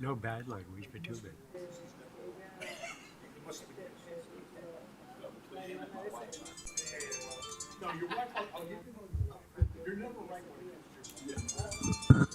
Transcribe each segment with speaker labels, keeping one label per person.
Speaker 1: No bad language, but too many.
Speaker 2: No, you're right. I'll give you. You're never right when it comes to.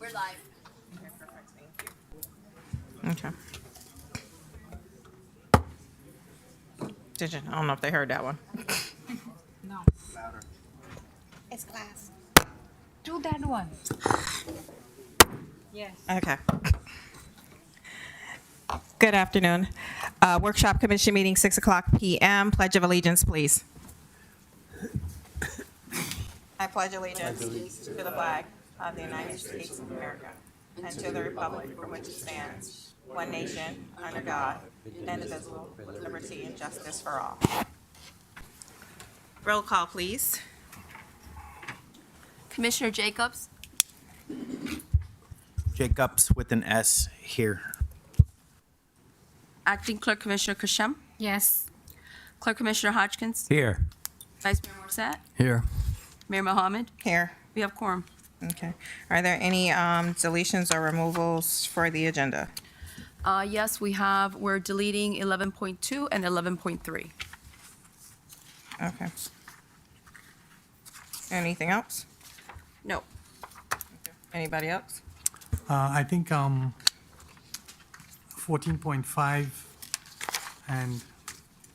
Speaker 3: We're live.
Speaker 4: Okay, perfect, thank you. Okay. I don't know if they heard that one.
Speaker 3: No.
Speaker 2: Louder.
Speaker 3: It's class. Do that one. Yes.
Speaker 4: Okay. Good afternoon. Workshop Commission meeting, 6:00 p.m. Pledge of Allegiance, please. I pledge allegiance to the flag of the United States of America and to the republic for which it stands, one nation, under God, indivisible, with liberty and justice for all. Roll call, please.
Speaker 3: Commissioner Jacobs,
Speaker 5: Jacobs with an S here.
Speaker 3: Acting Clerk Commissioner Kashem,
Speaker 6: Yes.
Speaker 3: Clerk Commissioner Hodgkins,
Speaker 5: Here.
Speaker 3: Vice Mayor Morissette,
Speaker 5: Here.
Speaker 3: Mayor Mohammed.
Speaker 4: Here.
Speaker 3: We have quorum.
Speaker 4: Okay. Are there any deletions or removals for the agenda?
Speaker 3: Yes, we're deleting 11.2 and 11.3.
Speaker 4: Okay. Anything else?
Speaker 3: No.
Speaker 4: Anybody else?
Speaker 7: I think 14.5 and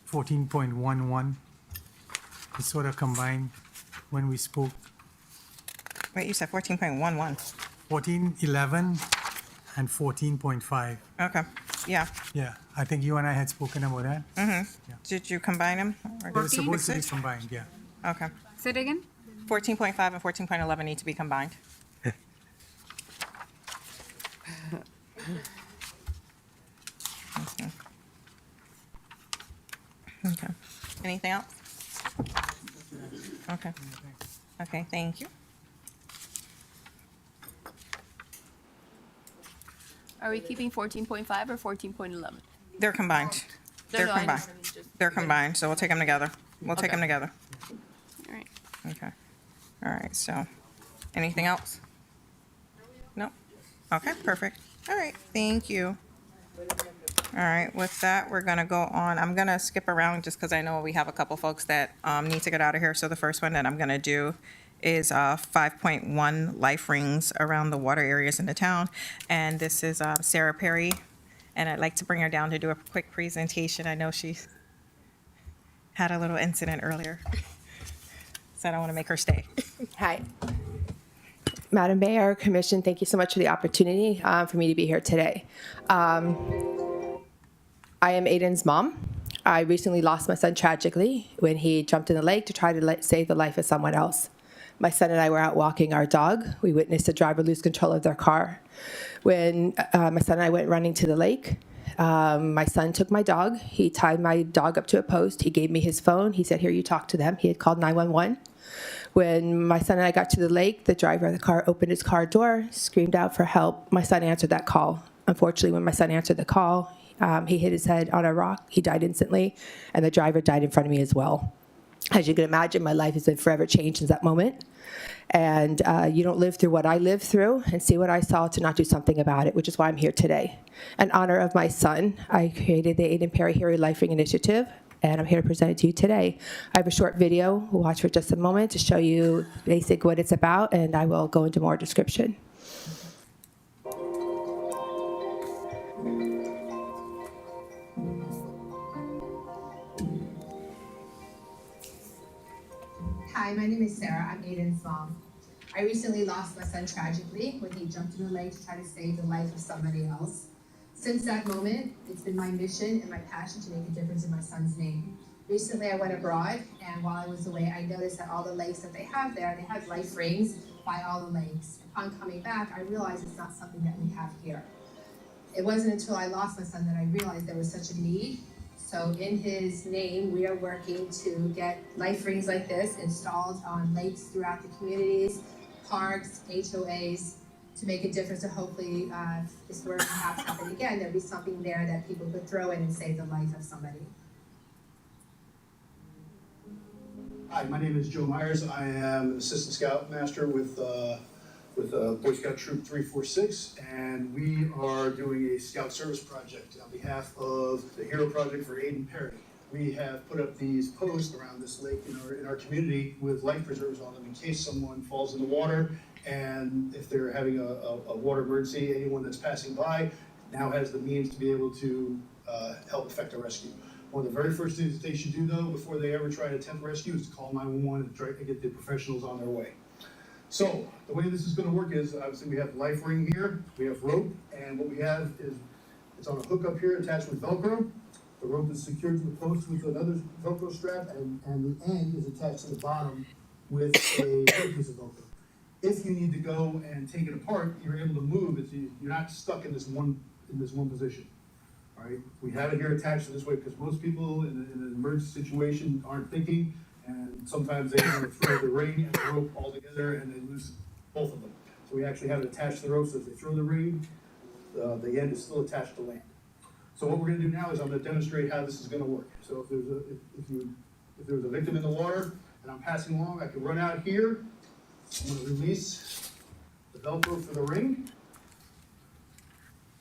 Speaker 7: 14.11 is sort of combined when we spoke.
Speaker 4: Wait, you said 14.11.
Speaker 7: 14.11 and 14.5.
Speaker 4: Okay. Yeah.
Speaker 7: Yeah, I think you and I had spoken about that.
Speaker 4: Did you combine them? Or
Speaker 7: They were
Speaker 4: did you
Speaker 7: supposed to be
Speaker 4: fix it?
Speaker 7: combined, yeah.
Speaker 4: Okay.
Speaker 6: Say it again?
Speaker 4: 14.5 and 14.11 need to be combined. Okay. Okay. Anything else? Okay. Okay, thank you.
Speaker 3: Are we keeping 14.5 or 14.11?
Speaker 4: They're combined. They're
Speaker 3: no, I
Speaker 4: combined.
Speaker 3: understand.
Speaker 4: They're combined, so we'll take them together. We'll take
Speaker 3: Okay.
Speaker 4: them together.
Speaker 3: All right.
Speaker 4: Okay. All right, so, anything else? No? Okay, perfect. All right, thank you. All right, with that, we're gonna go on. I'm gonna skip around just because I know we have a couple folks that need to get out of here. So the first one that I'm gonna do is 5.1 life rings around the water areas in the town. And this is Sarah Perry, and I'd like to bring her down to do a quick presentation. I know she had a little incident earlier, so I don't want to make her stay.
Speaker 8: Hi. Madam Mayor, Commission, thank you so much for the opportunity for me to be here today. I am Aiden's mom. I recently lost my son tragically when he jumped in the lake to try to save the life of someone else. My son and I were out walking our dog. We witnessed a driver lose control of their car. When my son and I went running to the lake, my son took my dog. He tied my dog up to a post. He gave me his phone. He said, "Here, you talk to them." He had called 911. When my son and I got to the lake, the driver of the car opened his car door, screamed out for help. My son answered that call. Unfortunately, when my son answered the call, he hit his head on a rock. He died instantly, and the driver died in front of me as well. As you can imagine, my life has been forever changed since that moment. And you don't live through what I lived through and see what I saw to not do something about it, which is why I'm here today. In honor of my son, I created the Aiden Perry Hearing Life Ring Initiative, and I'm here to present it to you today. I have a short video. We'll watch for just a moment to show you basic what it's about, and I will go into more description.
Speaker 9: Hi, my name is Sarah. I'm Aiden's mom. I recently lost my son tragically when he jumped in the lake to try to save the life of somebody else. Since that moment, it's been my mission and my passion to make a difference in my son's name. Recently, I went abroad, and while I was away, I noticed that all the lakes that they have there, they have life rings by all the lakes. Upon coming back, I realized it's not something that we have here. It wasn't until I lost my son that I realized there was such a need. So in his name, we are working to get life rings like this installed on lakes throughout the communities, parks, HOAs, to make a difference. So hopefully, if this were to perhaps happen again, there'd be something there that people could throw in and save the life of somebody.
Speaker 2: Hi, my name is Joe Myers. I am an assistant scoutmaster with Boy Scout Troop 346, and we are doing a scout service project on behalf of the Hero Project for Aiden Perry. We have put up these posts around this lake in our community with life preservers on them in case someone falls in the water And if they're having a water emergency, anyone that's passing by now has the means to be able to help effect a rescue. One of the very first things that they should do, though, before they ever try to attempt rescue, is to call 911 and try to get the professionals on their way. So the way this is going to work is, obviously, we have life ring here, we have rope, and what we have is it's on a hook up here attached with Velcro. The rope is secured to the post with another Velcro strap, and the end is attached to the bottom with a piece of Velcro. If you need to go and take it apart, you're able to move it. So you're not stuck in this one position. All right. We have it here attached to this way because most people in an emergency situation aren't thinking, and sometimes they want to throw the ring and the rope all together, and they lose both of them. So we actually have it attached to the rope. So if they throw the ring, the end is still attached to land. So what we're going to do now is I'm going to demonstrate how this is going to work. So if there's a victim in the water and I'm passing along, I can run out here. I'm going to release the Velcro for the ring.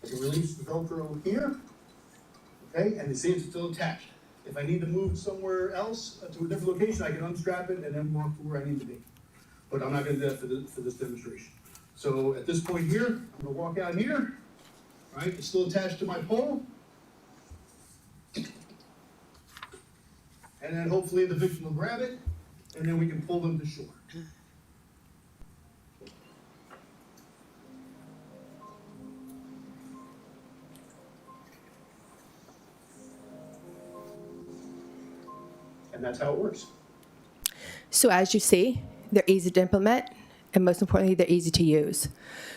Speaker 2: I can release the Velcro here. Okay, and you see it's still attached. If I need to move somewhere else to a different location, I can unstrap it and then walk to where I need to be. But I'm not going to do that for this demonstration. So at this point here, I'm going to walk out here. Right, it's still attached to my pole. And then hopefully the victim will grab it, and then we can pull them to shore. And that's how it works.
Speaker 8: So as you see, they're easy to implement, and most importantly, they're easy to use.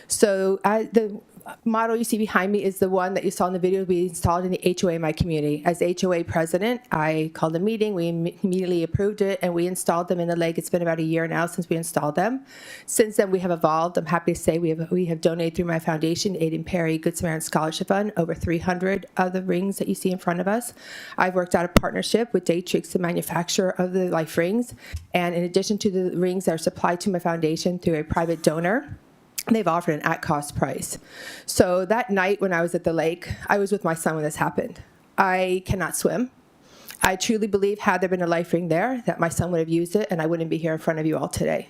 Speaker 8: So the model you see behind me is the one that you saw in the video we installed in the HOA in my community. As the HOA president, I called a meeting, we immediately approved it, and we installed them in the lake. It's been about a year now since we installed them. Since then, we have evolved. I'm happy to say we have donated through my foundation, Aiden Perry Good Samaritan Scholarship Fund, over 300 of the rings that you see in front of us. I've worked out a partnership with Datrix, the manufacturer of the life rings, and in addition to the rings that are supplied to my foundation through a private donor, they've offered an at-cost price. So that night when I was at the lake, I was with my son when this happened. I cannot swim. I truly believe had there been a life ring there, that my son would have used it and I wouldn't be here in front of you all today.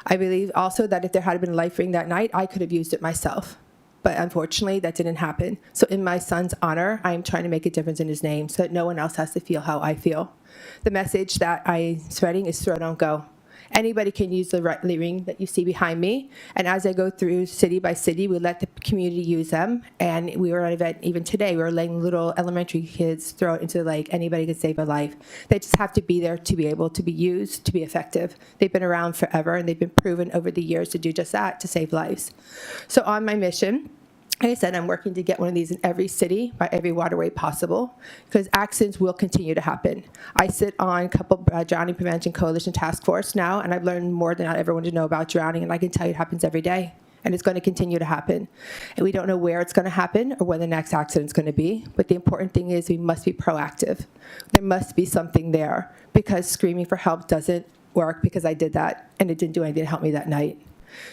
Speaker 8: I believe also that if there had been a life ring that night, I could have used it myself. But unfortunately, that didn't happen. So in my son's honor, I am trying to make a difference in his name so that no one else has to feel how I feel. The message that I'm spreading is throw, don't go. Anybody can use the ring that you see behind me. And as I go through city by city, we let the community use them. And we were at an event even today. We were letting little elementary kids throw it into the lake. Anybody can save a life. They just have to be there to be able to be used, to be effective. They've been around forever, and they've been proven over the years to do just that, to save lives. So on my mission, like I said, I'm working to get one of these in every city by every waterway possible because accidents will continue to happen. I sit on a couple Drowning Prevention Coalition Task Force now, and I've learned more than I ever wanted to know about drowning, and I can tell you it happens every day, and it's going to continue to happen. And we don't know where it's going to happen or when the next accident's going to be, but the important thing is we must be proactive. There must be something there because screaming for help doesn't work because I did that, and it didn't do anything to help me that night.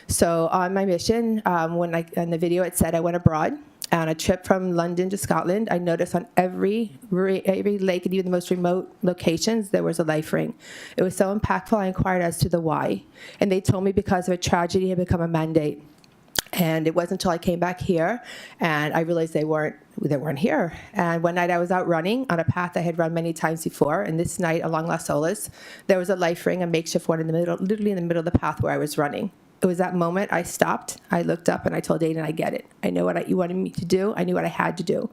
Speaker 8: So on my mission, in the video it said I went abroad on a trip from London to Scotland. I noticed on every lake and even the most remote locations there was a life ring. It was so impactful I inquired as to the why. And they told me because of a tragedy it had become a mandate. And it wasn't until I came back here and I realized they weren't here. And one night I was out running on a path I had run many times before, and this night along Las Olas, there was a life ring, a makeshift one in the middle, literally in the middle of the path where I was running. It was that moment I stopped, I looked up, and I told Aiden, I get it. I know what you wanted me to do. I knew what I had to do.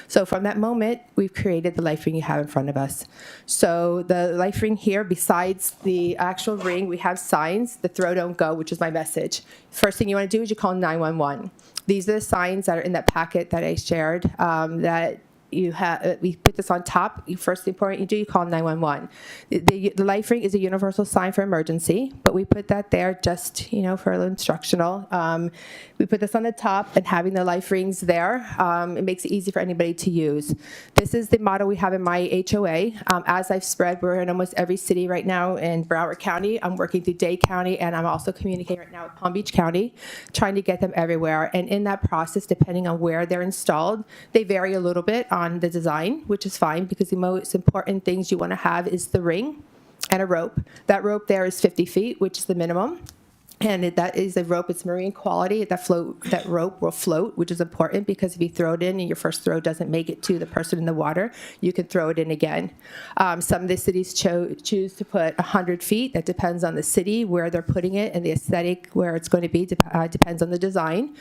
Speaker 8: So from that moment, we've created the life ring you have in front of us. So the life ring here, besides the actual ring, we have signs, the throw, don't go, which is my message. First thing you want to do is you call 911. These are the signs that are in that packet that I shared that you have. We put this on top. First important you do, you call 911. The life ring is a universal sign for emergency, but we put that there just for a little instructional. We put this on the top, and having the life rings there, it makes it easy for anybody to use. This is the model we have in my HOA. As I've spread, we're in almost every city right now in Broward County. I'm working through Dade County, and I'm also communicating right now with Palm Beach County, trying to get them everywhere. And in that process, depending on where they're installed, they vary a little bit on the design, which is fine because the most important things you want to have is the ring and a rope. That rope there is 50 feet, which is the minimum. And that is a rope. It's marine quality. That rope will float, which is important because if you throw it in and your first throw doesn't make it to the person in the water, you can throw it in again. Some of the cities choose to put 100 feet. That depends on the city where they're putting it and the aesthetic where it's going to be. Depends on the design.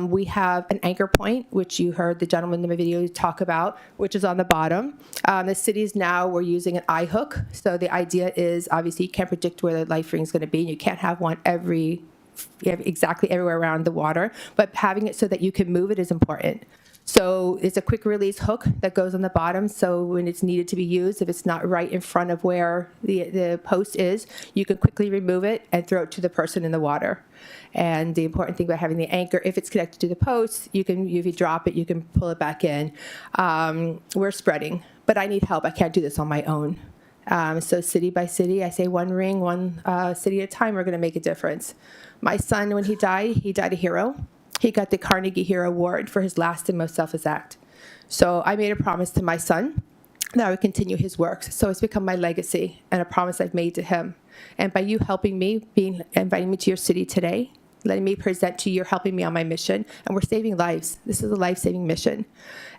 Speaker 8: We have an anchor point, which you heard the gentleman in the video talk about, which is on the bottom. The cities now we're using an eye hook. So the idea is obviously you can't predict where the life ring is going to be. And you can't have one exactly everywhere around the water, but having it so that you can move it is important. So it's a quick release hook that goes on the bottom. So when it's needed to be used, if it's not right in front of where the post is, you can quickly remove it and throw it to the person in the water. And the important thing about having the anchor, if it's connected to the post, if you drop it, you can pull it back in. We're spreading, but I need help. I can't do this on my own. So city by city, I say one ring, one city at a time, we're going to make a difference. My son, when he died a hero. He got the Carnegie Hero Award for his last and most selfless act. So I made a promise to my son that I would continue his work. So it's become my legacy and a promise I've made to him. And by you helping me, inviting me to your city today, letting me present to you, you're helping me on my mission, and we're saving lives. This is a life-saving mission.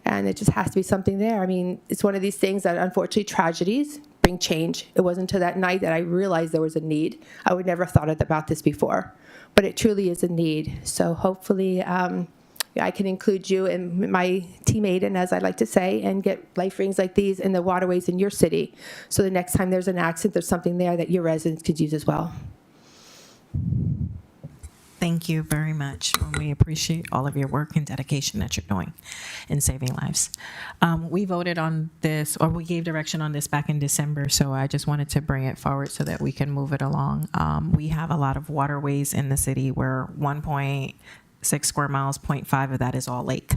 Speaker 8: And it just has to be something there. I mean, it's one of these things that unfortunately tragedies bring change. It wasn't until that night that I realized there was a need. I would never have thought about this before, but it truly is a need. So hopefully I can include you and my team Aiden, as I like to say, and get life rings like these in the waterways in your city. So the next time there's an accident, there's something there that your residents could use as well.
Speaker 6: Thank you very much. We appreciate all of your work and dedication that you're doing in saving lives. We voted on this, or we gave direction on this back in December, so I just wanted to bring it forward so that we can move it along. We have a lot of waterways in the city where 1.6 square miles, 0.5 of that is all lake.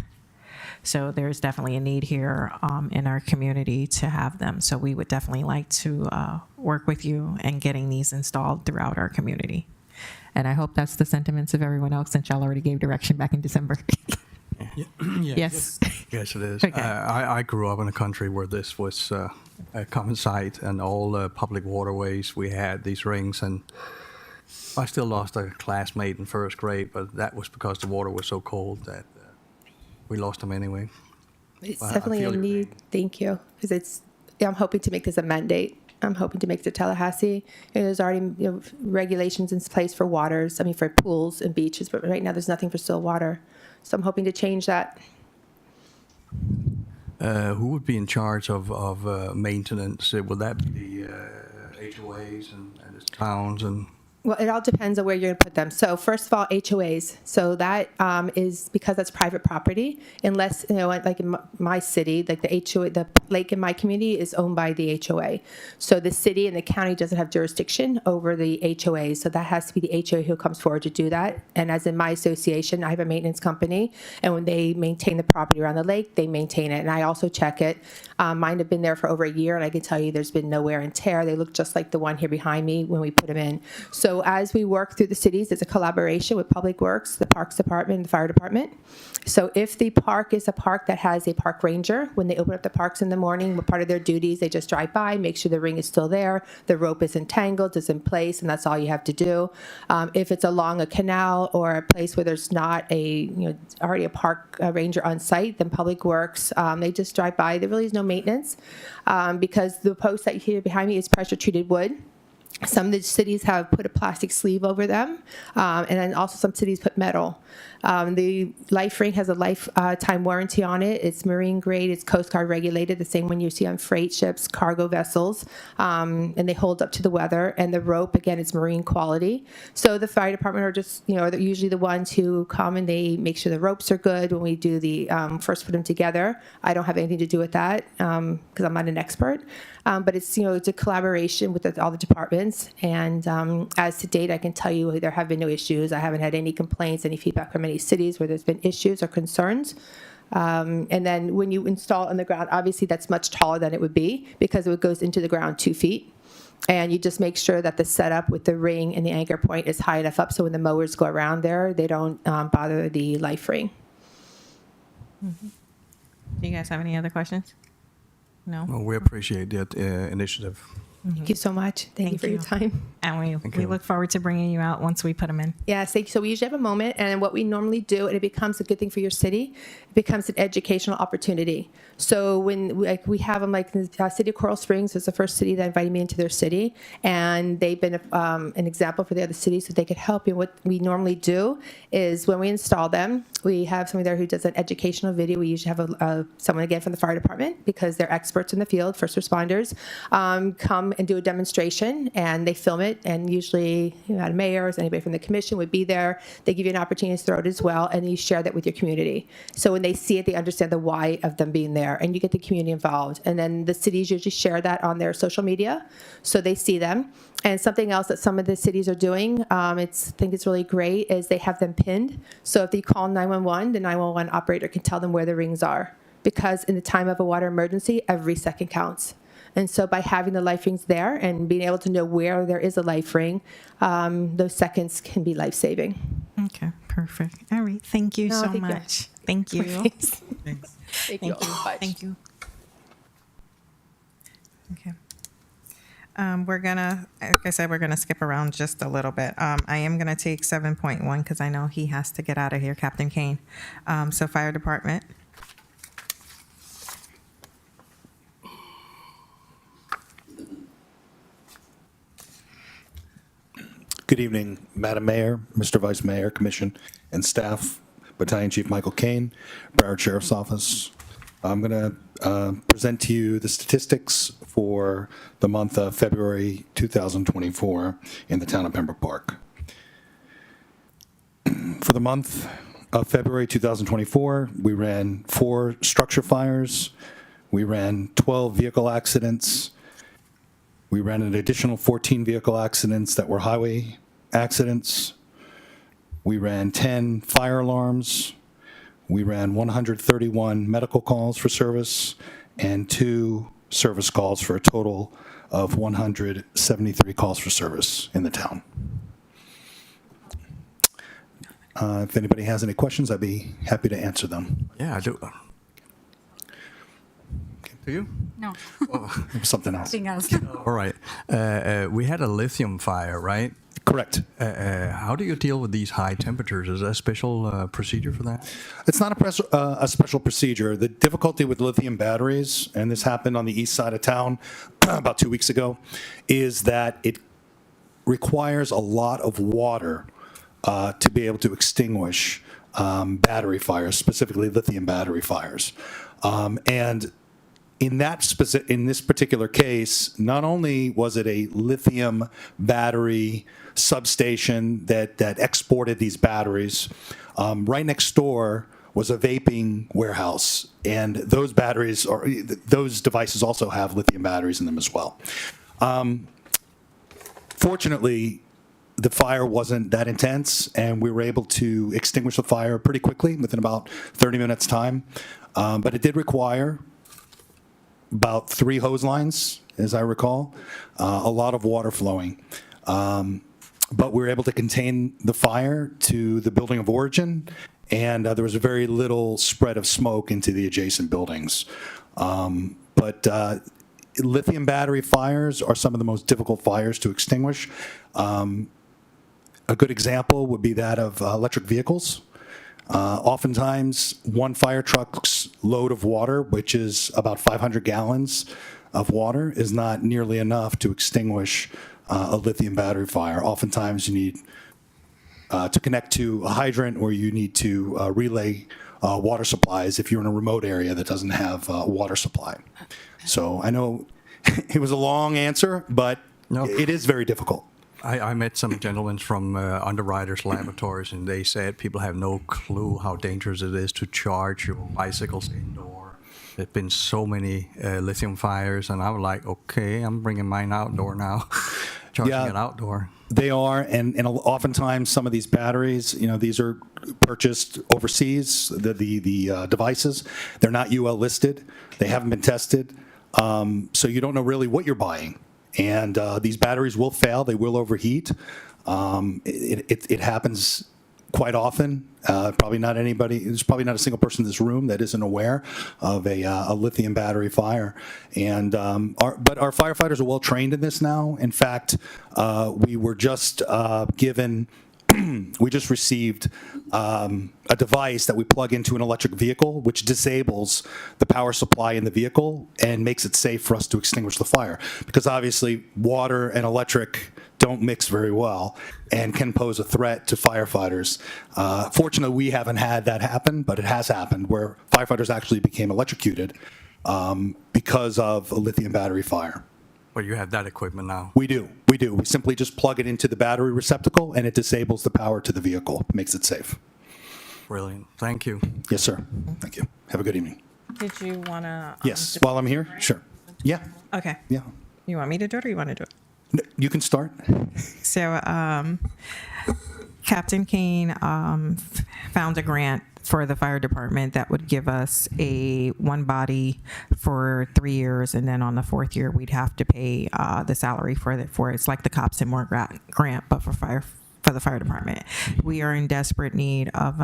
Speaker 6: So there's definitely a need here in our community to have them. So we would definitely like to work with you in getting these installed throughout our community. And I hope that's the sentiments of everyone else, since y'all already gave direction back in December. Yes.
Speaker 10: Yes, it is.
Speaker 6: Okay.
Speaker 10: I grew up in a country where this was a common sight, and all the public waterways we had these rings. And I still lost a classmate in first grade, but that was because the water was so cold that we lost them anyway.
Speaker 8: It's
Speaker 10: I
Speaker 8: definitely
Speaker 10: feel
Speaker 8: a
Speaker 10: your
Speaker 8: need.
Speaker 10: pain.
Speaker 8: Thank you. Because I'm hoping to make this a mandate. I'm hoping to make it to Tallahassee. There's already regulations in place for waters, for pools and beaches, but right now there's nothing for still water. So I'm hoping to change that.
Speaker 10: Who would be in charge of maintenance? Would that be HOAs and the towns and?
Speaker 8: Well, it all depends on where you're going to put them. So first of all, HOAs. So that is because that's private property, unless, like in my city, like the HOA, the lake in my community is owned by the HOA. So the city and the county doesn't have jurisdiction over the HOA. So that has to be the HOA who comes forward to do that. And as in my association, I have a maintenance company, and when they maintain the property around the lake, they maintain it. And I also check it. Mine have been there for over a year, and I can tell you there's been no wear and tear. They look just like the one here behind me when we put them in. So as we work through the cities, it's a collaboration with Public Works, the Parks Department, and the Fire Department. So if the park is a park that has a park ranger, when they open up the parks in the morning, part of their duties, they just drive by, make sure the ring is still there, the rope is entangled, is in place, and that's all you have to do. If it's along a canal or a place where there's not already a park ranger on site, then Public Works, they just drive by. There really is no maintenance because the post that you hear behind me is pressure-treated wood. Some of the cities have put a plastic sleeve over them, and then also some cities put metal. The life ring has a lifetime warranty on it. It's marine grade. It's Coast Guard regulated, the same one you see on freight ships, cargo vessels, and they hold up to the weather. And the rope, again, is marine quality. So the fire department are just, they're usually the ones who come and they make sure the ropes are good when we do the first put them together. I don't have anything to do with that because I'm not an expert. But it's, it's a collaboration with all the departments. And as to date, I can tell you there have been no issues. I haven't had any complaints, any feedback from any cities where there's been issues or concerns. And then when you install on the ground, obviously that's much taller than it would be because it goes into the ground 2 feet. And you just make sure that the setup with the ring and the anchor point is high enough up so when the mowers go around there, they don't bother the life ring.
Speaker 6: Mm-hmm. Do you guys have any other questions? No?
Speaker 10: Well, we appreciate that initiative.
Speaker 8: Thank you so much. Thank you for your time.
Speaker 6: And we
Speaker 10: you.
Speaker 6: look forward to bringing you out once we put them in.
Speaker 8: Yes, thank you. So we usually have a moment, and what we normally do, and it becomes a good thing for your city, it becomes an educational opportunity. So when we have them, like the city of Coral Springs was the first city that invited me into their city, and they've been an example for the other cities so they could help you. What we normally do is when we install them, we have someone there who does an educational video. We usually have someone, again, from the fire department, because they're experts in the field, first responders, come and do a demonstration, and they film it, and usually a mayor or anybody from the commission would be there. They give you an opportunity to throw it as well, and you share that with your community. So when they see it, they understand the why of them being there, and you get the community involved. And then the cities usually share that on their social media, so they see them. And something else that some of the cities are doing, I think it's really great, is they have them pinned. So if you call 911, the 911 operator can tell them where the rings are, because in the time of a water emergency, every second counts. And so by having the life rings there and being able to know where there is a life ring, those seconds can be life-saving.
Speaker 6: Okay, perfect. All right. Thank you
Speaker 8: No,
Speaker 6: so
Speaker 8: thank you.
Speaker 6: much. Thank you.
Speaker 7: Thanks.
Speaker 8: Thank you so much.
Speaker 6: Thank you.
Speaker 4: Okay. We're gonna, like I said, we're gonna skip around just a little bit. I am gonna take 7.1 because I know he has to get out of here, Captain Kane. So fire department.
Speaker 11: Good evening, Madam Mayor, Mr. Vice Mayor, Commission, and staff, Battalion Chief Michael Kane, Broward Sheriff's Office. I'm going to present to you the statistics for the month of February 2024 in the town of Pembroke Park. For the month of February 2024, we ran 4 structure fires, we ran 12 vehicle accidents, we ran an additional 14 vehicle accidents that were highway accidents. We ran 10 fire alarms. We ran 131 medical calls for service and 2 service calls for a total of 173 calls for service in the town. If anybody has any questions, I'd be happy to answer them.
Speaker 10: Yeah, I do. Do you?
Speaker 3: No.
Speaker 11: Something else.
Speaker 3: Nothing else.
Speaker 10: All right. We had a lithium fire, right?
Speaker 11: Correct.
Speaker 10: How do you deal with these high temperatures? Is there a special procedure for that?
Speaker 11: It's not a special procedure. The difficulty with lithium batteries, and this happened on the east side of town about 2 weeks ago, is that it requires a lot of water to be able to extinguish battery fires, specifically lithium battery fires. And in this particular case, not only was it a lithium battery substation that exported these batteries, right next door was a vaping warehouse, and those devices also have lithium batteries in them as well. Fortunately, the fire wasn't that intense, and we were able to extinguish the fire pretty quickly, within about 30 minutes time. But it did require about 3 hose lines, as I recall, a lot of water flowing. But we were able to contain the fire to the building of origin, and there was very little spread of smoke into the adjacent buildings. But lithium battery fires are some of the most difficult fires to extinguish. A good example would be that of electric vehicles. Oftentimes, one fire truck's load of water, which is about 500 gallons of water, is not nearly enough to extinguish a lithium battery fire. Oftentimes, you need to connect to a hydrant, or you need to relay water supplies if you're in a remote area that doesn't have water supply. So I know it was a long answer, but it is very difficult.
Speaker 10: I met some gentlemen from Underwriters Laboratories, and they said people have no clue how dangerous it is to charge your bicycles indoor. There's been so many lithium fires, and I was like, okay, I'm bringing mine outdoor now, charging it outdoor.
Speaker 11: They are, and oftentimes some of these batteries, these are purchased overseas, the devices. They're not UL listed. They haven't been tested, so you don't know really what you're buying. And these batteries will fail. They will overheat. It happens quite often. Probably not anybody, there's probably not a single person in this room that isn't aware of a lithium battery fire. And but our firefighters are well trained in this now. In fact, we were just given, we just received a device that we plug into an electric vehicle, which disables the power supply in the vehicle and makes it safe for us to extinguish the fire. Because obviously, water and electric don't mix very well and can pose a threat to firefighters. Fortunately, we haven't had that happen, but it has happened where firefighters actually became electrocuted because of a lithium battery fire.
Speaker 10: But you have that equipment now.
Speaker 11: We do. We do. We simply just plug it into the battery receptacle and it disables the power to the vehicle, makes it safe.
Speaker 10: Brilliant. Thank you.
Speaker 11: Yes, sir. Thank you. Have a good evening.
Speaker 4: Did you want to?
Speaker 11: Yes, while I'm here? Sure. Yeah,
Speaker 4: Okay.
Speaker 11: yeah.
Speaker 4: You want me to do it or you want to do it?
Speaker 11: You can start.
Speaker 4: So, Captain Kane found a grant for the fire department that would give us one body for 3 years, and then on the 4th year we'd have to pay the salary for it's like the Cops and More grant, but for the fire department. We are in desperate need of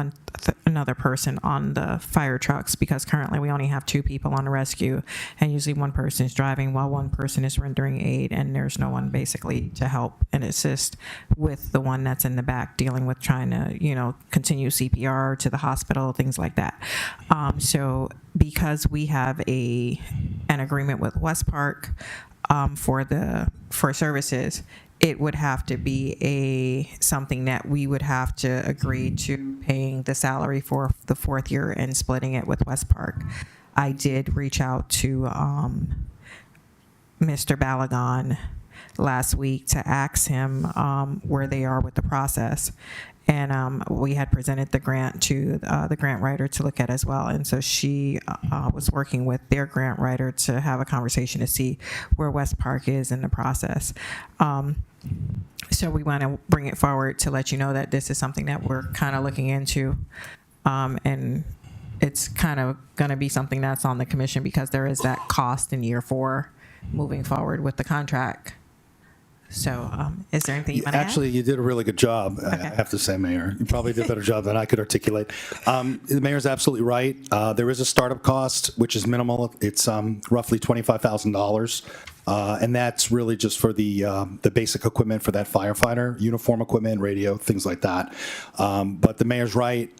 Speaker 4: another person on the fire trucks because currently we only have 2 people on the rescue, and usually one person is driving while one person is rendering aid, and there's no one basically to help and assist with the one that's in the back dealing with trying to, continue CPR to the hospital, things like that. So because we have an agreement with West Park for services, it would have to be something that we would have to agree to paying the salary for the 4th year and splitting it with West Park. I did reach out to Mr. Balagon last week to ask him where they are with the process. And we had presented the grant to the grant writer to look at as well. And so she was working with their grant writer to have a conversation to see where West Park is in the process. So we want to bring it forward to let you know that this is something that we're kind of looking into. And it's kind of going to be something that's on the commission because there is that cost in year 4 moving forward with the contract. So is there anything you want to add?
Speaker 11: Actually, you did a really good job, I have to say, Mayor. You probably did a better job than I could articulate. The mayor's absolutely right. There is a startup cost, which is minimal. It's roughly $25,000. And that's really just for the basic equipment for that firefighter, uniform equipment, radio, things like that. But the mayor's right.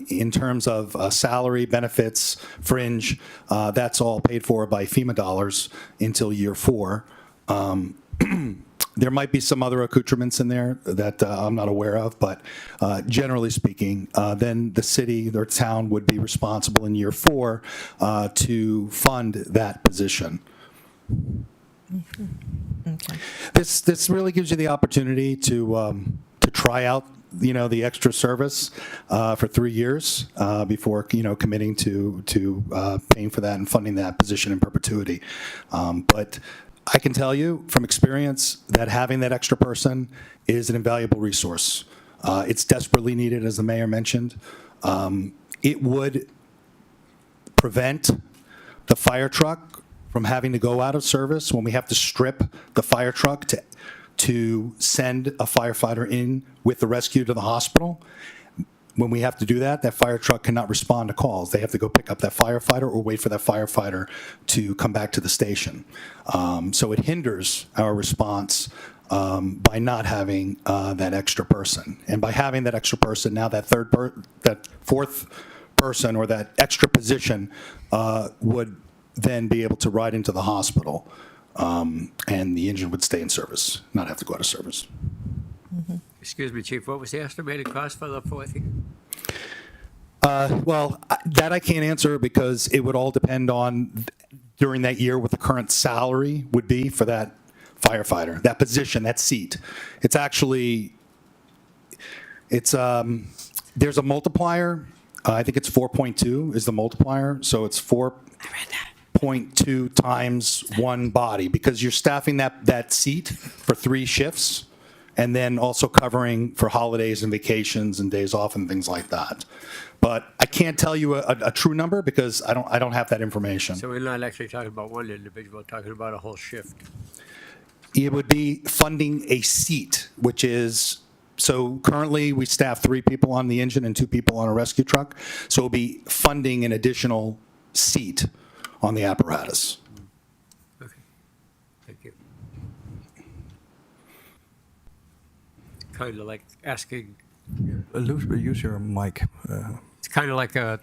Speaker 11: In terms of salary, benefits, fringe, that's all paid for by FEMA dollars until year 4. There might be some other accoutrements in there that I'm not aware of, but generally speaking, then the city or town would be responsible in year 4 to fund that position.
Speaker 4: Okay.
Speaker 11: This really gives you the opportunity to try out the extra service for 3 years before committing to paying for that and funding that position in perpetuity. But I can tell you from experience that having that extra person is an invaluable resource. It's desperately needed, as the mayor mentioned. It would prevent the fire truck from having to go out of service when we have to strip the fire truck to send a firefighter in with the rescue to the hospital. When we have to do that, that fire truck cannot respond to calls. They have to go pick up that firefighter or wait for that firefighter to come back to the station. So it hinders our response by not having that extra person. And by having that extra person, now that that 4th person or that extra position would then be able to ride into the hospital, and the engine would stay in service, not have to go out of service.
Speaker 1: Excuse me, Chief, what was the estimated cost for the 4th year?
Speaker 11: Well, that I can't answer because it would all depend on during that year what the current salary would be for that firefighter, that position, that seat. It's actually, there's a multiplier. I think it's 4.2 is the multiplier. So it's 4.2 times one body because you're staffing that seat for 3 shifts. And then also covering for holidays and vacations and days off and things like that. But I can't tell you a true number because I don't have that information.
Speaker 1: So we're not actually talking about one individual, we're talking about a whole shift.
Speaker 11: It would be funding a seat, which is So currently, we staff 3 people on the engine and 2 people on a rescue truck. So we'll be funding an additional seat on the apparatus.
Speaker 1: Okay, thank you. Kind of like asking,
Speaker 10: Elizabeth, use your mic.
Speaker 1: it's kind of like a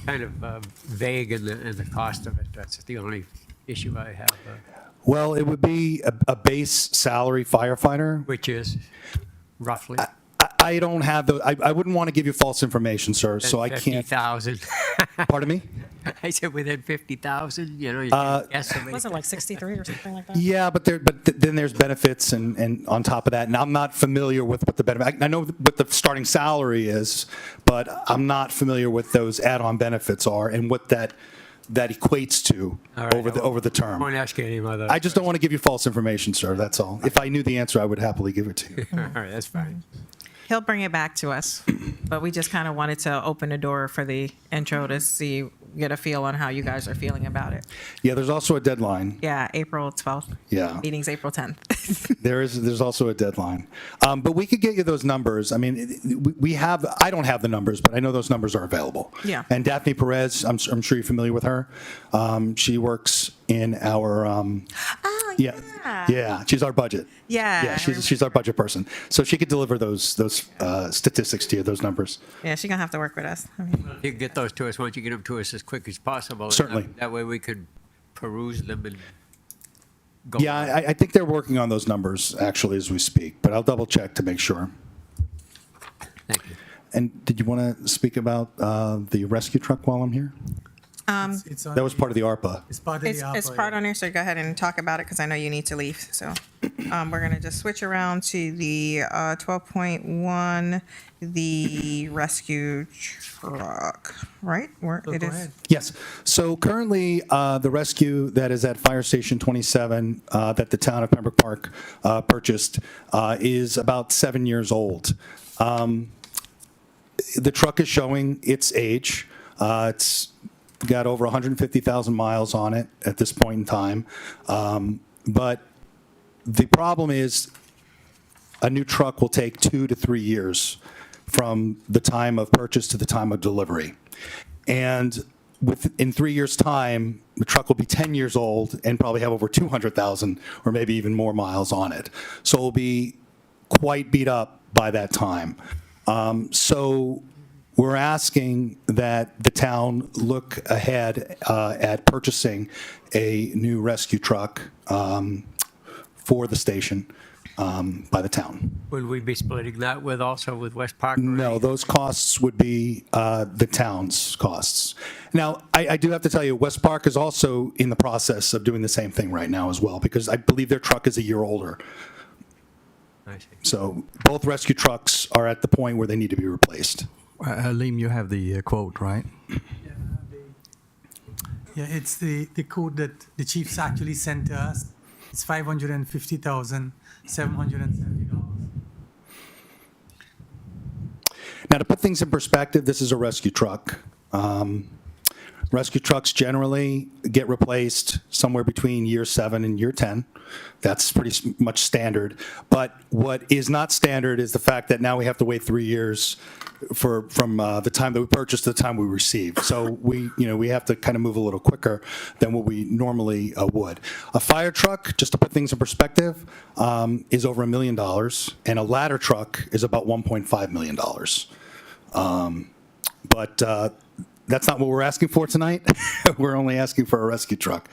Speaker 1: kind of vague in the cost of it. That's the only issue I have,
Speaker 11: Well, it would be a base salary firefighter.
Speaker 1: which is roughly
Speaker 11: I don't have the, I wouldn't want to give you false information, sir, so I can't.
Speaker 1: 50,000.
Speaker 11: Pardon me?
Speaker 1: I said within 50,000. You know, you can estimate.
Speaker 6: Wasn't it like 63 or something like that?
Speaker 11: Yeah, but then there's benefits and on top of that, and I'm not familiar with what the benefit, I know what the starting salary is, but I'm not familiar with those add-on benefits are and what that equates to
Speaker 1: All right,
Speaker 11: over the
Speaker 1: I
Speaker 11: term.
Speaker 1: won't ask you any other.
Speaker 11: I just don't want to give you false information, sir, that's all. If I knew the answer, I would happily give it to you.
Speaker 1: All right, that's fine.
Speaker 6: He'll bring it back to us, but we just kind of wanted to open the door for the intro to see, get a feel on how you guys are feeling about it.
Speaker 11: Yeah, there's also a deadline.
Speaker 6: Yeah, April 12th.
Speaker 11: Yeah.
Speaker 6: Meeting's April 10th.
Speaker 11: There's also a deadline. But we could get you those numbers. I mean, I don't have the numbers, but I know those numbers are available.
Speaker 6: Yeah.
Speaker 11: And Daphne Perez, I'm sure you're familiar with her. She works in our, yeah, she's our budget.
Speaker 6: Yeah.
Speaker 11: She's our budget person. So she could deliver those statistics to you, those numbers.
Speaker 6: Yeah, she's going to have to work with us. I mean,
Speaker 1: You can get those to us. Why don't you get them to us as quick as possible?
Speaker 11: Certainly.
Speaker 1: That way we could peruse them and go.
Speaker 11: Yeah, I think they're working on those numbers actually as we speak, but I'll double check to make sure.
Speaker 1: Thank you.
Speaker 11: And did you want to speak about the rescue truck while I'm here?
Speaker 7: It's on
Speaker 11: That was part of the ARPA.
Speaker 7: It's part of the
Speaker 4: It's
Speaker 7: ARPA,
Speaker 4: part
Speaker 7: yeah.
Speaker 4: on there, so go ahead and talk about it because I know you need to leave. So we're going to just switch around to the 12.1, the rescue truck, right? Where
Speaker 7: So
Speaker 4: it
Speaker 7: go
Speaker 4: is.
Speaker 7: ahead.
Speaker 11: Yes. So currently, the rescue that is at Fire Station 27 that the town of Pembroke Park purchased is about 7 years old. The truck is showing its age. It's got over 150,000 miles on it at this point in time. But the problem is a new truck will take 2 to 3 years from the time of purchase to the time of delivery. And in 3 years' time, the truck will be 10 years old and probably have over 200,000 or maybe even more miles on it. So it'll be quite beat up by that time. So we're asking that the town look ahead at purchasing a new rescue truck for the station by the town.
Speaker 1: Would we be splitting that also with West Park? or
Speaker 11: No,
Speaker 1: any-
Speaker 11: those costs would be the town's costs. Now, I do have to tell you, West Park is also in the process of doing the same thing right now as well, because I believe their truck is a year older.
Speaker 1: I see.
Speaker 11: So both rescue trucks are at the point where they need to be replaced.
Speaker 10: Liam, you have the quote, right?
Speaker 7: Yeah, it's the code that the chiefs actually sent to us. It's $550,770.
Speaker 11: Now, to put things in perspective, this is a rescue truck. Rescue trucks generally get replaced somewhere between year 7 and year 10. That's pretty much standard. But what is not standard is the fact that now we have to wait 3 years from the time that we purchased to the time we receive. So we have to kind of move a little quicker than what we normally would. A fire truck, just to put things in perspective, is over $1 million, and a ladder truck is about $1.5 million. But that's not what we're asking for tonight. We're only asking for a rescue truck.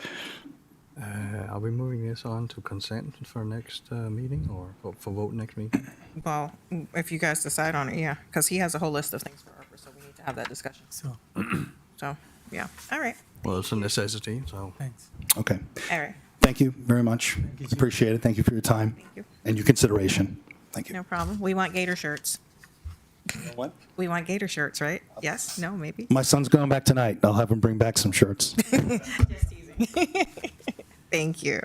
Speaker 10: Are we moving this on to consent for next meeting or for vote next meeting?
Speaker 4: Well, if you guys decide on it, yeah, because he has a whole list of things for ARPA, so we need to have that discussion.
Speaker 7: So,
Speaker 4: So, yeah, all right,
Speaker 10: Well, it's a necessity, so.
Speaker 7: thanks.
Speaker 11: Okay.
Speaker 4: all right,
Speaker 11: Thank you very much.
Speaker 7: you.
Speaker 11: Appreciate it. Thank you for your time
Speaker 4: you.
Speaker 11: and your consideration. Thank you.
Speaker 4: no problem. We want gator shirts.
Speaker 11: What?
Speaker 4: We want gator shirts, right? Yes, no, maybe.
Speaker 11: My son's going back tonight. I'll have him bring back some shirts.
Speaker 4: Just teasing. Thank you.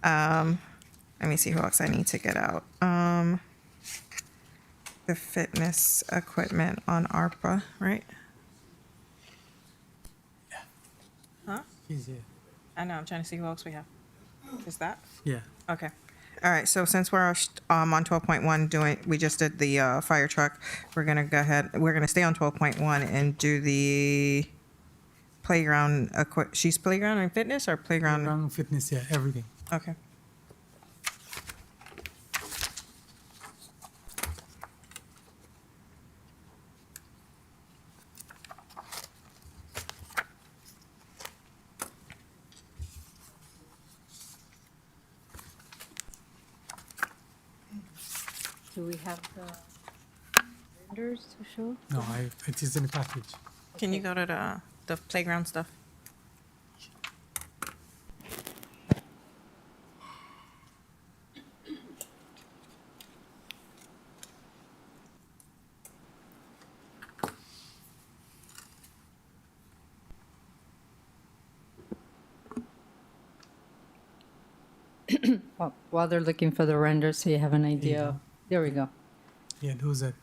Speaker 4: Let me see who else I need to get out. The fitness equipment on ARPA, right?
Speaker 7: He's here.
Speaker 4: I know, I'm trying to see who else we have. Is that?
Speaker 7: Yeah.
Speaker 4: Okay. All right, so since we're on 12.1 we just did the fire truck, we're gonna go ahead, we're gonna stay on 12.1 and do the playground, she's playground and fitness or playground?
Speaker 7: Around fitness, yeah, everything.
Speaker 4: Okay.
Speaker 12: Do we have the vendors to show?
Speaker 7: No, it is in the package.
Speaker 4: Can you go to the playground stuff?
Speaker 12: Well, while they're looking for the renders, so you have an idea. There we go.
Speaker 7: Yeah, those are.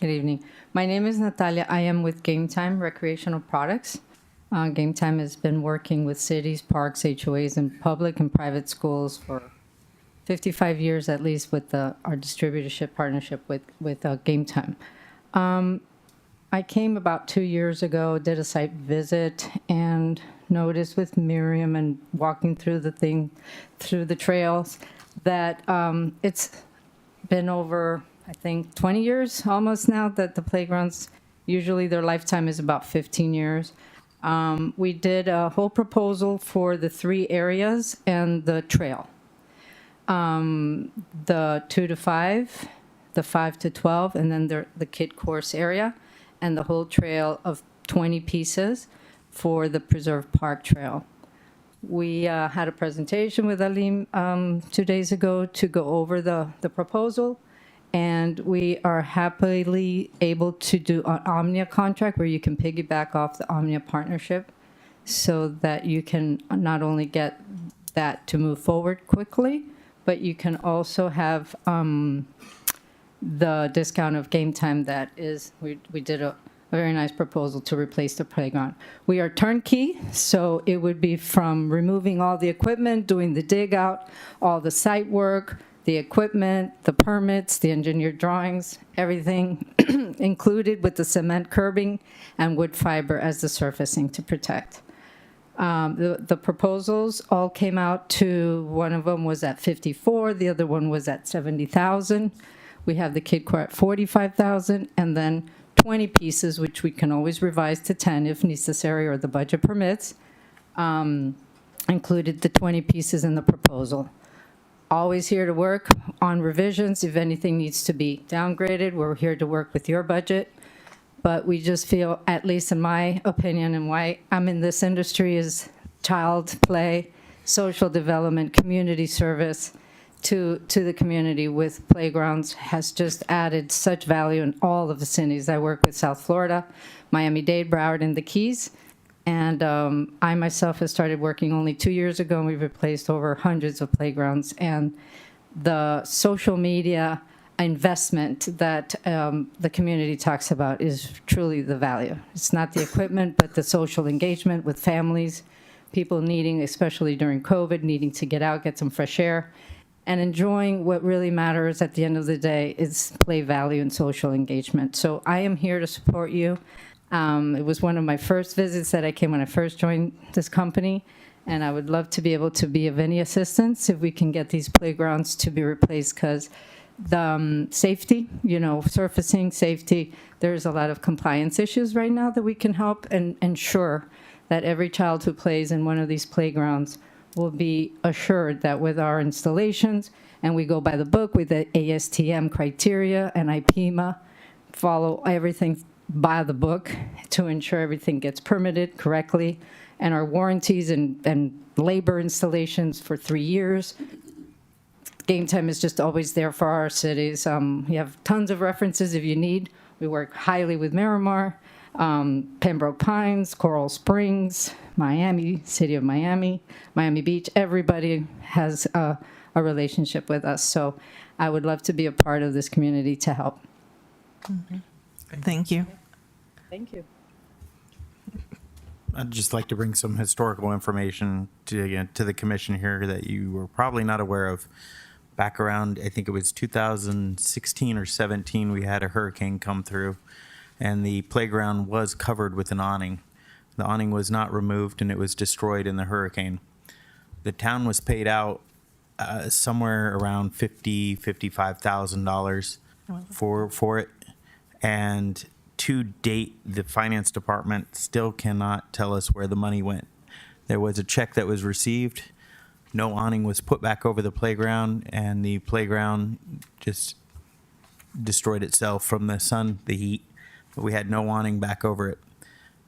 Speaker 12: Good evening. My name is Natalia. I am with Game Time Recreational Products. Game Time has been working with cities, parks, HOAs, and public and private schools for 55 years at least with our distributorship partnership with Game Time. I came about 2 years ago, did a site visit, and noticed with Miriam and walking through the trails, that it's been over, I think, 20 years almost now that the playgrounds, usually their lifetime is about 15 years. We did a whole proposal for the 3 areas and the trail. The 2 to 5, the 5 to 12, and then the kid course area, and the whole trail of 20 pieces for the Preserve Park Trail. We had a presentation with Alim 2 days ago to go over the proposal, and we are happily able to do an Omnia contract where you can piggyback off the Omnia partnership so that you can not only get that to move forward quickly, but you can also have the discount of Game Time that is, we did a very nice proposal to replace the playground. We are turnkey, so it would be from removing all the equipment, doing the dig out, all the site work, the equipment, the permits, the engineered drawings, everything included with the cement curbing and wood fiber as the surfacing to protect. The proposals all came out to, one of them was at 54, the other one was at 70,000. We have the kid core at 45,000, and then 20 pieces, which we can always revise to 10 if necessary or the budget permits, included the 20 pieces in the proposal. Always here to work on revisions. If anything needs to be downgraded, we're here to work with your budget. But we just feel, at least in my opinion, and why I'm in this industry, is child play, social development, community service to the community with playgrounds has just added such value in all the vicinities. I work with South Florida, Miami-Dade, Broward, and the Keys. And I myself have started working only 2 years ago, and we've replaced over hundreds of playgrounds. And the social media investment that the community talks about is truly the value. It's not the equipment, but the social engagement with families, people needing, especially during COVID, needing to get out, get some fresh air, and enjoying what really matters at the end of the day is play value and social engagement. So I am here to support you. It was one of my first visits that I came when I first joined this company, and I would love to be able to be of any assistance if we can get these playgrounds to be replaced, because the safety, surfacing safety, there's a lot of compliance issues right now that we can help and ensure that every child who plays in one of these playgrounds will be assured that with our installations, and we go by the book with the ASTM criteria and IPMA, follow everything by the book to ensure everything gets permitted correctly, and our warranties and labor installations for 3 years. Game Time is just always there for our cities. We have tons of references if you need. We work highly with Miramar, Pembroke Pines, Coral Springs, Miami, City of Miami, Miami Beach. Everybody has a relationship with us. So I would love to be a part of this community to help.
Speaker 4: Thank you.
Speaker 12: Thank you.
Speaker 5: I'd just like to bring some historical information to the commission here that you were probably not aware of. Back around, I think it was 2016 or 17, we had a hurricane come through, and the playground was covered with an awning. The awning was not removed, and it was destroyed in the hurricane. The town was paid out somewhere around $55,000 for it, and to date, the finance department still cannot tell us where the money went. There was a check that was received. No awning was put back over the playground, and the playground just destroyed itself from the sun, the heat. But we had no awning back over it.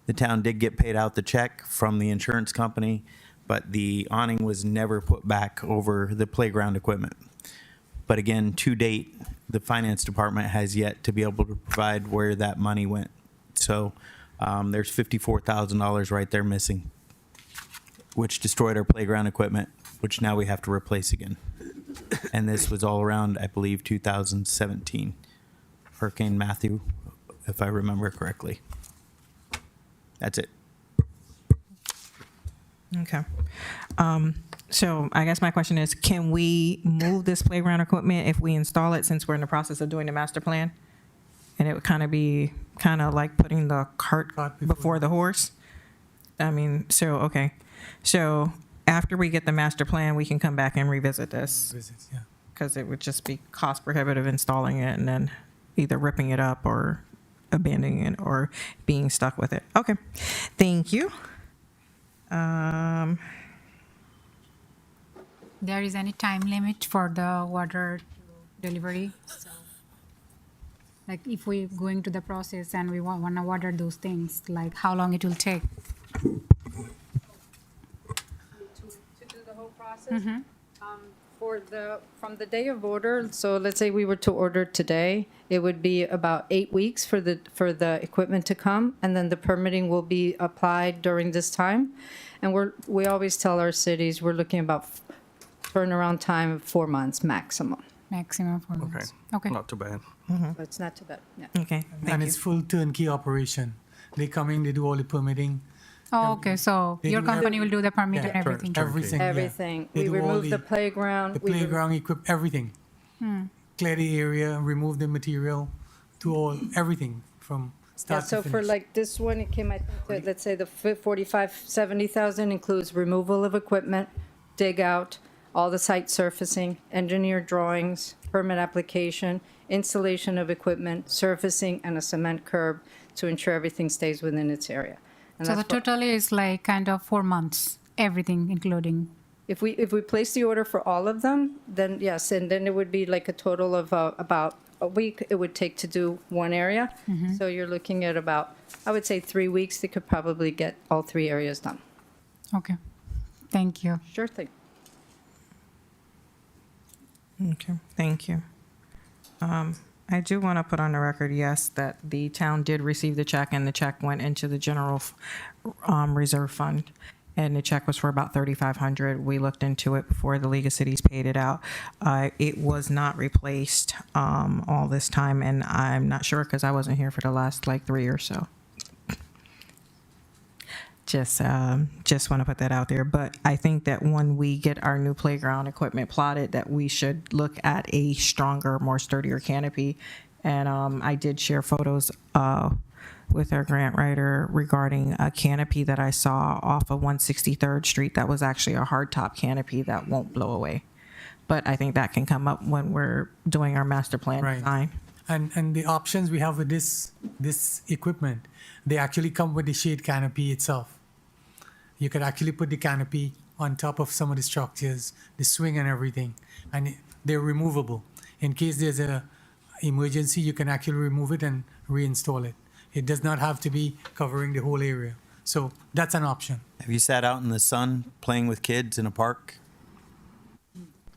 Speaker 5: The town did get paid out the check from the insurance company, but the awning was never put back over the playground equipment. But again, to date, the finance department has yet to be able to provide where that money went. So there's $54,000 right there missing, which destroyed our playground equipment, which now we have to replace again. And this was all around, I believe, 2017. Hurricane Matthew, if I remember correctly. That's it.
Speaker 6: Okay. So I guess my question is, can we move this playground equipment if we install it, since we're in the process of doing the master plan? And it would kind of be like putting the cart before the horse? I mean, so, okay. So after we get the master plan, we can come back and revisit this?
Speaker 7: Visits, yeah.
Speaker 6: Because it would just be cost prohibitive installing it and then either ripping it up or abandoning it or being stuck with it. Okay. Thank you.
Speaker 3: There is any time limit for the water delivery? So, like if we going to the process and we want to water those things, like how long it will take?
Speaker 12: To do the whole process? From the day of order, so let's say we were to order today, it would be about 8 weeks for the equipment to come, and then the permitting will be applied during this time. And we always tell our cities we're looking about turnaround time of 4 months maximum.
Speaker 3: Maximum 4 months. Okay.
Speaker 10: Not too bad.
Speaker 12: But it's not too bad. Yeah.
Speaker 6: Okay.
Speaker 7: And it's full turnkey operation. They come in, they do all the permitting.
Speaker 3: Oh, okay. So
Speaker 7: They
Speaker 3: your
Speaker 7: do
Speaker 3: company will do the permit
Speaker 7: Yeah,
Speaker 3: and everything.
Speaker 7: Everything. yeah.
Speaker 12: Everything.
Speaker 7: They
Speaker 12: We
Speaker 7: do all
Speaker 12: remove the playground.
Speaker 7: The playground, equip everything. Clear the area, remove the material, do all everything from
Speaker 12: Yeah,
Speaker 7: start
Speaker 12: so
Speaker 7: to
Speaker 12: for
Speaker 7: finish.
Speaker 12: like this one, it came, I think, let's say the 70,000 includes removal of equipment, dig out, all the site surfacing, engineer drawings, permit application, installation of equipment, surfacing, and a cement curb to ensure everything stays within its area. And
Speaker 3: So the
Speaker 12: that's what-
Speaker 3: total is like kind of 4 months, everything including.
Speaker 12: If we place the order for all of them, then yes, and then it would be like a total of about a week it would take to do one area. So you're looking at about, I would say 3 weeks, they could probably get all 3 areas done.
Speaker 3: Okay. Thank you.
Speaker 12: Sure thing.
Speaker 6: Okay, thank you. I do want to put on the record, yes, that the town did receive the check, and the check went into the general reserve fund, and the check was for about $3,500. We looked into it before the League of Cities paid it out. It was not replaced all this time, and I'm not sure because I wasn't here for the last like 3 or so. Just want to put that out there. But I think that when we get our new playground equipment plotted, that we should look at a stronger, more sturdier canopy. And I did share photos with our grant writer regarding a canopy that I saw off of 163rd Street that was actually a hardtop canopy that won't blow away. But I think that can come up when we're doing our master plan
Speaker 7: Right.
Speaker 6: design.
Speaker 7: And the options we have with this equipment, they actually come with the shade canopy itself. You could actually put the canopy on top of some of the structures, the swing and everything, and they're removable. In case there's a emergency, you can actually remove it and reinstall it. It does not have to be covering the whole area. So that's an option.
Speaker 5: Have you sat out in the sun playing with kids in a park?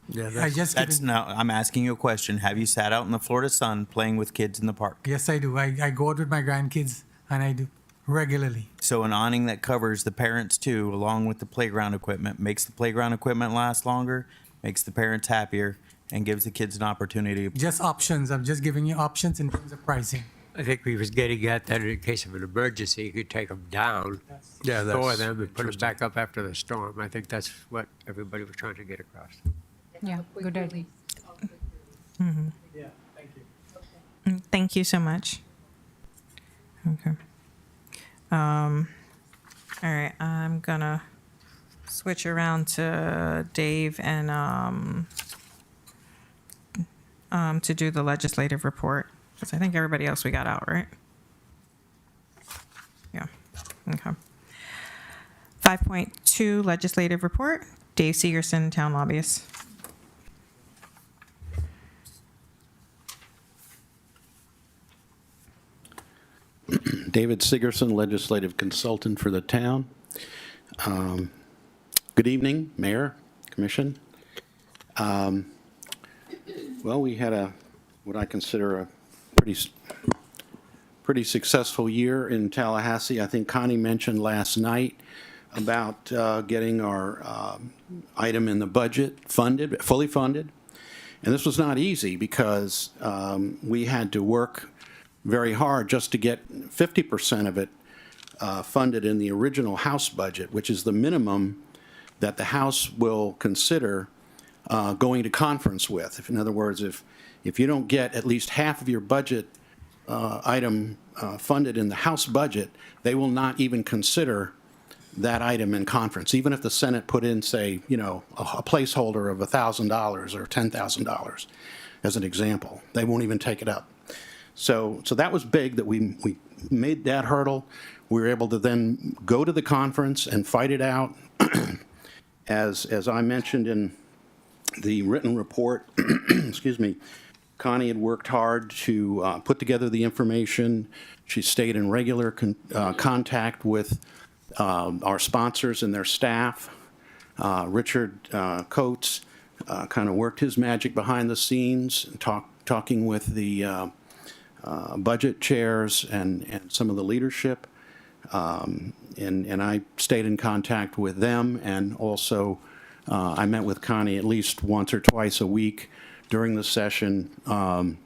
Speaker 10: Yeah,
Speaker 7: I just
Speaker 5: That's
Speaker 7: couldn't-
Speaker 5: no. I'm asking you a question. Have you sat out in the Florida sun playing with kids in the park?
Speaker 7: Yes, I do. I go out with my grandkids, and I do regularly.
Speaker 5: So an awning that covers the parents too, along with the playground equipment, makes the playground equipment last longer, makes the parents happier, and gives the kids an opportunity.
Speaker 7: Just options. I'm just giving you options in terms of pricing.
Speaker 1: I think we was getting at that in case of an emergency, you could take them down,
Speaker 10: Yeah,
Speaker 1: store
Speaker 10: that's
Speaker 1: them, and put them back up after the storm. I think that's what everybody was trying to get across.
Speaker 3: Yeah, good idea.
Speaker 7: Yeah, thank you.
Speaker 4: Thank you so much. Okay. All right, I'm gonna switch around to Dave and to do the legislative report, because I think everybody else we got out, right? Yeah, okay. 5.2 legislative report, Dave Sigerson, town lobbyist.
Speaker 13: David Sigerson, legislative consultant for the town. Good evening, Mayor, Commission. Well, we had what I consider a pretty successful year in Tallahassee. I think Connie mentioned last night about getting our item in the budget funded, fully funded. And this was not easy because we had to work very hard just to get 50% of it funded in the original House budget, which is the minimum that the House will consider going to conference with. In other words, if you don't get at least half of your budget item funded in the House budget, they will not even consider that item in conference, even if the Senate put in, say, a placeholder of $1,000 or $10,000 as an example. They won't even take it up. So that was big that we made that hurdle. We were able to then go to the conference and fight it out. As I mentioned in the written report, excuse me, Connie had worked hard to put together the information. She stayed in regular contact with our sponsors and their staff. Richard Coates kind of worked his magic behind the scenes, talking with the budget chairs and some of the leadership. And I stayed in contact with them, and also I met with Connie at least once or twice a week during the session. And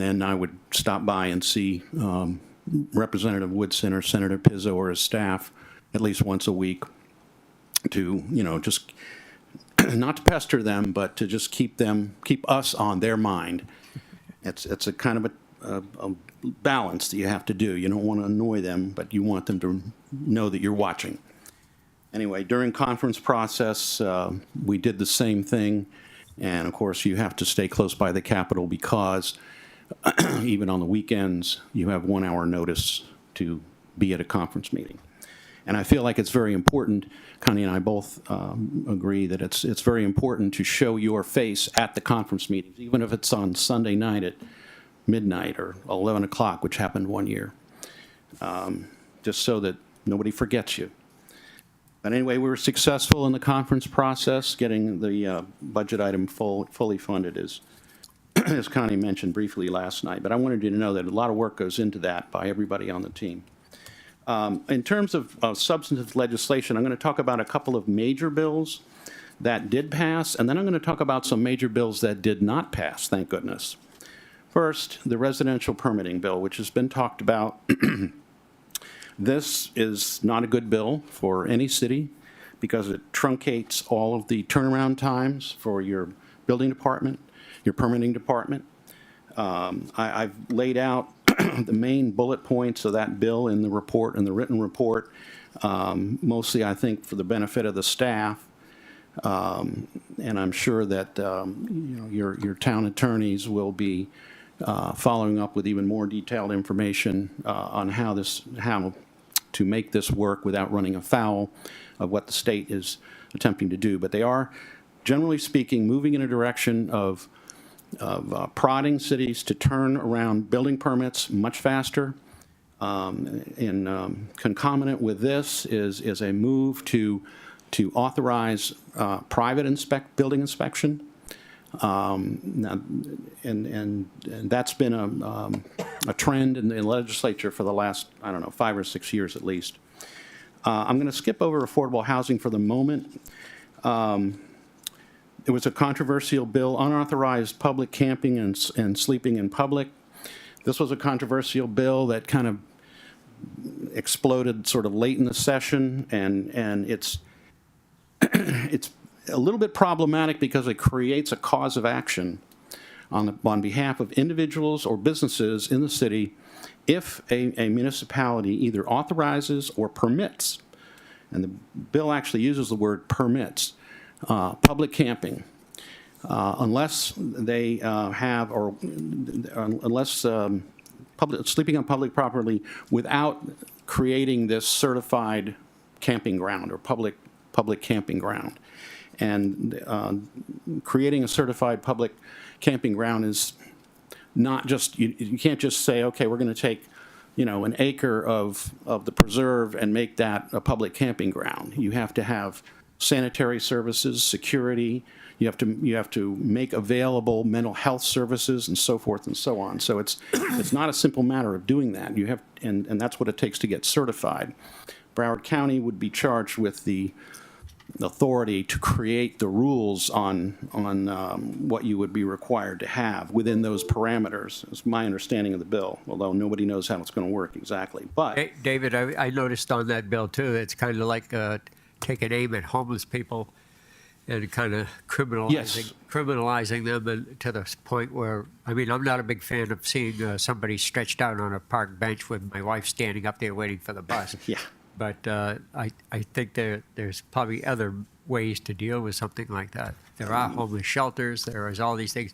Speaker 13: then I would stop by and see Representative Woodson or Senator Pizzillo or his staff at least once a week to, just not to pester them, but to just keep us on their mind. It's a kind of a balance that you have to do. You don't want to annoy them, but you want them to know that you're watching. Anyway, during conference process, we did the same thing. And of course, you have to stay close by the Capitol because even on the weekends, you have 1 hour notice to be at a conference meeting. And I feel like it's very important, Connie and I both agree that it's very important to show your face at the conference meetings, even if it's on Sunday night at midnight or 11 o'clock, which happened one year, just so that nobody forgets you. But anyway, we were successful in the conference process, getting the budget item fully funded, as Connie mentioned briefly last night. But I wanted you to know that a lot of work goes into that by everybody on the team. In terms of substantive legislation, I'm going to talk about a couple of major bills that did pass, and then I'm going to talk about some major bills that did not pass, thank goodness. First, the residential permitting bill, which has been talked about. This is not a good bill for any city because it truncates all of the turnaround times for your building department, your permitting department. I've laid out the main bullet points of that bill in the report, in the written report, mostly, I think, for the benefit of the staff. And I'm sure that your town attorneys will be following up with even more detailed information on how to make this work without running afoul of what the state is attempting to do. But they are, generally speaking, moving in a direction of prodding cities to turn around building permits much faster. Concomitant with this is a move to authorize private building inspection. And that's been a trend in the legislature for the last, 5 or 6 years at least. I'm going to skip over affordable housing for the moment. It was a controversial bill, unauthorized public camping and sleeping in public. This was a controversial bill that kind of exploded sort of late in the session, and it's it's a little bit problematic because it creates a cause of action on behalf of individuals or businesses in the city if a municipality either authorizes or permits, and the bill actually uses the word permits, public camping, unless they have, or unless sleeping on public property without creating this certified camping ground or public camping ground. And creating a certified public camping ground is not just, you can't just say, okay, we're going to take, an acre of the preserve and make that a public camping ground. You have to have sanitary services, security, you have to make available mental health services and so forth and so on. So it's not a simple matter of doing that. You have, and that's what it takes to get certified. Broward County would be charged with the authority to create the rules on what you would be required to have within those parameters. Is my understanding of the bill, although nobody knows how it's going to work exactly. But
Speaker 1: Hey, David, I noticed on that bill too, it's kind of like taking aim at homeless people and kind of criminalizing them, and to the point where, I mean, I'm not a big fan of seeing somebody stretched out on a park bench with my wife standing up there waiting for the bus.
Speaker 13: Yeah.
Speaker 1: But I think there's probably other ways to deal with something like that. There are homeless shelters. There is all these things.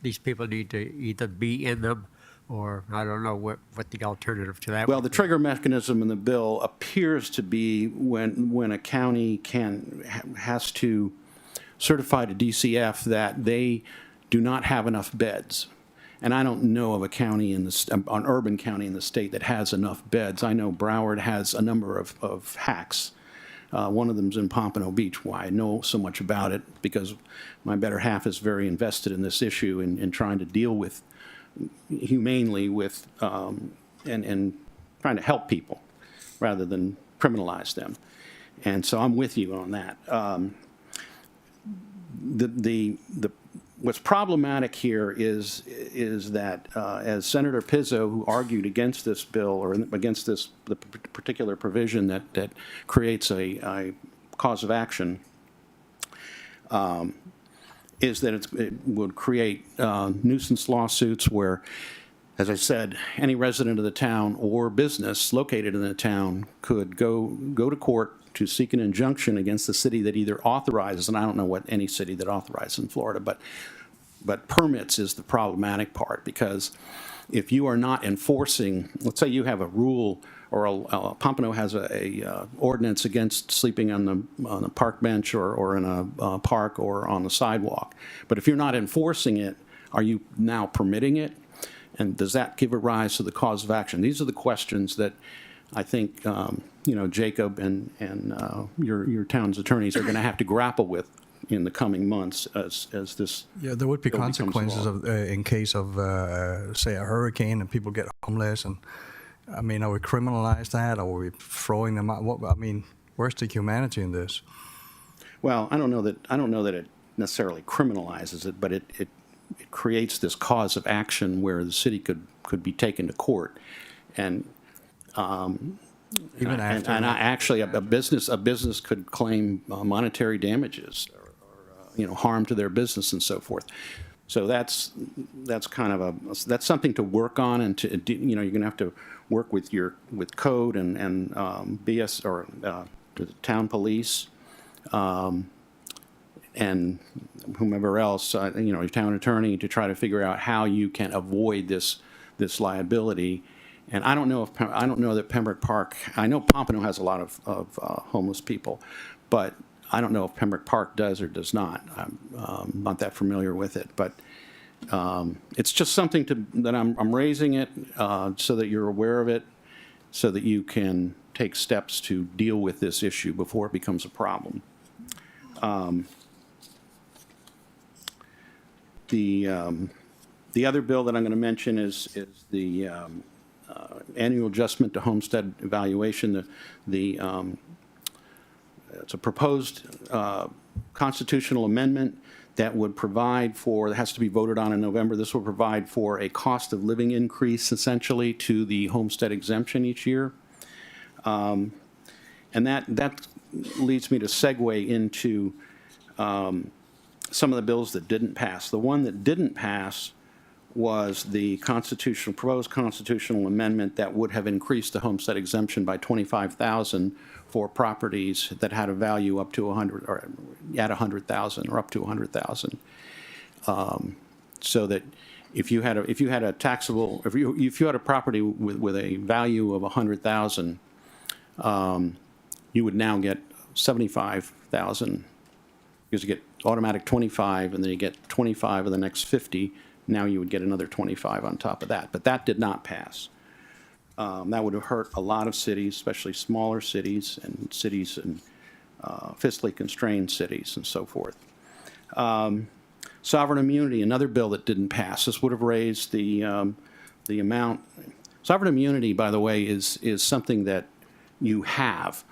Speaker 1: These people need to either be in them, or I don't know what the alternative to that.
Speaker 13: Well,
Speaker 1: would
Speaker 13: the
Speaker 1: be.
Speaker 13: trigger mechanism in the bill appears to be when a county has to certify to DCF that they do not have enough beds. And I don't know of a county an urban county in the state that has enough beds. I know Broward has a number of HACs. One of them's in Pompano Beach. Why I know so much about it, because my better half is very invested in this issue and trying to deal with humanely with and trying to help people rather than criminalize them. And so I'm with you on that. What's problematic here is that as Senator Pizzillo, who argued against this bill or against the particular provision that creates a cause of action, is that it would create nuisance lawsuits where, as I said, any resident of the town or business located in the town could go to court to seek an injunction against the city that either authorizes, and I don't know what any city that authorizes in Florida, but permits is the problematic part, because if you are not enforcing, let's say you have a rule, or Pompano has a ordinance against sleeping on the park bench or in a park or on the sidewalk, but if you're not enforcing it, are you now permitting it? And does that give a rise to the cause of action? These are the questions that I think Jacob and your town's attorneys are going to have to grapple with in the coming months as this.
Speaker 10: Yeah, there would be
Speaker 13: bill becomes
Speaker 10: consequences
Speaker 13: law.
Speaker 10: in case of say a hurricane and people get homeless, and I mean, are we criminalize that, or are we throwing them out? Where's the humanity in this?
Speaker 13: Well, I don't know that it necessarily criminalizes it, but it creates this cause of action where the city could be taken to court, and
Speaker 10: Even after
Speaker 13: actually a business could claim monetary damages or harm to their business and so forth. So that's kind of that's something to work on, and to you're going to have to work with code and BS or the town police and whomever else, your town attorney, to try to figure out how you can avoid this liability. And I don't know that Pembroke Park. I know Pompano has a lot of homeless people, but I don't know if Pembroke Park does or does not. I'm not that familiar with it, but it's just something that I'm raising it so that you're aware of it, so that you can take steps to deal with this issue before it becomes a problem. The other bill that I'm going to mention is the annual adjustment to homestead evaluation. It's a proposed constitutional amendment that would provide for, that has to be voted on in November. This will provide for a cost of living increase essentially to the homestead exemption each year. And that leads me to segue into some of the bills that didn't pass. The one that didn't pass was the proposed constitutional amendment that would have increased the homestead exemption by $25,000 for properties that had a value up to 100 or at 100,000 or up to 100,000. So that if you had a taxable, if you had a property with a value of 100,000, you would now get 75,000 because you get automatic 25 and then you get 25 of the next 50. Now you would get another 25 on top of that. But that did not pass. That would have hurt a lot of cities, especially smaller cities and cities and fiscally constrained cities and so forth. Sovereign immunity, another bill that didn't pass. This would have raised the amount. Sovereign immunity, by the way, is something that you have.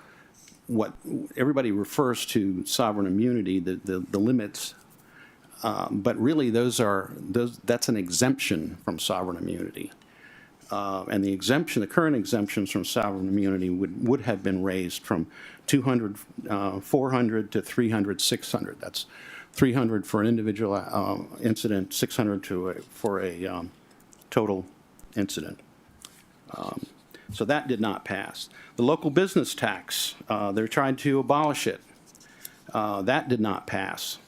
Speaker 13: What everybody refers to sovereign immunity, the limits, but really that's an exemption from sovereign immunity. And the current exemptions from sovereign immunity would have been raised from 400 to 300, 600. That's 300 for an individual incident, 600 for a total incident. So that did not pass. The local business tax, they're trying to abolish it. That did not pass.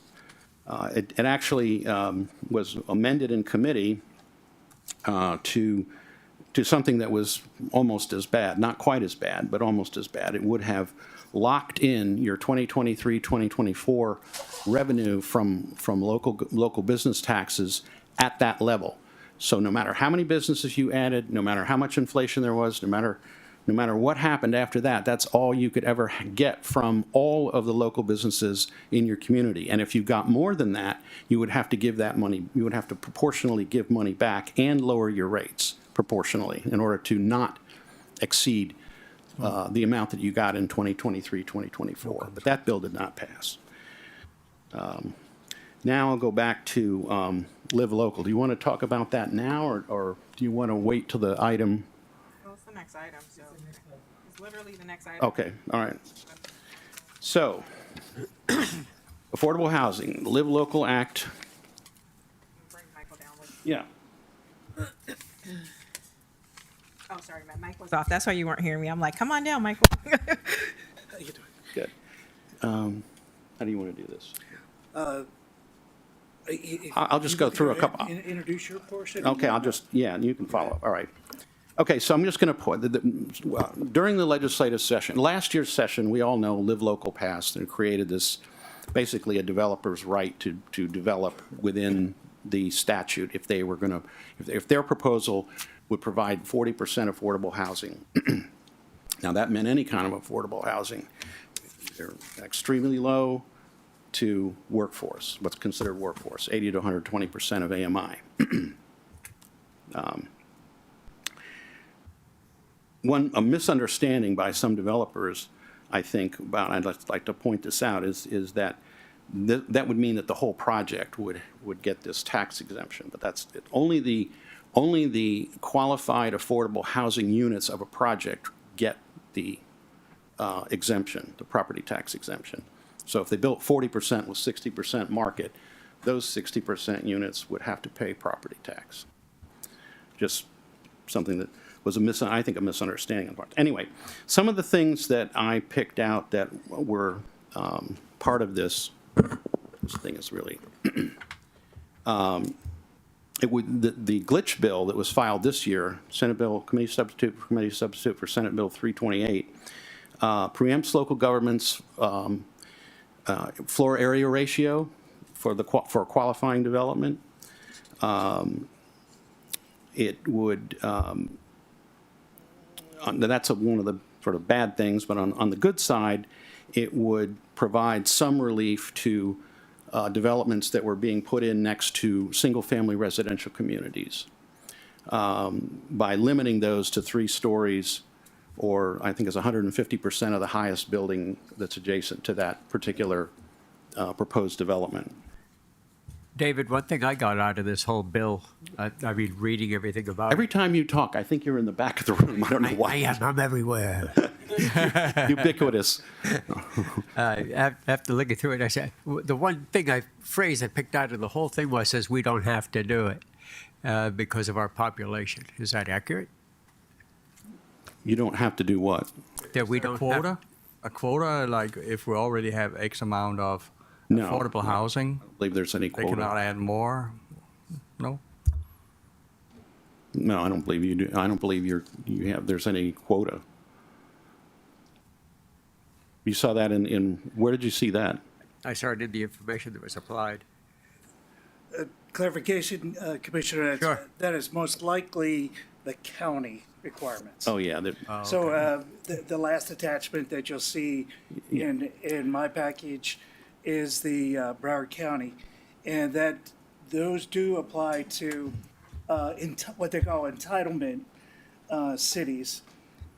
Speaker 13: It actually was amended in committee to something that was almost as bad, not quite as bad, but almost as bad. It would have locked in your 2023, 2024 revenue from local business taxes at that level. So no matter how many businesses you added, no matter how much inflation there was, no matter what happened after that, that's all you could ever get from all of the local businesses in your community. And if you got more than that, you would have to give that money, you would have to proportionally give money back and lower your rates proportionally in order to not exceed the amount that you got in 2023, 2024. But that bill did not pass. Now I'll go back to Live Local. Do you want to talk about that now, or do you want to wait till the item?
Speaker 4: Well, it's the next item, so it's literally the next item.
Speaker 13: Okay, all right. So, affordable housing, Live Local Act.
Speaker 4: Bring Michael down with
Speaker 13: Yeah.
Speaker 4: Oh, sorry, my mic was off. That's why you weren't hearing me. I'm like, come on down, Michael.
Speaker 13: Good. How do you want to do this? I'll just go through a couple.
Speaker 14: Introduce your portion.
Speaker 13: Okay, you can follow up. All right. Okay, so I'm just going to put, during the legislative session, last year's session, we all know Live Local passed and created this, basically a developer's right to develop within the statute if they were going to, if their proposal would provide 40% affordable housing. Now, that meant any kind of affordable housing. They're extremely low to workforce, what's considered workforce, 80 to 120% of AMI. A misunderstanding by some developers, I think, I'd like to point this out, is that that would mean that the whole project would get this tax exemption, but that's it. Only the qualified affordable housing units of a project get the exemption, the property tax exemption. So if they built 40% with 60% market, those 60% units would have to pay property tax. Just something that was I think a misunderstanding on part. Anyway, some of the things that I picked out that were part of this thing is really, the glitch bill that was filed this year, Senate Bill, Committee Substitute for Senate Bill 328, preempts local governments' floor area ratio for qualifying development. It would, that's one of the sort of bad things, but on the good side, it would provide some relief to developments that were being put in next to single-family residential communities by limiting those to 3 stories, or I think it's 150% of the highest building that's adjacent to that particular proposed development.
Speaker 1: David, one thing I got out of this whole bill, I mean, reading everything about
Speaker 13: Every
Speaker 1: it.
Speaker 13: time you talk, I think you're in the back of the room. I don't know
Speaker 1: I
Speaker 13: why.
Speaker 1: am. I'm everywhere.
Speaker 13: Ubiquitous.
Speaker 1: After looking through it, I said the one phrase I picked out of the whole thing was says we don't have to do it because of our population. Is that accurate?
Speaker 13: You don't have to do what?
Speaker 1: That we don't
Speaker 10: Quota?
Speaker 1: have.
Speaker 10: A quota, like if we already have X amount of
Speaker 13: No.
Speaker 10: affordable housing,
Speaker 13: I don't believe there's any
Speaker 10: they cannot
Speaker 13: quota.
Speaker 10: add more? No?
Speaker 13: No, I don't believe you do. I don't believe there's any quota. You saw that in, where did you see that?
Speaker 1: I started the information that was applied.
Speaker 14: Clarification, Commissioner,
Speaker 1: Sure.
Speaker 14: that is most likely the county requirements.
Speaker 13: Oh, yeah.
Speaker 14: So the last attachment that you'll see in my package is the Broward County, and that those do apply to what they call entitlement cities,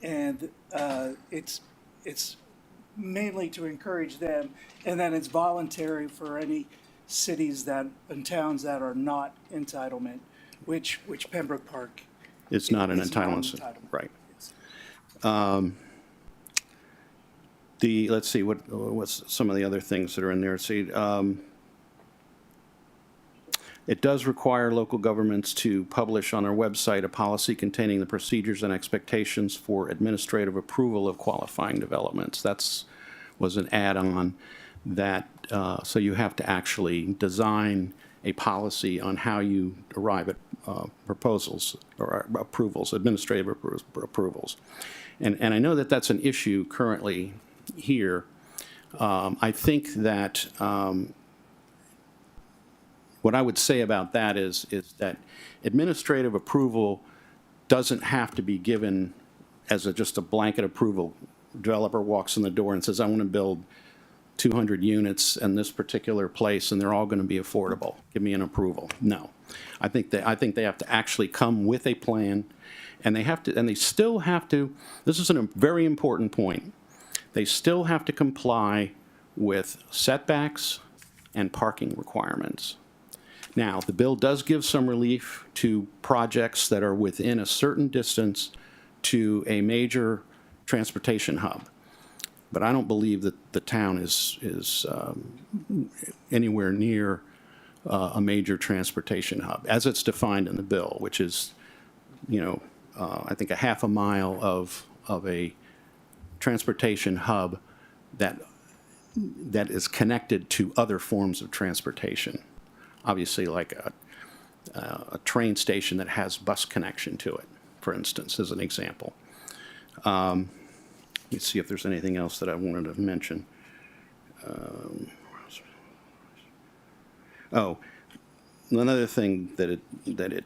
Speaker 14: and it's mainly to encourage them, and then it's voluntary for any cities and towns that are not entitlement, which Pembroke Park.
Speaker 13: It's not an
Speaker 14: It's not an
Speaker 13: entitlement.
Speaker 14: entitlement.
Speaker 13: Right. Let's see, what's some of the other things that are in there? See, it does require local governments to publish on their website a policy containing the procedures and expectations for administrative approval of qualifying developments. Was an add-on that, so you have to actually design a policy on how you arrive at proposals or approvals, administrative approvals. And I know that that's an issue currently here. I think that what I would say about that is that administrative approval doesn't have to be given as just a blanket approval. Developer walks in the door and says, I want to build 200 units in this particular place, and they're all going to be affordable. Give me an approval. No. I think they have to actually come with a plan, and they still have to, this is a very important point, they still have to comply with setbacks and parking requirements. Now, the bill does give some relief to projects that are within a certain distance to a major transportation hub. But I don't believe that the town is anywhere near a major transportation hub, as it's defined in the bill, which is, I think a half a mile of a transportation hub that is connected to other forms of transportation. Obviously, like a train station that has bus connection to it, for instance, as an example. Let's see if there's anything else that I wanted to mention. Another thing that it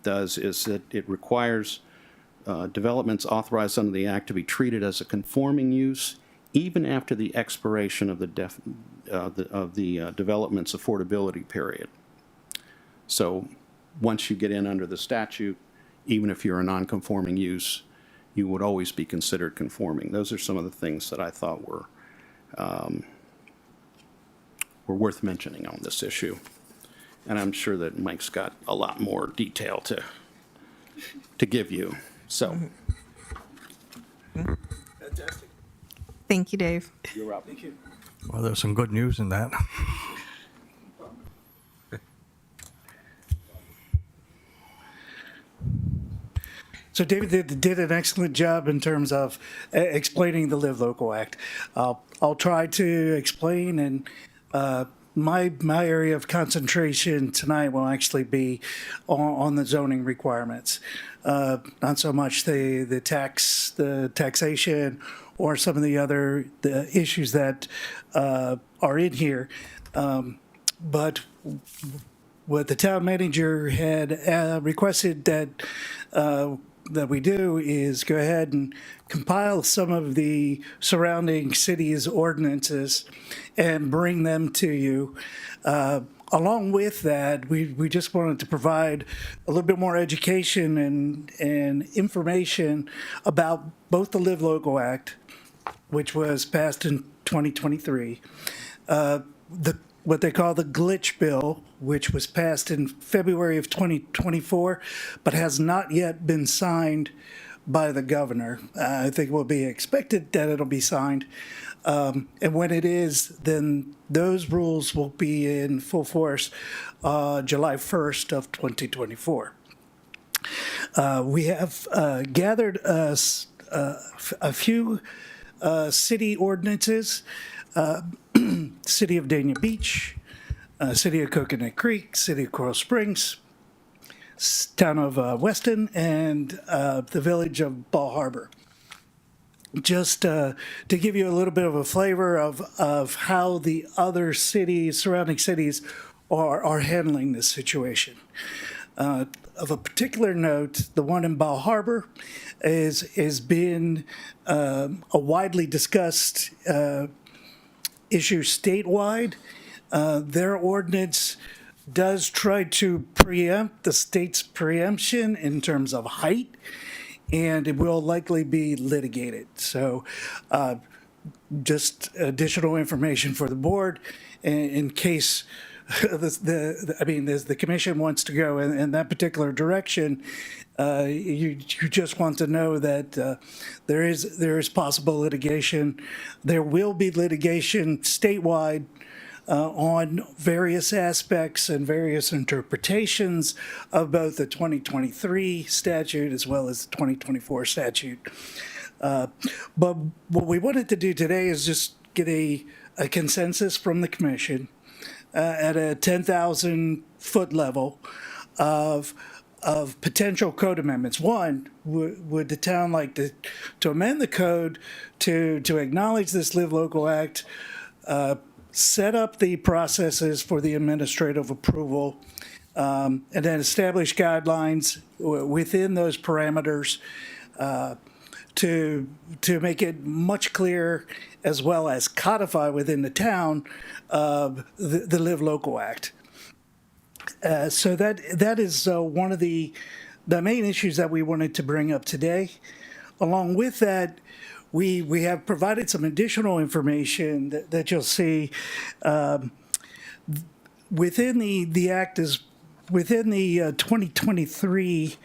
Speaker 13: does is that it requires developments authorized under the Act to be treated as a conforming use even after the expiration of the development's affordability period. So once you get in under the statute, even if you're a non-conforming use, you would always be considered conforming. Those are some of the things that I thought were worth mentioning on this issue. And I'm sure that Mike's got a lot more detail to give you. So.
Speaker 14: Fantastic.
Speaker 4: Thank you, Dave.
Speaker 13: You're welcome.
Speaker 14: Thank you.
Speaker 10: Well, there's some good news in that.
Speaker 14: So David did an excellent job in terms of explaining the Live Local Act. I'll try to explain, and my area of concentration tonight will actually be on the zoning requirements, not so much the taxation or some of the issues that are in here, but what the town manager had requested that we do is go ahead and compile some of the surrounding cities' ordinances and bring them to you. Along with that, we just wanted to provide a little bit more education and information about both the Live Local Act, which was passed in 2023, what they call the glitch bill, which was passed in February of 2024, but has not yet been signed by the governor. I think it will be expected that it'll be signed. And when it is, then those rules will be in full force July 1st of 2024. We have gathered a few city ordinances, City of Dania Beach, City of Coconut Creek, City of Coral Springs, Town of Weston, and the Village of Ball Harbor. Just to give you a little bit of a flavor of how the other cities, surrounding cities, are handling this situation. Of a particular note, the one in Bal Harbor has been a widely discussed issue statewide. Their ordinance does try to preempt the state's preemption in terms of height, and it will likely be litigated. So just additional information for the board in case the commission wants to go in that particular direction. You just want to know that there is possible litigation. There will be litigation statewide on various aspects and various interpretations of both the 2023 statute as well as the 2024 statute. But what we wanted to do today is just get a consensus from the commission at a 10,000 foot level of potential code amendments. One, would the town like to amend the code to acknowledge this Live Local Act, set up the processes for the administrative approval, and then establish guidelines within those parameters to make it much clearer, as well as codify within the town the Live Local Act. So that is one of the main issues that we wanted to bring up today. Along with that, we have provided some additional information that you'll see within the act is within the 2023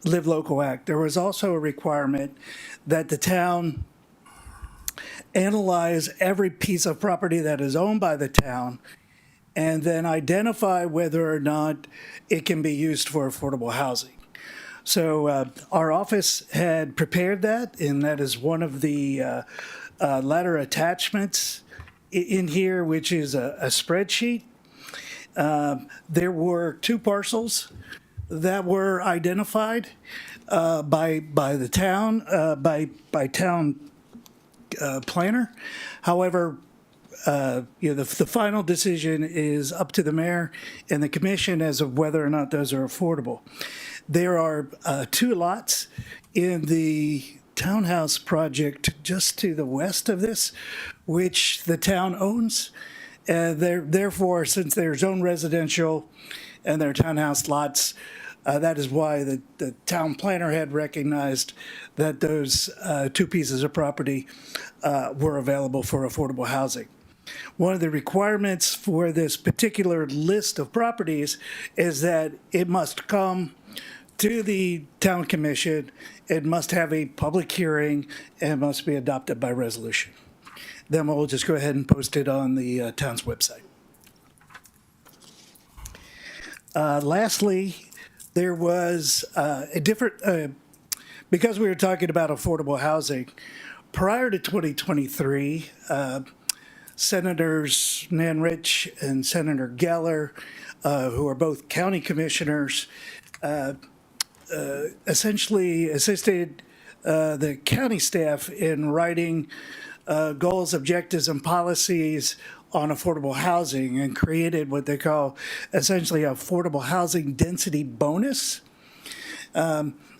Speaker 14: Live Local Act. There was also a requirement that the town analyze every piece of property that is owned by the town and then identify whether or not it can be used for affordable housing. So our office had prepared that, and that is one of the latter attachments in here, which is a spreadsheet. There were 2 parcels that were identified by the town, by town planner. However, the final decision is up to the mayor and the commission as of whether or not those are affordable. There are 2 lots in the townhouse project just to the west of this, which the town owns. Therefore, since they're zone residential and they're townhouse lots, that is why the town planner had recognized that those 2 pieces of property were available for affordable housing. One of the requirements for this particular list of properties is that it must come to the town commission, it must have a public hearing, and must be adopted by resolution. Then we'll just go ahead and post it on the town's website. Lastly, there was a different, because we were talking about affordable housing, prior to 2023, Senators Nanrich and Senator Geller, who are both county commissioners, essentially assisted the county staff in writing goals, objectives, and policies on affordable housing, and created what they call essentially an affordable housing density bonus.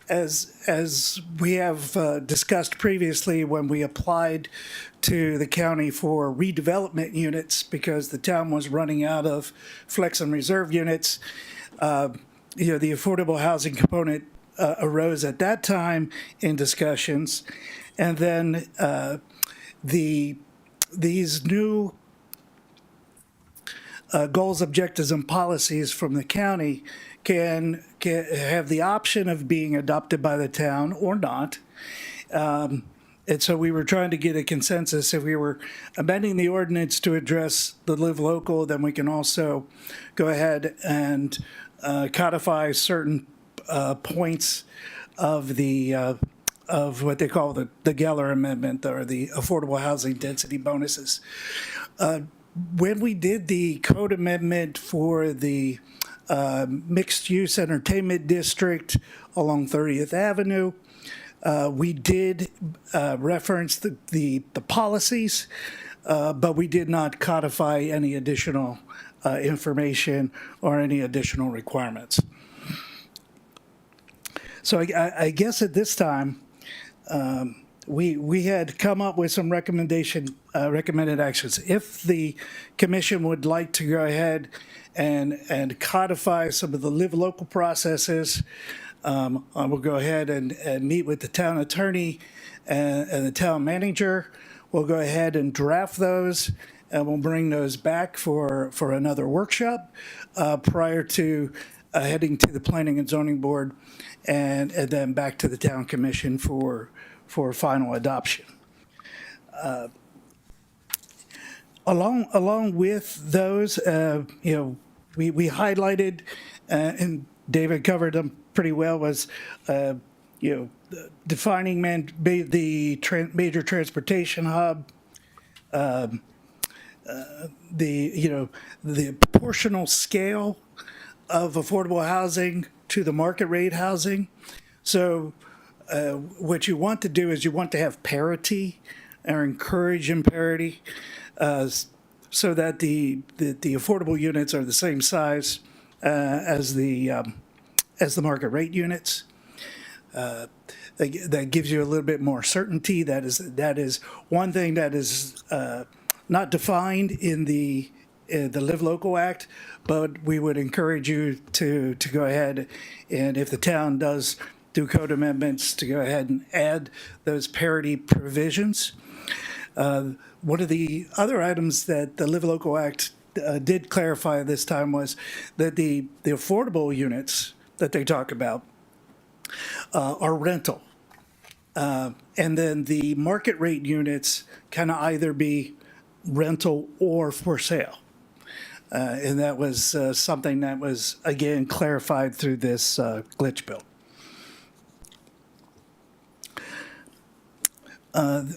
Speaker 14: As we have discussed previously, when we applied to the county for redevelopment units because the town was running out of flex and reserve units, the affordable housing component arose at that time in discussions, and then these new goals, objectives, and policies from the county can have the option of being adopted by the town or not. And so we were trying to get a consensus. If we were amending the ordinance to address the live local, then we can also go ahead and codify certain points of the of what they call the Geller Amendment, or the affordable housing density bonuses. When we did the code amendment for the mixed-use entertainment district along 30th Avenue, we did reference the policies, but we did not codify any additional information or any additional requirements. So I guess at this time, we had come up with some recommended actions. If the commission would like to go ahead and codify some of the live local processes, I will go ahead and meet with the town attorney and the town manager. We'll go ahead and draft those, and we'll bring those back for another workshop prior to heading to the Planning and Zoning Board, and then back to the Town Commission for final adoption. Along with those, we highlighted, and David covered them pretty well, was defining the major transportation hub, the proportional scale of affordable housing to the market rate housing. So what you want to do is you want to have parity, or encourage in parity, so that the affordable units are the same size as the market rate units. That gives you a little bit more certainty. That is one thing that is not defined in the Live Local Act, but we would encourage you to go ahead, and if the town does do code amendments, to go ahead and add those parity provisions. One of the other items that the Live Local Act did clarify this time was that the affordable units that they talk about are rental. And then the market rate units can either be rental or for sale. And that was something that was, again, clarified through this glitch bill.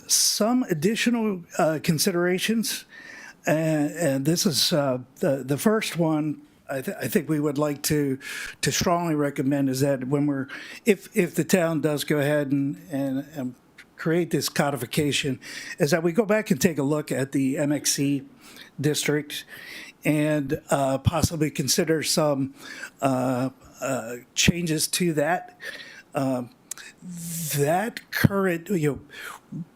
Speaker 14: Some additional considerations, and this is the first one I think we would like to strongly recommend, is that when if the town does go ahead and create this codification, is that we go back and take a look at the MXC district and possibly consider some changes to that. That current,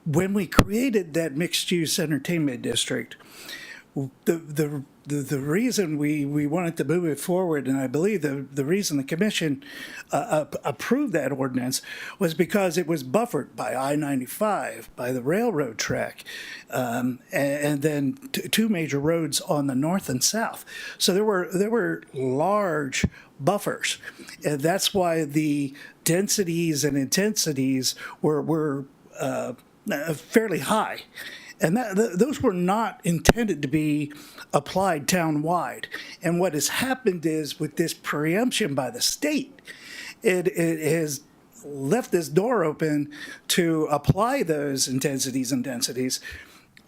Speaker 14: when we created that mixed-use entertainment district, the reason we wanted to move it forward, and I believe the reason the commission approved that ordinance, was because it was buffered by I-95, by the railroad track, and then two major roads on the north and south. So there were large buffers, and that's why the densities and intensities were fairly high. And those were not intended to be applied town-wide. And what has happened is, with this preemption by the state, it has left this door open to apply those intensities and densities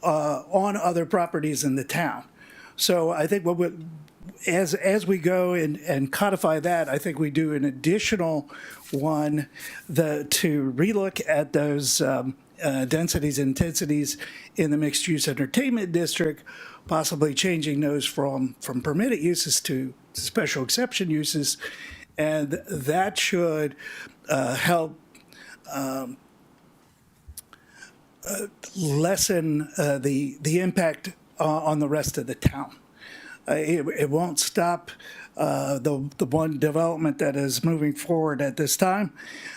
Speaker 14: on other properties in the town. So I think as we go and codify that, I think we do an additional one to relook at those densities and intensities in the mixed-use entertainment district, possibly changing those from permitted uses to special exception uses, and that should help lessen the impact on the rest of the town. It won't stop the one development that is moving forward at this time.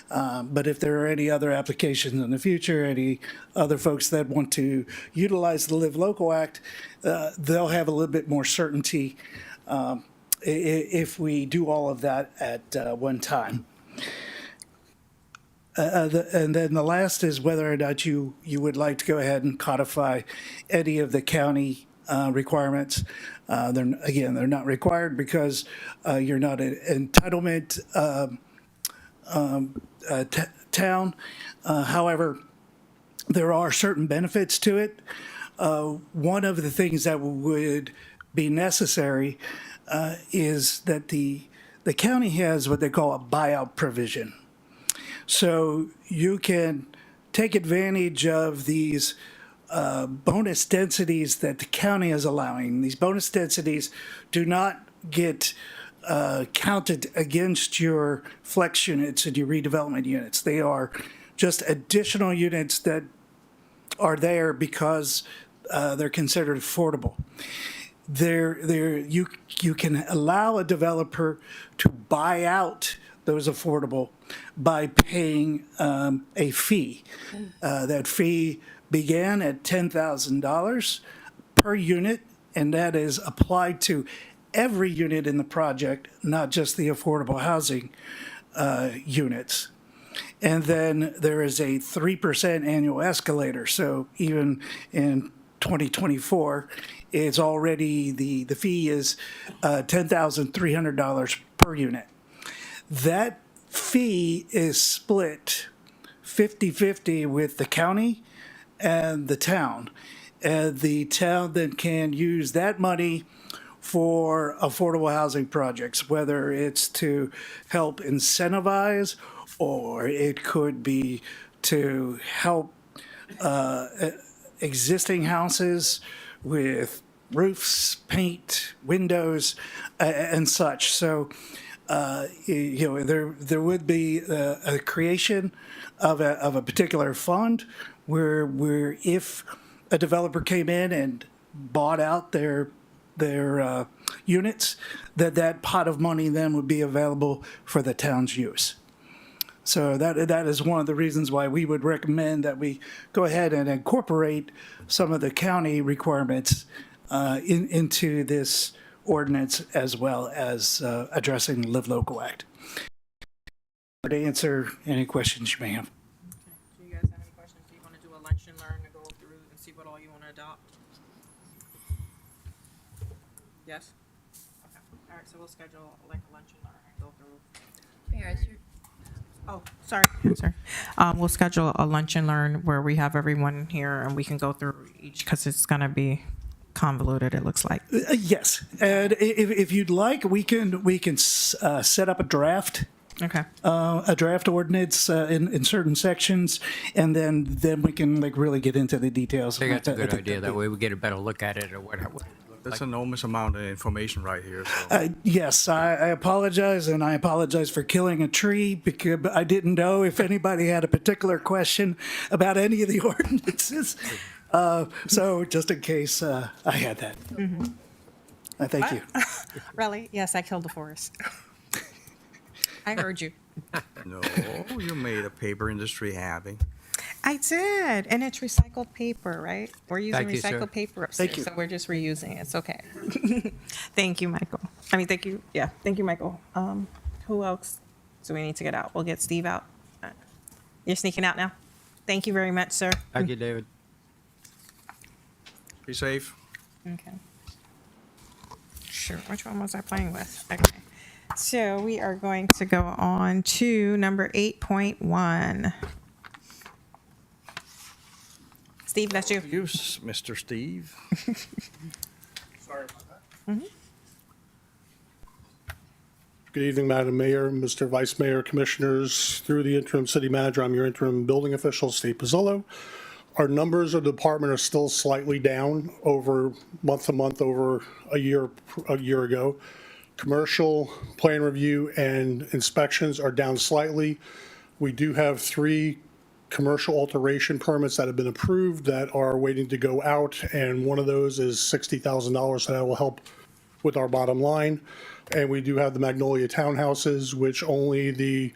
Speaker 14: But if there are any other applications in the future, any other folks that want to utilize the Live Local Act, they'll have a little bit more certainty if we do all of that at one time. And then the last is whether or not you would like to go ahead and codify any of the county requirements. They're not required because you're not an entitlement town. However, there are certain benefits to it. One of the things that would be necessary is that the county has what they call a buyout provision. So you can take advantage of these bonus densities that the county is allowing. These bonus densities do not get counted against your flex units and your redevelopment units. They are just additional units that are there because they're considered affordable. You can allow a developer to buy out those affordable by paying a fee. That fee began at $10,000 per unit, and that is applied to every unit in the project, not just the affordable housing units. And then there is a 3% annual escalator. So even in 2024, it's already, the fee is $10,300 per unit. That fee is split 50-50 with the county and the town. And the town then can use that money for affordable housing projects, whether it's to help incentivize or it could be to help existing houses with roofs, paint, windows, and such. So, there would be a creation of a particular fund where if a developer came in and bought out their units, that pot of money then would be available for the town's use. So that is one of the reasons why we would recommend that we go ahead and incorporate some of the county requirements into this ordinance, as well as addressing the Live Local Act. To answer any questions you may have.
Speaker 4: Do you guys have any questions? Do you want to do a lunch and learn to go through and see what all you want to adopt? Yes? Okay. All right, so we'll schedule like a lunch and learn and go through. Oh, sorry. We'll schedule a lunch and learn where we have everyone here and we can go through each, because it's going to be convoluted, it looks like.
Speaker 14: Yes, and if you'd like, we can set up a draft.
Speaker 4: Okay.
Speaker 14: A draft ordinance in certain sections, and then we can really get into the details.
Speaker 1: I think that's a good idea. That way we get a better look at it or whatever.
Speaker 10: That's an enormous amount of information right here. So.
Speaker 14: Yes, I apologize, and I apologize for killing a tree because I didn't know if anybody had a particular question about any of the ordinances. So just in case I had that. Mm-hmm. Thank you.
Speaker 4: Really? Yes, I killed the forest. I heard you.
Speaker 10: No, you made a paper industry happy.
Speaker 4: I did, and it's recycled paper, right? We're using
Speaker 1: Thank you,
Speaker 4: recycled
Speaker 1: sir.
Speaker 4: paper upstairs,
Speaker 14: Thank you.
Speaker 4: so we're just reusing it. It's okay. Thank you, Michael. Thank you. Yeah, thank you, Michael. Who else do we need to get out? We'll get Steve out. You're sneaking out now? Thank you very much, sir.
Speaker 1: Thank you, David.
Speaker 10: Be safe.
Speaker 4: Okay. Sure. Which one was I playing with? Okay. So we are going to go on to number 8.1. Steve, that's you.
Speaker 10: You, Mr. Steve.
Speaker 15: Sorry about that. Good evening, Madam Mayor, Mr. Vice Mayor, Commissioners. Through the interim city manager, I'm your interim building official, Steve Pizzillo. Our numbers of the department are still slightly down over month to month over a year ago. Commercial plan review and inspections are down slightly. We do have 3 commercial alteration permits that have been approved that are waiting to go out, and one of those is $60,000, so that will help with our bottom line. And we do have the Magnolia townhouses, which only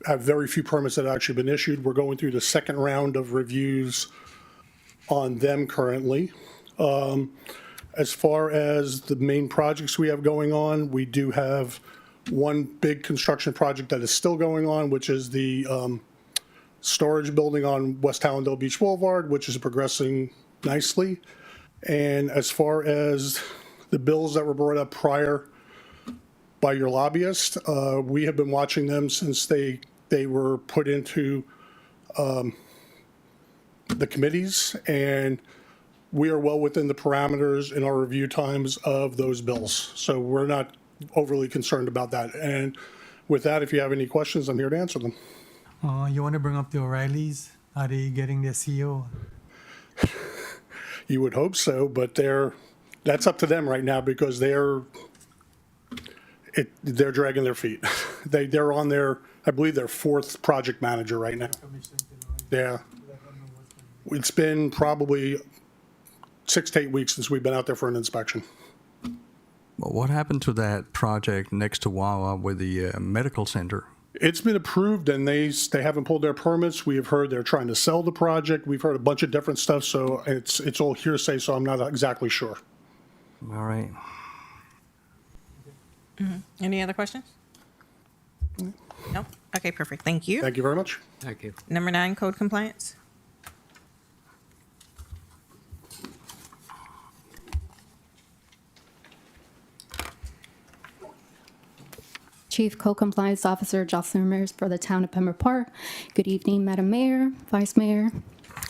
Speaker 15: have very few permits that have actually been issued. We're going through the second round of reviews on them currently. As far as the main projects we have going on, we do have one big construction project that is still going on, which is the storage building on West Hallandale Beach Boulevard, which is progressing nicely. And as far as the bills that were brought up prior by your lobbyist, we have been watching them since they were put into the committees, and we are well within the parameters in our review times of those bills. So we're not overly concerned about that. And with that, if you have any questions, I'm here to answer them.
Speaker 7: You want to bring up the O'Reillys? Are they getting their CEO?
Speaker 15: You would hope so, but that's up to them right now because they're dragging their feet. They're on I believe their fourth project manager right now. Yeah. It's been probably 6 to 8 weeks since we've been out there for an inspection.
Speaker 10: Well, what happened to that project next to Wawa with the medical center?
Speaker 15: It's been approved and they haven't pulled their permits. We have heard they're trying to sell the project. We've heard a bunch of different stuff, so it's all hearsay, so I'm not exactly sure.
Speaker 10: All right.
Speaker 4: Any other questions? No? Okay, perfect. Thank you.
Speaker 15: Thank you very much.
Speaker 1: Thank you.
Speaker 4: Number 9, code compliance.
Speaker 16: Chief Code Compliance Officer Ramirez for the town of Pembroke Park. Good evening, Madam Mayor, Vice Mayor,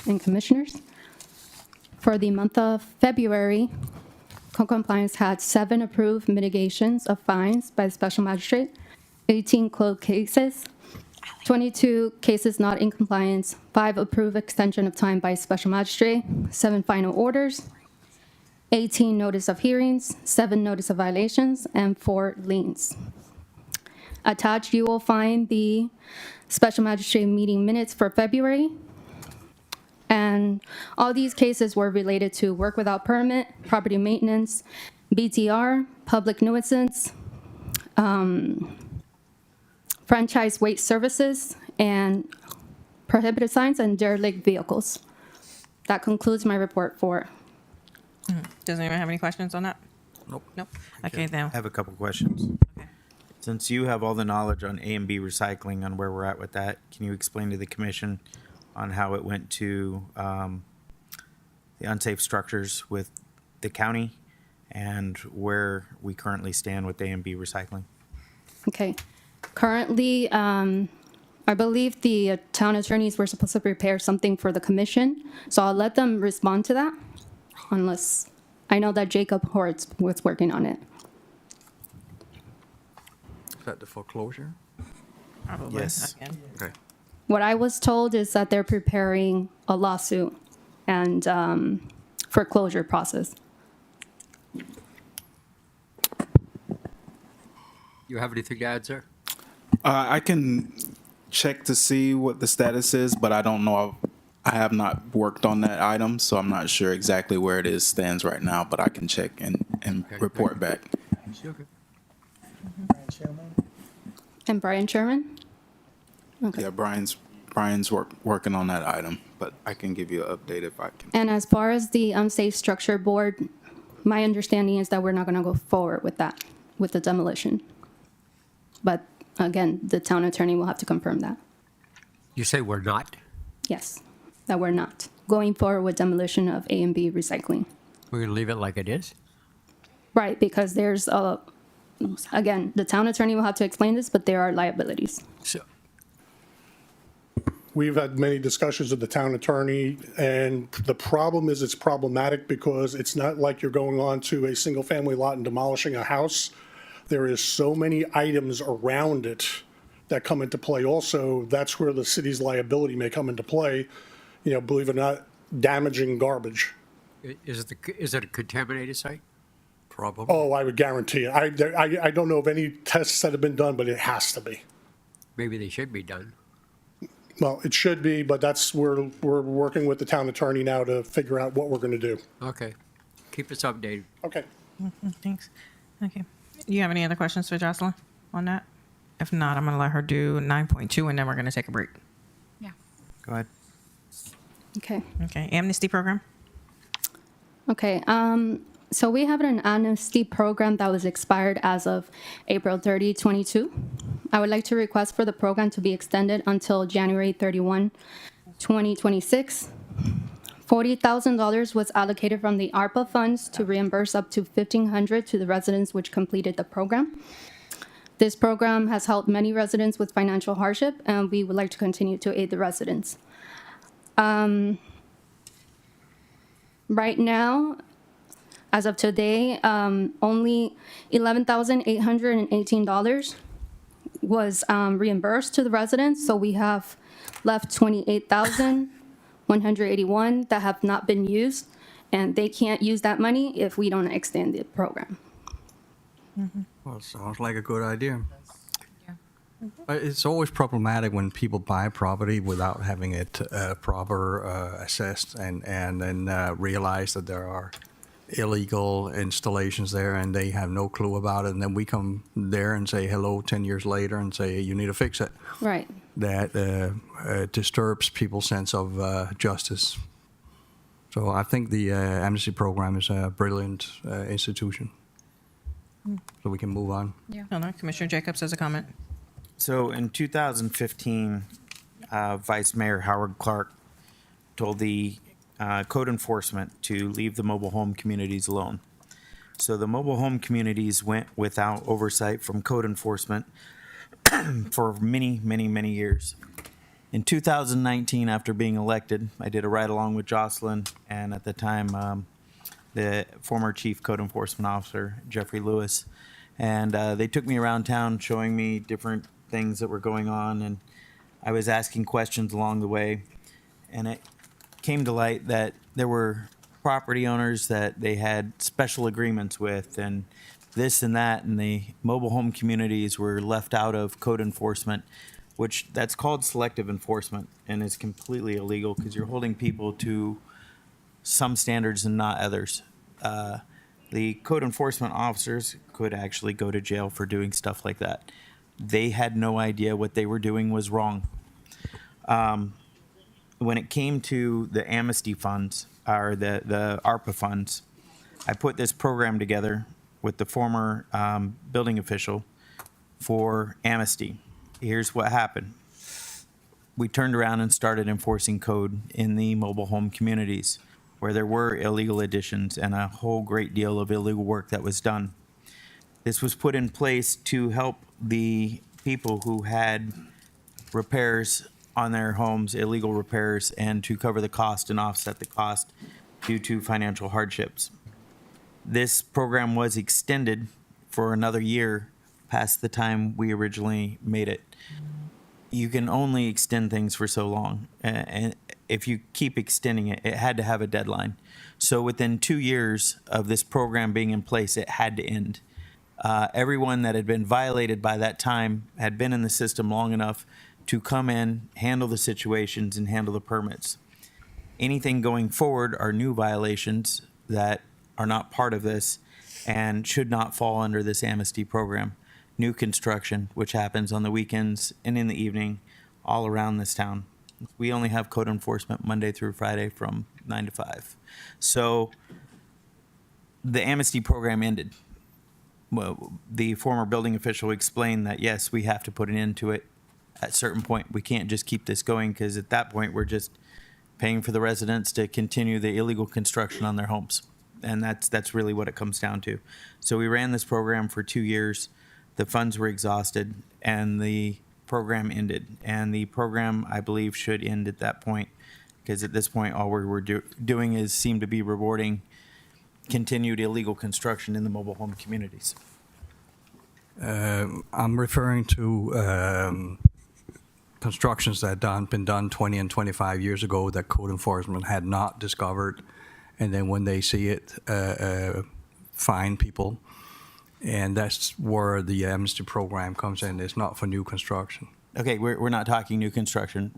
Speaker 16: and Commissioners. For the month of February, Code Compliance had 7 approved mitigations of fines by the Special Magistrate, 18 closed cases, 22 cases not in compliance, 5 approved extension of time by Special Magistrate, 7 final orders, 18 notice of hearings, 7 notice of violations, and 4 liens. Attached, you will find the Special Magistrate meeting minutes for February. And all these cases were related to work without permit, property maintenance, BTR, public nuisance, franchise waste services, and prohibited signs and derelict vehicles. That concludes my report for.
Speaker 4: Does anyone have any questions on that?
Speaker 5: Nope.
Speaker 4: Nope. Okay, then.
Speaker 5: I have a couple questions. Since you have all the knowledge on A and B recycling, on where we're at with that, can you explain to the commission on how it went to the unsafe structures with the county and where we currently stand with A and B recycling?
Speaker 16: Okay. Currently, I believe the town attorneys were supposed to prepare something for the commission, so I'll let them respond to that, unless, I know that Jacob Hortz was working on it.
Speaker 10: Is that the foreclosure?
Speaker 4: Probably.
Speaker 5: Yes.
Speaker 4: Again.
Speaker 10: Okay.
Speaker 16: What I was told is that they're preparing a lawsuit and foreclosure process.
Speaker 1: You have anything to add, sir?
Speaker 17: I can check to see what the status is, but I don't know. I have not worked on that item, so I'm not sure exactly where it stands right now, but I can check and report back.
Speaker 1: Okay.
Speaker 16: And Brian Sherman? Okay.
Speaker 17: Yeah, Brian's working on that item, but I can give you an update if I can.
Speaker 16: And as far as the unsafe structure board, my understanding is that we're not going to go forward with that, with the demolition. But again, the town attorney will have to confirm that.
Speaker 1: You say we're not?
Speaker 16: Yes, that we're not going forward with demolition of A and B recycling.
Speaker 1: We're going to leave it like it is?
Speaker 16: Right, because there's again, the town attorney will have to explain this, but there are liabilities.
Speaker 1: So,
Speaker 15: We've had many discussions with the town attorney, and the problem is it's problematic because it's not like you're going on to a single-family lot and demolishing a house. There is so many items around it that come into play also. That's where the city's liability may come into play, believe it or not, damaging garbage.
Speaker 1: is it a contaminated site?
Speaker 10: Probably.
Speaker 15: Oh, I would guarantee it. I don't know of any tests that have been done, but it has to be.
Speaker 1: Maybe they should be done.
Speaker 15: Well, it should be, but we're working with the town attorney now to figure out what we're going to do.
Speaker 1: Okay. Keep us updated.
Speaker 15: Okay.
Speaker 4: Thanks. Okay. Do you have any other questions for Jocelyn on that? If not, I'm going to let her do 9.2 and then we're going to take a break.
Speaker 3: Yeah.
Speaker 5: Go ahead.
Speaker 16: Okay.
Speaker 4: Okay. Amnesty program.
Speaker 16: Okay. So we have an amnesty program that was expired as of April 30, 22. I would like to request for the program to be extended until January 31, 2026. $40,000 was allocated from the ARPA funds to reimburse up to $1,500 to the residents which completed the program. This program has helped many residents with financial hardship, and we would like to continue to aid the residents. Right now, as of today, only $11,818 was reimbursed to the residents, so we have left $28,181 that have not been used, and they can't use that money if we don't extend the program.
Speaker 10: Well, sounds like a good idea. It's always problematic when people buy property without having it proper assessed and then realize that there are illegal installations there and they have no clue about it. And then we come there and say hello 10 years later and say, you need to fix it.
Speaker 16: Right.
Speaker 10: That disturbs people's sense of justice. So I think the Amnesty Program is a brilliant institution. So we can move on.
Speaker 4: Yeah. Hold on. Commissioner Jacobs has a comment.
Speaker 5: So in 2015, Vice Mayor Howard Clark told the code enforcement to leave the mobile home communities alone. So the mobile home communities went without oversight from code enforcement for many, many, many years. In 2019, after being elected, I did a ride-along with Jocelyn and at the time the former Chief Code Enforcement Officer, Jeffrey Lewis. And they took me around town showing me different things that were going on, and I was asking questions along the way, and it came to light that there were property owners that they had special agreements with and this and that, and the mobile home communities were left out of code enforcement, which that's called selective enforcement and is completely illegal because you're holding people to some standards and not others. The code enforcement officers could actually go to jail for doing stuff like that. They had no idea what they were doing was wrong. When it came to the amnesty funds, or the ARPA funds, I put this program together with the former building official for amnesty. Here's what happened. We turned around and started enforcing code in the mobile home communities where there were illegal additions and a whole great deal of illegal work that was done. This was put in place to help the people who had repairs on their homes, illegal repairs, and to cover the cost and offset the cost due to financial hardships. This program was extended for another year past the time we originally made it. You can only extend things for so long, and if you keep extending it, it had to have a deadline. So within 2 years of this program being in place, it had to end. Everyone that had been violated by that time had been in the system long enough to come in, handle the situations, and handle the permits. Anything going forward are new violations that are not part of this and should not fall under this amnesty program. New construction, which happens on the weekends and in the evening all around this town. We only have code enforcement Monday through Friday from 9 to 5. So the amnesty program ended. Well, the former building official explained that, yes, we have to put an end to it at a certain point. We can't just keep this going because at that point we're just paying for the residents to continue the illegal construction on their homes. And that's really what it comes down to. So we ran this program for 2 years. The funds were exhausted and the program ended. And the program, I believe, should end at that point because at this point all we were doing is seem to be rewarding continued illegal construction in the mobile home communities.
Speaker 10: I'm referring to constructions that had been done 20 and 25 years ago that code enforcement had not discovered. And then when they see it, fine people. And that's where the amnesty program comes in. It's not for new construction.
Speaker 5: Okay, we're not talking new construction.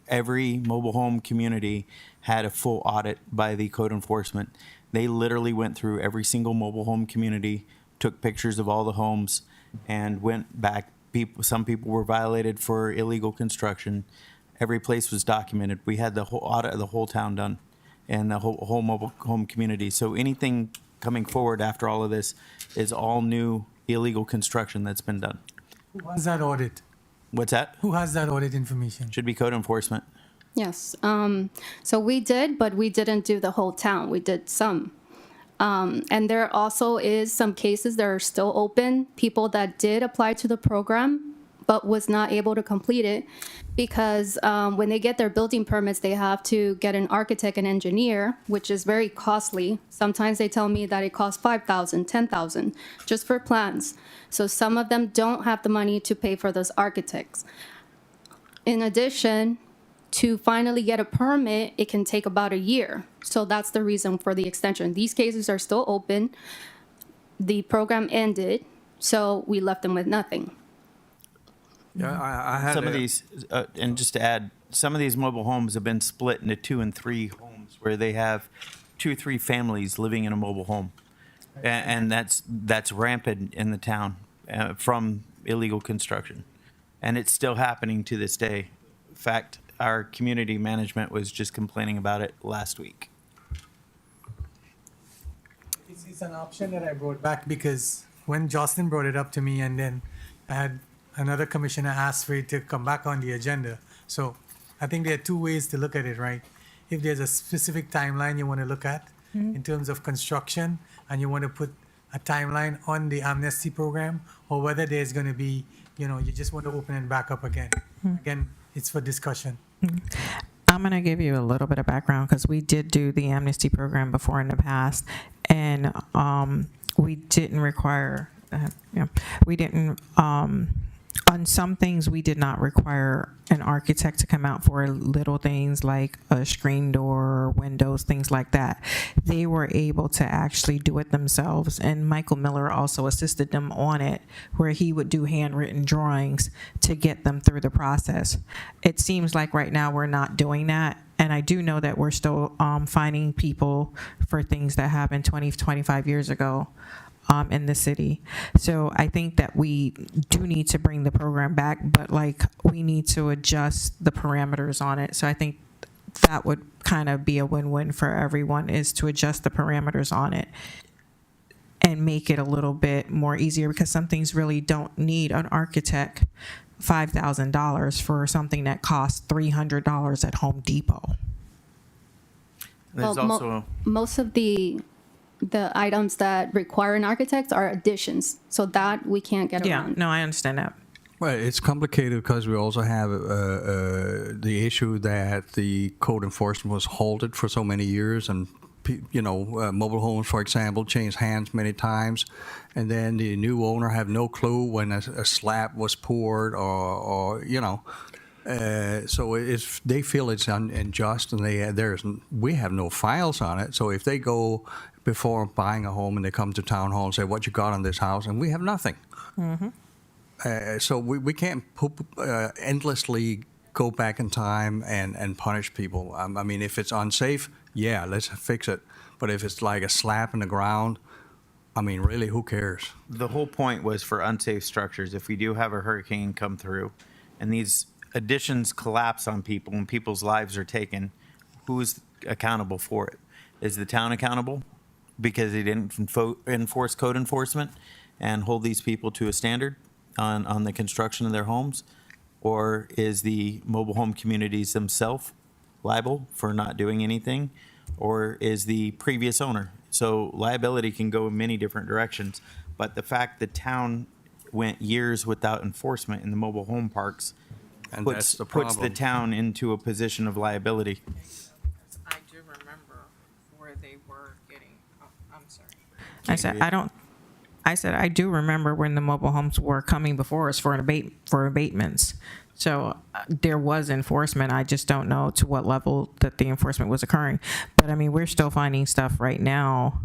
Speaker 5: Every mobile home community had a full audit by the code enforcement. They literally went through every single mobile home community, took pictures of all the homes, and went back. Some people were violated for illegal construction. Every place was documented. We had the whole audit of the whole town done, and the whole mobile home community. So anything coming forward after all of this is all new illegal construction that's been done.
Speaker 7: Who has that audit?
Speaker 5: What's that?
Speaker 7: Who has that audit information?
Speaker 5: Should be code enforcement.
Speaker 16: Yes. So we did, but we didn't do the whole town. We did some. And there also is some cases that are still open, people that did apply to the program, but was not able to complete it because when they get their building permits, they have to get an architect and engineer, which is very costly. Sometimes they tell me that it costs $5,000, $10,000 just for plans. So some of them don't have the money to pay for those architects. In addition, to finally get a permit, it can take about a year. So that's the reason for the extension. These cases are still open. The program ended, so we left them with nothing.
Speaker 10: Yeah, I had
Speaker 5: Some of these, and just to add, some of these mobile homes have been split into 2 and 3 homes where they have 2 or 3 families living in a mobile home. And that's rampant in the town from illegal construction. And it's still happening to this day. In fact, our community management was just complaining about it last week.
Speaker 7: It's an option that I brought back because when Jocelyn brought it up to me and then I had another commissioner ask for it to come back on the agenda. So I think there are 2 ways to look at it, right? If there's a specific timeline you want to look at in terms of construction and you want to put a timeline on the amnesty program, or whether there's going to be, you just want to open it back up again. Again, it's for discussion.
Speaker 6: I'm going to give you a little bit of background because we did do the amnesty program before in the past, and we didn't require, on some things we did not require an architect to come out for little things like a screen door, windows, things like that. They were able to actually do it themselves, and Michael Miller also assisted them on it, where he would do handwritten drawings to get them through the process. It seems like right now we're not doing that, and I do know that we're still finding people for things that happened 20, 25 years ago. In the city. So I think that we do need to bring the program back, but we need to adjust the parameters on it. So I think that would kind of be a win-win for everyone, is to adjust the parameters on it and make it a little bit more easier, because some things really don't need an architect $5,000 for something that costs $300 at Home Depot.
Speaker 5: There's also
Speaker 16: most of the items that require an architect are additions, so that we can't get around.
Speaker 6: Yeah, no, I understand that.
Speaker 10: Well, it's complicated because we also have the issue that the code enforcement was halted for so many years, and mobile homes, for example, changed hands many times, and then the new owner have no clue when a slab was poured, or so if they feel it's unjust, and we have no files on it. So if they go before buying a home and they come to town hall and say, "What you got on this house?" and we have nothing. So we can't endlessly go back in time and punish people. I mean, if it's unsafe, yeah, let's fix it. But if it's like a slap in the ground, I mean, really, who cares?
Speaker 5: the whole point was for unsafe structures. If we do have a hurricane come through and these additions collapse on people and people's lives are taken, who's accountable for it? Is the town accountable because they didn't enforce code enforcement and hold these people to a standard on the construction of their homes? Or is the mobile home communities themselves liable for not doing anything? Or is the previous owner? So liability can go in many different directions, but the fact the town went years without enforcement in the mobile home parks
Speaker 10: And
Speaker 5: puts
Speaker 10: that's the
Speaker 5: puts the
Speaker 10: problem.
Speaker 5: town into a position of liability.
Speaker 4: I do remember where they were getting, I'm sorry.
Speaker 6: I said I do remember when the mobile homes were coming before us for abatements. So there was enforcement. I just don't know to what level that the enforcement was occurring. But I mean, we're still finding stuff right now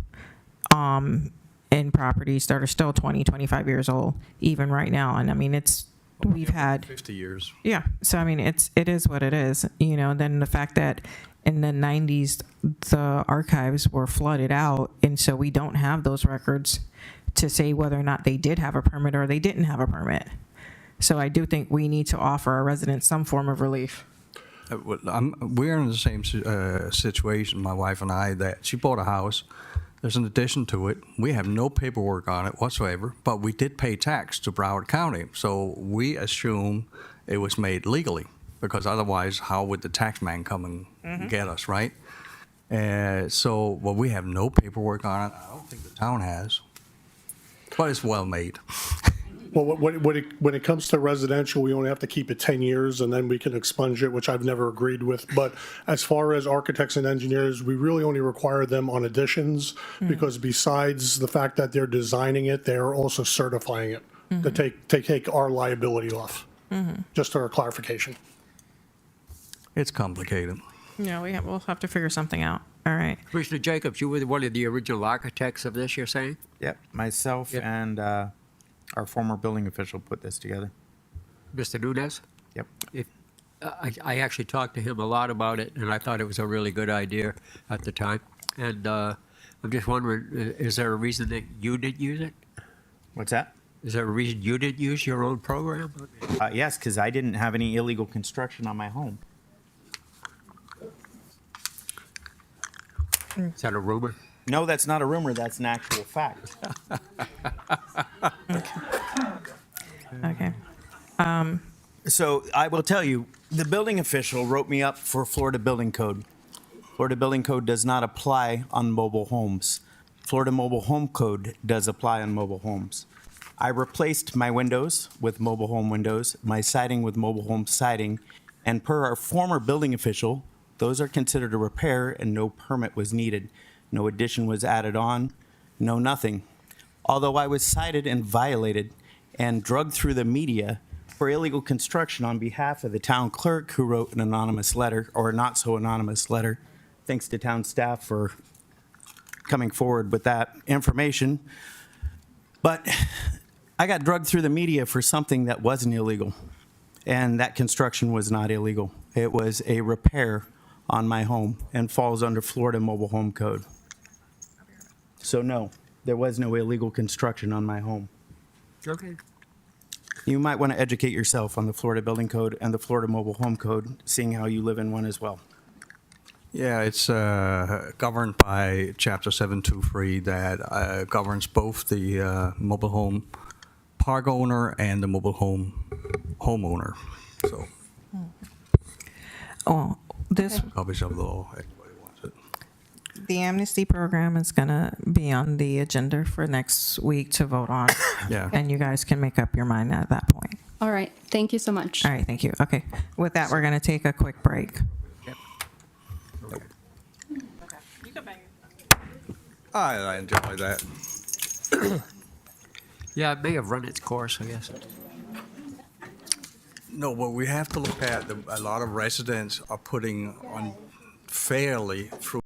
Speaker 6: in properties that are still 20, 25 years old, even right now. And I mean, it's we've had.
Speaker 10: 50 years.
Speaker 6: Yeah. So I mean, it is what it is, you know. And then the fact that in the 90s the archives were flooded out, and so we don't have those records to say whether or not they did have a permit or they didn't have a permit. So I do think we need to offer our residents some form of relief.
Speaker 10: We're in the same situation, my wife and I, that she bought a house. There's an addition to it. We have no paperwork on it whatsoever, but we did pay tax to Broward County. So we assume it was made legally, because otherwise, how would the tax man come and get us, right? Well, we have no paperwork on it. I don't think the town has, but it's well made.
Speaker 15: Well, when it comes to residential, we only have to keep it 10 years and then we can expunge it, which I've never agreed with. But as far as architects and engineers, we really only require them on additions because besides the fact that they're designing it, they're also certifying it to take our liability off. Just for clarification.
Speaker 10: It's complicated.
Speaker 6: Yeah, we'll have to figure something out. All right.
Speaker 1: Commissioner Jacobs, you were one of the original architects of this, you're saying?
Speaker 5: Yep, myself and our former building official put this together.
Speaker 1: Mr. Nunes?
Speaker 5: Yep.
Speaker 1: I actually talked to him a lot about it, and I thought it was a really good idea at the time. And I'm just wondering, is there a reason that you didn't use it?
Speaker 5: What's that?
Speaker 1: Is there a reason you didn't use your own program?
Speaker 5: Yes, because I didn't have any illegal construction on my home.
Speaker 1: Is that a rumor?
Speaker 5: No, that's not a rumor. That's an actual fact.
Speaker 6: Okay.
Speaker 5: So I will tell you, the building official wrote me up for Florida Building Code. Florida Building Code does not apply on mobile homes. Florida Mobile Home Code does apply on mobile homes. I replaced my windows with mobile home windows, my siding with mobile home siding, and per our former building official, those are considered a repair and no permit was needed. No addition was added on, no nothing. Although I was cited and violated and drugged through the media for illegal construction on behalf of the town clerk, who wrote an anonymous letter, or a not so anonymous letter, thanks to town staff for coming forward with that information. But I got drugged through the media for something that wasn't illegal, and that construction was not illegal. It was a repair on my home and falls under Florida Mobile Home Code. So no, there was no illegal construction on my home.
Speaker 1: Okay.
Speaker 5: You might want to educate yourself on the Florida Building Code and the Florida Mobile Home Code, seeing how you live in one as well.
Speaker 10: Yeah, it's governed by Chapter 723 that governs both the mobile home park owner and the mobile home homeowner. So,
Speaker 6: This
Speaker 10: copies of the law. Everybody wants it.
Speaker 6: the Amnesty Program is going to be on the agenda for next week to vote on.
Speaker 10: Yeah.
Speaker 6: And you guys can make up your mind at that point.
Speaker 16: All right. Thank you so much.
Speaker 6: All right, thank you. Okay. With that, we're going to take a quick break.
Speaker 10: I enjoy that.
Speaker 1: Yeah, it may have run its course, I guess.
Speaker 10: No, what we have to look at, a lot of residents are putting unfairly through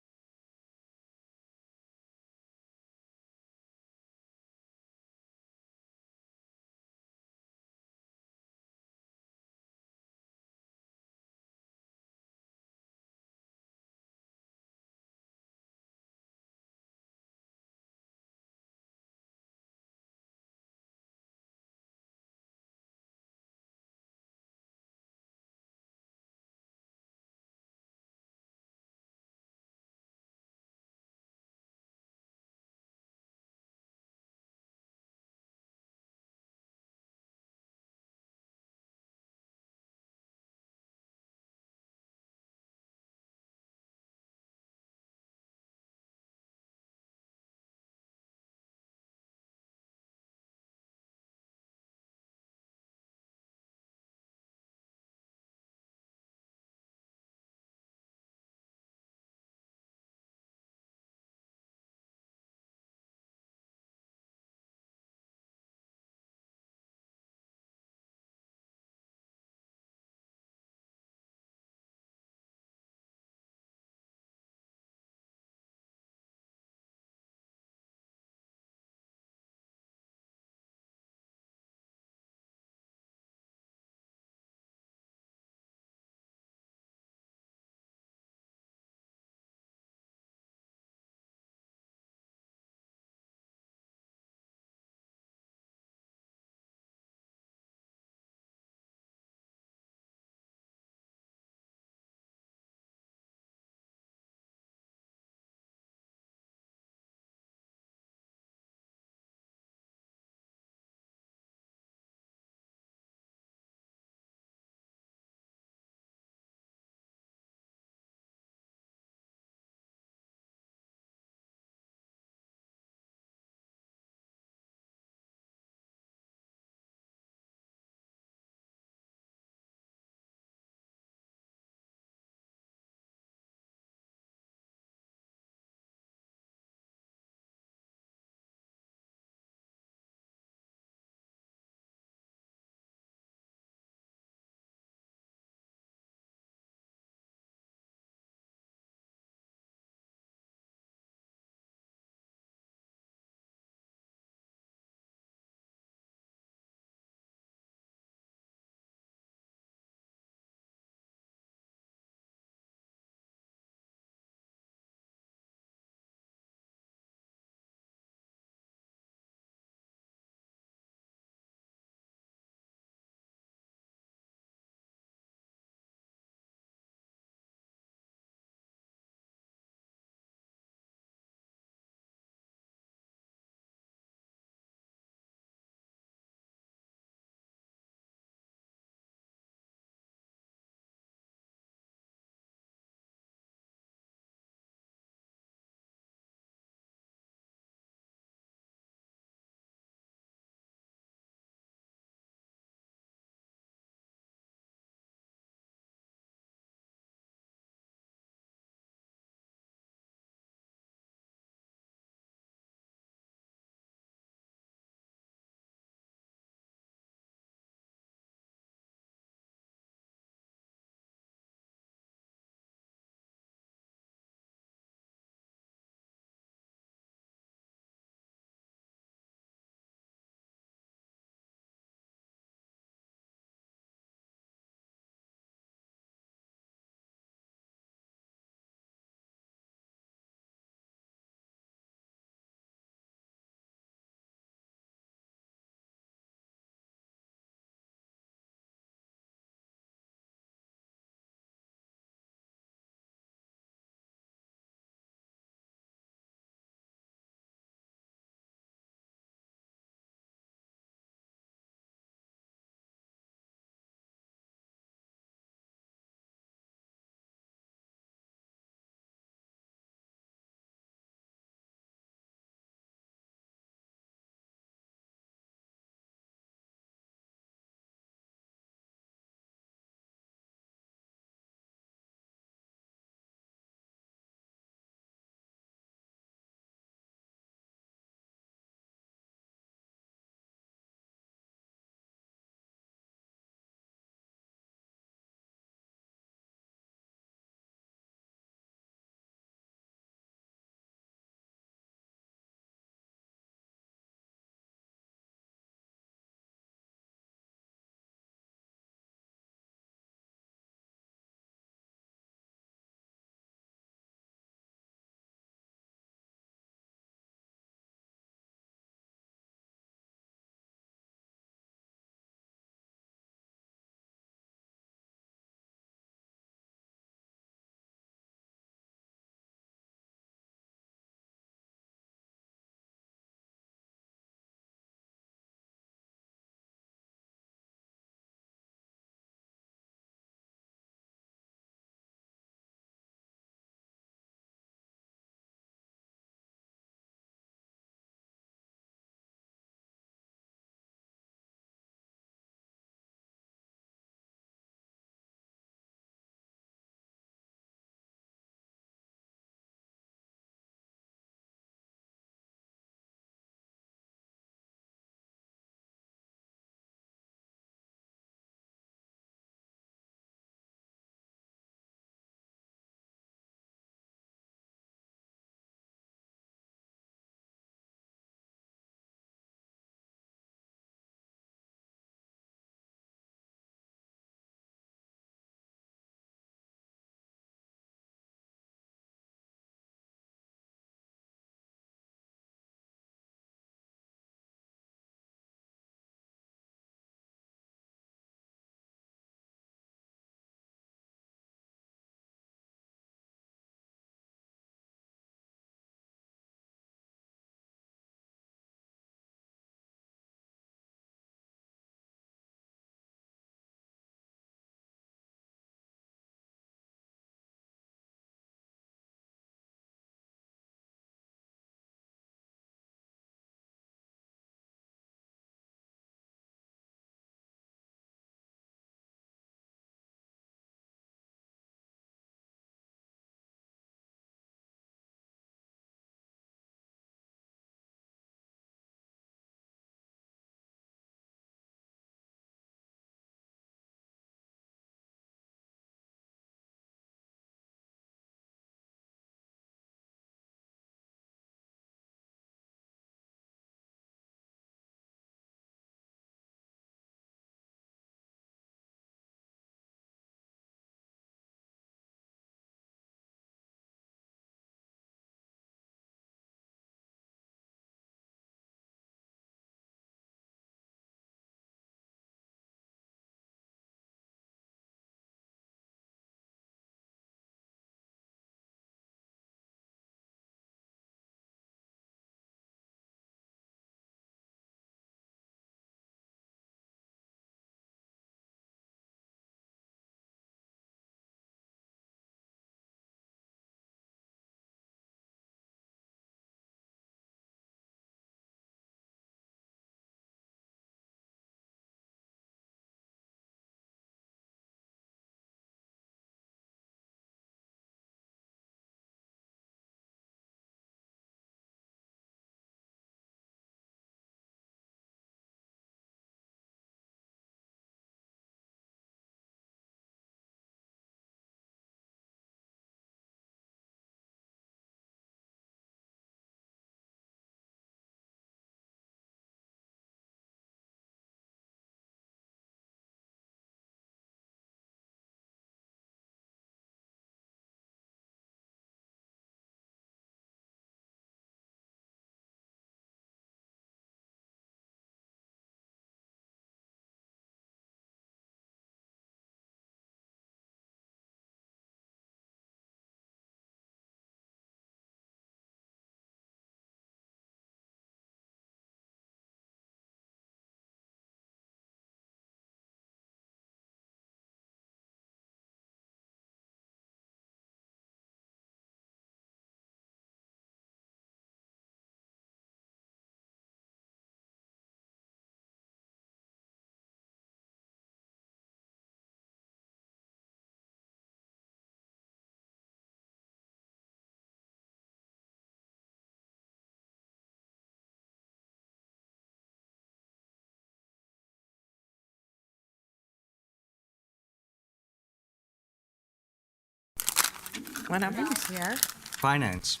Speaker 4: One of them?
Speaker 3: Here.
Speaker 10: Finance.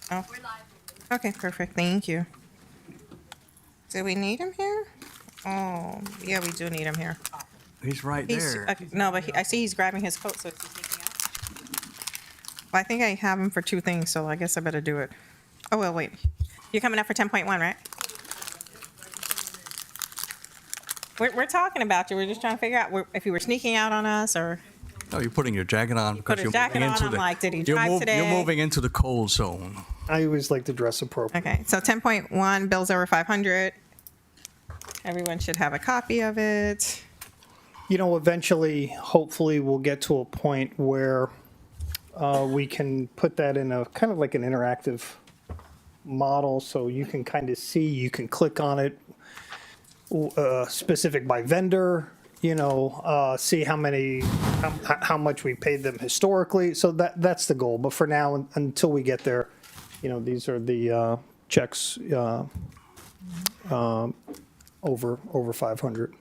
Speaker 4: Oh. Okay, perfect. Thank you. Do we need him here? Oh, yeah, we do need him here.
Speaker 10: He's right
Speaker 4: He's,
Speaker 10: there.
Speaker 4: okay, no, but I see he's grabbing his coat, so is he sneaking out? Well, I think I have him for two things, so I guess I better do it. Oh, well, wait. You're coming up for 10.1, right? We're talking about you. We're just trying to figure out if you were sneaking out on us or.
Speaker 10: Oh, you're putting your jacket on because
Speaker 4: his
Speaker 10: you're
Speaker 4: jacket
Speaker 10: moving
Speaker 4: on,
Speaker 10: into
Speaker 4: I'm
Speaker 10: the.
Speaker 4: like, did he
Speaker 10: you're
Speaker 4: drive today?
Speaker 10: You're moving into the cold zone.
Speaker 14: I always like to dress appropriately.
Speaker 4: Okay, so 10.1, bills over 500. Everyone should have a copy of it.
Speaker 18: You know, eventually, hopefully, we'll get to a point where we can put that in a kind of like an interactive model, so you can kind of see, you can click on it, specific by vendor, you know, see how much we paid them historically. So that's the goal. But for now, until we get there, you know, these are the checks over 500.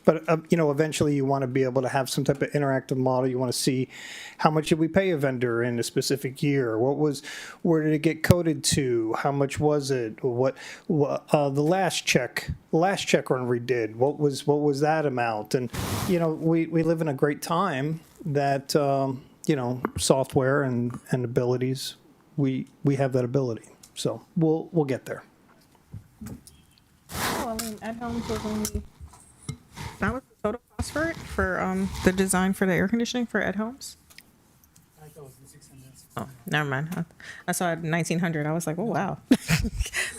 Speaker 18: But, you know, eventually you want to be able to have some type of interactive model. You want to see how much did we pay a vendor in a specific year? Where did it get coded to? How much was it? The last check run we did, what was that amount? And, you know, we live in a great time that, you know, software and abilities, we have that ability. So we'll get there.
Speaker 4: Oh, I mean, at home was only. That was the total cost for it, for the design for the air conditioning for at homes? Oh, never mind. I saw 1,900. I was like, oh, wow.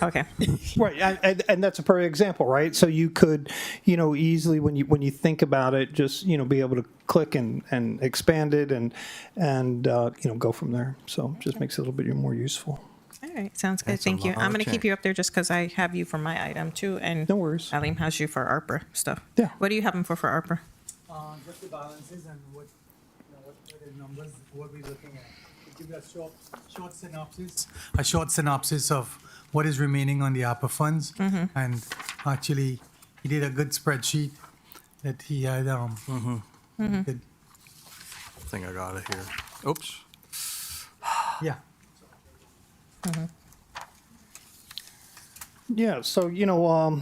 Speaker 4: Okay.
Speaker 18: Right, and that's a perfect example, right? So you could, you know, easily when you think about it, just, you know, be able to click and expand it and you know, go from there. So it just makes it a little bit more useful.
Speaker 4: All right, sounds good.
Speaker 18: That's a
Speaker 4: Thank you.
Speaker 18: lot
Speaker 4: I'm
Speaker 18: of
Speaker 4: going to keep
Speaker 18: check.
Speaker 4: you up there just because I have you for my item too, and
Speaker 18: no worries.
Speaker 4: Alim has you for ARPA stuff.
Speaker 18: Yeah.
Speaker 4: What do you have him for ARPA?
Speaker 7: Just the balances and what the numbers, what we're looking at. Give you a short synopsis of what is remaining on the ARPA funds. And actually, he did a good spreadsheet that he had. Good.
Speaker 10: I think I got it here. Oops.
Speaker 7: Yeah.
Speaker 18: Yeah, so, you know,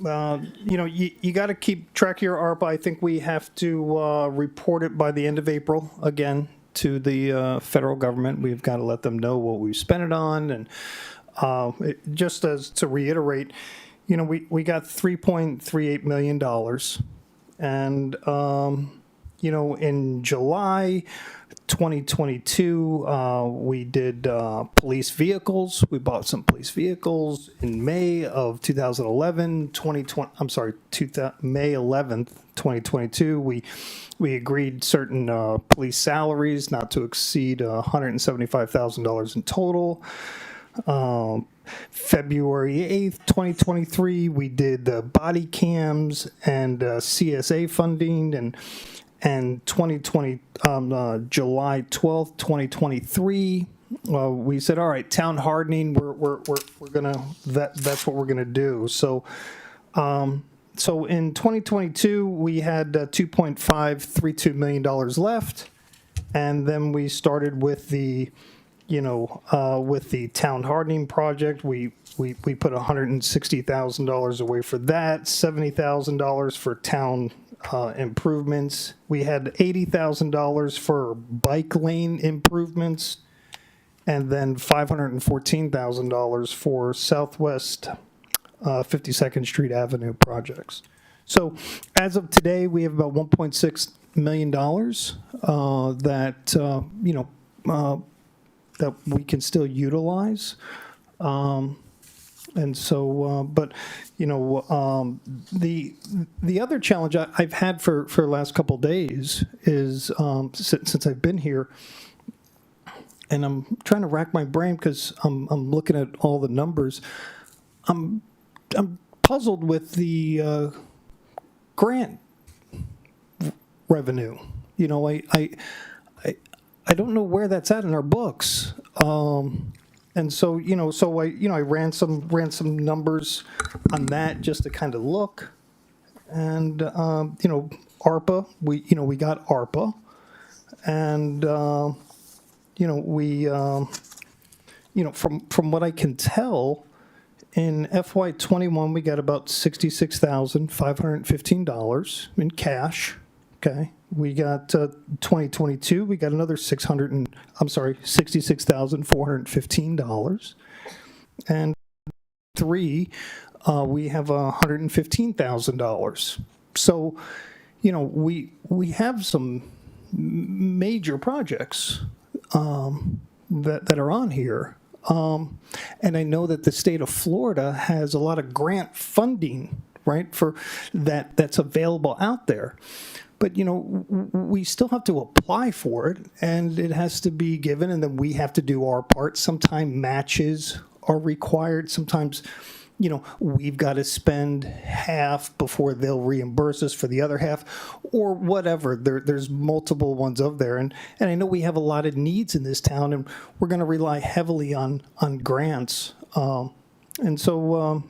Speaker 18: you got to keep track of your ARPA. I think we have to report it by the end of April again to the federal government. We've got to let them know what we spent it on. And just as to reiterate, you know, we got $3.38 million. And, you know, in July 2022, we did police vehicles. We bought some police vehicles in May of 2011, May 11th, 2022. We agreed certain police salaries not to exceed $175,000 in total. February 8th, 2023, we did the body cams and CSA funding, and July 12th, 2023, we said, all right, town hardening, we're gonna, that's what we're gonna do. So in 2022, we had $2.532 million left, and then we started with the, you know, with the town hardening project. We put $160,000 away for that, $70,000 for town improvements. We had $80,000 for bike lane improvements, and then $514,000 for Southwest 52nd Street Avenue projects. So as of today, we have about $1.6 million that you know, that we can still utilize. And so, but, you know, the other challenge I've had for the last couple of days is, since I've been here, and I'm trying to rack my brain because I'm looking at all the numbers. I'm puzzled with the grant revenue. You know, I don't know where that's at in our books. And so, you know, I ran some numbers on that just to kind of look. And, you know, ARPA, we got ARPA. And, from what I can tell, in FY21, we got about $66,515 in cash. Okay. We got 2022, we got another $66,415. And we have $115,000. So, we have some major projects that are on here. And I know that the state of Florida has a lot of grant funding, right, for that's available out there. But, we still have to apply for it, and it has to be given, and then we have to do our part. Sometimes matches are required. Sometimes, we've got to spend half before they'll reimburse us for the other half, or whatever. There's multiple ones of there. And I know we have a lot of needs in this town, and we're going to rely heavily on grants. And so,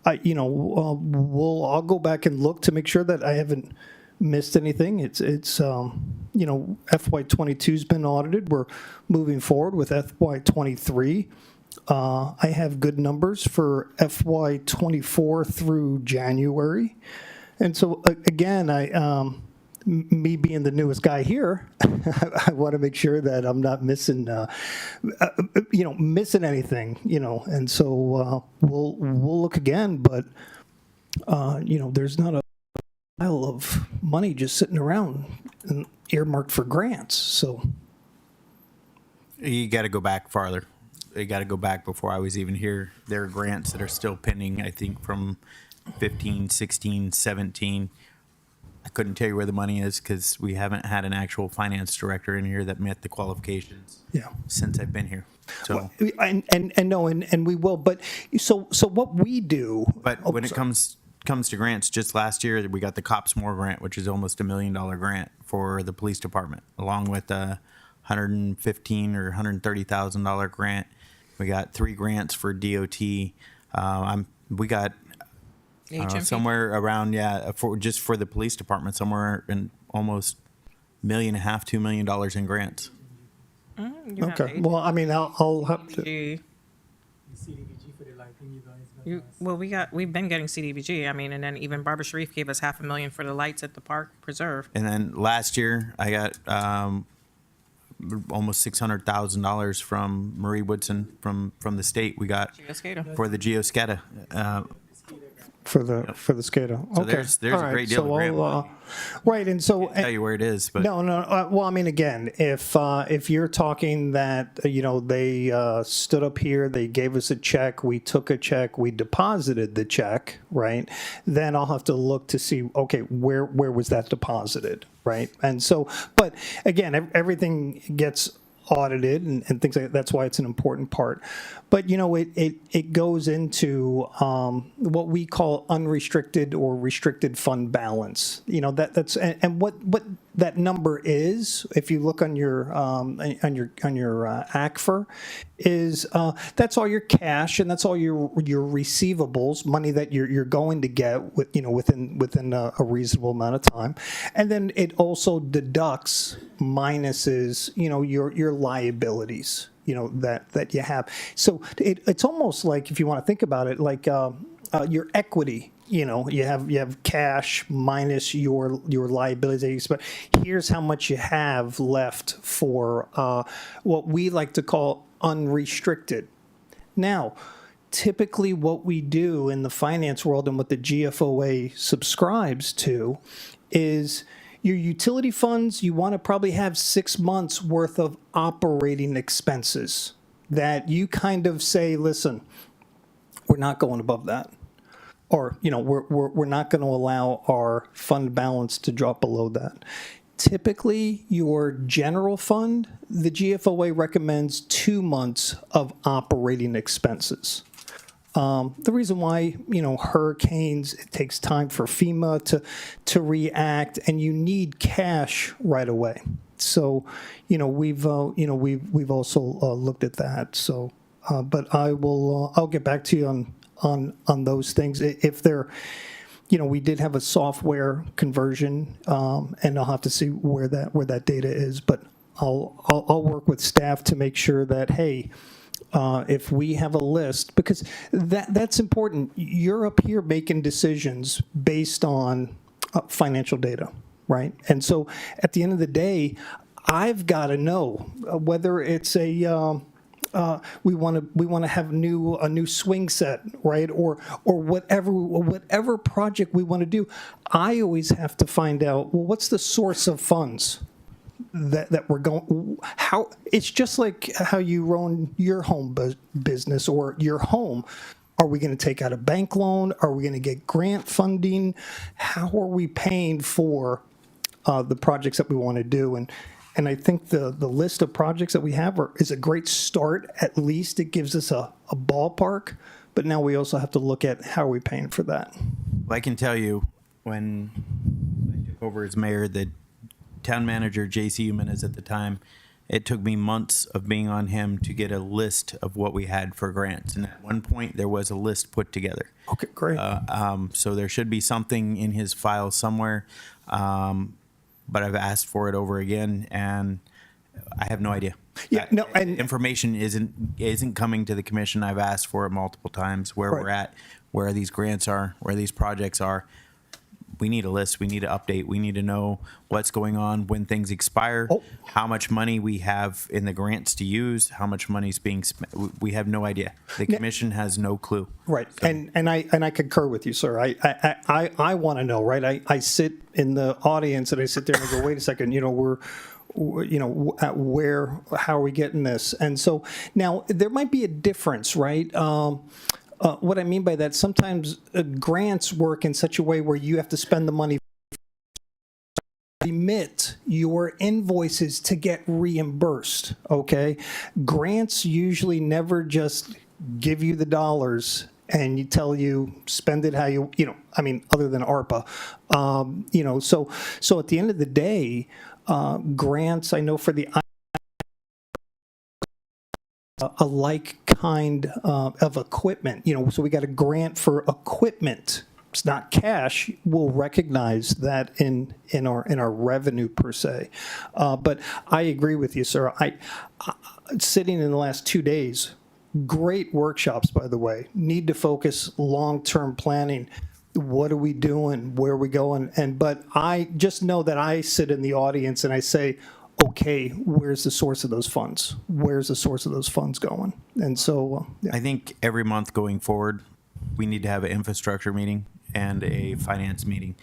Speaker 18: I'll go back and look to make sure that I haven't missed anything. It's FY22's been audited. We're moving forward with FY23. I have good numbers for FY24 through January. And so again, me being the newest guy here, I want to make sure that I'm not missing anything, and so we'll look again, but there's not a pile of money just sitting around and earmarked for grants. So
Speaker 5: you got to go back farther. You got to go back before I was even here. There are grants that are still pending, I think, from 15, 16, 17. I couldn't tell you where the money is because we haven't had an actual finance director in here that met the qualifications since I've been here. So,
Speaker 18: and we will. But so what we do.
Speaker 5: But when it comes to grants, just last year we got the Cops More grant, which is almost $1 million grant for the police department, along with a $115,000 or $130,000 grant. We got 3 grants for DOT. We got somewhere around for the police department, somewhere in almost $1.5 million, $2 million in grants.
Speaker 18: Okay. Well, I mean, I'll have to.
Speaker 4: We've been getting CDBG. I mean, and then even Barbara Sharif gave us $500,000 for the lights at the park preserve.
Speaker 5: And then last year I got almost $600,000 from Marie Woodson from the state. We got for the Geoscada.
Speaker 18: For the SCADA.
Speaker 5: So
Speaker 18: Okay.
Speaker 5: there's a great deal of grant money.
Speaker 18: Right, and so
Speaker 5: Tell you where it is, but
Speaker 18: no. Well, I mean, again, if you're talking that they stood up here, they gave us a check, we took a check, we deposited the check, right? Then I'll have to look to see, okay, where was that deposited, right? And so, but again, everything gets audited and things like that. That's why it's an important part. But it goes into what we call unrestricted or restricted fund balance. That's and what that number is, if you look on your ACFR, is that's all your cash and that's all your receivables, money that you're going to get within a reasonable amount of time, and then it also deducts minuses your liabilities that you have. So it's almost like, if you want to think about it, like your equity. You have cash minus your liabilities, but here's how much you have left for what we like to call unrestricted. Now, typically what we do in the finance world and what the GFOA subscribes to is your utility funds. You want to probably have 6 months worth of operating expenses that you kind of say, listen, we're not going above that. Or, we're not going to allow our fund balance to drop below that. Typically, your general fund, the GFOA recommends 2 months of operating expenses. The reason why, hurricanes, it takes time for FEMA to react, and you need cash right away. So, we've also looked at that. So, but I'll get back to you on those things. If they're, we did have a software conversion, and I'll have to see where that data is, but I'll work with staff to make sure that, hey, if we have a list, because that's important. You're up here making decisions based on financial data, right? And so at the end of the day, I've got to know whether it's a we want to have a new swing set, right? Or whatever project we want to do. I always have to find out, well, what's the source of funds that we're going, how it's just like how you run your home business or your home. Are we going to take out a bank loan? Are we going to get grant funding? How are we paying for the projects that we want to do? And I think the list of projects that we have is a great start. At least it gives us a ballpark. But now we also have to look at how are we paying for that.
Speaker 5: I can tell you, when I took over as mayor, the town manager, J.C. Jimenez at the time, it took me months of being on him to get a list of what we had for grants. And at one point, there was a list put together.
Speaker 18: Okay, great.
Speaker 5: So there should be something in his file somewhere. But I've asked for it over again, and I have no idea.
Speaker 18: Yeah, no, and
Speaker 5: information isn't coming to the commission. I've asked for it multiple times, where we're at, where these grants are, where these projects are. We need a list. We need to update. We need to know what's going on, when things expire, how much money we have in the grants to use, how much money is being spent. We have no idea. The commission has no clue.
Speaker 18: Right, so. and I concur with you, sir. I want to know, right? I sit in the audience and I sit there and I go, wait a second, how are we getting this? And so now there might be a difference, right? What I mean by that, sometimes grants work in such a way where you have to spend the money, remit your invoices to get reimbursed, okay? Grants usually never just give you the dollars and you tell you spend it how other than ARPA. So at the end of the day, grants, I know for the a like kind of equipment, so we got a grant for equipment. It's not cash. We'll recognize that in our revenue per se. But I agree with you, sir. I sitting in the last 2 days, great workshops, by the way. Need to focus long-term planning. What are we doing? Where are we going? But I just know that I sit in the audience and I say, okay, where's the source of those funds? Where's the source of those funds going? And so,
Speaker 5: I think every month going forward, we need to have an infrastructure meeting and a finance meeting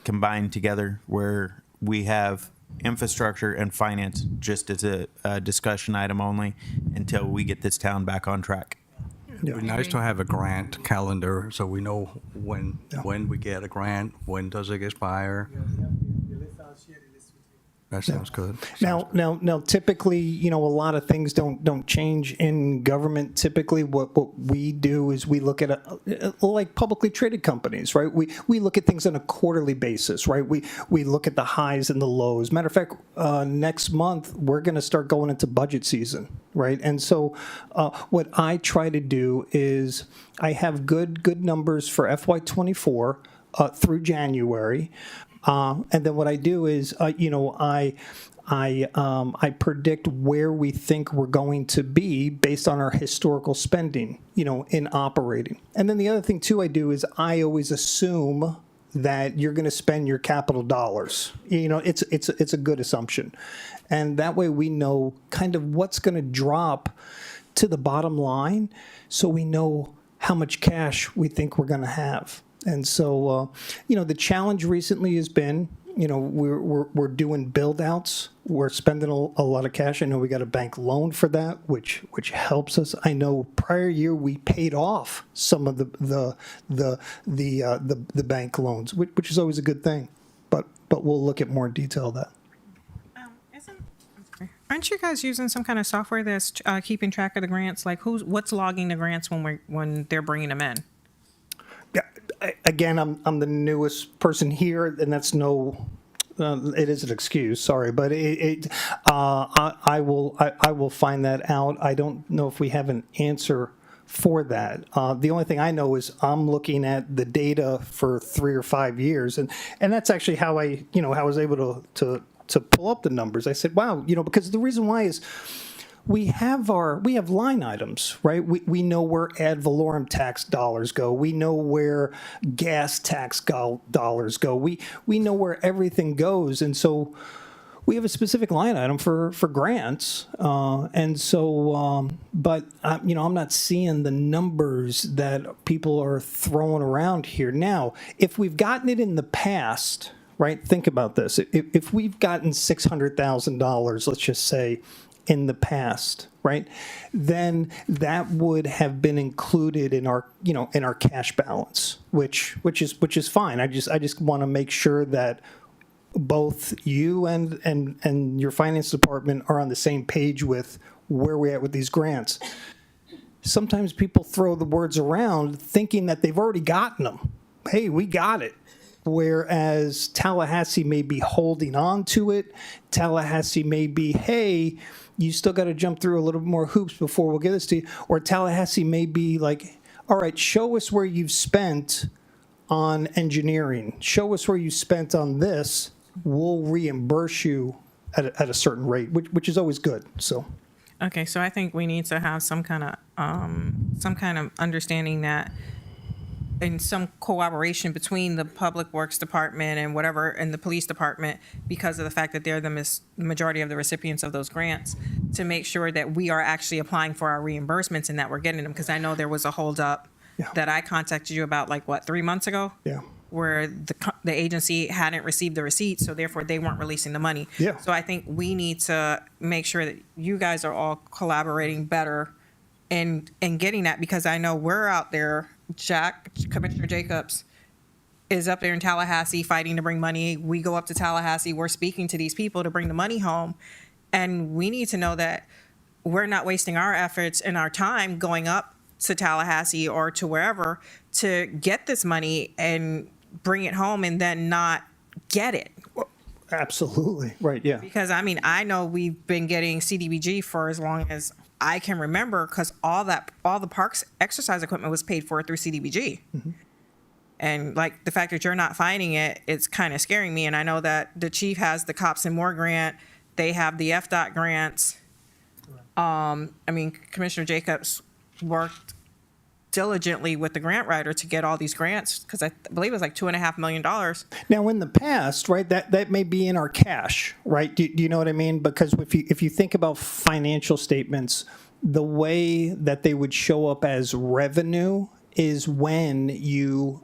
Speaker 5: combined together, where we have infrastructure and finance just as a discussion item only until we get this town back on track.
Speaker 10: It'd be nice to have a grant calendar so we know when we get a grant, when does it expire. That sounds good.
Speaker 18: Now, typically, a lot of things don't change in government. Typically, what we do is we look at like publicly traded companies, right? We look at things on a quarterly basis, right? We look at the highs and the lows. Matter of fact, next month we're going to start going into budget season, right? And so, what I try to do is I have good numbers for FY24 through January. And then what I do is, I predict where we think we're going to be based on our historical spending, in operating. And then the other thing too I do is I always assume that you're going to spend your capital dollars. It's a good assumption, and that way we know kind of what's going to drop to the bottom line, so we know how much cash we think we're going to have. And so, the challenge recently has been, we're doing build outs. We're spending a lot of cash. I know we got a bank loan for that, which helps us. I know prior year we paid off some of the bank loans, which is always a good thing. But we'll look at more detail of that.
Speaker 4: Aren't you guys using some kind of software that's keeping track of the grants? Like what's logging the grants when they're bringing them in?
Speaker 18: Again, I'm the newest person here, and that's it is an excuse. Sorry, but I will find that out. I don't know if we have an answer for that. The only thing I know is I'm looking at the data for 3 or 5 years, and that's actually how I was able to to pull up the numbers. I said, wow, because the reason why is we have line items, right? We know where ad valorem tax dollars go. We know where gas tax dollars go. We know where everything goes. And so we have a specific line item for grants. But I'm not seeing the numbers that people are throwing around here. Now, if we've gotten it in the past, right? Think about this. If we've gotten $600,000, let's just say, in the past, right? Then that would have been included in our, in our cash balance, which is fine. I just want to make sure that both you and your finance department are on the same page with where we're at with these grants. Sometimes people throw the words around thinking that they've already gotten them. Hey, we got it. Whereas Tallahassee may be holding on to it. Tallahassee may be, hey, you still got to jump through a little bit more hoops before we'll get this to you. Or Tallahassee may be like, all right, show us where you've spent on engineering. Show us where you spent on this. We'll reimburse you at a certain rate, which is always good. So.
Speaker 4: Okay, so I think we need to have some kind of understanding that, and some cooperation between the Public Works Department and whatever, and the Police Department, because of the fact that they're the majority of the recipients of those grants, to make sure that we are actually applying for our reimbursements and that we're getting them. Because I know there was a holdup that I contacted you about, 3 months ago?
Speaker 18: Yeah.
Speaker 4: Where the agency hadn't received the receipt, so therefore they weren't releasing the money.
Speaker 18: Yeah.
Speaker 4: So I think we need to make sure that you guys are all collaborating better in getting that, because I know we're out there. Commissioner Jacobs is up there in Tallahassee fighting to bring money. We go up to Tallahassee. We're speaking to these people to bring the money home. And we need to know that we're not wasting our efforts and our time going up to Tallahassee or to wherever to get this money and bring it home and then not get it.
Speaker 18: Absolutely. Right. Yeah.
Speaker 4: Because, I know we've been getting CDBG for as long as I can remember, because all the parks exercise equipment was paid for through CDBG.
Speaker 18: Mm-hmm.
Speaker 4: And the fact that you're not finding it, it's kind of scaring me. And I know that the chief has the Cops and More grant. They have the FDOT grants. Commissioner Jacobs worked diligently with the grant writer to get all these grants, because I believe it was $2.5 million.
Speaker 18: Now, in the past, right, that may be in our cash, right? Do you know what I mean? Because if you think about financial statements, the way that they would show up as revenue is when you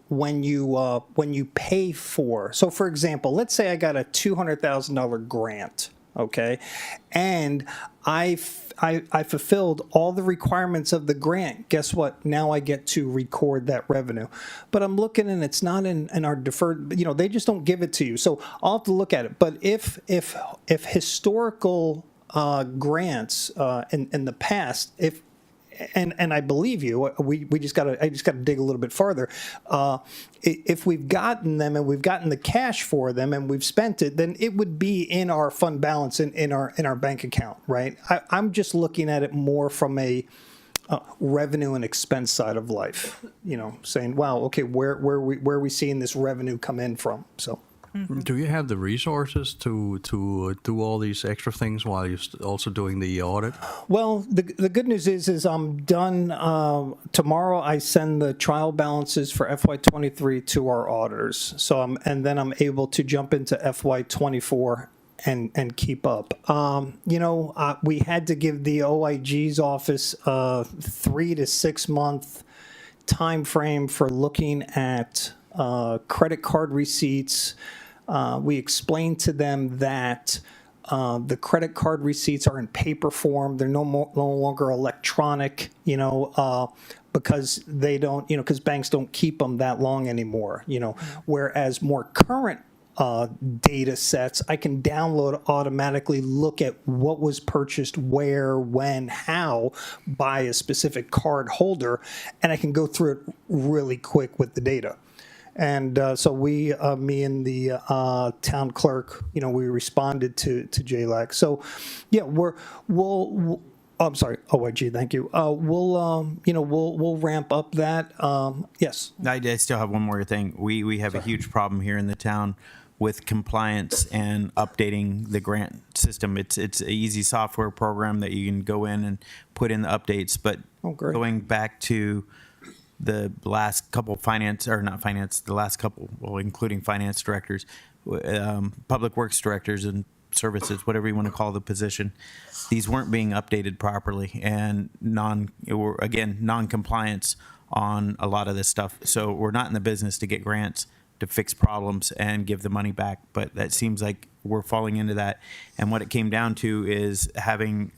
Speaker 18: pay for. So, for example, let's say I got a $200,000 grant. Okay, and I fulfilled all the requirements of the grant. Guess what? Now I get to record that revenue. But I'm looking, and it's not in our deferred. They just don't give it to you. So I'll have to look at it. But if historical grants in the past, and I believe you, I just got to dig a little bit farther. If we've gotten them and we've gotten the cash for them and we've spent it, then it would be in our fund balance in our bank account, right? I'm just looking at it more from a revenue and expense side of life, saying, wow, okay, where are we seeing this revenue come in from? So.
Speaker 10: Do you have the resources to do all these extra things while you're also doing the audit?
Speaker 18: Well, the good news is I'm done. Tomorrow I send the trial balances for FY23 to our auditors. So then I'm able to jump into FY24 and keep up. We had to give the OIG's office a 3 to 6 month time frame for looking at credit card receipts. We explained to them that the credit card receipts are in paper form. They're no longer electronic, because they don't, because banks don't keep them that long anymore, whereas more current data sets, I can download, automatically look at what was purchased, where, when, how by a specific card holder, and I can go through it really quick with the data. And so me and the town clerk, we responded to JLAC. So, yeah, I'm sorry, OIG. Thank you. We'll ramp up that. Yes.
Speaker 5: I still have one more thing. We have a huge problem here in the town with compliance and updating the grant system. It's an easy software program that you can go in and put in the updates. But going back to the last couple the last couple, well, including finance directors, public works directors and services, whatever you want to call the position, these weren't being updated properly and non-compliance on a lot of this stuff. So we're not in the business to get grants to fix problems and give the money back, but that seems like we're falling into that. And what it came down to is having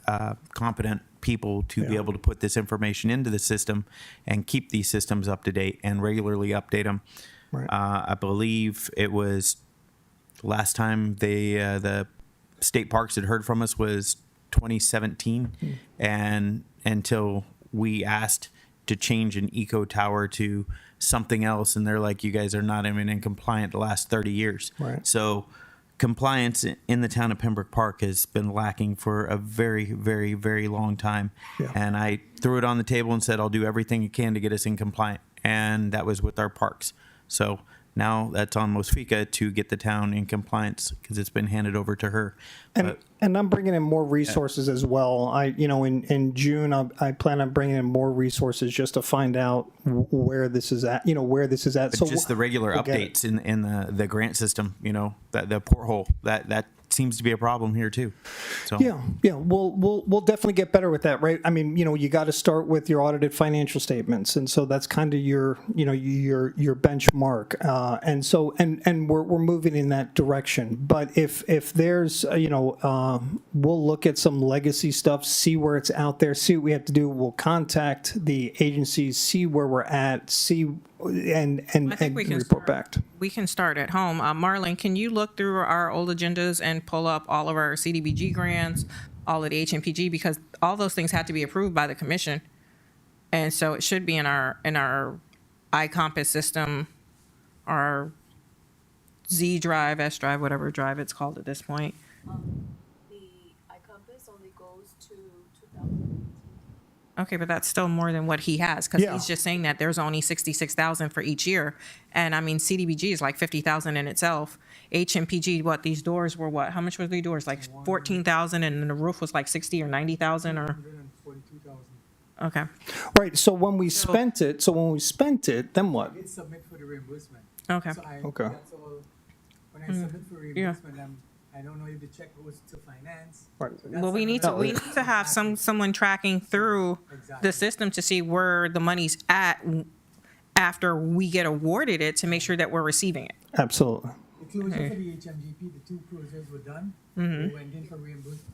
Speaker 5: competent people to be able to put this information into the system and keep these systems up to date and regularly update them.
Speaker 18: Right.
Speaker 5: I believe it was last time the state parks had heard from us was 2017, and until we asked to change an eco tower to something else, and they're like, you guys are not even in compliant the last 30 years.
Speaker 18: Right.
Speaker 5: So compliance in the town of Pembroke Park has been lacking for a very, very, very long time.
Speaker 18: Yeah.
Speaker 5: And I threw it on the table and said, I'll do everything you can to get us in compliant. And that was with our parks. So now that's on Mosfika to get the town in compliance because it's been handed over to her.
Speaker 18: And I'm bringing in more resources as well. In June, I plan on bringing in more resources just to find out where this is at, where this is at.
Speaker 5: But
Speaker 18: So
Speaker 5: just the regular
Speaker 18: we'll get
Speaker 5: updates in the grant system, the porthole, that seems to be a problem here too. So
Speaker 18: Yeah, we'll definitely get better with that, right? I mean, you got to start with your audited financial statements, and so that's kind of your benchmark, and we're moving in that direction. But if there's we'll look at some legacy stuff, see where it's out there, see what we have to do. We'll contact the agencies, see where we're at, and report back.
Speaker 4: We can start at home. Marlon, can you look through our old agendas and pull up all of our CDBG grants, all of the HMPG, because all those things had to be approved by the commission, and so it should be in our iCompass system, our Z drive, S drive, whatever drive it's called at this point.
Speaker 19: The iCompass only goes to 2018.
Speaker 4: Okay, but that's still more than what he has, because
Speaker 18: Yeah.
Speaker 4: he's just saying that there's only 66,000 for each year, and I mean CDBG is like 50,000 in itself. HMPG, these doors were what? How much were the doors? Like 14,000, and then the roof was like 60 or 90,000, or
Speaker 7: 142,000.
Speaker 4: okay.
Speaker 18: Right. So when we spent it, then what?
Speaker 7: It's submit for the reimbursement.
Speaker 4: Okay.
Speaker 7: So
Speaker 18: Okay.
Speaker 7: That's all. When I submit for reimbursement, I don't know if the check goes to finance.
Speaker 18: Right.
Speaker 4: Well, we need to have someone tracking through the system to see where the money's at after we get awarded it, to make sure that we're receiving it.
Speaker 18: Absolutely.
Speaker 7: The closure for the HMGP, the 2 closures were done. We went in for reimbursement.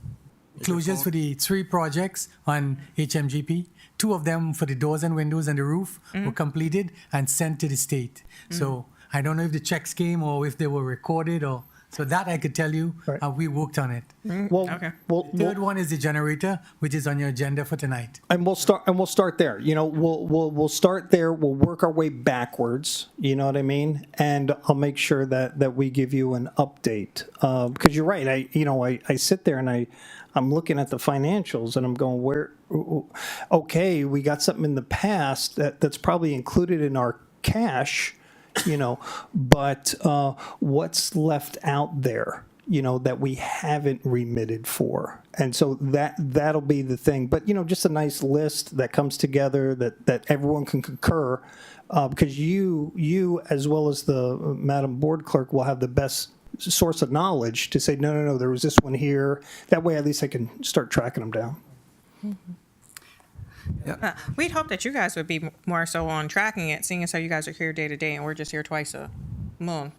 Speaker 7: Closures for the 3 projects on HMGP, 2 of them for the doors and windows and the roof were completed and sent to the state. So I don't know if the checks came or if they were recorded, or so that I could tell you. We worked on it.
Speaker 18: Well,
Speaker 4: Okay.
Speaker 7: The third one is the generator, which is on your agenda for tonight.
Speaker 18: And we'll start there. We'll start there. We'll work our way backwards. You know what I mean? And I'll make sure that we give you an update. Because you're right. I sit there and I'm looking at the financials and I'm going, okay, we got something in the past that's probably included in our cash, but what's left out there, that we haven't remitted for. And so that'll be the thing. But, just a nice list that comes together that everyone can concur, because you, as well as the Madam Board Clerk, will have the best source of knowledge to say, no, there was this one here. That way, at least I can start tracking them down.
Speaker 4: We'd hope that you guys would be more so on tracking it, seeing as how you guys are here day to day and we're just here twice a month.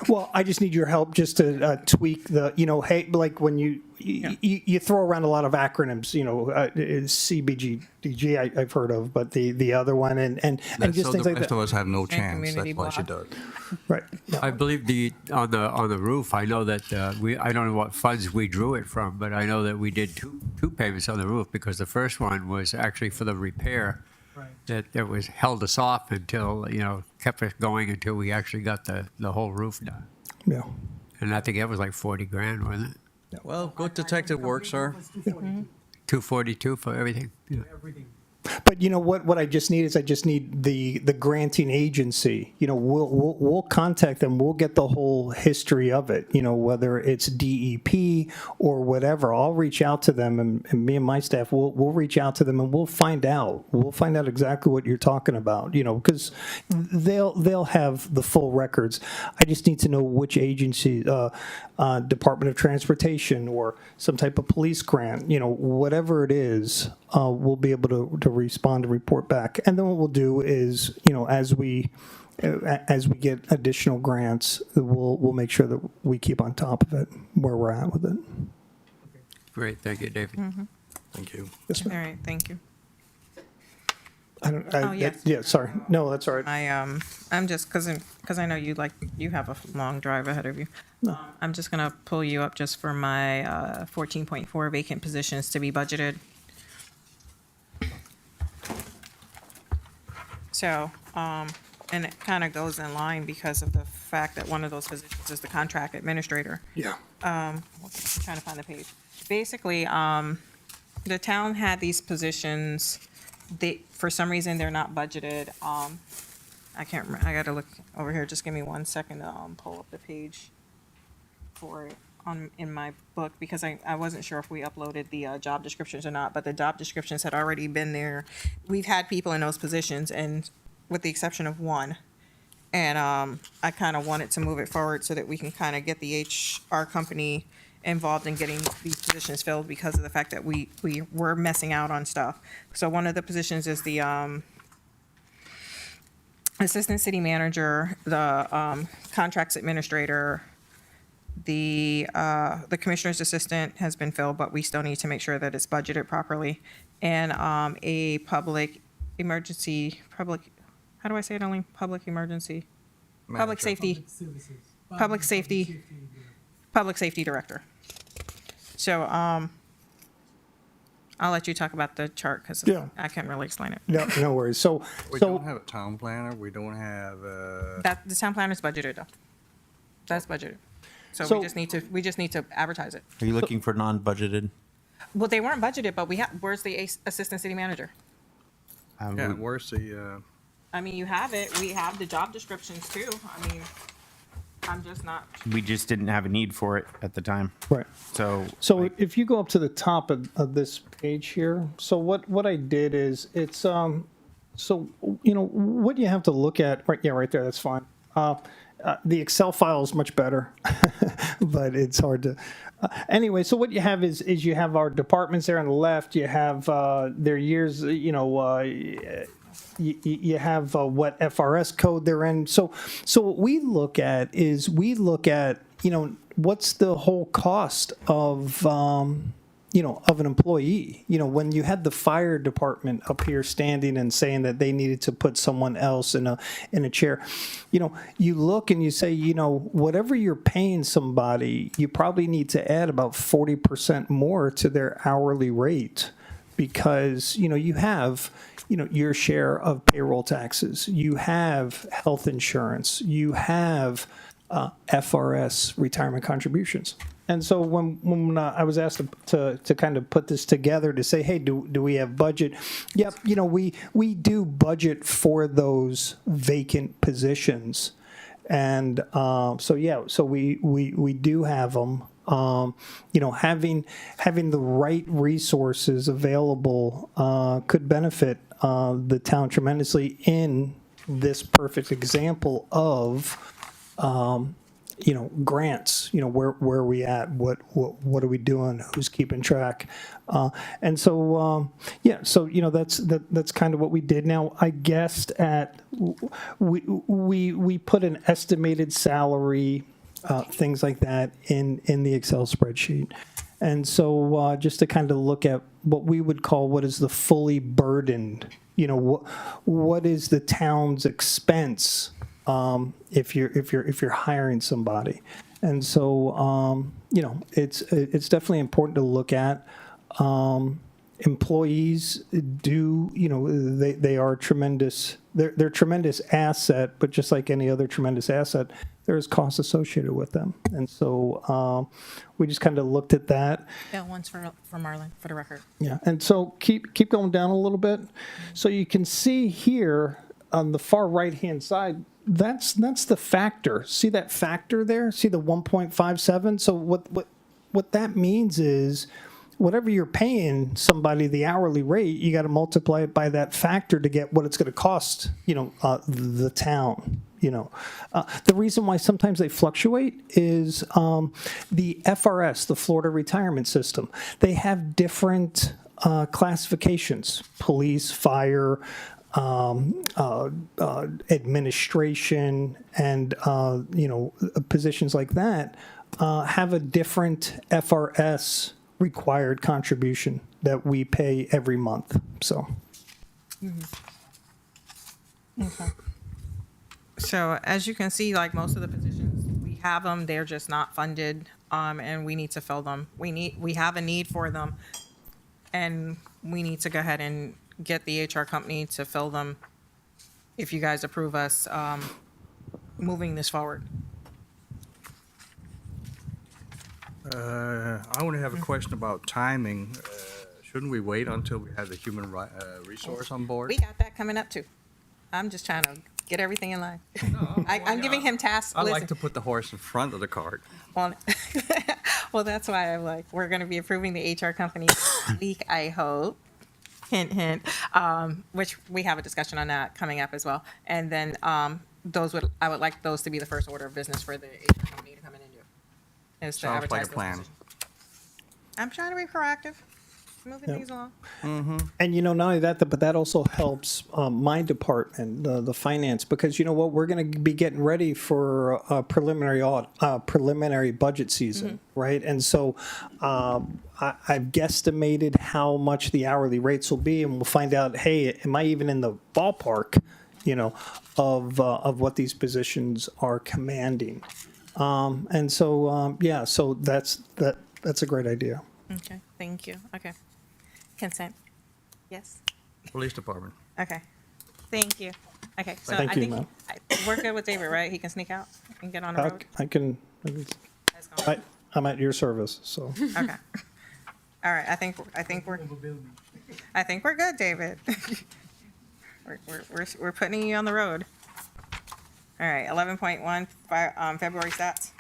Speaker 18: Well, I just need your help just to tweak the, hey, like when you throw around a lot of acronyms, CBGDG I've heard of, but the other one and just things like that.
Speaker 10: The rest of us have no chance.
Speaker 4: community
Speaker 10: That's why she
Speaker 4: block.
Speaker 10: does.
Speaker 18: Right.
Speaker 1: I believe on the roof, I know that I don't know what funds we drew it from, but I know that we did two payments on the roof, because the first one was actually for the repair.
Speaker 7: Right.
Speaker 1: That was held us off until, kept us going until we actually got the whole roof done.
Speaker 18: Yeah.
Speaker 1: And I think that was like 40 grand, wasn't it?
Speaker 10: Well, good detective work, sir.
Speaker 1: 242 for everything. Yeah.
Speaker 7: Everything.
Speaker 18: But you know what I just need is I just need the granting agency. You know, we'll contact them. We'll get the whole history of it. You know, whether it's DEP or whatever. I'll reach out to them, and me and my staff we'll reach out to them, and we'll find out. We'll find out exactly what you're talking about. You know, because they'll have the full records. I just need to know which agency, Department of Transportation or some type of police grant. You know, whatever it is, we'll be able to respond and report back. And then what we'll do is, you know, as we get additional grants, we'll make sure that we keep on top of it, where we're at with it.
Speaker 1: Great, thank you, David.
Speaker 10: Thank you.
Speaker 18: Yes,
Speaker 4: All
Speaker 18: ma'am.
Speaker 4: right, thank you.
Speaker 18: Oh,
Speaker 4: yes.
Speaker 18: Yeah, sorry. No, that's all right.
Speaker 4: I'm just, because I know you have a long drive ahead of you. I'm just going to pull you up just for my 14.4 vacant positions to be budgeted. So, and it kind of goes in line because of the fact that one of those positions is the contract administrator.
Speaker 18: Yeah.
Speaker 4: I'm trying to find the page. Basically, the town had these positions. For some reason, they're not budgeted. I can't remember. I got to look over here. Just give me 1 second to pull up the page for it in my book, because I wasn't sure if we uploaded the job descriptions or not, but the job descriptions had already been there. We've had people in those positions, and with the exception of one. And I kind of wanted to move it forward so that we can kind of get the HR company involved in getting these positions filled, because of the fact that we were messing out on stuff. So one of the positions is the assistant city manager, the contracts administrator, the commissioner's assistant has been filled, but we still need to make sure that it's budgeted properly. And a public emergency, how do I say it, Eileen? Public emergency, public safety, public safety director. So I'll let you talk about the chart, because I can't really explain it.
Speaker 18: No worries. So
Speaker 10: We don't have a town planner. We don't have.
Speaker 4: That the town planner's budgeted though. That's budgeted. So
Speaker 18: So-
Speaker 4: we just need to advertise it.
Speaker 5: Are you looking for non-budgeted?
Speaker 4: Well, they weren't budgeted, but where's the assistant city manager?
Speaker 10: Yeah, where's the?
Speaker 4: I mean, you have it. We have the job descriptions too. I mean, I'm just not.
Speaker 5: We just didn't have a need for it at the time.
Speaker 18: Right.
Speaker 5: So
Speaker 18: if you go up to the top of this page here, so what I did is it's so you know what you have to look at right there, that's fine. The Excel file is much better, but it's hard to. Anyway, so what you have is you have our departments there on the left. You have their years. You know, you have what FRS code they're in. So what we look at is you know what's the whole cost of you know, of an employee. You know, when you had the fire department up here standing and saying that they needed to put someone else in a chair, you know, you look and you say, you know, whatever you're paying somebody, you probably need to add about 40% more to their hourly rate, because, you know, you have, you know, your share of payroll taxes, you have health insurance, you have FRS retirement contributions. And so when I was asked to kind of put this together to say, hey, do we have budget? Yep, you know, we do budget for those vacant positions. And so we do have them. You know, having the right resources available could benefit the town tremendously in this perfect example of you know, grants, you know, where are we at? What are we doing? Who's keeping track? And so, so, you know, that's kind of what we did. Now, I guessed at, we put an estimated salary, things like that in the Excel spreadsheet. And so just to kind of look at what we would call what is the fully burdened, you know, what is the town's expense if you're hiring somebody. And so you know, it's definitely important to look at. Employees do, you know, they are tremendous they're a tremendous asset, but just like any other tremendous asset, there is costs associated with them. And so we just kind of looked at that.
Speaker 4: Yeah, one's for Marlon, for the record.
Speaker 18: Yeah, and so keep going down a little bit. So you can see here on the far right-hand side, that's the factor. See that factor there? See the 1.57? So what that means is whatever you're paying somebody the hourly rate, you got to multiply it by that factor to get what it's going to cost, the town. The reason why sometimes they fluctuate is the FRS, the Florida Retirement System. They have different classifications: police, fire, administration, and positions like that have a different FRS required contribution that we pay every month. So.
Speaker 4: Okay. So as you can see, like most of the positions, we have them, they're just not funded, and we need to fill them. We have a need for them, and we need to go ahead and get the HR company to fill them if you guys approve us moving this forward.
Speaker 10: I want to have a question about timing. Shouldn't we wait until we have the human resource on board?
Speaker 4: We got that coming up too. I'm just trying to get everything in line. I'm giving him tasks.
Speaker 10: I like to put the horse in front of the cart.
Speaker 4: Well, that's why I'm like, we're going to be approving the HR company this week, I hope. Hint, hint. Which we have a discussion on that coming up as well. And then I would like those to be the first order of business for the HR company to come in and do. Is to
Speaker 10: Sounds like
Speaker 4: advertise
Speaker 10: a plan.
Speaker 4: those positions. I'm trying to be proactive, moving things along.
Speaker 18: And not only that, but that also helps my department, the finance, because you know what, we're going to be getting ready for a preliminary budget season, right? And so I've guesstimated how much the hourly rates will be, and we'll find out, hey, am I even in the ballpark, of what these positions are commanding? And so so that's a great idea.
Speaker 4: Okay, thank you. Okay. Consent. Yes.
Speaker 10: Police department.
Speaker 4: Okay. Thank you. Okay, so
Speaker 18: Thank
Speaker 4: I
Speaker 18: you,
Speaker 4: think
Speaker 18: ma'am.
Speaker 4: we're good with David, right? He can sneak out and get on the road?
Speaker 18: I'm at your service, so.
Speaker 4: Okay. All right, I think we're good, David. We're putting you on the road. All right, 11.1, February stats.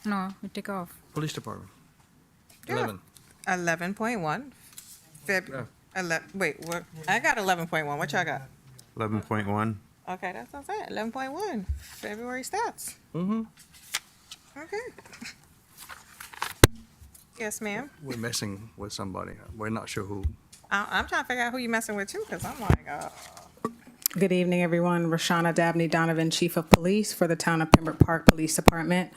Speaker 3: No, we take off.
Speaker 10: Police department.
Speaker 4: Yeah. 11.1. Wait, what? I got 11.1. What y'all got?
Speaker 5: 11.1.
Speaker 4: Okay, that's what I'm saying. 11.1, February stats. Okay. Yes, ma'am.
Speaker 10: We're messing with somebody. We're not sure who.
Speaker 4: I'm trying to figure out who you messing with too, because I'm like,
Speaker 6: Good evening, everyone. Rashana Dabney-Donovan, Chief of Police for the Town of Pembroke Park Police Department.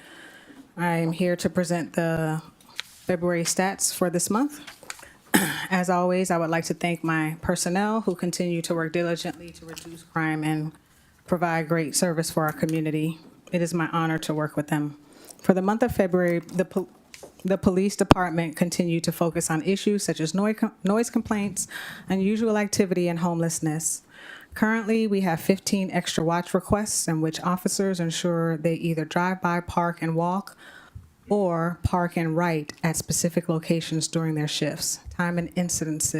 Speaker 6: I'm here to present the February stats for this month. As always, I would like to thank my personnel who continue to work diligently to reduce crime and provide great service for our community. It is my honor to work with them. For the month of February, the police department continued to focus on issues such as noise complaints, unusual activity, and homelessness. Currently, we have 15 extra watch requests in which officers ensure they either drive by, park, and walk, or park and write at specific locations during their shifts, time and incidents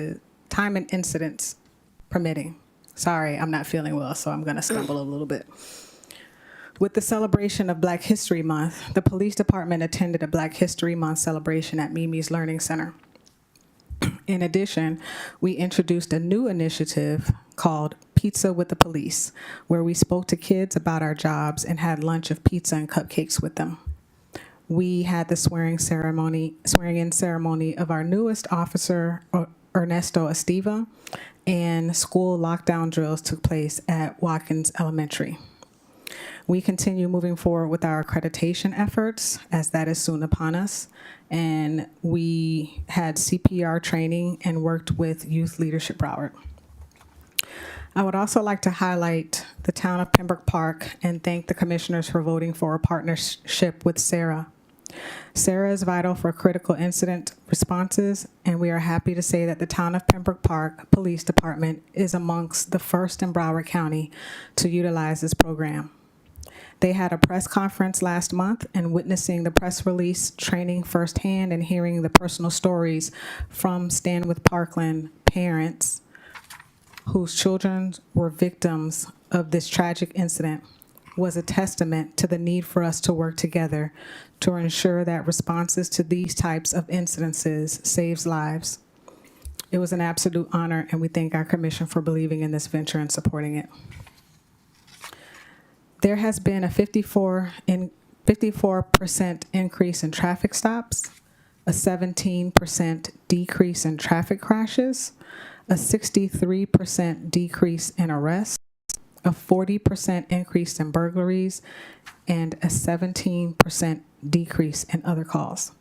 Speaker 6: permitting. Sorry, I'm not feeling well, so I'm going to stumble a little bit. With the celebration of Black History Month, the police department attended a Black History Month celebration at Mimi's Learning Center. In addition, we introduced a new initiative called Pizza with the Police, where we spoke to kids about our jobs and had lunch of pizza and cupcakes with them. We had the swearing-in ceremony of our newest officer, Ernesto Estiva, and school lockdown drills took place at Watkins Elementary. We continue moving forward with our accreditation efforts, as that is soon upon us, and we had CPR training and worked with Youth Leadership Broward. I would also like to highlight the town of Pembroke Park and thank the commissioners for voting for a partnership with Sarah Sarah is vital for critical incident responses, and we are happy to say that the Town of Pembroke Park Police Department is amongst the first in Broward County to utilize this program. They had a press conference last month, and witnessing the press release, training firsthand, and hearing the personal stories from Stand with Parkland parents whose children were victims of this tragic incident was a testament to the need for us to work together to ensure that responses to these types of incidences saves lives. It was an absolute honor, and we thank our commission for believing in this venture and supporting it. There has been a 54% increase in traffic stops, a 17% decrease in traffic crashes, a 63% decrease in arrests, a 40% increase in burglaries, and a 17% decrease in other calls.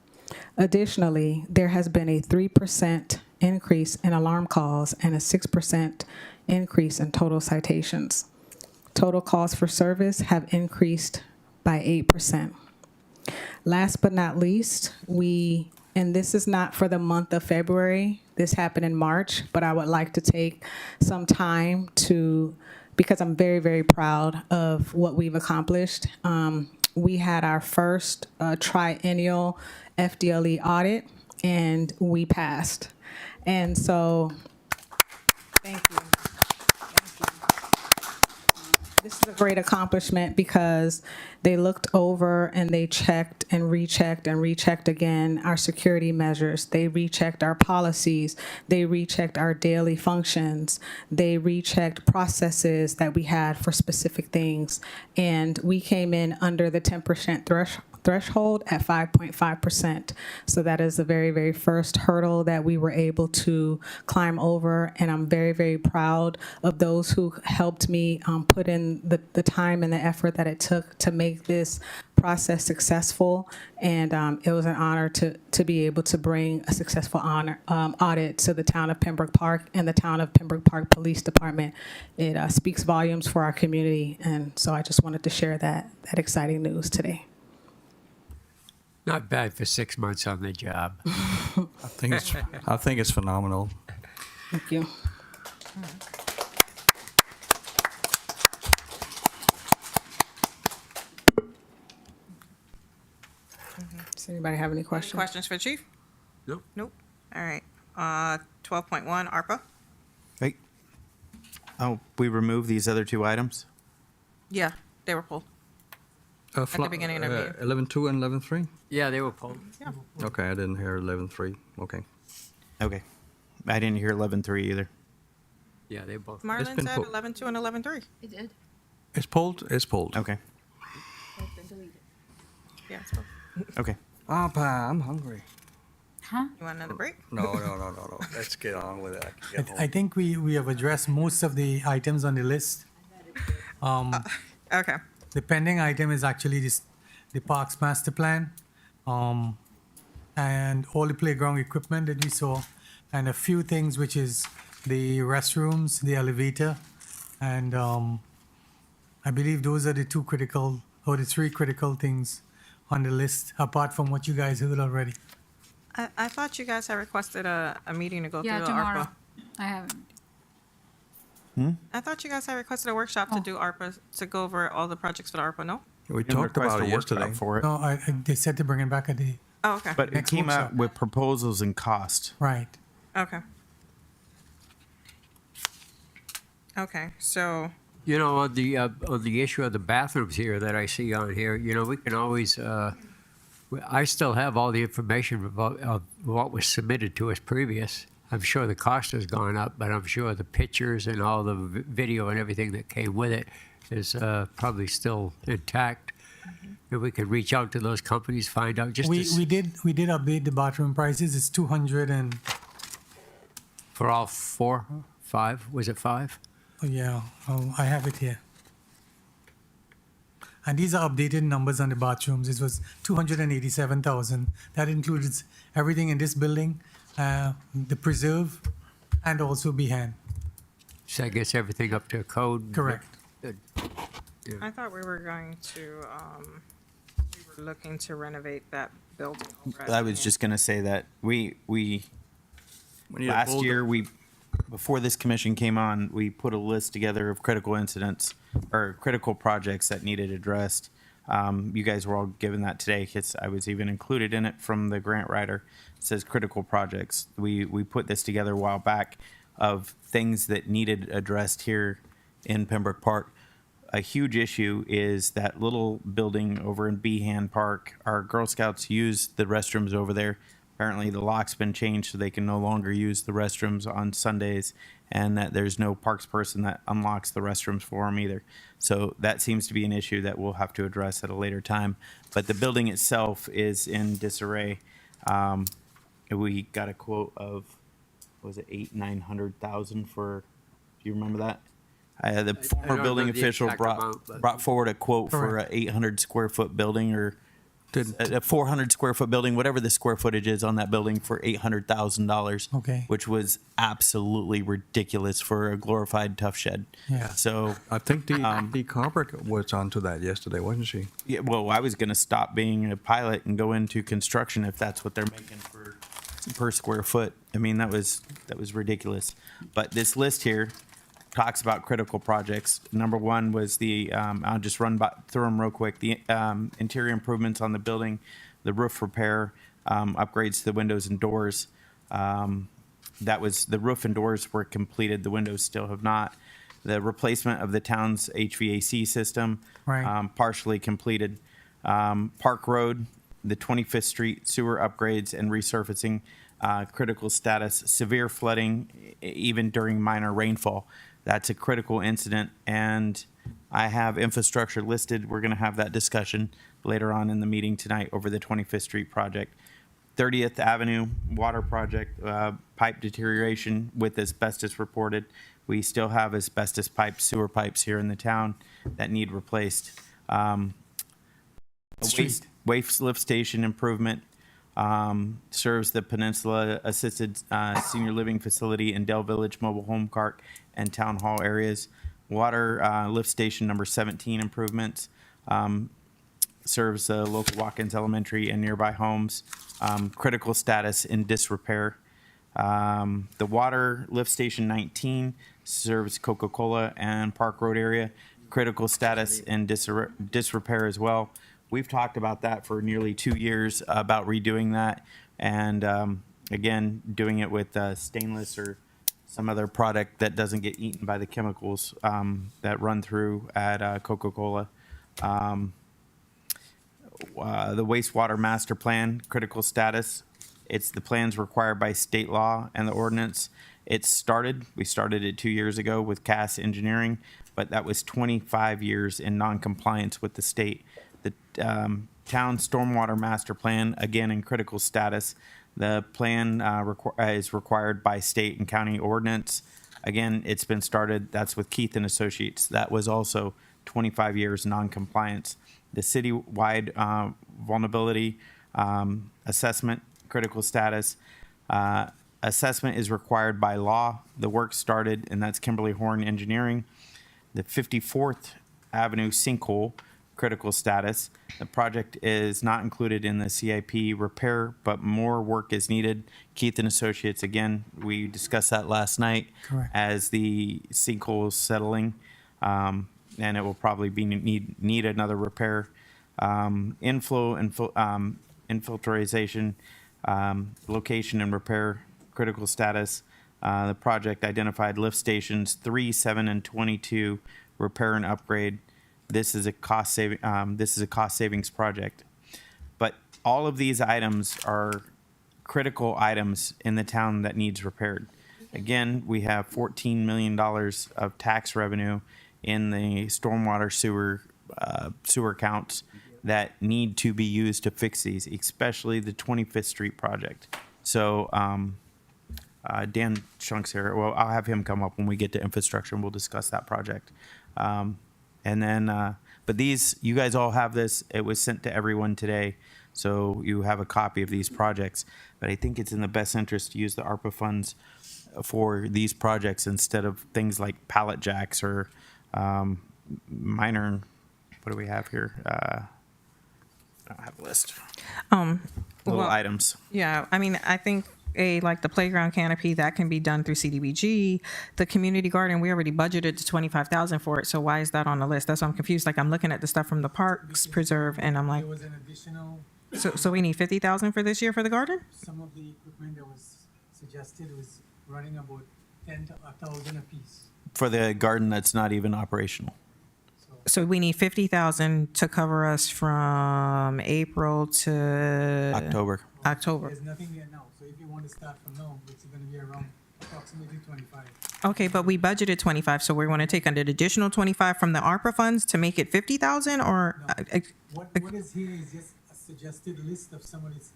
Speaker 6: Additionally, there has been a 3% increase in alarm calls and a 6% increase in total citations. Total calls for service have increased by 8%. Last but not least, and this is not for the month of February, this happened in March, but I would like to take some time because I'm very, very proud of what we've accomplished. We had our first triennial FDLE audit, and we passed. And so, thank you. This is a great accomplishment because they looked over and they checked and rechecked again our security measures. They rechecked our policies. They rechecked our daily functions. They rechecked processes that we had for specific things. And we came in under the 10% threshold at 5.5%. So that is the very, very first hurdle that we were able to climb over. And I'm very, very proud of those who helped me put in the time and the effort that it took to make this process successful. And it was an honor to be able to bring a successful audit to the Town of Pembroke Park and the Town of Pembroke Park Police Department. It speaks volumes for our community. And so I just wanted to share that exciting news today.
Speaker 1: Not bad for 6 months on the job.
Speaker 10: I think it's phenomenal.
Speaker 6: Thank you. Does anybody have any questions?
Speaker 4: Questions for the chief?
Speaker 1: Nope.
Speaker 4: Nope. All right. 12.1 ARPA.
Speaker 5: Wait. Oh, we removed these other two items?
Speaker 4: Yeah, they were pulled. At the beginning of the meeting.
Speaker 10: 11.2 and 11.3?
Speaker 1: Yeah, they were pulled.
Speaker 4: Yeah.
Speaker 10: Okay, I didn't hear 11.3. Okay.
Speaker 5: Okay. I didn't hear 11.3 either.
Speaker 1: Yeah, they both.
Speaker 4: Marlon
Speaker 10: been
Speaker 4: said
Speaker 10: pulled.
Speaker 4: 11.2 and 11.3.
Speaker 19: It did.
Speaker 10: It's pulled? It's pulled.
Speaker 5: Okay.
Speaker 19: It's been deleted.
Speaker 4: Yeah, it's pulled.
Speaker 5: Okay.
Speaker 10: Papa, I'm hungry.
Speaker 3: Huh?
Speaker 4: You want another break?
Speaker 10: No. Let's get on with it. I can get home.
Speaker 7: I think we have addressed most of the items on the list.
Speaker 4: Okay.
Speaker 7: The pending item is actually the Parks Master Plan, and all the playground equipment that we saw, and a few things, which is the restrooms, the elevator, and I believe those are the three critical things on the list, apart from what you guys heard already.
Speaker 4: I thought you guys had requested a meeting to go
Speaker 3: Yeah,
Speaker 4: through the
Speaker 3: tomorrow.
Speaker 4: ARPA.
Speaker 3: I haven't.
Speaker 4: I thought you guys had requested a workshop to do ARPA, to go over all the projects for the ARPA, no?
Speaker 10: We
Speaker 5: Didn't
Speaker 10: talked
Speaker 5: request
Speaker 10: about
Speaker 5: a
Speaker 10: it
Speaker 5: workshop
Speaker 10: yesterday.
Speaker 5: for it.
Speaker 7: No, they said to bring it back at the,
Speaker 4: Oh, okay.
Speaker 5: But it
Speaker 7: Next
Speaker 5: came
Speaker 7: workshop.
Speaker 5: out with proposals and cost.
Speaker 7: right.
Speaker 4: Okay. Okay, so,
Speaker 1: You know, on the issue of the bathrooms here that I see on here, you know, we can always. I still have all the information of what was submitted to us previous. I'm sure the cost has gone up, but I'm sure the pictures and all the video and everything that came with it is probably still intact. And we can reach out to those companies, find out just
Speaker 7: We did update the bathroom prices. It's 200 and
Speaker 1: for all 4, 5. Was it 5?
Speaker 7: I have it here. And these are updated numbers on the bathrooms. It was 287,000. That includes everything in this building, the preserve, and also Behan.
Speaker 1: So I guess everything up to code.
Speaker 7: Correct.
Speaker 1: Good.
Speaker 4: I thought we were going to, looking to renovate that building. over at
Speaker 5: I was
Speaker 4: Kane.
Speaker 5: just going to say that we last year, before this commission came on, we put a list together of critical incidents or critical projects that needed addressed. You guys were all given that today, because I was even included in it from the grant writer. It says critical projects. We put this together a while back of things that needed addressed here in Pembroke Park. A huge issue is that little building over in Behan Park. Our Girl Scouts use the restrooms over there. Apparently the lock's been changed so they can no longer use the restrooms on Sundays, and that there's no parks person that unlocks the restrooms for them either. So that seems to be an issue that we'll have to address at a later time. But the building itself is in disarray. We got a quote of, was it 900,000 for, do you remember that? The former building official brought forward a quote for a 800 square foot building, or a 400 square foot building, whatever the square footage is on that building, for $800,000.
Speaker 7: Okay.
Speaker 5: Which was absolutely ridiculous for a glorified tough shed.
Speaker 7: Yeah.
Speaker 5: So
Speaker 10: I think the Carver was onto that yesterday, wasn't she?
Speaker 5: yeah, well, I was going to stop being a pilot and go into construction if that's what they're making for per square foot. I mean, that was ridiculous. But this list here talks about critical projects. Number one was the, I'll just run through them real quick. The interior improvements on the building, the roof repair, upgrades to the windows and doors. That was, the roof and doors were completed. The windows still have not. The replacement of the town's HVAC system,
Speaker 7: Right.
Speaker 5: partially completed. Park Road, the 25th Street sewer upgrades and resurfacing, critical status, severe flooding, even during minor rainfall. That's a critical incident, and I have infrastructure listed. We're going to have that discussion later on in the meeting tonight over the 25th Street project. 30th Avenue water project, pipe deterioration with asbestos reported. We still have asbestos pipes, sewer pipes here in the town that need replaced. Waste lift station improvement, serves the Peninsula Assisted Senior Living Facility in Dell Village Mobile Home Park and Town Hall areas. Water lift station number 17 improvements, serves local Watkins Elementary and nearby homes. Critical status in disrepair. The water lift station 19 serves Coca-Cola and Park Road area. Critical status in disrepair as well. We've talked about that for nearly 2 years, about redoing that, and again, doing it with stainless or some other product that doesn't get eaten by the chemicals that run through at Coca-Cola. The wastewater master plan, critical status. It's the plans required by state law and the ordinance. We started it 2 years ago with Cass Engineering, but that was 25 years in non-compliance with the state. The town stormwater master plan, again in critical status. The plan is required by state and county ordinance. Again, it's been started. That's with Keith and Associates. That was also 25 years non-compliance. The citywide vulnerability assessment, critical status. Assessment is required by law. The work started, and that's Kimberly Horn Engineering. The 54th Avenue sinkhole, critical status. The project is not included in the CIP repair, but more work is needed. Keith and Associates, again, we discussed that last night.
Speaker 7: Correct.
Speaker 5: As the sinkhole is settling, and it will probably be need another repair. Infiltration, location and repair, critical status. The project identified lift stations 3, 7, and 22, repair and upgrade. This is a cost savings project. But all of these items are critical items in the town that needs repaired. Again, we have $14 million of tax revenue in the stormwater sewer accounts that need to be used to fix these, especially the 25th Street project. So Dan Shunk's here. Well, I'll have him come up when we get to infrastructure, and we'll discuss that project. And then, but these, you guys all have this. It was sent to everyone today, so you have a copy of these projects. But I think it's in the best interest to use the ARPA funds for these projects instead of things like pallet jacks or minor, what do we have here? I don't have a list.
Speaker 4: Little
Speaker 5: Little items.
Speaker 4: Yeah, I mean, I think like the playground canopy, that can be done through CDBG. The community garden, we already budgeted to 25,000 for it, so why is that on the list? That's why I'm confused. Like, I'm looking at the stuff from the Parks Preserve, and I'm like,
Speaker 7: There was an additional,
Speaker 4: so we need 50,000 for this year for the garden?
Speaker 7: some of the equipment that was suggested was running about 10,000 apiece.
Speaker 5: For the garden that's not even operational.
Speaker 4: So we need 50,000 to cover us from April to
Speaker 5: October.
Speaker 4: October.
Speaker 7: There's nothing there now, so if you want to start from now, it's gonna be around approximately 25.
Speaker 4: Okay, but we budgeted 25, so we want to take an additional 25 from the ARPA funds to make it 50,000, or?
Speaker 7: What is here is just a suggested list of some of these.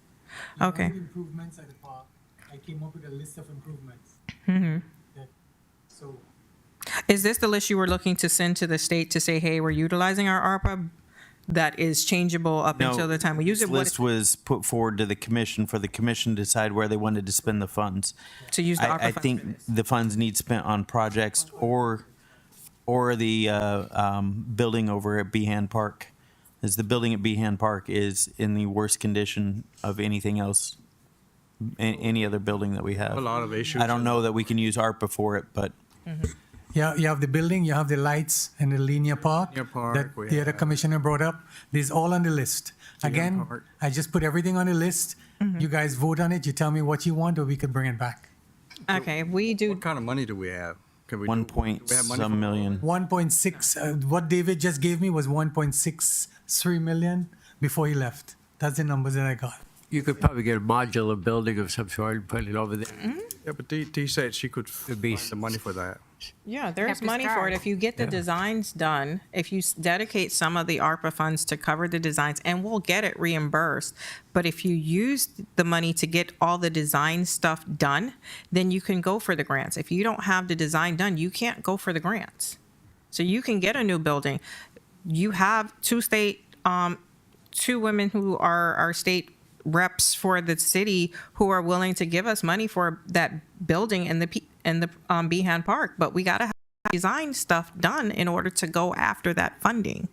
Speaker 4: Okay.
Speaker 7: Improvements at the park. I came up with a list of improvements. So
Speaker 4: Is this the list you were looking to send to the state to say, hey, we're utilizing our ARPA that is changeable up until the time we use
Speaker 5: this
Speaker 4: it? What
Speaker 5: list was put forward to the commission for the commission to decide where they wanted to spend the funds.
Speaker 4: To use the ARPA
Speaker 5: I
Speaker 4: funds
Speaker 5: think the funds need spent on projects or the building over at Behan Park. As the building at Behan Park is in the worst condition of anything else, any other building that we have.
Speaker 10: A lot of issues.
Speaker 5: I don't know that we can use ARPA for it, but
Speaker 7: yeah, you have the building, you have the lights and the linear park.
Speaker 10: Linear park,
Speaker 7: That
Speaker 10: we
Speaker 7: the other
Speaker 10: have-
Speaker 7: commissioner brought up. These all on the list. Again,
Speaker 10: park.
Speaker 7: I just put everything on the list. You guys vote on it. You tell me what you want, or we could bring it back.
Speaker 4: Okay, we do.
Speaker 10: What kind of money do we have? Can we
Speaker 5: 1
Speaker 10: do
Speaker 5: point
Speaker 10: we have money
Speaker 5: some
Speaker 10: for-
Speaker 5: million.
Speaker 7: 1.6. What David just gave me was 1.63 million before he left. That's the numbers that I got.
Speaker 1: You could probably get a modular building of some sort and put it over there.
Speaker 10: Yeah, but Dee said she could
Speaker 1: be
Speaker 10: find the money for that.
Speaker 4: Yeah, there's
Speaker 3: Have to
Speaker 4: money for it.
Speaker 3: start.
Speaker 4: If you get the designs done, if you dedicate some of the ARPA funds to cover the designs, and we'll get it reimbursed. But if you use the money to get all the design stuff done, then you can go for the grants. If you don't have the design done, you can't go for the grants. So you can get a new building. You have two women who are our state reps for the city who are willing to give us money for that building in the Behan Park, but we got to have design stuff done in order to go after that funding.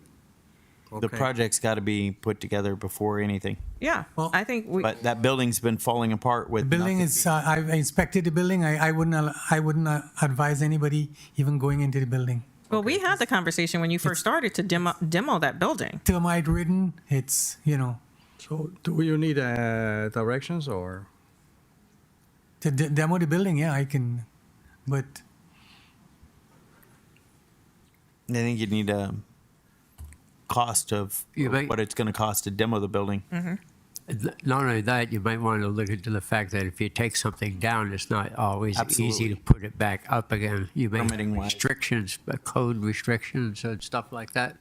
Speaker 5: The project's got to be put together before anything.
Speaker 4: Yeah,
Speaker 7: Well,
Speaker 4: I think we.
Speaker 5: But that building's been falling apart with
Speaker 7: Building
Speaker 5: nothing.
Speaker 7: is. I've inspected the building. I wouldn't advise anybody even going into the building.
Speaker 4: Well, we had the conversation when you first started to demo that building.
Speaker 7: Termite ridden. It's
Speaker 10: So do you need directions or?
Speaker 7: to demo the building. Yeah, I can, but
Speaker 5: I think you need a cost of
Speaker 1: You might-
Speaker 5: what it's going to cost to demo the building.
Speaker 1: Not only that, you might want to look into the fact that if you take something down, it's not always easy
Speaker 5: Absolutely.
Speaker 1: to put it back up again. You may have
Speaker 5: Permitting-wise.
Speaker 1: restrictions, code restrictions and stuff like that.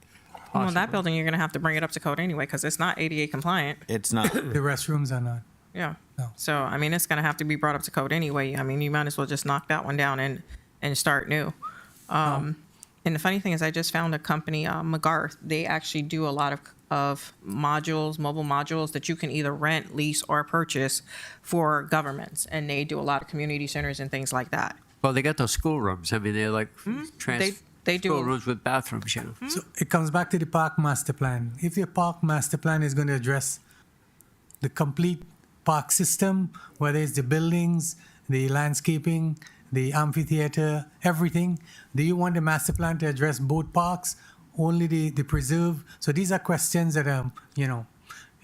Speaker 4: Well, that
Speaker 1: possible.
Speaker 4: building, you're going to have to bring it up to code anyway because it's not ADA compliant.
Speaker 5: It's not.
Speaker 7: the restrooms are not.
Speaker 4: Yeah.
Speaker 7: No.
Speaker 4: So, I mean, it's going to have to be brought up to code anyway. I mean, you might as well just knock that one down and start new. And the funny thing is, I just found a company, McGarth. They actually do a lot of modules, mobile modules that you can either rent, lease, or purchase for governments. And they do a lot of community centers and things like that.
Speaker 1: Well, they got those schoolrooms. I mean, they're like
Speaker 4: They do.
Speaker 1: schoolrooms with bathrooms, you know.
Speaker 7: So it comes back to the park master plan. If your park master plan is going to address the complete park system, whether it's the buildings, the landscaping, the amphitheater, everything, do you want the master plan to address both parks, only the preserve? So these are questions that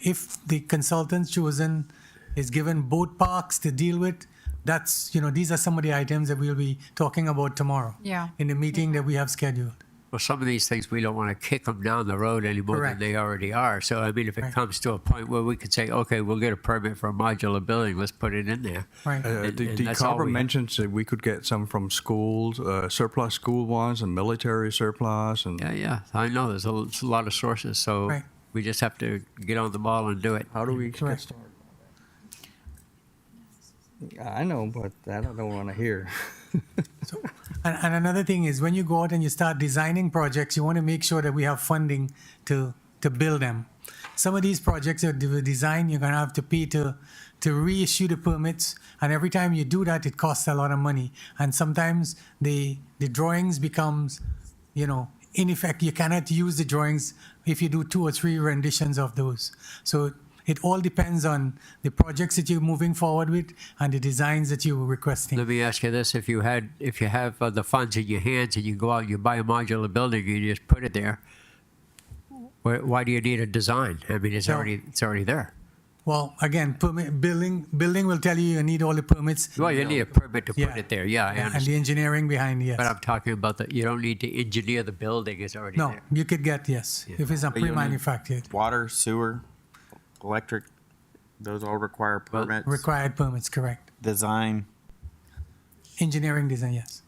Speaker 7: if the consultant chosen is given both parks to deal with, that's, these are some of the items that we'll be talking about tomorrow.
Speaker 3: Yeah.
Speaker 7: In the meeting that we have scheduled.
Speaker 1: Well, some of these things, we don't want to kick them down the road any more
Speaker 7: Correct.
Speaker 1: than they already are. So, I mean, if it comes to a point where we could say, okay, we'll get a permit for a modular building, let's put it in there.
Speaker 7: Right.
Speaker 1: And
Speaker 10: The
Speaker 1: that's all
Speaker 10: Carver
Speaker 1: we have.
Speaker 10: mentions that we could get some from schools, surplus school ones and military surplus and.
Speaker 1: Yeah, I know. There's a lot of sources. So
Speaker 7: Right.
Speaker 1: we just have to get on the ball and do it.
Speaker 10: How do we get
Speaker 7: Correct.
Speaker 10: started? I know, but I don't want to hear.
Speaker 7: And another thing is when you go out and you start designing projects, you want to make sure that we have funding to build them. Some of these projects that were designed, you're going to have to pay to reissue the permits. And every time you do that, it costs a lot of money. And sometimes the drawings becomes, in effect, you cannot use the drawings if you do 2 or 3 renditions of those. So it all depends on the projects that you're moving forward with and the designs that you're requesting.
Speaker 1: Let me ask you this: if you have the funds in your hands and you go out and you buy a modular building and you just put it there, why do you need a design? I mean, it's already there.
Speaker 7: Well, again, building will tell you need all the permits.
Speaker 1: Well, you need a permit to put it there. Yeah, I
Speaker 7: And
Speaker 1: understand.
Speaker 7: the engineering behind, yes.
Speaker 1: But I'm talking about that. You don't need to engineer the building; it's already
Speaker 7: No,
Speaker 1: there.
Speaker 7: you could get, yes, if it's a
Speaker 5: But you don't need
Speaker 7: pre-manufactured.
Speaker 5: Water, sewer, electric, those all require permits.
Speaker 7: Required permits, correct.
Speaker 5: Design.
Speaker 7: Engineering design, yes.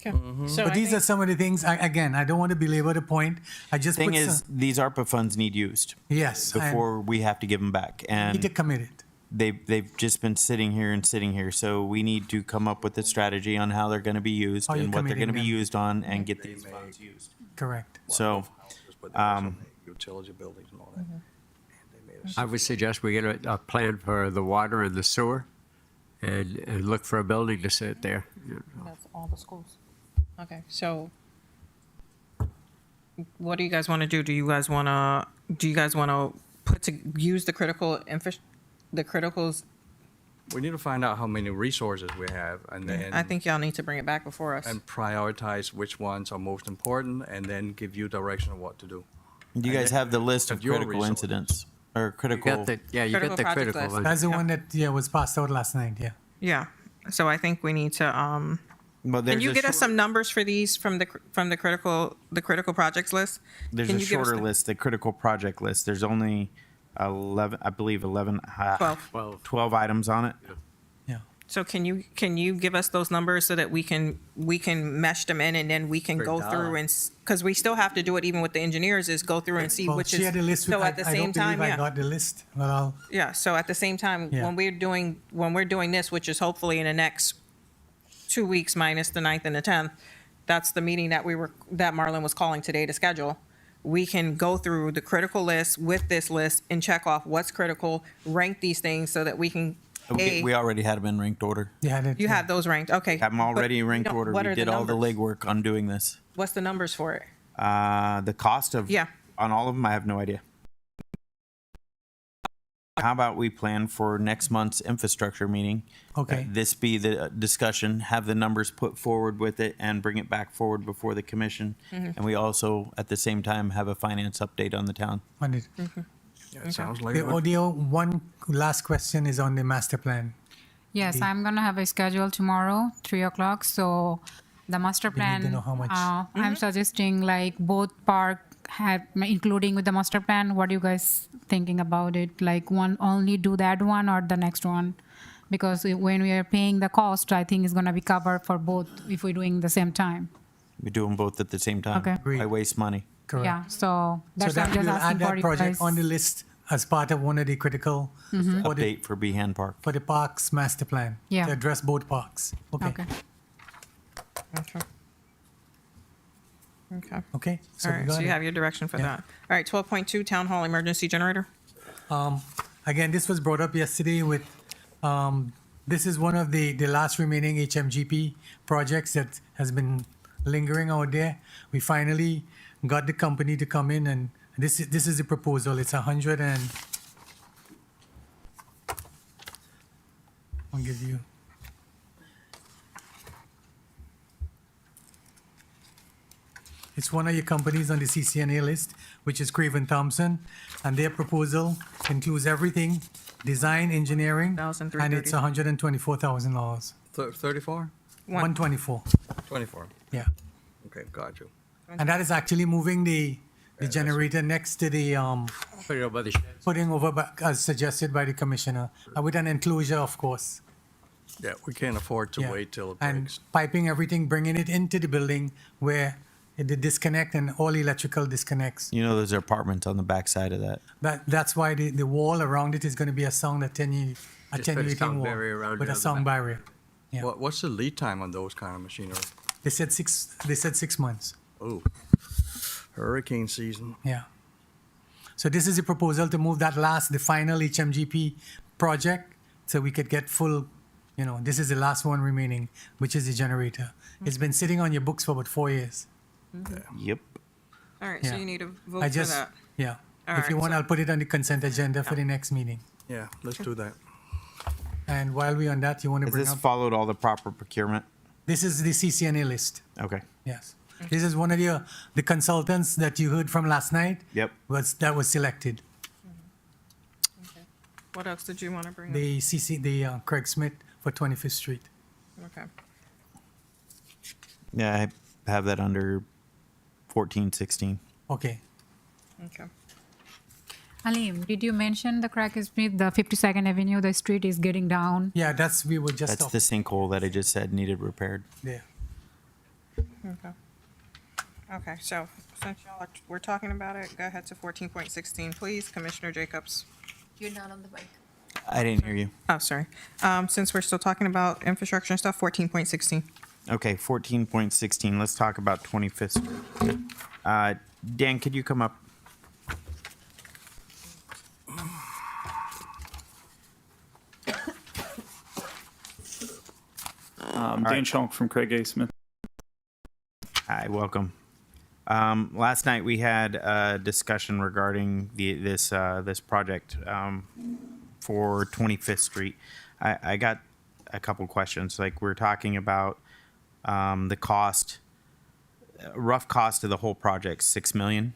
Speaker 4: Okay.
Speaker 5: Mm-hmm.
Speaker 4: So
Speaker 7: But
Speaker 4: I
Speaker 7: these
Speaker 4: think-
Speaker 7: are some of the things, again, I don't want to belabor the point. I just
Speaker 5: Thing
Speaker 7: put
Speaker 5: is,
Speaker 7: some,
Speaker 5: these ARPA funds need used.
Speaker 7: Yes, and-
Speaker 5: Before we have to give them back.
Speaker 7: need to
Speaker 5: And
Speaker 7: commit it.
Speaker 5: they've just been sitting here. So we need to come up with a strategy on how they're going to be used
Speaker 7: How you're
Speaker 5: and what they're going to be
Speaker 7: committing them.
Speaker 5: used on and get these funds used.
Speaker 7: Correct.
Speaker 5: So,
Speaker 10: Utility buildings and all that.
Speaker 1: I would suggest we get a plan for the water and the sewer, and look for a building to sit there.
Speaker 4: That's all the schools. Okay, so what do you guys want to do? Do you guys want to use the critical the criticals?
Speaker 10: We need to find out how many resources we have and then.
Speaker 4: I think y'all need to bring it back before us.
Speaker 10: And prioritize which ones are most important and then give you direction of what to do.
Speaker 5: you guys have the list of
Speaker 10: Your
Speaker 5: critical
Speaker 10: resources.
Speaker 5: incidents or
Speaker 1: You
Speaker 5: critical.
Speaker 1: got the you
Speaker 4: Critical
Speaker 1: got the
Speaker 4: project
Speaker 1: critical
Speaker 4: list.
Speaker 1: one.
Speaker 7: That's the one that, was passed out last night, yeah.
Speaker 4: Yeah, so I think we need to,
Speaker 5: Well,
Speaker 4: can
Speaker 5: there's
Speaker 4: you
Speaker 5: a
Speaker 4: get us
Speaker 5: short-
Speaker 4: some numbers for these from the critical projects list?
Speaker 5: There's
Speaker 4: Can
Speaker 5: a
Speaker 4: you give us
Speaker 5: shorter
Speaker 4: the-
Speaker 5: list, the critical project list. There's only 11, I believe 11, 12 items on it.
Speaker 4: So can you give us those numbers so that we can mesh them in and then we can go through and, because we still have to do it even with the engineers, is go through and see
Speaker 7: Well,
Speaker 4: which is.
Speaker 7: share the list with,
Speaker 4: So at the
Speaker 7: I
Speaker 4: same
Speaker 7: don't believe
Speaker 4: time,
Speaker 7: I
Speaker 4: yeah.
Speaker 7: got the list, but I'll,
Speaker 4: Yeah, so at the same time,
Speaker 7: Yeah.
Speaker 4: when we're doing this, which is hopefully in the next 2 weeks minus the 9th and the 10th, that's the meeting that Marlon was calling today to schedule. We can go through the critical list with this list and check off what's critical, rank these things so that we can,
Speaker 5: We already had them in ranked order.
Speaker 7: you had it.
Speaker 4: you have those ranked, okay.
Speaker 5: Have them already in
Speaker 4: But
Speaker 5: ranked
Speaker 4: no,
Speaker 5: order.
Speaker 4: what
Speaker 5: We
Speaker 4: are
Speaker 5: did all the
Speaker 4: numbers?
Speaker 5: legwork on doing this.
Speaker 4: What's the numbers for it?
Speaker 5: The cost of
Speaker 4: Yeah.
Speaker 5: on all of them, I have no idea. How about we plan for next month's infrastructure meeting?
Speaker 7: Okay.
Speaker 5: This be the discussion, have the numbers put forward with it and bring it back forward before the commission.
Speaker 4: Mm-hmm.
Speaker 5: And we also, at the same time, have a finance update on the town.
Speaker 7: On it.
Speaker 10: Yeah, it sounds like.
Speaker 7: The audio, one last question is on the master plan.
Speaker 3: Yes, I'm gonna have a schedule tomorrow, 3:00. So the master
Speaker 7: We need to
Speaker 3: plan,
Speaker 7: know how much.
Speaker 3: I'm suggesting like both park have, including with the master plan. What are you guys thinking about it? Like one only do that one or the next one? Because when we are paying the cost, I think it's gonna be covered for both if we're doing the same time.
Speaker 5: We do them both at the same time.
Speaker 3: Okay.
Speaker 5: I waste money.
Speaker 7: Correct.
Speaker 3: Yeah, so that's
Speaker 7: So
Speaker 3: why I'm
Speaker 7: that
Speaker 3: just
Speaker 7: we'll
Speaker 3: asking
Speaker 7: add
Speaker 3: for
Speaker 7: that
Speaker 3: you
Speaker 7: project
Speaker 3: guys.
Speaker 7: on the list as part of one of the critical for the,
Speaker 5: Update for Behan Park.
Speaker 7: for the parks master plan.
Speaker 3: Yeah.
Speaker 7: To address both parks. Okay.
Speaker 3: Okay.
Speaker 4: Okay. Okay.
Speaker 7: Okay. So
Speaker 4: All
Speaker 7: we
Speaker 4: right,
Speaker 7: got
Speaker 4: so you
Speaker 7: it.
Speaker 4: have your direction for that. All right, 12.2, Town Hall Emergency Generator.
Speaker 7: Again, this was brought up yesterday with, this is one of the last remaining HMGP projects that has been lingering out there. We finally got the company to come in and this is the proposal. It's 100 and, I'll give you. It's one of your companies on the CCNA list, which is Craven Thompson, and their proposal includes everything, design, engineering, and it's $124,000.
Speaker 10: 34?
Speaker 7: 124,
Speaker 10: 24.
Speaker 7: yeah.
Speaker 10: Okay, got you.
Speaker 7: And that is actually moving the generator next to the,
Speaker 1: Put it over the shed.
Speaker 7: putting over as suggested by the commissioner, with an enclosure, of course.
Speaker 10: Yeah, we can't afford to
Speaker 7: Yeah.
Speaker 10: wait till it
Speaker 7: And
Speaker 10: breaks.
Speaker 7: piping everything, bringing it into the building where the disconnect and all electrical disconnects.
Speaker 5: You know, there's apartments on the backside of that.
Speaker 7: That's why the wall around it is going to be a sound attenuating
Speaker 1: sound
Speaker 7: wall
Speaker 1: barrier around
Speaker 7: with
Speaker 1: it
Speaker 7: a
Speaker 1: on the
Speaker 7: sound
Speaker 1: back.
Speaker 7: barrier. Yeah.
Speaker 10: What's the lead time on those kind of machinery?
Speaker 7: They said 6 months.
Speaker 10: Oh, hurricane season.
Speaker 7: Yeah. So this is a proposal to move that the final HMGP project, so we could get full, this is the last one remaining, which is the generator. It's been sitting on your books for about 4 years.
Speaker 5: Yep.
Speaker 4: All right, so
Speaker 7: Yeah.
Speaker 4: you need a vote
Speaker 7: I
Speaker 4: for
Speaker 7: just,
Speaker 4: that.
Speaker 7: yeah.
Speaker 4: All
Speaker 7: If you
Speaker 4: right,
Speaker 7: want,
Speaker 4: so-
Speaker 7: I'll put it on the consent agenda for the next meeting.
Speaker 10: Yeah, let's do that.
Speaker 7: And while we're on that, you want to
Speaker 5: Has
Speaker 7: bring
Speaker 5: this
Speaker 7: up,
Speaker 5: followed all the proper procurement?
Speaker 7: this is the CCNA list.
Speaker 5: Okay.
Speaker 7: Yes. This is one of the consultants that you heard from last night.
Speaker 5: Yep.
Speaker 7: That was selected.
Speaker 4: What else did you want to bring up?
Speaker 7: The Craig Smith for 25th Street.
Speaker 4: Okay.
Speaker 5: Yeah, I have that under 1416.
Speaker 7: Okay.
Speaker 4: Okay.
Speaker 3: Alim, did you mention the Craig Smith, the 52nd Avenue, the street is getting down?
Speaker 7: Yeah, we were just
Speaker 5: That's the sinkhole that I just said needed repaired.
Speaker 7: Yeah.
Speaker 4: Okay. Okay, so since we're talking about it, go ahead to 14.16, please. Commissioner Jacobs.
Speaker 9: You're not on the mic.
Speaker 5: I didn't hear you.
Speaker 4: Oh, sorry. Since we're still talking about infrastructure and stuff, 14.16.
Speaker 5: Okay, 14.16. Let's talk about 25th Street. Dan, could you come up?
Speaker 20: Dan Schonk from Craig A. Smith.
Speaker 5: Hi, welcome. Last night we had a discussion regarding this project for 25th Street. I got a couple questions. Like we're talking about the cost, rough cost of the whole project, $6 million.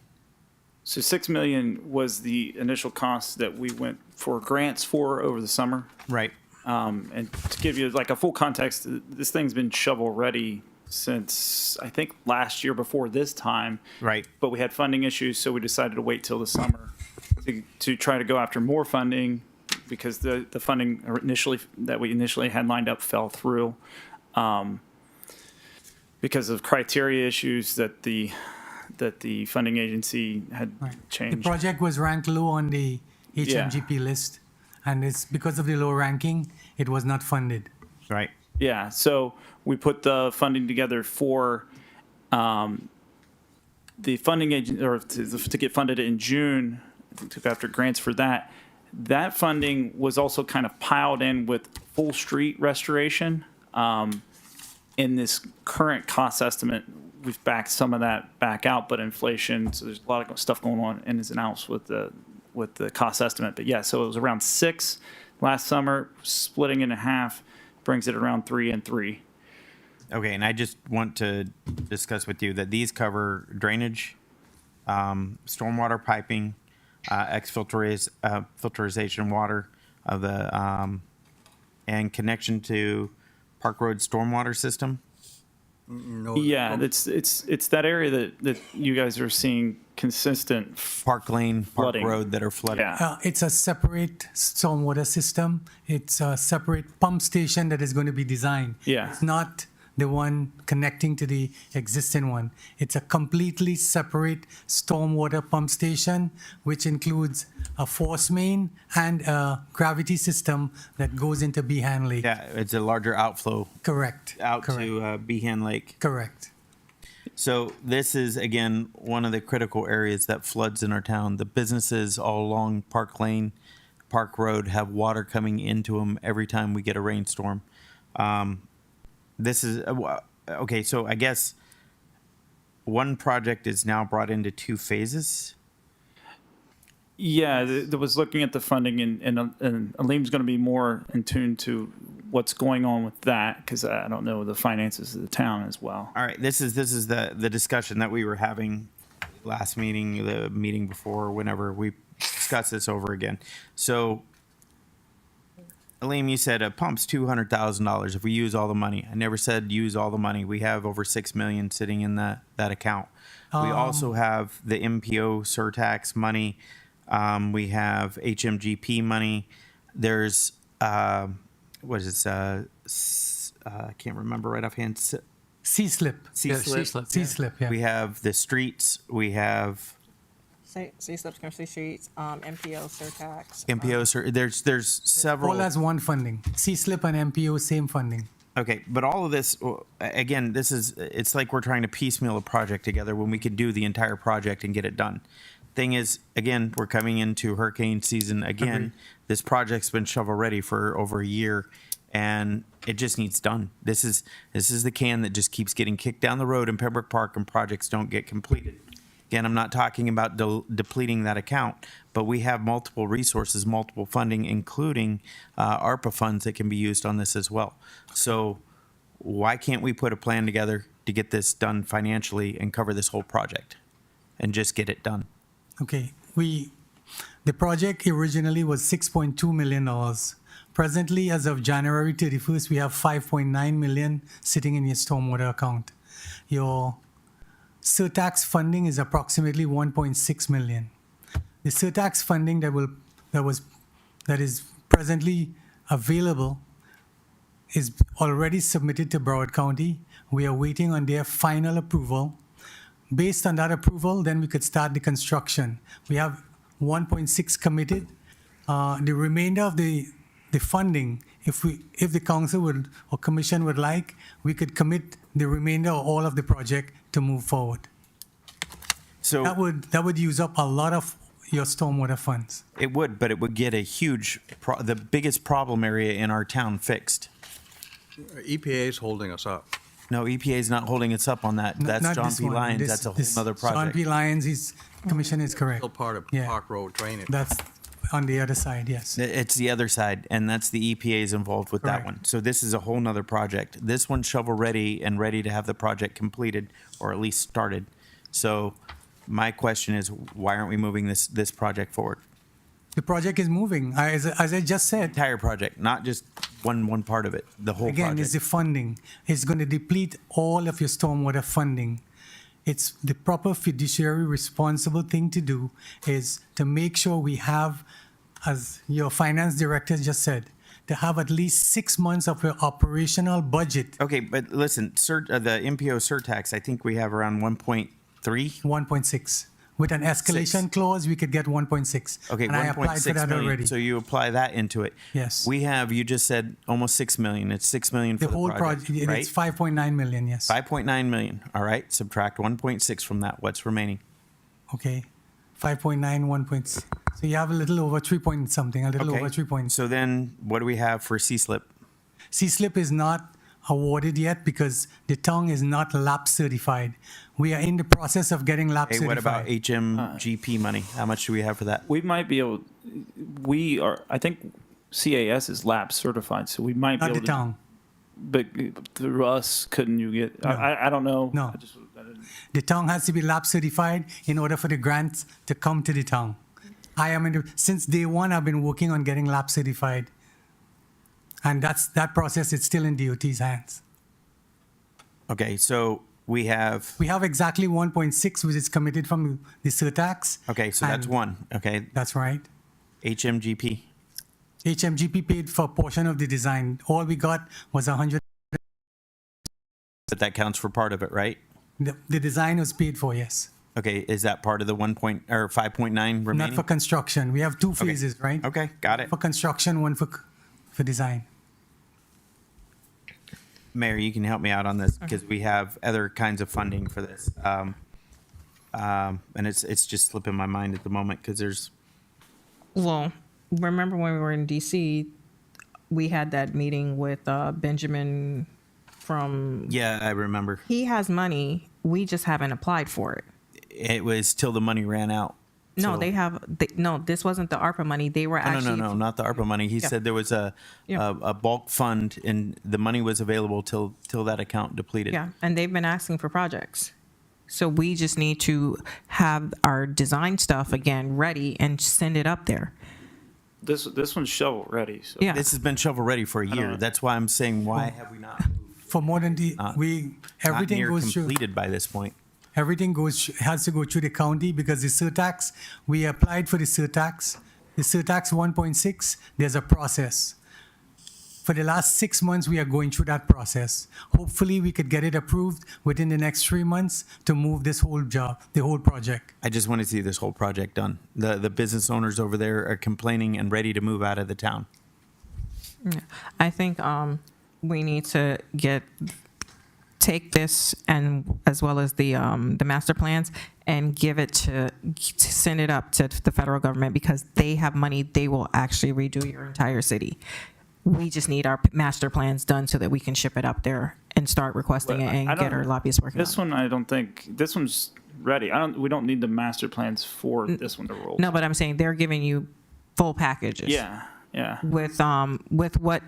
Speaker 20: So $6 million was the initial cost that we went for grants for over the summer.
Speaker 5: Right.
Speaker 20: And to give you like a full context, this thing's been shovel ready since I think last year before this time.
Speaker 5: Right.
Speaker 20: But we had funding issues, so we decided to wait till the summer to try to go after more funding because the funding that we initially had lined up fell through because of criteria issues that the funding agency had changed.
Speaker 7: The project was ranked low on the HMGP list, and it's because of the low ranking, it was not funded.
Speaker 5: Right.
Speaker 20: Yeah, so we put the funding together for the funding agent, or to get funded in June, took after grants for that. That funding was also kind of piled in with full street restoration. In this current cost estimate, we've backed some of that back out, but inflation, so there's a lot of stuff going on in ins and outs with the cost estimate. But yeah, so it was around 6 last summer, splitting it in half, brings it around 3 and 3.
Speaker 5: Okay, and I just want to discuss with you that these cover drainage, stormwater piping, filtration water of the and connection to Park Road stormwater system.
Speaker 10: No,
Speaker 20: Yeah, it's that area that you guys are seeing consistent
Speaker 5: Park Lane, Park
Speaker 20: flooding.
Speaker 5: Road that are flooded.
Speaker 20: Yeah.
Speaker 7: It's a separate stormwater system. It's a separate pump station that is going to be designed.
Speaker 20: Yeah.
Speaker 7: It's not the one connecting to the existing one. It's a completely separate stormwater pump station, which includes a force main and a gravity system that goes into Behan Lake.
Speaker 5: Yeah, it's a larger outflow
Speaker 7: Correct.
Speaker 5: out
Speaker 7: Correct.
Speaker 5: to Behan Lake.
Speaker 7: Correct.
Speaker 5: So this is, again, one of the critical areas that floods in our town. The businesses all along Park Lane, Park Road have water coming into them every time we get a rainstorm. This is, okay, so I guess one project is now brought into 2 phases.
Speaker 20: Yeah, there was looking at the funding, and Alim's going to be more in tune to what's going on with that because I don't know the finances of the town as well.
Speaker 5: All right, this is the discussion that we were having last meeting, the meeting before, whenever we discussed this over again. So, Alim, you said a pump's $200,000 if we use all the money. I never said use all the money. We have over $6 million sitting in that account. We also have the MPO surtax money. We have HMGP money. There's what is this? I can't remember right offhand.
Speaker 7: C-slip. C-slip, yeah.
Speaker 5: We have the streets. We have
Speaker 4: C-slips, commercial streets, MPO, surtax.
Speaker 5: MPO. There's several.
Speaker 7: All as one funding. C-slip and MPO, same funding.
Speaker 5: Okay, but all of this, again, it's like we're trying to piecemeal a project together when we could do the entire project and get it done. Thing is, again, we're coming into hurricane season again.
Speaker 7: Agreed.
Speaker 5: This project's been shovel ready for over a year, and it just needs done. This is the can that just keeps getting kicked down the road in Pembroke Park, and projects don't get completed. Again, I'm not talking about depleting that account, but we have multiple resources, multiple funding, including ARPA funds that can be used on this as well. So why can't we put a plan together to get this done financially and cover this whole project and just get it done?
Speaker 7: Okay, the project originally was $6.2 million. Presently, as of January 31st, we have $5.9 million sitting in your stormwater account. Your surtax funding is approximately $1.6 million. The surtax funding that is presently available is already submitted to Broward County. We are waiting on their final approval. Based on that approval, then we could start the construction. We have 1.6 committed. The remainder of the funding, if the council would or commission would like, we could commit the remainder or all of the project to move forward.
Speaker 5: So
Speaker 7: that would use up a lot of your stormwater funds.
Speaker 5: it would, but it would get a huge, the biggest problem area in our town fixed.
Speaker 10: EPA is holding us up.
Speaker 5: No, EPA is not holding us up on that. That's
Speaker 7: Not
Speaker 5: John
Speaker 7: this
Speaker 5: P.
Speaker 7: one.
Speaker 5: Lyons.
Speaker 7: This-
Speaker 5: That's a whole
Speaker 7: this
Speaker 5: other
Speaker 7: John
Speaker 5: project.
Speaker 7: P. Lyons, his commission is correct.
Speaker 10: Still part of
Speaker 7: Yeah.
Speaker 10: Park Road drainage.
Speaker 7: That's on the other side, yes.
Speaker 5: It's the other side, and that's the EPA is involved with that
Speaker 7: Correct.
Speaker 5: one. So this is a whole nother project. This one's shovel ready and ready to have the project completed, or at least started. So my question is, why aren't we moving this project forward?
Speaker 7: The project is moving. As I just said,
Speaker 5: Entire project, not just one part of it, the whole
Speaker 7: again,
Speaker 5: project.
Speaker 7: it's the funding. It's going to deplete all of your stormwater funding. It's the proper fiduciary responsible thing to do is to make sure we have, as your finance director just said, to have at least 6 months of your operational budget.
Speaker 5: Okay, but listen, the MPO surtax, I think we have around 1.3.
Speaker 7: 1.6. With an escalation clause, we could get 1.6.
Speaker 5: Okay,
Speaker 7: and I applied for
Speaker 5: 1.6
Speaker 7: that
Speaker 5: million.
Speaker 7: already.
Speaker 5: So you apply that into it.
Speaker 7: Yes.
Speaker 5: We have, you just said almost 6 million. It's 6 million for
Speaker 7: The whole project,
Speaker 5: right?
Speaker 7: it's 5.9 million, yes.
Speaker 5: 5.9 million. All right. Subtract 1.6 from that. What's remaining?
Speaker 7: Okay, 5.9, 1.6. So you have a little over 3 point something, a little
Speaker 5: Okay.
Speaker 7: over 3 points.
Speaker 5: So then what do we have for C-slip?
Speaker 7: C-SLIP is not awarded yet because the tongue is not LAP certified. We are in the process of getting LAP
Speaker 5: Hey,
Speaker 7: certified.
Speaker 5: what about HMGP money? How much do we have for that?
Speaker 20: We might be able, I think CAS is lab certified, so we might be
Speaker 7: Not
Speaker 20: able
Speaker 7: the
Speaker 20: to.
Speaker 7: tongue.
Speaker 20: But through us, couldn't you get,
Speaker 7: No.
Speaker 20: I don't know.
Speaker 7: No.
Speaker 20: I didn't-
Speaker 7: The tongue has to be LAP certified in order for the grants to come to the tongue. Since day one, I've been working on getting LAP certified. And that process is still in DOT's hands.
Speaker 5: Okay. So we have,
Speaker 7: We have exactly 1.6, which is committed from the surtax.
Speaker 5: okay. So that's
Speaker 7: And-
Speaker 5: one. Okay.
Speaker 7: That's right.
Speaker 5: HMGP.
Speaker 7: HMGP paid for a portion of the design. All we got was 100.
Speaker 5: But that counts for part of it, right?
Speaker 7: The design was paid for, yes.
Speaker 5: Okay. Is that part of the 5.9 remaining?
Speaker 7: Not for construction. We have two
Speaker 5: Okay.
Speaker 7: phases, right?
Speaker 5: Okay. Got it.
Speaker 7: For construction, one for design.
Speaker 5: Mayor, you can help me out on this because we have other kinds of funding for this. And it's just slipping my mind at the moment because there's,
Speaker 4: Well, remember when we were in DC, we had that meeting with Benjamin from.
Speaker 5: yeah, I remember.
Speaker 4: He has money. We just haven't applied for it.
Speaker 5: It was till the money ran out.
Speaker 4: No,
Speaker 5: So-
Speaker 4: they have. No, this wasn't the ARPA money. They were
Speaker 5: No,
Speaker 4: actually.
Speaker 5: no, not the ARPA money. He
Speaker 4: Yeah.
Speaker 5: said there was a bulk fund and the money was available till that account depleted.
Speaker 4: Yeah, and they've been asking for projects. So we just need to have our design stuff again ready and send it up there.
Speaker 20: This one's shovel ready, so.
Speaker 4: Yeah.
Speaker 5: This has been shovel ready for a year. That's why I'm saying, why have we not
Speaker 7: For more than
Speaker 5: not
Speaker 7: everything
Speaker 5: near
Speaker 7: goes through.
Speaker 5: completed by this point?
Speaker 7: Everything has to go through the county because the surtax, we applied for the surtax. The surtax 1.6, there's a process. For the last 6 months, we are going through that process. Hopefully, we could get it approved within the next 3 months to move this whole job, the whole project.
Speaker 5: I just want to see this whole project done. The business owners over there are complaining and ready to move out of the town.
Speaker 4: Yeah. I think we need to take this and as well as the master plans and give it to send it up to the federal government because they have money. They will actually redo your entire city.
Speaker 6: We just need our master plans done so that we can ship it up there and start requesting it and get our lobbyists working on it.
Speaker 20: This one, I don't think, this one's ready. We don't need the master plans for this one to roll.
Speaker 6: No, but I'm saying they're giving you full packages.
Speaker 20: Yeah, yeah.
Speaker 6: With what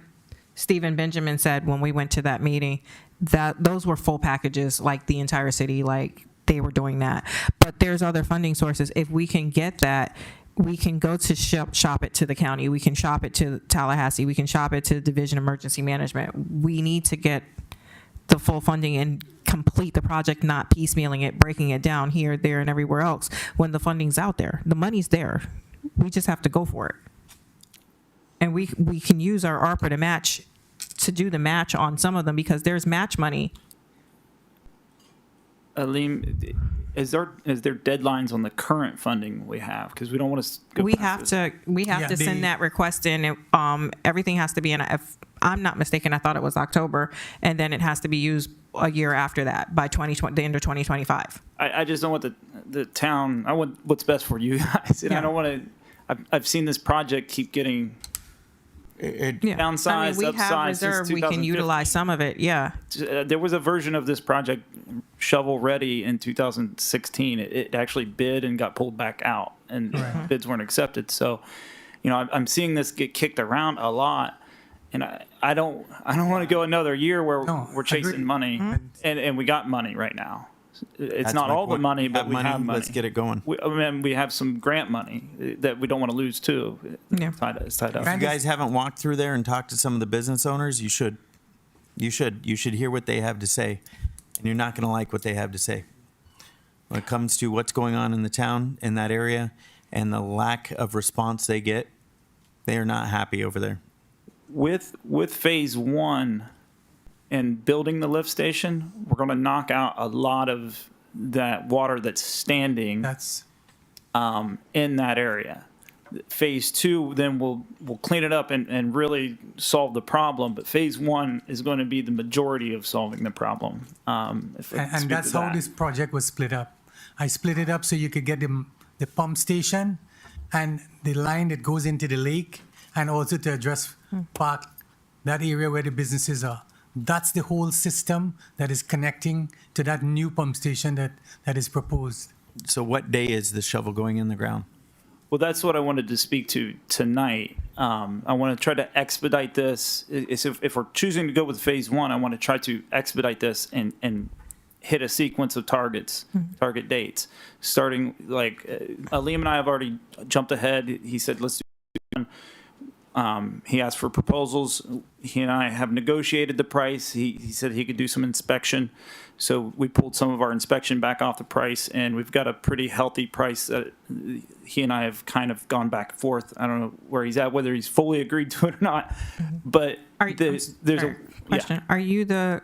Speaker 6: Stephen Benjamin said when we went to that meeting, that those were full packages, like the entire city, like they were doing that. But there's other funding sources. If we can get that, we can go to shop it to the county. We can shop it to Tallahassee. We can shop it to the Division of Emergency Management. We need to get the full funding and complete the project, not piecemealing it, breaking it down here, there, and everywhere else when the funding's out there. The money's there. We just have to go for it. And we can use our ARPA to do the match on some of them because there's match money.
Speaker 20: Aleem, is there deadlines on the current funding we have? Because we don't want to go
Speaker 6: We have to send that request in. Everything has to be in. If I'm not mistaken, I thought it was October, and then it has to be used a year after that by 2020, the end of 2025.
Speaker 20: I just don't want the town. I want what's best for you guys, and I don't want to. I've seen this project keep getting downsized,
Speaker 6: I mean, we have
Speaker 20: upsized.
Speaker 6: reserve. We can utilize some of it. Yeah.
Speaker 20: There was a version of this project shovel ready in 2016. It actually bid and got pulled back out, and bids weren't accepted. So, I'm seeing this get kicked around a lot, and I don't want to go another year where we're chasing money, and we got money right now. It's not all the money, but we have money.
Speaker 5: Let's get it going.
Speaker 20: We have some grant money that we don't want to lose too.
Speaker 6: Yeah.
Speaker 20: It's tied up.
Speaker 5: If you guys haven't walked through there and talked to some of the business owners, you should. You should hear what they have to say, and you're not going to like what they have to say. When it comes to what's going on in the town, in that area, and the lack of response they get, they are not happy over there.
Speaker 20: With phase one and building the lift station, we're going to knock out a lot of that water that's standing in that area. Phase two, then we'll clean it up and really solve the problem. But phase one is going to be the majority of solving the problem.
Speaker 7: And that's how this project was split up. I split it up so you could get the pump station and the line that goes into the lake, and also to address park, that area where the businesses are. That's the whole system that is connecting to that new pump station that is proposed.
Speaker 5: So what day is the shovel going in the ground?
Speaker 20: Well, that's what I wanted to speak to tonight. I want to try to expedite this. If we're choosing to go with phase one, I want to try to expedite this and hit a sequence of target dates. Starting like Liam and I have already jumped ahead. He said, let's do one. He asked for proposals. He and I have negotiated the price. He said he could do some inspection. So we pulled some of our inspection back off the price, and we've got a pretty healthy price that he and I have kind of gone back and forth. I don't know where he's at, whether he's fully agreed to it or not. But there's a
Speaker 6: question. Are you the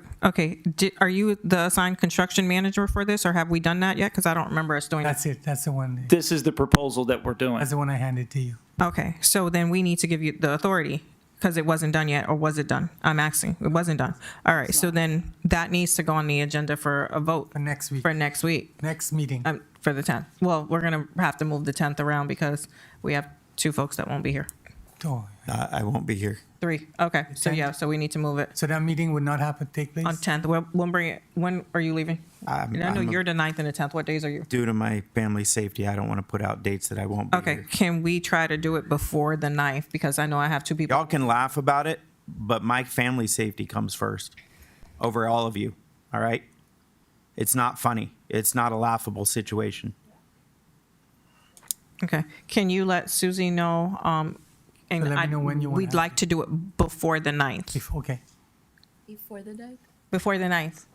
Speaker 6: assigned construction manager for this, or have we done that yet? Because I don't remember us doing
Speaker 7: That's it. That's the one.
Speaker 20: This is the proposal that we're doing.
Speaker 7: That's the one I handed to you.
Speaker 6: Okay, so then we need to give you the authority because it wasn't done yet, or was it done? I'm asking. It wasn't done. All right, so then that needs to go on the agenda for a vote.
Speaker 7: For next week.
Speaker 6: For next week.
Speaker 7: Next meeting.
Speaker 6: For the 10th. Well, we're going to have to move the 10th around because we have 2 folks that won't be here.
Speaker 7: Oh,
Speaker 5: I won't be here.
Speaker 6: 3. Okay, so we need to move it.
Speaker 7: so that meeting would not take place?
Speaker 6: On 10th. We'll bring it. When are you leaving? I know you're the 9th and the 10th. What days are you?
Speaker 5: Due to my family safety, I don't want to put out dates that I won't be here.
Speaker 6: Can we try to do it before the 9th? Because I know I have 2 people.
Speaker 5: Y'all can laugh about it, but my family safety comes first over all of you, all right? It's not funny. It's not a laughable situation.
Speaker 6: Okay. Can you let Susie know? And
Speaker 7: let me know when you want
Speaker 6: we'd like to do it before the 9th.
Speaker 7: Okay.
Speaker 16: Before the 9th?
Speaker 6: Before the 9th.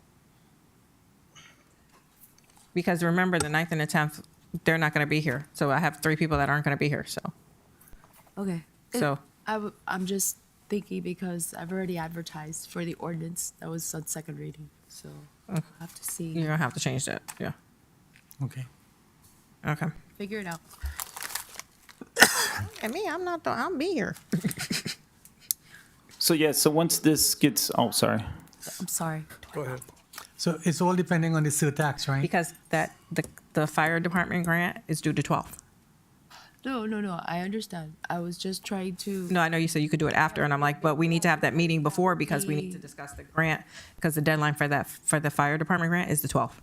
Speaker 6: Because remember, the 9th and the 10th, they're not going to be here. So I have 3 people that aren't going to be here. So.
Speaker 16: Okay.
Speaker 6: So.
Speaker 16: I'm just thinking because I've already advertised for the ordinance that was on second reading. So I'll have to see.
Speaker 6: You're going to have to change that. Yeah.
Speaker 7: Okay.
Speaker 6: Okay.
Speaker 16: Figure it out.
Speaker 6: And me, I'll be here.
Speaker 20: So once this gets,
Speaker 16: I'm sorry.
Speaker 7: Go ahead. So it's all depending on the surtax, right?
Speaker 6: Because the fire department grant is due to 12th.
Speaker 21: No, I understand. I was just trying to.
Speaker 4: No, I know you said you could do it after, and I'm like, but we need to have that meeting before because we need to discuss the grant, because the deadline for the fire department grant is the 12th.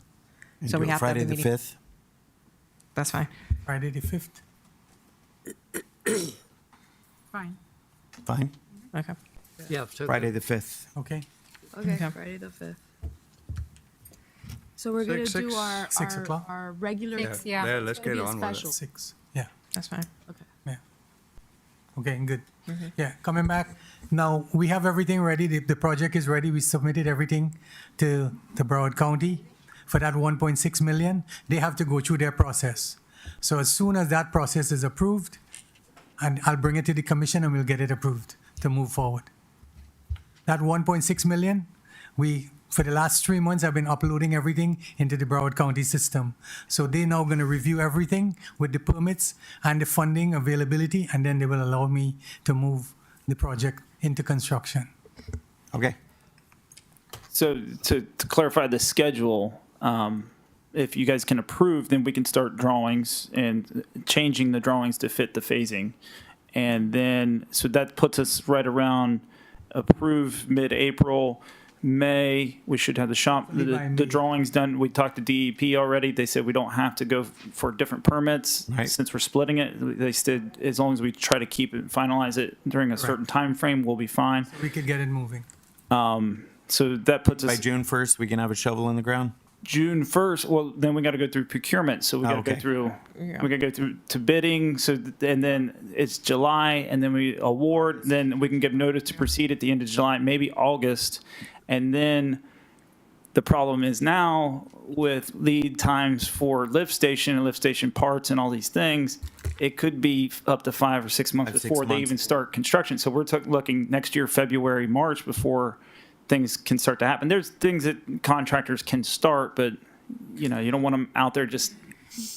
Speaker 4: So we have to have
Speaker 5: Friday
Speaker 4: the
Speaker 5: the
Speaker 4: meeting.
Speaker 5: 5th.
Speaker 4: That's fine.
Speaker 7: Friday the 5th.
Speaker 3: Fine.
Speaker 5: Fine.
Speaker 4: Okay.
Speaker 1: Yeah. So
Speaker 5: Friday the 5th.
Speaker 7: Okay.
Speaker 21: Okay,
Speaker 4: Okay.
Speaker 21: Friday the 5th. So we're gonna do our
Speaker 7: 6 o'clock?
Speaker 21: our regular.
Speaker 3: Six, yeah.
Speaker 10: Yeah, let's
Speaker 21: It's gonna
Speaker 10: get
Speaker 21: be a
Speaker 10: on with it.
Speaker 21: special.
Speaker 7: 6. Yeah.
Speaker 4: That's fine.
Speaker 7: Yeah. Okay, good. Yeah, coming back. Now, we have everything ready. The project is ready. We submitted everything to the Broward County for that 1.6 million. They have to go through their process. So as soon as that process is approved, and I'll bring it to the commission and we'll get it approved to move forward. That 1.6 million, for the last 3 months, I've been uploading everything into the Broward County system. So they're now going to review everything with the permits and the funding availability, and then they will allow me to move the project into construction.
Speaker 5: Okay.
Speaker 20: So to clarify the schedule, if you guys can approve, then we can start drawings and changing the drawings to fit the phasing. And then, so that puts us right around approve mid-April. May, we should have the drawings done. We talked to DEP already. They said we don't have to go for different permits since we're splitting it. They said as long as we try to keep it, finalize it during a certain time frame, we'll be fine.
Speaker 7: We could get it moving.
Speaker 20: So that puts us
Speaker 5: By June 1st, we can have a shovel in the ground.
Speaker 20: June 1st. Well, then we got to go through procurement. So we got to go through. We got to go through to bidding. So and then it's July, and then we award. Then we can give notice to proceed at the end of July, maybe August. And then the problem is now with lead times for lift station and lift station parts and all these things, it could be up to 5 or 6 months before they even start construction. So we're looking next year, February, March, before things can start to happen. There's things that contractors can start, but you don't want them out there just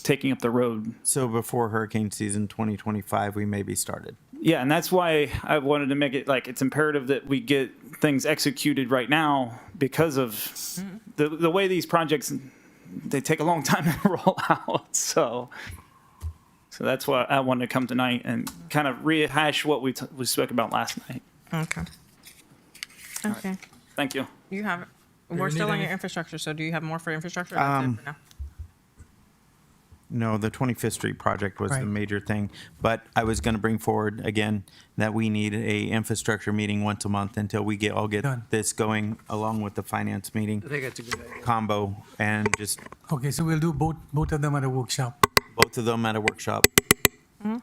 Speaker 20: taking up the road.
Speaker 5: So before hurricane season 2025, we may be started.
Speaker 20: Yeah, and that's why I wanted to make it like it's imperative that we get things executed right now because of the way these projects, they take a long time to roll out. So that's why I wanted to come tonight and kind of rehash what we spoke about last night.
Speaker 4: Okay. Okay.
Speaker 20: Thank you.
Speaker 4: You have it.
Speaker 7: Do
Speaker 4: We're
Speaker 7: you
Speaker 4: still
Speaker 7: need
Speaker 4: on your
Speaker 7: any-
Speaker 4: infrastructure, so do you have more for infrastructure? Or that's it for now?
Speaker 5: No, the 25th Street project was
Speaker 7: Right.
Speaker 5: the major thing. But I was going to bring forward again that we need a infrastructure meeting once a month until we all get
Speaker 7: Done.
Speaker 5: this going along with the finance meeting
Speaker 1: I think that's a good idea.
Speaker 5: combo and just
Speaker 7: Okay, so we'll do both of them at a workshop.
Speaker 5: both of them at a workshop.
Speaker 20: All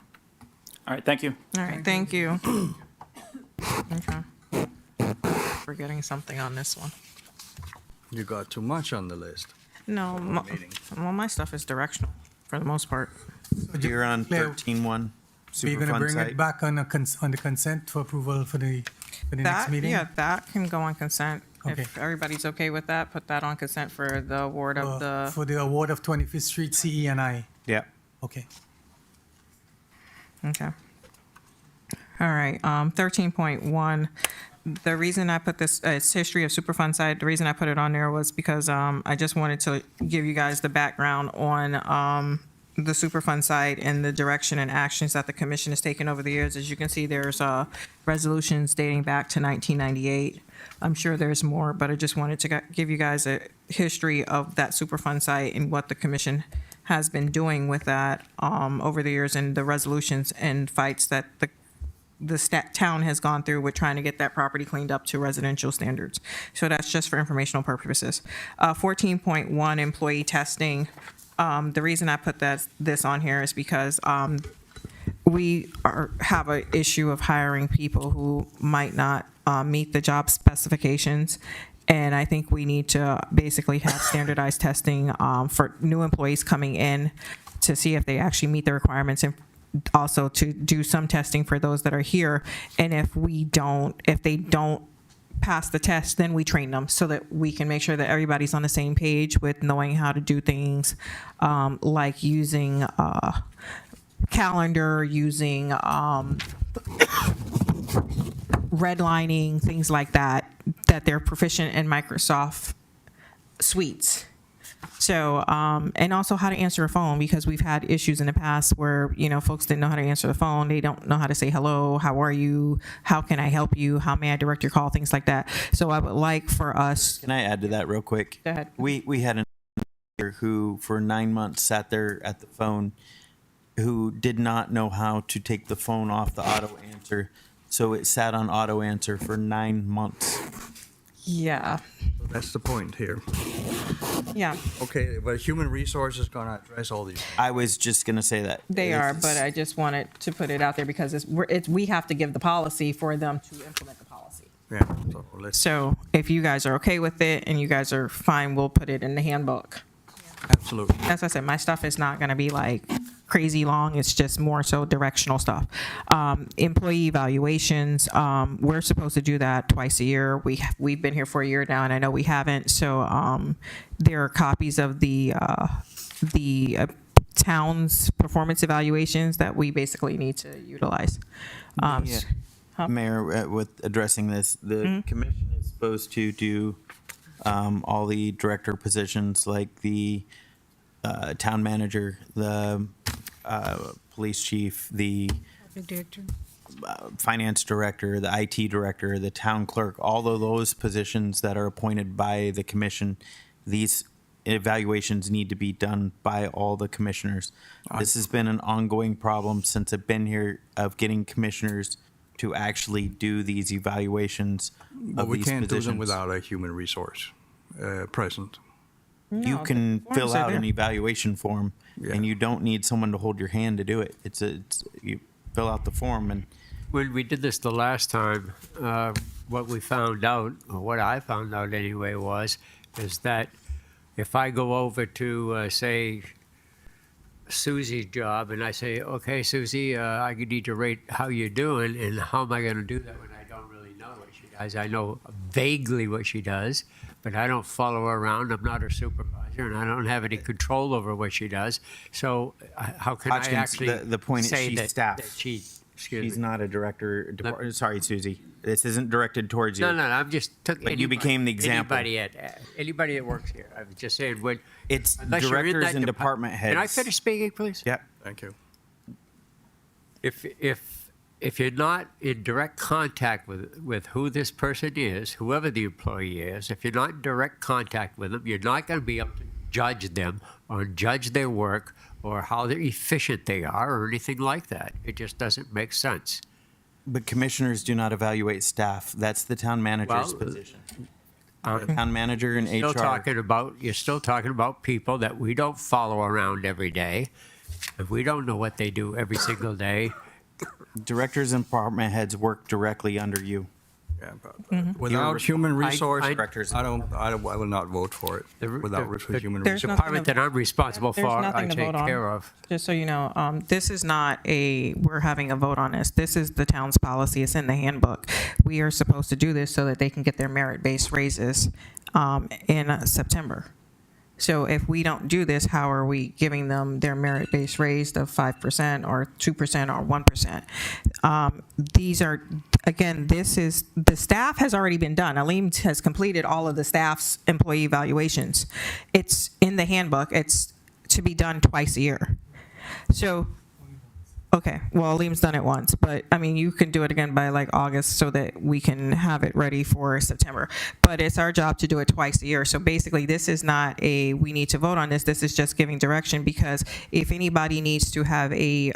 Speaker 20: right. Thank you.
Speaker 4: All right, thank you. Okay. Forgetting something on this one.
Speaker 10: You got too much on the list.
Speaker 4: No, my stuff is directional for the most part.
Speaker 5: You're on
Speaker 7: Claire,
Speaker 5: 13-1
Speaker 7: Are you going to
Speaker 5: Superfund
Speaker 7: bring
Speaker 5: site.
Speaker 7: it back on the consent for approval for the next
Speaker 4: That,
Speaker 7: meeting?
Speaker 4: yeah, that can go on consent.
Speaker 7: Okay.
Speaker 4: If everybody's okay with that, put that on consent for the award of the,
Speaker 7: For the award of 25th Street CE and I.
Speaker 5: Yeah.
Speaker 7: Okay.
Speaker 4: okay. All right, 13.1. The reason I put this, it's history of Superfund site. The reason I put it on there was because I just wanted to give you guys the background on the Superfund site and the direction and actions that the commission has taken over the years. As you can see, there's resolutions dating back to 1998. I'm sure there's more, but I just wanted to give you guys a history of that Superfund site and what the commission has been doing with that over the years, and the resolutions and fights that the town has gone through with trying to get that property cleaned up to residential standards. So that's just for informational purposes. 14.1, employee testing. The reason I put this on here is because we have an issue of hiring people who might not meet the job specifications. And I think we need to basically have standardized testing for new employees coming in to see if they actually meet the requirements, and also to do some testing for those that are here. And if they don't pass the test, then we train them so that we can make sure that everybody's on the same page with knowing how to do things, like using calendar, using redlining, things like that, that they're proficient in Microsoft suites.
Speaker 6: So, and also how to answer a phone, because we've had issues in the past where, folks didn't know how to answer the phone. They don't know how to say hello, how are you, how can I help you, how may I direct your call, things like that. So I would like for us.
Speaker 5: Can I add to that real quick?
Speaker 6: Go ahead.
Speaker 5: We had an who for 9 months sat there at the phone, who did not know how to take the phone off the auto answer. So it sat on auto answer for 9 months.
Speaker 6: Yeah.
Speaker 10: That's the point here.
Speaker 6: Yeah.
Speaker 10: Okay, but human resources is going to address all these.
Speaker 5: I was just going to say that.
Speaker 6: They are, but I just wanted to put it out there because we have to give the policy for them to implement the policy.
Speaker 10: Yeah.
Speaker 6: So if you guys are okay with it and you guys are fine, we'll put it in the handbook.
Speaker 10: Absolutely.
Speaker 6: As I said, my stuff is not going to be like crazy long. It's just more so directional stuff. Employee evaluations, we're supposed to do that twice a year. We've been here for a year now, and I know we haven't. So there are copies of the town's performance evaluations that we basically need to utilize.
Speaker 5: Mayor, with addressing this, the commission is supposed to do all the director positions like the town manager, the police chief, the finance director, the IT director, the town clerk, all of those positions that are appointed by the commission. These evaluations need to be done by all the commissioners. This has been an ongoing problem since I've been here of getting commissioners to actually do these evaluations
Speaker 10: But
Speaker 5: of
Speaker 10: we
Speaker 5: these
Speaker 10: can't do
Speaker 5: positions.
Speaker 10: them without a human resource present.
Speaker 5: You can fill out an evaluation form,
Speaker 10: Yeah.
Speaker 5: and you don't need someone to hold your hand to do it. You fill out the form, and
Speaker 1: When we did this the last time, what we found out, or what I found out anyway, is that if I go over to, say, Susie's job, and I say, okay, Susie, I need to rate how you're doing, and how am I going to do that when I don't really know what she does? I know vaguely what she does, but I don't follow her around. I'm not her supervisor, and I don't have any control over what she does. So how can
Speaker 5: Hodgkins,
Speaker 1: I actually
Speaker 5: the point is
Speaker 1: say
Speaker 5: she's
Speaker 1: that,
Speaker 5: staff.
Speaker 1: that she's
Speaker 5: she's not a director. Sorry, Susie. This isn't directed towards you.
Speaker 1: No, I'm just took.
Speaker 5: But you became the example.
Speaker 1: Anybody that works here. I'm just saying when
Speaker 5: It's
Speaker 1: unless you're in
Speaker 5: directors
Speaker 1: that
Speaker 5: and
Speaker 1: depart-
Speaker 5: department heads.
Speaker 1: Can I finish speaking, please?
Speaker 5: Yep.
Speaker 10: Thank you.
Speaker 1: If you're not in direct contact with who this person is, whoever the employee is, if you're not in direct contact with them, you're not going to be able to judge them or judge their work or how efficient they are or anything like that. It just doesn't make sense.
Speaker 5: But commissioners do not evaluate staff. That's the town manager's
Speaker 1: Well,
Speaker 5: position. The town manager and
Speaker 1: You're
Speaker 5: HR.
Speaker 1: still talking about people that we don't follow around every day. If we don't know what they do every single day.
Speaker 5: Directors and department heads work directly under you.
Speaker 10: Yeah, but without human resource,
Speaker 5: directors.
Speaker 10: I will not vote for it. Without human
Speaker 6: there's
Speaker 10: resource.
Speaker 1: Department that I'm responsible
Speaker 6: There's
Speaker 1: for, I
Speaker 6: nothing to
Speaker 1: take
Speaker 6: vote on.
Speaker 1: care of.
Speaker 6: Just so you know, this is not we're having a vote on this. This is the town's policy. It's in the handbook. We are supposed to do this so that they can get their merit-based raises in September. So if we don't do this, how are we giving them their merit-based raise of 5% or 2% or 1%? These are, again, the staff has already been done. Aleem has completed all of the staff's employee evaluations. It's in the handbook. It's to be done twice a year. So, okay, well, Aleem's done it once, but I mean, you can do it again by like August so that we can have it ready for September. But it's our job to do it twice a year. So basically, this is not we need to vote on this. This is just giving direction, because if anybody needs to have a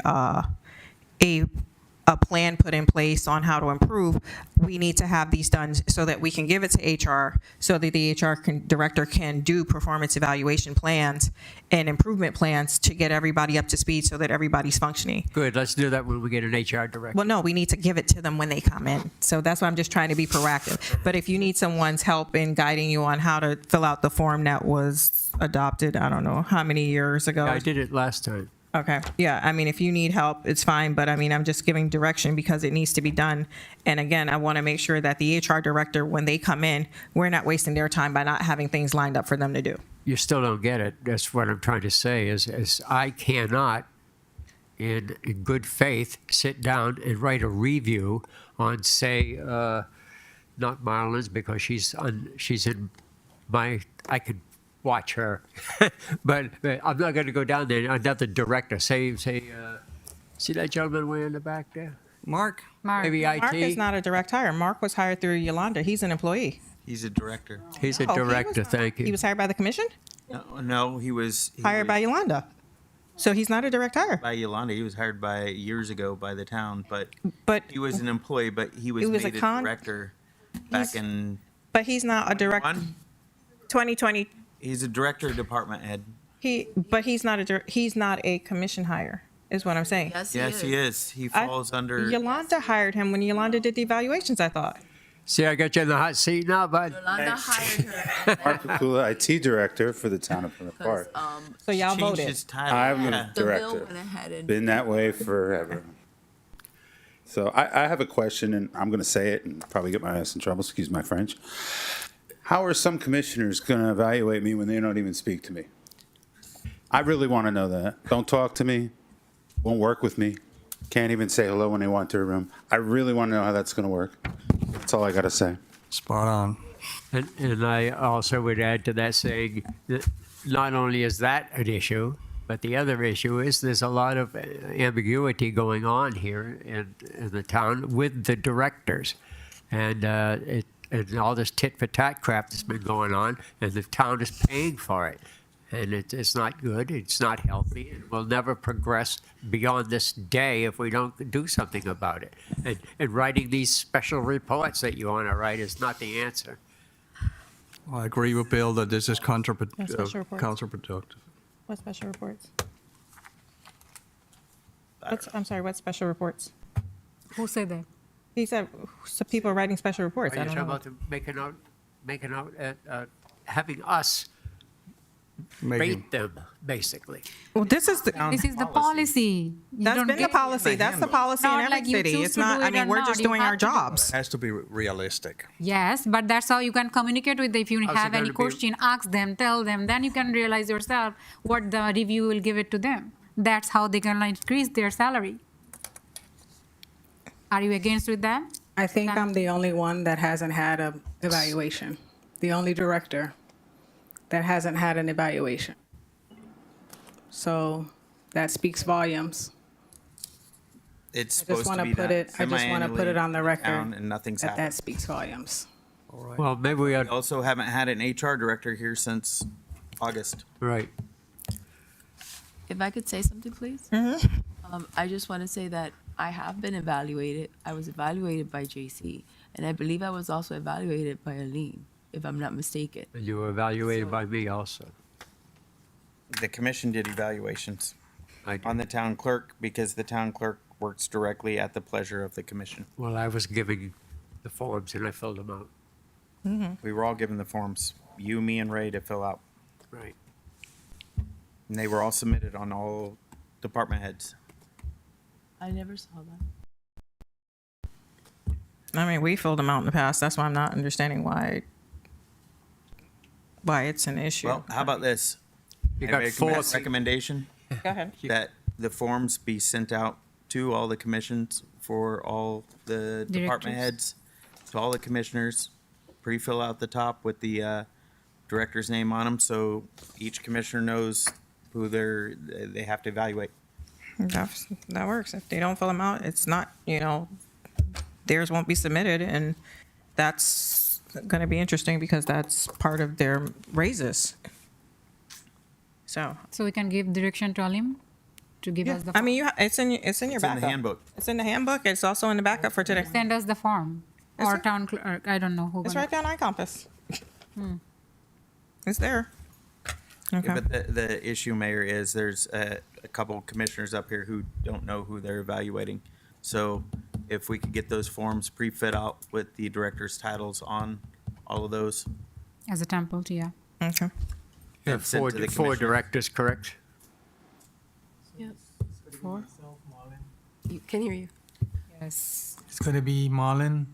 Speaker 6: plan put in place on how to improve, we need to have these done so that we can give it to HR, so that the HR director can do performance evaluation plans and improvement plans to get everybody up to speed so that everybody's functioning.
Speaker 1: Good, let's do that when we get an HR director.
Speaker 6: Well, no, we need to give it to them when they come in. So that's why I'm just trying to be proactive. But if you need someone's help in guiding you on how to fill out the form that was adopted, I don't know how many years ago.
Speaker 1: I did it last time.
Speaker 6: Okay. Yeah. I mean, if you need help, it's fine. But I mean, I'm just giving direction because it needs to be done. And again, I want to make sure that the HR director, when they come in, we're not wasting their time by not having things lined up for them to do.
Speaker 1: You still don't get it. That's what I'm trying to say is I cannot, in good faith, sit down and write a review on, say, not Marlon's, because she's in my, I could watch her. but I'm not going to go down there. Another director, see that gentleman way in the back there?
Speaker 2: Mark.
Speaker 1: Maybe IT?
Speaker 4: Mark is not a direct hire. Mark was hired through Yolanda. He's an employee.
Speaker 5: He's a director.
Speaker 1: He's a
Speaker 4: No, he
Speaker 1: director,
Speaker 4: was-
Speaker 1: thank you.
Speaker 4: He was hired by the commission?
Speaker 5: No, he was
Speaker 4: Hired by Yolanda. So he's not a direct hire.
Speaker 5: by Yolanda. He was hired by years ago by the town, but he was an employee. But he was
Speaker 4: It was
Speaker 5: made
Speaker 4: a
Speaker 5: a director back in.
Speaker 4: But he's not a direct, 2020,
Speaker 5: He's a director, department head.
Speaker 4: but he's not he's not a commission hire, is what I'm saying.
Speaker 5: Yes, he is. He falls under.
Speaker 4: Yolanda hired him when Yolanda did the evaluations, I thought.
Speaker 1: See, I got you in the hot seat now, bud.
Speaker 22: Yolanda hired her.
Speaker 23: Mark Pakula, IT director for the town of Plymouth Park.
Speaker 4: So y'all
Speaker 5: Changed
Speaker 4: voted.
Speaker 5: his title.
Speaker 23: I'm
Speaker 5: Yeah.
Speaker 23: a
Speaker 22: The bill
Speaker 23: director.
Speaker 22: went ahead and.
Speaker 23: Been that way forever. So I have a question, and I'm going to say it and probably get my ass in trouble. Excuse my French. How are some commissioners going to evaluate me when they don't even speak to me? I really want to know that. Don't talk to me. Won't work with me. Can't even say hello when they want to a room. I really want to know how that's going to work. That's all I got to say.
Speaker 10: Spot on.
Speaker 1: And I also would add to that saying that not only is that an issue, but the other issue is there's a lot of ambiguity going on here in the town with the directors. And and all this tit for tat crap that's been going on, and the town is paying for it. And it's not good, it's not healthy, and we'll never progress beyond this day if we don't do something about it. And writing these special reports that you want to write is not the answer.
Speaker 10: I agree with Bill that this is
Speaker 4: special reports.
Speaker 10: counterproductive.
Speaker 4: What special reports? I'm sorry, what special reports?
Speaker 3: Who said that?
Speaker 4: He said some people are writing special reports.
Speaker 1: Are
Speaker 4: I
Speaker 1: you
Speaker 4: don't
Speaker 1: talking
Speaker 4: know.
Speaker 1: about making out, having us rate them, basically?
Speaker 4: Well, this is the
Speaker 3: policy. You
Speaker 4: That's
Speaker 3: don't
Speaker 4: been the
Speaker 3: get-
Speaker 4: policy. That's the policy in
Speaker 3: Not
Speaker 4: every
Speaker 3: like you
Speaker 4: city.
Speaker 3: choose
Speaker 4: It's
Speaker 3: to
Speaker 4: not,
Speaker 3: do
Speaker 4: I
Speaker 3: it
Speaker 4: mean,
Speaker 3: or
Speaker 4: we're
Speaker 3: not.
Speaker 4: just
Speaker 3: You
Speaker 4: doing
Speaker 3: have
Speaker 4: our
Speaker 3: to do it.
Speaker 4: jobs.
Speaker 10: Has to be realistic.
Speaker 3: Yes, but that's how you can communicate with them. If you
Speaker 1: How's it
Speaker 3: have any
Speaker 1: gonna be-
Speaker 3: question, ask them, tell them. Then you can realize yourself what the review will give it to them. That's how they can increase their salary. Are you against with that?
Speaker 24: I think I'm the only one that hasn't had a evaluation. The only director that hasn't had an evaluation. So that speaks volumes.
Speaker 5: It's
Speaker 24: I
Speaker 5: supposed
Speaker 24: just
Speaker 5: to
Speaker 24: want
Speaker 5: be
Speaker 24: to put
Speaker 5: done
Speaker 24: it. I just want to put it on the record
Speaker 5: down and nothing's
Speaker 24: that
Speaker 5: happened.
Speaker 24: that speaks volumes.
Speaker 1: Well, maybe we ought,
Speaker 5: Also haven't had an HR director here since August.
Speaker 1: right.
Speaker 22: If I could say something, please? I just want to say that I have been evaluated. I was evaluated by JC, and I believe I was also evaluated by Aline, if I'm not mistaken.
Speaker 1: And you were evaluated by me also.
Speaker 5: The commission did evaluations
Speaker 1: I did.
Speaker 5: on the town clerk because the town clerk works directly at the pleasure of the commission.
Speaker 1: Well, I was giving the forms and I filled them out.
Speaker 5: We were all given the forms, you, me, and Ray, to fill out.
Speaker 1: Right.
Speaker 5: And they were all submitted on all department heads.
Speaker 22: I never saw that.
Speaker 4: I mean, we filled them out in the past. That's why I'm not understanding why it's an issue.
Speaker 5: Well, how about this?
Speaker 1: You
Speaker 5: I
Speaker 1: got
Speaker 5: make
Speaker 1: four.
Speaker 5: a recommendation
Speaker 4: Go ahead.
Speaker 5: that the forms be sent out to all the commissions for all the department
Speaker 3: Directors.
Speaker 5: heads, to all the commissioners, pre-fill out the top with the director's name on them, so each commissioner knows who they have to evaluate.
Speaker 4: That works. If they don't fill them out, it's not, theirs won't be submitted, and that's going to be interesting because that's part of their raises. So,
Speaker 3: So we can give direction to Alim to give us the.
Speaker 4: I mean, it's in your
Speaker 5: It's in
Speaker 4: backup.
Speaker 5: the handbook.
Speaker 4: It's in the handbook. It's also in the backup for today.
Speaker 3: Send us the form
Speaker 4: Is
Speaker 3: or
Speaker 4: it?
Speaker 3: town clerk. I don't know who.
Speaker 4: It's
Speaker 3: gonna-
Speaker 4: right there on iCompass. It's there.
Speaker 5: Yeah,
Speaker 4: Okay.
Speaker 5: but the issue, Mayor, is there's a couple commissioners up here who don't know who they're evaluating. So if we could get those forms pre-fit out with the director's titles on all of those.
Speaker 3: As a temple, yeah.
Speaker 4: Okay.
Speaker 1: You
Speaker 5: and
Speaker 1: have
Speaker 5: sent
Speaker 1: four,
Speaker 5: to the
Speaker 1: four
Speaker 5: commissioner.
Speaker 1: directors, correct?
Speaker 22: Yes. Four? You can hear you.
Speaker 3: Yes.
Speaker 7: It's going to be Marlon,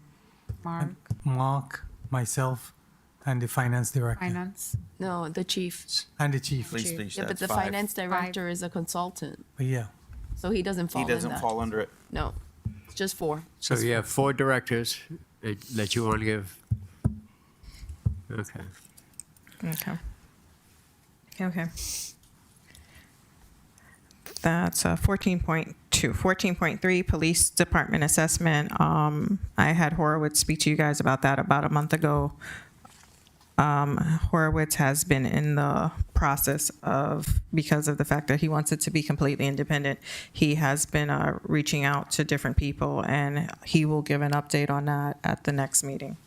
Speaker 3: Mark,
Speaker 7: Mark, myself, and the finance director.
Speaker 3: finance.
Speaker 22: No, the chief.
Speaker 7: And the chief.
Speaker 5: Police chief,
Speaker 22: Yeah, but
Speaker 5: that's
Speaker 22: the
Speaker 5: 5.
Speaker 22: finance director is a consultant,
Speaker 7: But yeah.
Speaker 22: so he doesn't fall
Speaker 5: He
Speaker 22: in
Speaker 5: doesn't
Speaker 22: that.
Speaker 5: fall under it.
Speaker 22: No, it's just 4.
Speaker 1: So you have 4 directors that you want to give. Okay.
Speaker 4: Okay.
Speaker 6: Okay. That's 14.2. 14.3, Police Department Assessment. I had Horowitz speak to you guys about that about a month ago. Horowitz has been in the process of, because of the fact that he wants it to be completely independent, he has been reaching out to different people, and he will give an update on that at the next meeting.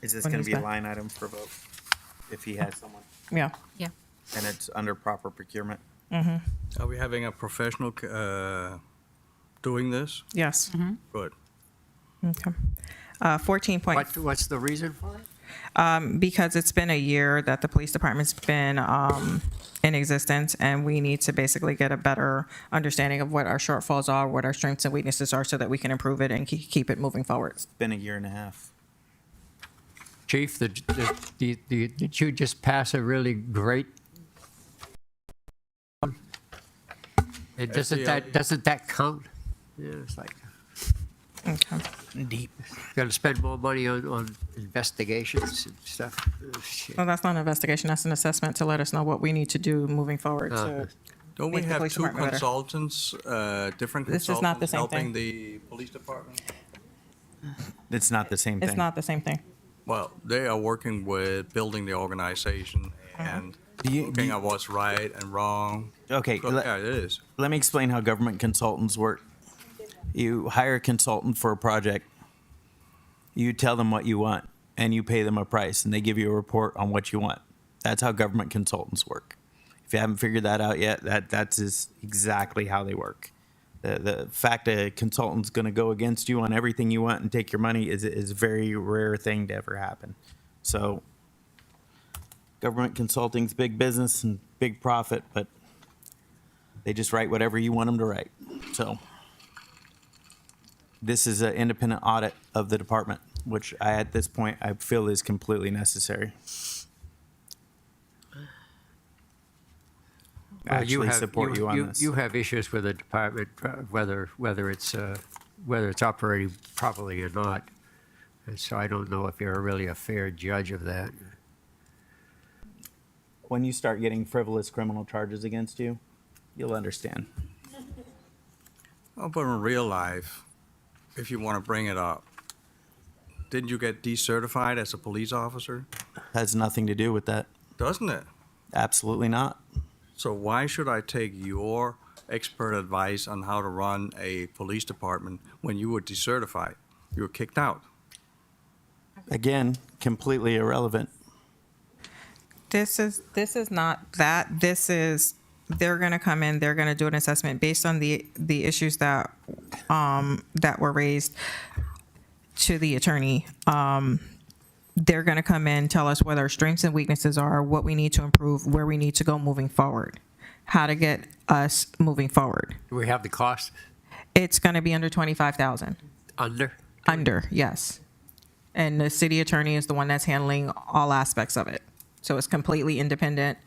Speaker 5: Is this
Speaker 6: When
Speaker 5: going to
Speaker 6: he's
Speaker 5: be a
Speaker 6: back.
Speaker 5: line item for vote if he has someone?
Speaker 6: Yeah.
Speaker 3: Yeah.
Speaker 5: And it's under proper procurement?
Speaker 6: Mm-hmm.
Speaker 10: Are we having a professional doing this?
Speaker 6: Yes.
Speaker 10: Good.
Speaker 6: Okay. 14.
Speaker 1: What's the reason for it?
Speaker 6: Because it's been a year that the police department's been in existence, and we need to basically get a better understanding of what our shortfalls are, what our strengths and weaknesses are, so that we can improve it and keep it moving forward.
Speaker 5: It's been a year and a half.
Speaker 1: Chief, did you just pass a really great? Doesn't that count? Yeah, it's like
Speaker 6: Okay.
Speaker 1: deep. Got to spend more money on investigations and stuff. Oh, shit.
Speaker 6: Well, that's not an investigation. That's an assessment to let us know what we need to do moving forward.
Speaker 10: Don't we
Speaker 6: Make the
Speaker 10: have
Speaker 6: police
Speaker 10: two
Speaker 6: department better.
Speaker 10: consultants, different
Speaker 6: This is not the
Speaker 10: consultants
Speaker 6: same
Speaker 10: helping
Speaker 6: thing.
Speaker 10: the police department?
Speaker 5: It's not the same thing.
Speaker 6: It's not the same thing.
Speaker 10: Well, they are working with building the organization and looking at what's right and wrong.
Speaker 5: Okay,
Speaker 10: Yeah, it is.
Speaker 5: let me explain how government consultants work. You hire a consultant for a project. You tell them what you want, and you pay them a price, and they give you a report on what you want. That's how government consultants work. If you haven't figured that out yet, that's exactly how they work. The fact a consultant's going to go against you on everything you want and take your money is a very rare thing to ever happen. So government consulting's big business and big profit, but they just write whatever you want them to write. So this is an independent audit of the department, which at this point I feel is completely necessary. Actually support you on this.
Speaker 1: You have issues with the department, whether it's operating properly or not. And so I don't know if you're really a fair judge of that.
Speaker 5: When you start getting frivolous criminal charges against you, you'll understand.
Speaker 10: Oh, but in real life, if you want to bring it up, didn't you get decertified as a police officer?
Speaker 5: Has nothing to do with that.
Speaker 10: Doesn't it?
Speaker 5: Absolutely not.
Speaker 10: So why should I take your expert advice on how to run a police department when you were decertified? You were kicked out.
Speaker 5: Again, completely irrelevant.
Speaker 6: This is not that. This is, they're going to come in, they're going to do an assessment based on the issues that were raised to the attorney. They're going to come in, tell us what our strengths and weaknesses are, what we need to improve, where we need to go moving forward, how to get us moving forward.
Speaker 1: Do we have the cost?
Speaker 6: It's going to be under 25,000.
Speaker 1: Under?
Speaker 6: Under, yes. And the city attorney is the one that's handling all aspects of it. So it's completely independent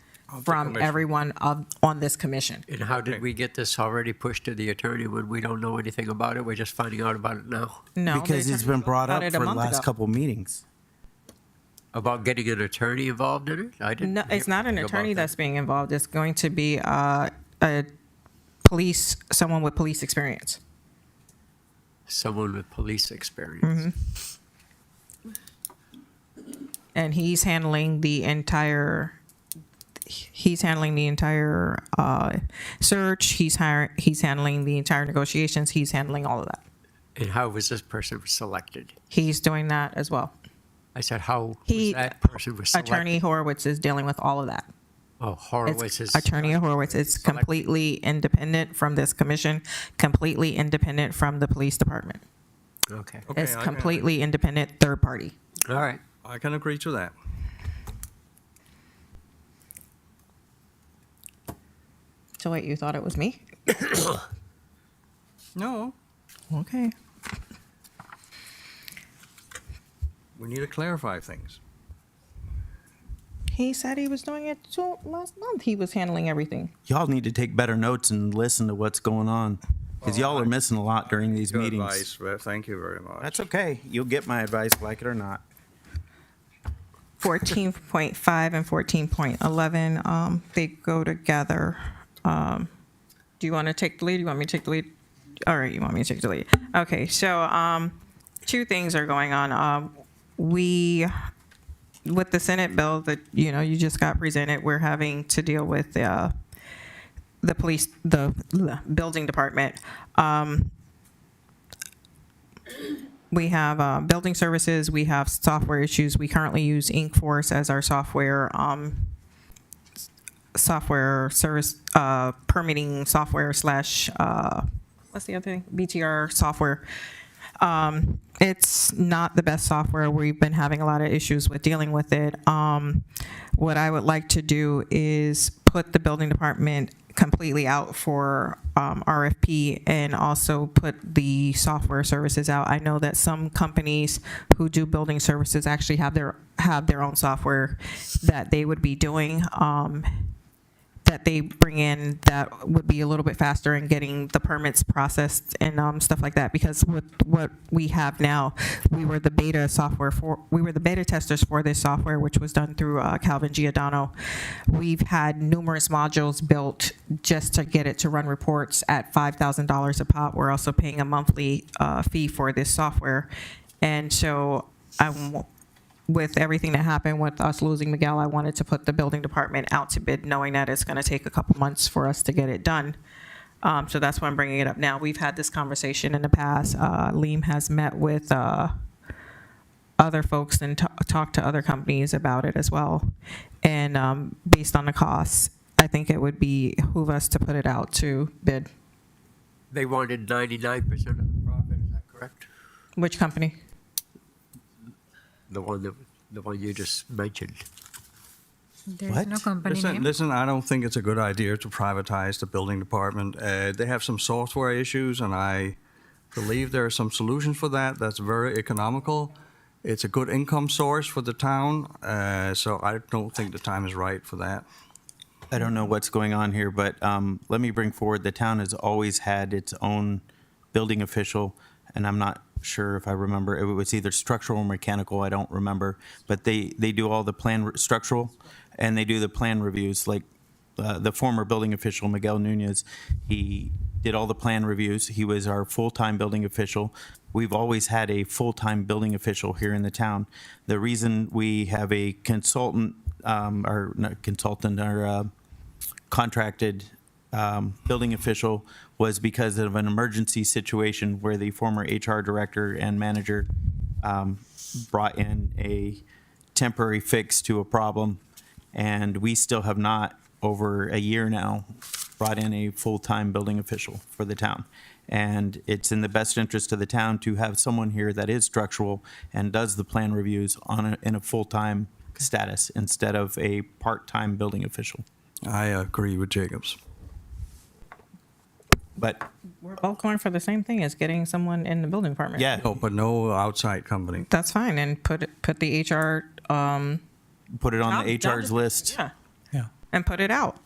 Speaker 6: from
Speaker 10: commission.
Speaker 6: everyone on this commission.
Speaker 1: And how did we get this already pushed to the attorney when we don't know anything about it? We're just finding out about it now.
Speaker 6: No,
Speaker 5: Because
Speaker 6: the
Speaker 5: it's been brought up
Speaker 6: about it a
Speaker 5: for the
Speaker 6: month
Speaker 5: last
Speaker 6: ago.
Speaker 5: couple meetings.
Speaker 1: About getting an attorney involved in it? I didn't.
Speaker 6: No, it's
Speaker 1: hear
Speaker 6: not an
Speaker 1: anything
Speaker 6: attorney
Speaker 1: about that.
Speaker 6: that's being involved. It's going to be a someone with police experience.
Speaker 1: Someone with police experience.
Speaker 6: And he's handling the entire search. He's handling the entire negotiations. He's handling all of that.
Speaker 1: And how was this person selected?
Speaker 6: He's doing that as well.
Speaker 1: I said, how was that person was selected?
Speaker 6: Attorney Horowitz is dealing with all of that.
Speaker 1: Oh, Horowitz is.
Speaker 6: Attorney Horowitz is completely independent from this commission, completely independent from the police department.
Speaker 1: Okay.
Speaker 6: It's completely independent third party.
Speaker 1: All right.
Speaker 10: I can agree to that.
Speaker 6: So wait, you thought it was me?
Speaker 10: No,
Speaker 6: Okay.
Speaker 10: we need to clarify things.
Speaker 6: He said he was doing it last month. He was handling everything.
Speaker 5: Y'all need to take better notes and listen to what's going on. Because y'all are missing a lot during these
Speaker 10: Good
Speaker 5: meetings.
Speaker 10: advice. Well, thank you very much.
Speaker 5: That's okay. You'll get my advice, like it or not.
Speaker 4: 14.5 and 14.11, they go together. Do you want to take the lead? You want me to take the lead? All right, you want me to take the lead. Okay, so two things are going on. With the Senate bill that, you just got presented, we're having to deal with the police, the building department. We have building services, we have software issues. We currently use Inkforce as our software service, permitting software slash, what's the other thing? BTR software. It's not the best software. We've been having a lot of issues with dealing with it. What I would like to do is put the building department completely out for RFP and also put the software services out. I know that some companies who do building services actually have their own software that they would be doing, that they bring in that would be a little bit faster in getting the permits processed and stuff like that. Because with what we have now, we were the beta testers for this software, which was done through Calvin Giordano. We've had numerous modules built just to get it to run reports at $5,000 a pop. We're also paying a monthly fee for this software, and so with everything that happened with us losing Miguel, I wanted to put the building department out to bid, knowing that it's going to take a couple months for us to get it done. So that's why I'm bringing it up now. We've had this conversation in the past. Liam has met with other folks and talked to other companies about it as well. And based on the costs, I think it would behoove us to put it out to bid.
Speaker 1: They wanted 99% of the profit, is that correct?
Speaker 4: Which company?
Speaker 1: The one you just mentioned.
Speaker 3: There's no company name.
Speaker 10: Listen, I don't think it's a good idea to privatize the building department. They have some software issues, and I believe there are some solutions for that. That's very economical. It's a good income source for the town, so I don't think the time is right for that.
Speaker 5: I don't know what's going on here, but let me bring forward, the town has always had its own building official, and I'm not sure if I remember, it was either structural or mechanical, I don't remember, but they do all the structural, and they do the plan reviews, like the former building official, Miguel Nunez, he did all the plan reviews. He was our full-time building official. We've always had a full-time building official here in the town. The reason we have a consultant, or not consultant, or contracted building official was because of an emergency situation where the former HR director and manager brought in a temporary fix to a problem, and we still have not, over a year now, brought in a full-time building official for the town. And it's in the best interest of the town to have someone here that is structural and does the plan reviews in a full-time status instead of a part-time building official.
Speaker 10: I agree with Jacobs.
Speaker 5: But
Speaker 4: we're both going for the same thing as getting someone in the building department.
Speaker 5: Yeah.
Speaker 10: No, but no outside company.
Speaker 4: That's fine, and put the HR.
Speaker 5: Put it on the HR's
Speaker 4: job
Speaker 5: list.
Speaker 4: Yeah, and put it out.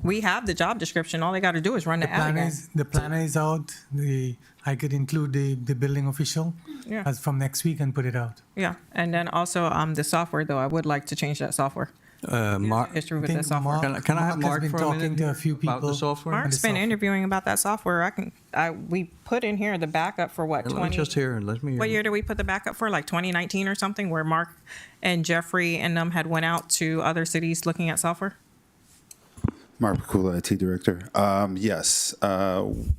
Speaker 4: We have the job description. All they got to do is run the ad again.
Speaker 7: The planner is out. I could include the building official as from next week and put it out.
Speaker 4: Yeah, and then also the software, though, I would like to change that software.
Speaker 10: Mark,
Speaker 4: History with that software.
Speaker 10: can I have Mark
Speaker 7: has been
Speaker 10: for a
Speaker 7: talking
Speaker 10: minute
Speaker 7: to a few people
Speaker 10: about the software?
Speaker 4: Mark's been interviewing about that software. We put in here the backup for what,
Speaker 10: Let
Speaker 4: 20?
Speaker 10: me just hear. Let me hear.
Speaker 4: What year did we put the backup for? Like 2019 or something, where Mark and Jeffrey and them had went out to other cities looking at software?
Speaker 23: Mark Pakula, IT Director. Yes,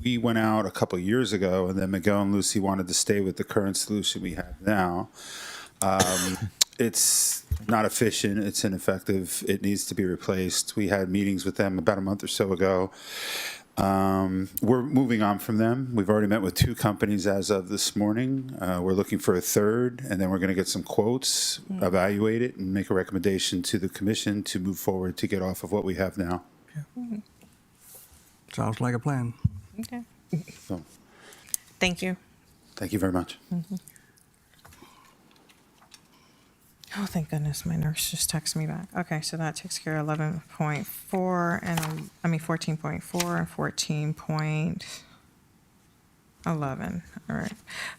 Speaker 23: we went out a couple of years ago, and then Miguel and Lucy wanted to stay with the current solution we have now. It's not efficient. It's ineffective. It needs to be replaced. We had meetings with them about a month or so ago. We're moving on from them. We've already met with 2 companies as of this morning. We're looking for a third, and then we're going to get some quotes, evaluate it, and make a recommendation to the commission to move forward to get off of what we have now.
Speaker 10: Sounds like a plan.
Speaker 4: Okay.
Speaker 23: So,
Speaker 4: Thank you.
Speaker 23: thank you very much.
Speaker 4: Oh, thank goodness, my nurse just texted me back. Okay, so that takes care of 11.4 and 14.4 and 14.11. All right,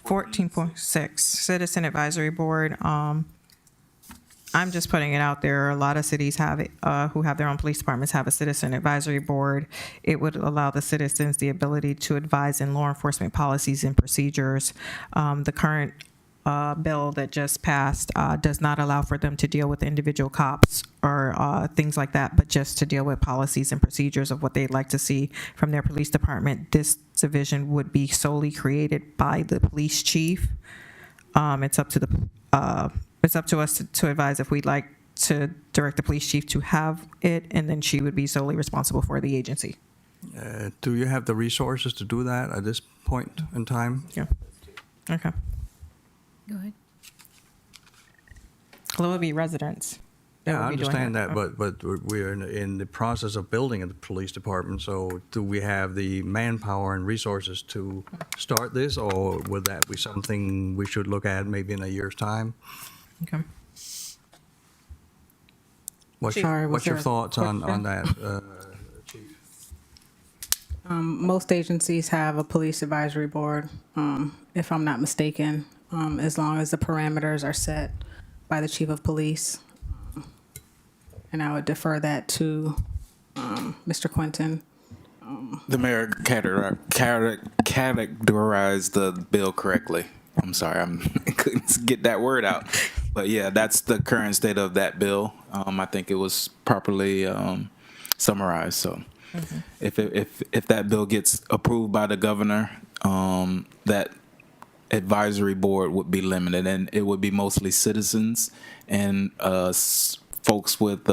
Speaker 4: 14.6 Citizen Advisory Board.
Speaker 6: I'm just putting it out there. A lot of cities have it, who have their own police departments have a citizen advisory board. It would allow the citizens the ability to advise in law enforcement policies and procedures. The current bill that just passed does not allow for them to deal with individual cops or things like that, but just to deal with policies and procedures of what they'd like to see from their police department. This division would be solely created by the police chief. It's up to us to advise if we'd like to direct the police chief to have it, and then she would be solely responsible for the agency.
Speaker 10: Do you have the resources to do that at this point in time?
Speaker 6: Yeah. Okay.
Speaker 3: Go ahead.
Speaker 6: Well, it would be residents. that
Speaker 10: Yeah, I
Speaker 6: would be doing
Speaker 10: understand
Speaker 6: it.
Speaker 10: that, but we're in the process of building a police department, so do we have the manpower and resources to start this, or would that be something we should look at maybe in a year's time?
Speaker 6: Okay.
Speaker 10: What's
Speaker 24: Sorry, was
Speaker 10: your
Speaker 24: there a
Speaker 10: thoughts on
Speaker 24: question?
Speaker 10: that, Chief?
Speaker 24: Most agencies have a police advisory board, if I'm not mistaken, as long as the parameters are set by the chief of police. And I would defer that to Mr. Quinton.
Speaker 17: The mayor categorized the bill correctly. I'm sorry, I couldn't get that word out. But yeah, that's the current state of that bill. I think it was properly summarized. So if that bill gets approved by the governor, that advisory board would be limited, and it would be mostly citizens and folks with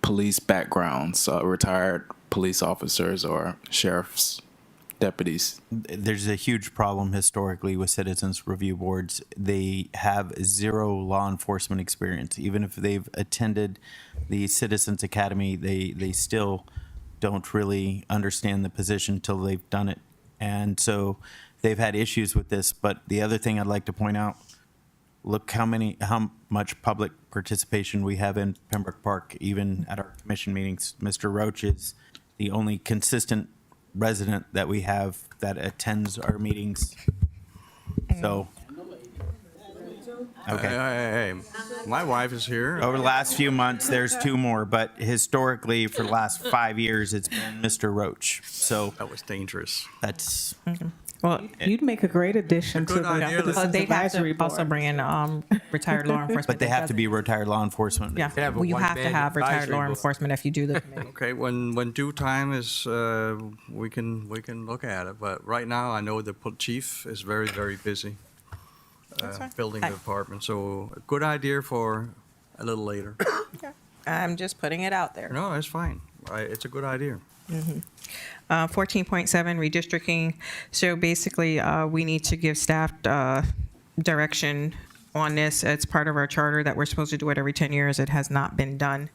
Speaker 17: police backgrounds, retired police officers or sheriff's deputies.
Speaker 5: There's a huge problem historically with citizens review boards. They have zero law enforcement experience. Even if they've attended the Citizens Academy, they still don't really understand the position till they've done it. And so they've had issues with this. But the other thing I'd like to point out, look how much public participation we have in Pembroke Park, even at our commission meetings. Mr. Roach is the only consistent resident that we have that attends our meetings. So, okay.
Speaker 10: Hey, my wife is here.
Speaker 5: Over the last few months, there's two more, but historically, for the last 5 years, it's been Mr. Roach. So
Speaker 10: That was dangerous.
Speaker 5: that's
Speaker 24: Well, you'd make a great addition to
Speaker 10: good
Speaker 24: the
Speaker 10: idea.
Speaker 24: Citizens
Speaker 6: They have
Speaker 24: Advisory
Speaker 6: to also
Speaker 24: Board.
Speaker 6: bring in retired law enforcement.
Speaker 5: but they have to be retired law enforcement.
Speaker 6: Yeah,
Speaker 10: have a
Speaker 6: well, you have to
Speaker 10: one-man
Speaker 6: have retired
Speaker 10: advisory
Speaker 6: law
Speaker 10: board.
Speaker 6: enforcement if you do the committee.
Speaker 10: Okay, when due time is, we can look at it. But right now, I know the chief is very, very busy building the department. So a good idea for a little later.
Speaker 6: I'm just putting it out there.
Speaker 10: No, that's fine. It's a good idea.
Speaker 6: 14.7 redistricting. So basically, we need to give staff direction on this. It's part of our charter that we're supposed to do it every 10 years. It has not been done,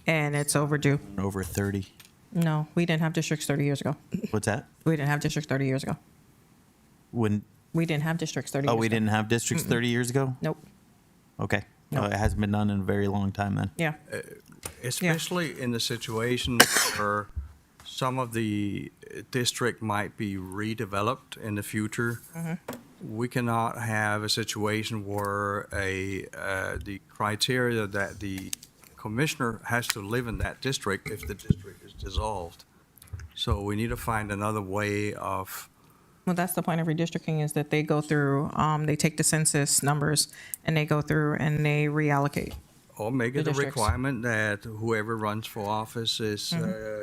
Speaker 6: and it's overdue.
Speaker 5: Over 30.
Speaker 6: No, we didn't have districts 30 years ago.
Speaker 5: What's that?
Speaker 6: We didn't have districts 30 years ago.
Speaker 5: When?
Speaker 6: We didn't have districts 30 years ago.
Speaker 5: Oh, we didn't have districts 30 years ago?
Speaker 6: Nope.
Speaker 5: Okay.
Speaker 6: No.
Speaker 5: No, it hasn't been done in a very long time then.
Speaker 6: Yeah.
Speaker 10: Especially in the situation where some of the district might be redeveloped in the future. We cannot have a situation where the criteria that the commissioner has to live in that district if the district is dissolved. So we need to find another way of.
Speaker 6: Well, that's the point of redistricting, is that they go through, they take the census numbers and they go through and they reallocate.
Speaker 10: Or make
Speaker 6: The
Speaker 10: it a
Speaker 6: districts.
Speaker 10: requirement that whoever runs for office is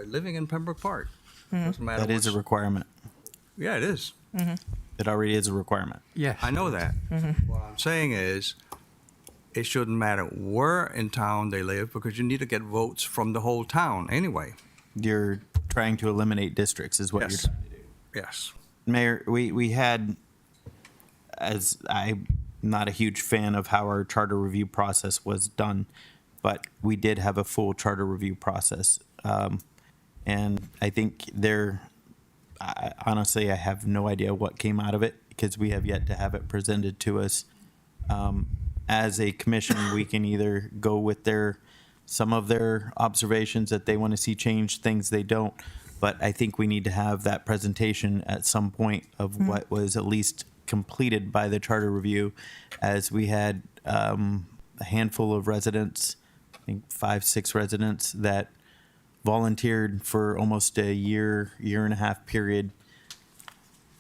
Speaker 10: living in Pembroke Park. Doesn't matter.
Speaker 5: That is a
Speaker 10: what's-
Speaker 5: requirement.
Speaker 10: Yeah, it is.
Speaker 5: It already is a requirement.
Speaker 1: Yes.
Speaker 10: I know that. What I'm saying is, it shouldn't matter where in town they live because you need to get votes from the whole town anyway.
Speaker 5: You're trying to eliminate districts is what
Speaker 10: Yes.
Speaker 5: you're trying to do.
Speaker 10: Yes.
Speaker 5: Mayor, we had, as I'm not a huge fan of how our charter review process was done, but we did have a full charter review process. And I think honestly, I have no idea what came out of it because we have yet to have it presented to us. As a commission, we can either go with some of their observations that they want to see changed, things they don't. But I think we need to have that presentation at some point of what was at least completed by the charter review, as we had a handful of residents, I think 5, 6 residents that volunteered for almost a year and a half period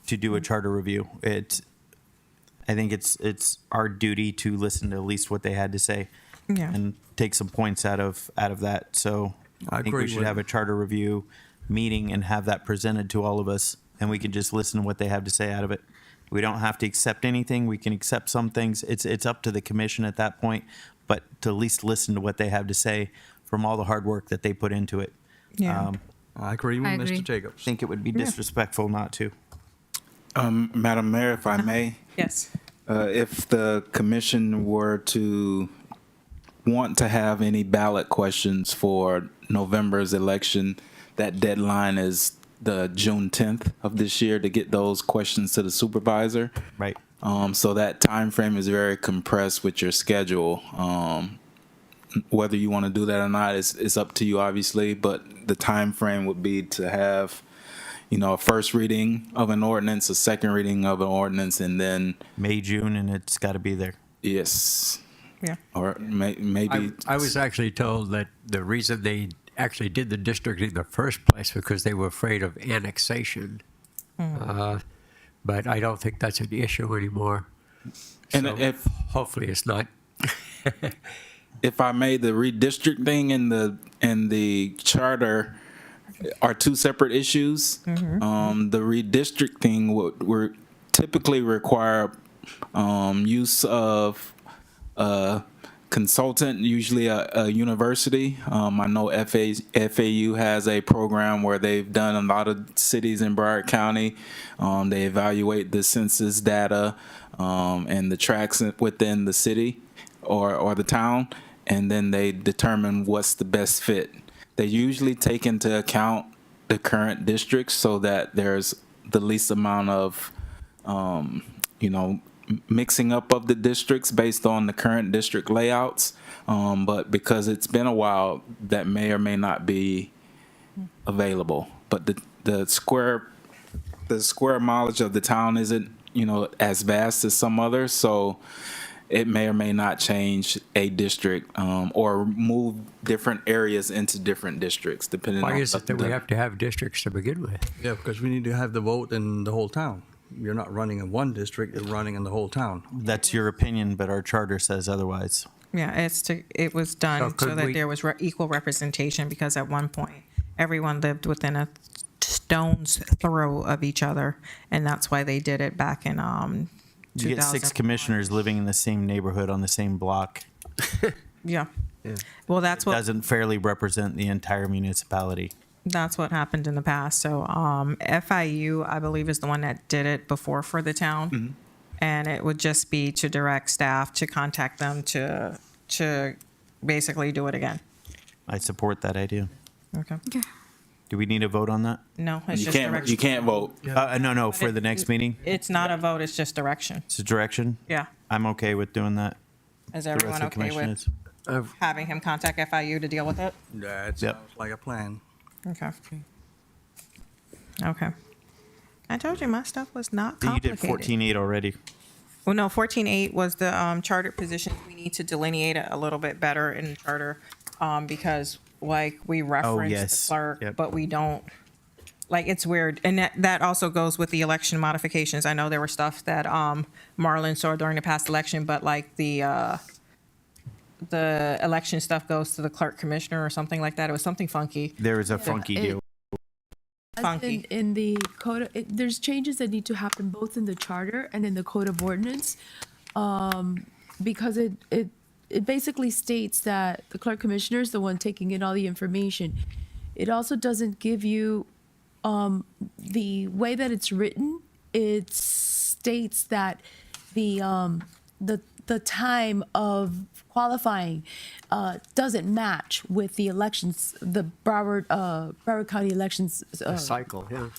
Speaker 5: to do a charter review. I think it's our duty to listen to at least what they had to say,
Speaker 4: Yeah.
Speaker 5: and take some points out of that. So I think we
Speaker 10: agree
Speaker 5: should
Speaker 10: with
Speaker 5: have a charter review meeting and have that presented to all of us, and we can just listen to what they have to say out of it. We don't have to accept anything. We can accept some things. It's up to the commission at that point, but to at least listen to what they have to say from all the hard work that they put into it.
Speaker 4: Yeah.
Speaker 10: I agree with
Speaker 3: I agree.
Speaker 10: Mr. Jacobs.
Speaker 5: I think it would be disrespectful not to.
Speaker 17: Madam Mayor, if I may,
Speaker 4: Yes.
Speaker 17: if the commission were to want to have any ballot questions for November's election, that deadline is the June 10th of this year to get those questions to the supervisor.
Speaker 5: Right.
Speaker 17: So that time frame is very compressed with your schedule. Whether you want to do that or not is up to you, obviously, but the time frame would be to have, a first reading of an ordinance, a second reading of an ordinance, and then
Speaker 5: May, June, and it's got to be there.
Speaker 17: yes,
Speaker 4: Yeah.
Speaker 17: or maybe
Speaker 1: I was actually told that the reason they actually did the district in the first place because they were afraid of annexation. But I don't think that's an issue anymore.
Speaker 17: And
Speaker 1: So
Speaker 17: if
Speaker 1: hopefully it's not.
Speaker 17: if I may, the redistricting and the charter are two separate issues. The redistricting would typically require use of a consultant, usually a university. I know FAU has a program where they've done a lot of cities in Broward County. They evaluate the census data and the tracts within the city or the town, and then they determine what's the best fit. They usually take into account the current districts so that there's the least amount of, mixing up of the districts based on the current district layouts. But because it's been a while, that may or may not be available. But the square mileage of the town isn't, as vast as some others. So it may or may not change a district or move different areas into different districts, depending on.
Speaker 1: Why is it that we have to have districts to begin with?
Speaker 10: Yeah, because we need to have the vote in the whole town. You're not running in one district, you're running in the whole town.
Speaker 5: That's your opinion, but our charter says otherwise.
Speaker 4: Yeah, it was done
Speaker 1: So
Speaker 4: so that
Speaker 1: we-
Speaker 4: there was equal representation because at one point, everyone lived within a stone's throw of each other. And that's why they did it back in
Speaker 5: You get 6 commissioners living in the same neighborhood on the same block.
Speaker 4: Yeah. Well, that's what
Speaker 5: Doesn't fairly represent the entire municipality.
Speaker 4: that's what happened in the past. So FIU, I believe, is the one that did it before for the town. And it would just be to direct staff to contact them to basically do it again.
Speaker 5: I support that idea.
Speaker 4: Okay.
Speaker 5: Do we need a vote on that?
Speaker 4: No, it's
Speaker 17: You
Speaker 4: just
Speaker 17: can't
Speaker 4: direction.
Speaker 17: vote.
Speaker 5: No, for the next meeting?
Speaker 4: It's not a vote, it's just direction.
Speaker 5: It's a direction?
Speaker 4: Yeah.
Speaker 5: I'm okay with doing that.
Speaker 4: Is
Speaker 5: The rest
Speaker 4: everyone
Speaker 5: of the
Speaker 4: okay
Speaker 5: commission
Speaker 4: with
Speaker 5: is.
Speaker 4: having him contact FIU to deal with it?
Speaker 10: That
Speaker 5: Yep.
Speaker 10: sounds like a plan.
Speaker 4: Okay. Okay. I told you my stuff was not
Speaker 5: You did
Speaker 4: complicated.
Speaker 5: 14.8 already.
Speaker 4: Well, no, 14.8 was the chartered positions. We need to delineate it a little bit better in the charter because like we reference
Speaker 5: yes.
Speaker 4: the clerk,
Speaker 5: Yep.
Speaker 4: but we don't. Like it's weird, and that also goes with the election modifications. I know there were stuff that Marlon saw during the past election, but like the election stuff goes to the clerk commissioner or something like that. It was something funky.
Speaker 5: There is a funky deal.
Speaker 4: Funky.
Speaker 22: In the code, there's changes that need to happen both in the charter and in the code of ordinance, because it basically states that the clerk commissioner is the one taking in all the information. It also doesn't give you the way that it's written. It states that the time of qualifying doesn't match with the elections, the Broward County elections
Speaker 1: Cycle, yeah.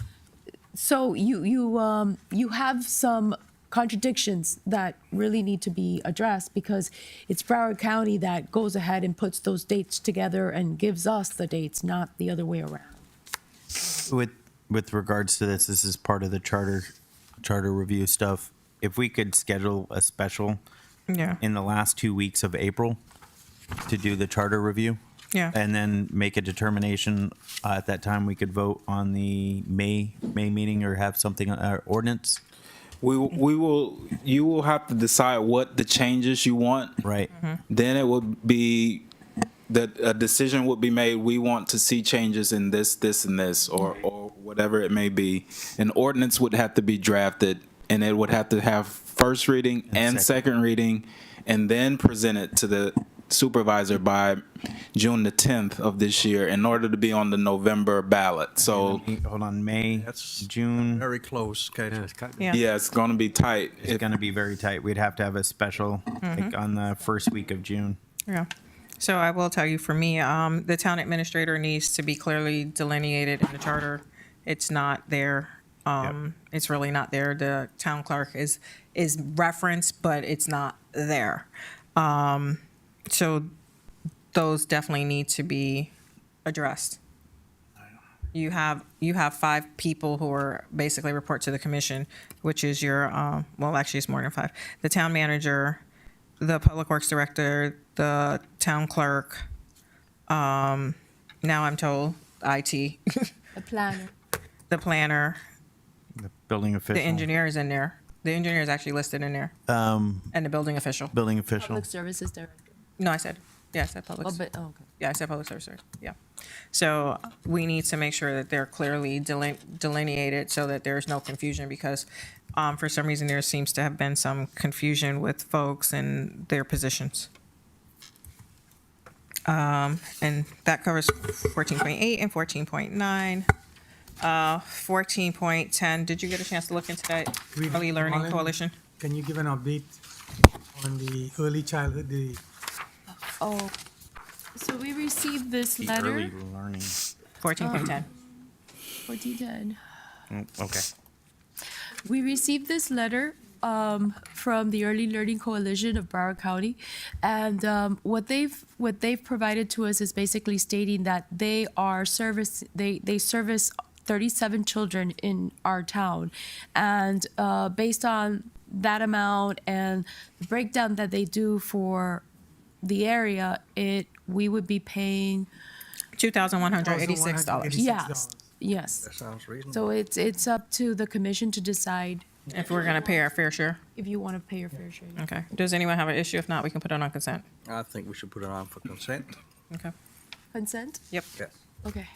Speaker 22: so you have some contradictions that really need to be addressed because it's Broward County that goes ahead and puts those dates together and gives us the dates, not the other way around.
Speaker 5: With regards to this is part of the charter review stuff. If we could schedule a special
Speaker 4: Yeah.
Speaker 5: in the last 2 weeks of April to do the charter review.
Speaker 4: Yeah.
Speaker 5: And then make a determination at that time. We could vote on the May meeting or have something ordinance.
Speaker 17: You will have to decide what the changes you want.
Speaker 5: Right.
Speaker 17: Then it would be that a decision would be made. We want to see changes in this, and this, or whatever it may be. An ordinance would have to be drafted, and it would have to have first reading and second reading, and then present it to the supervisor by June the 10th of this year in order to be on the November ballot. So
Speaker 5: hold on, May,
Speaker 10: That's
Speaker 5: June.
Speaker 10: very close, okay?
Speaker 17: yeah, it's going to be tight.
Speaker 5: It's going to be very tight. We'd have to have a special like on the first week of June.
Speaker 4: Yeah. So I will tell you, for me, the town administrator needs to be clearly delineated in the charter. It's not there. It's really not there. The town clerk is referenced, but it's not there. So those definitely need to be addressed. You have 5 people who are basically report to the commission, which is your, well, actually it's more than 5. The town manager, the public works director, the town clerk, now I'm told IT,
Speaker 22: The planner.
Speaker 4: the planner,
Speaker 5: The building official.
Speaker 4: the engineer is in there. The engineer is actually listed in there, and the building official.
Speaker 5: Building official.
Speaker 22: Public services director.
Speaker 4: No, I said public.
Speaker 22: Oh, but, okay.
Speaker 4: Yeah, I said public service. Yeah. So we need to make sure that they're clearly delineated so that there's no confusion, because for some reason there seems to have been some confusion with folks and their positions. And that covers 14.8 and 14.9. 14.10, did you get a chance to look into that early learning
Speaker 7: Colin,
Speaker 4: coalition?
Speaker 7: Can you give an update on the early childhood, the
Speaker 22: Oh, so we received this
Speaker 5: The
Speaker 22: letter.
Speaker 5: early learning.
Speaker 4: 14.10.
Speaker 22: 1410.
Speaker 5: Okay.
Speaker 22: We received this letter from the Early Learning Coalition of Broward County, and what they've provided to us is basically stating that they service 37 children in our town, and based on that amount and the breakdown that they do for the area, we would be paying
Speaker 4: $2,186.
Speaker 22: Yes.
Speaker 10: That sounds reasonable.
Speaker 22: So it's up to the commission to decide
Speaker 4: If we're gonna pay our fair share.
Speaker 22: if you want to pay your fair share.
Speaker 4: Okay. Does anyone have an issue? If not, we can put it on consent.
Speaker 10: I think we should put it on for consent.
Speaker 4: Okay.
Speaker 22: Consent?
Speaker 4: Yep.
Speaker 10: Yes.
Speaker 22: Okay.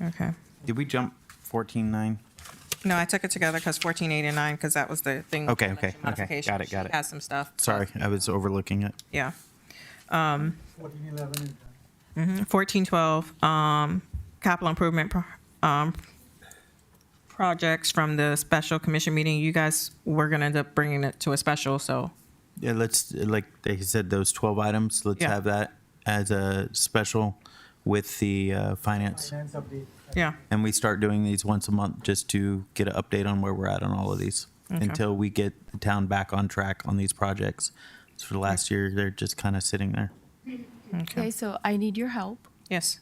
Speaker 4: Okay.
Speaker 5: Did we jump 14.9?
Speaker 4: No, I took it together because 14.8 and 9, because that was the thing. with
Speaker 5: Okay,
Speaker 4: the
Speaker 5: okay,
Speaker 4: election
Speaker 5: okay.
Speaker 4: modification.
Speaker 5: Got it, got
Speaker 4: She
Speaker 5: it.
Speaker 4: has some stuff.
Speaker 5: Sorry, I was overlooking it.
Speaker 4: Yeah.
Speaker 7: 1411 is done.
Speaker 4: 1412, capital improvement projects from the special commission meeting. You guys were gonna end up bringing it to a special, so.
Speaker 5: Yeah, let's, like they said, those 12 items, let's
Speaker 4: Yeah.
Speaker 5: have that as a special with the finance.
Speaker 7: Finance update.
Speaker 4: Yeah.
Speaker 5: And we start doing these once a month just to get an update on where we're at on all of these until we get the town back on track on these projects. So for the last year, they're just kind of sitting there.
Speaker 22: Okay, so I need your help.
Speaker 4: Yes.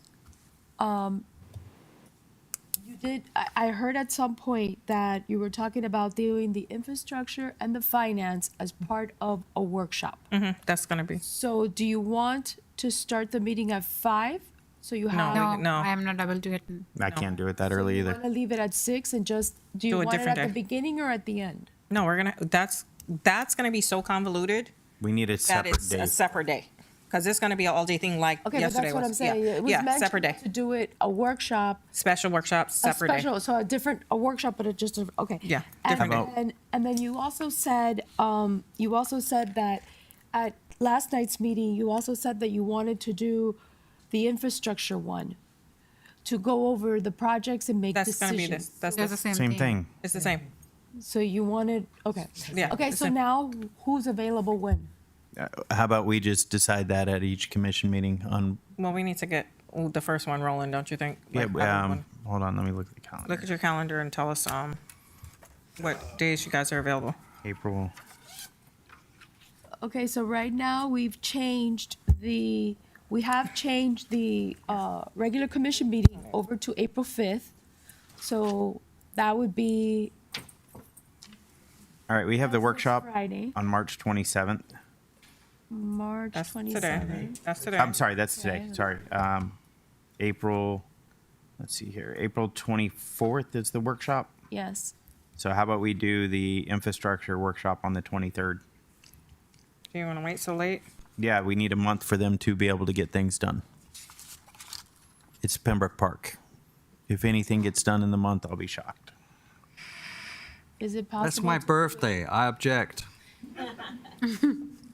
Speaker 22: You did, I heard at some point that you were talking about doing the infrastructure and the finance as part of a workshop.
Speaker 4: That's gonna be.
Speaker 22: So do you want to start the meeting at 5? So you have.
Speaker 4: No.
Speaker 3: No, I am not able to get.
Speaker 5: I can't do it that early
Speaker 22: You
Speaker 5: either.
Speaker 22: want to leave it at 6 and just, do you
Speaker 4: Do a
Speaker 22: want it
Speaker 4: different
Speaker 22: at the
Speaker 4: day.
Speaker 22: beginning or at the end?
Speaker 4: No, that's gonna be so convoluted
Speaker 5: We need a
Speaker 4: that
Speaker 5: separate
Speaker 4: it's
Speaker 5: day.
Speaker 4: a separate day. Because it's gonna be an all-day thing like
Speaker 22: Okay, but
Speaker 4: yesterday
Speaker 22: that's what I'm
Speaker 4: was.
Speaker 22: saying. It was
Speaker 4: Yeah, separate day.
Speaker 22: mentioned to do it, a workshop,
Speaker 4: Special workshop,
Speaker 22: a
Speaker 4: separate day.
Speaker 22: special, so a workshop, but okay.
Speaker 4: Yeah,
Speaker 22: And
Speaker 4: different
Speaker 22: then, and then you also said that at last night's meeting, you also said that you wanted to do the infrastructure one, to go over the projects and make
Speaker 4: That's gonna be
Speaker 22: decisions.
Speaker 4: this, that's
Speaker 3: That's the
Speaker 4: the,
Speaker 3: same,
Speaker 5: Same thing.
Speaker 4: it's the same.
Speaker 22: So you wanted, okay.
Speaker 4: Yeah,
Speaker 22: Okay,
Speaker 4: the
Speaker 22: so
Speaker 4: same.
Speaker 22: now who's available when?
Speaker 5: How about we just decide that at each commission meeting on,
Speaker 4: Well, we need to get the first one rolling, don't you think?
Speaker 5: yeah,
Speaker 4: Like, everyone.
Speaker 5: hold on, let me look at the calendar.
Speaker 4: Look at your calendar and tell us what days you guys are available.
Speaker 5: April.
Speaker 22: Okay, so right now we have changed the regular commission meeting over to April 5th. So that would be
Speaker 5: All right, we have the workshop
Speaker 22: Friday.
Speaker 5: on March 27th.
Speaker 22: March
Speaker 4: That's
Speaker 22: 27th.
Speaker 4: today. That's today.
Speaker 5: I'm sorry, that's today.
Speaker 22: Yeah.
Speaker 5: Sorry. April, let's see here. April 24th is the workshop.
Speaker 22: Yes.
Speaker 5: So how about we do the infrastructure workshop on the 23rd?
Speaker 4: Do you want to wait so late?
Speaker 5: Yeah, we need a month for them to be able to get things done. It's Pembroke Park. If anything gets done in the month, I'll be shocked.
Speaker 22: Is it possible?
Speaker 10: That's my birthday. I object.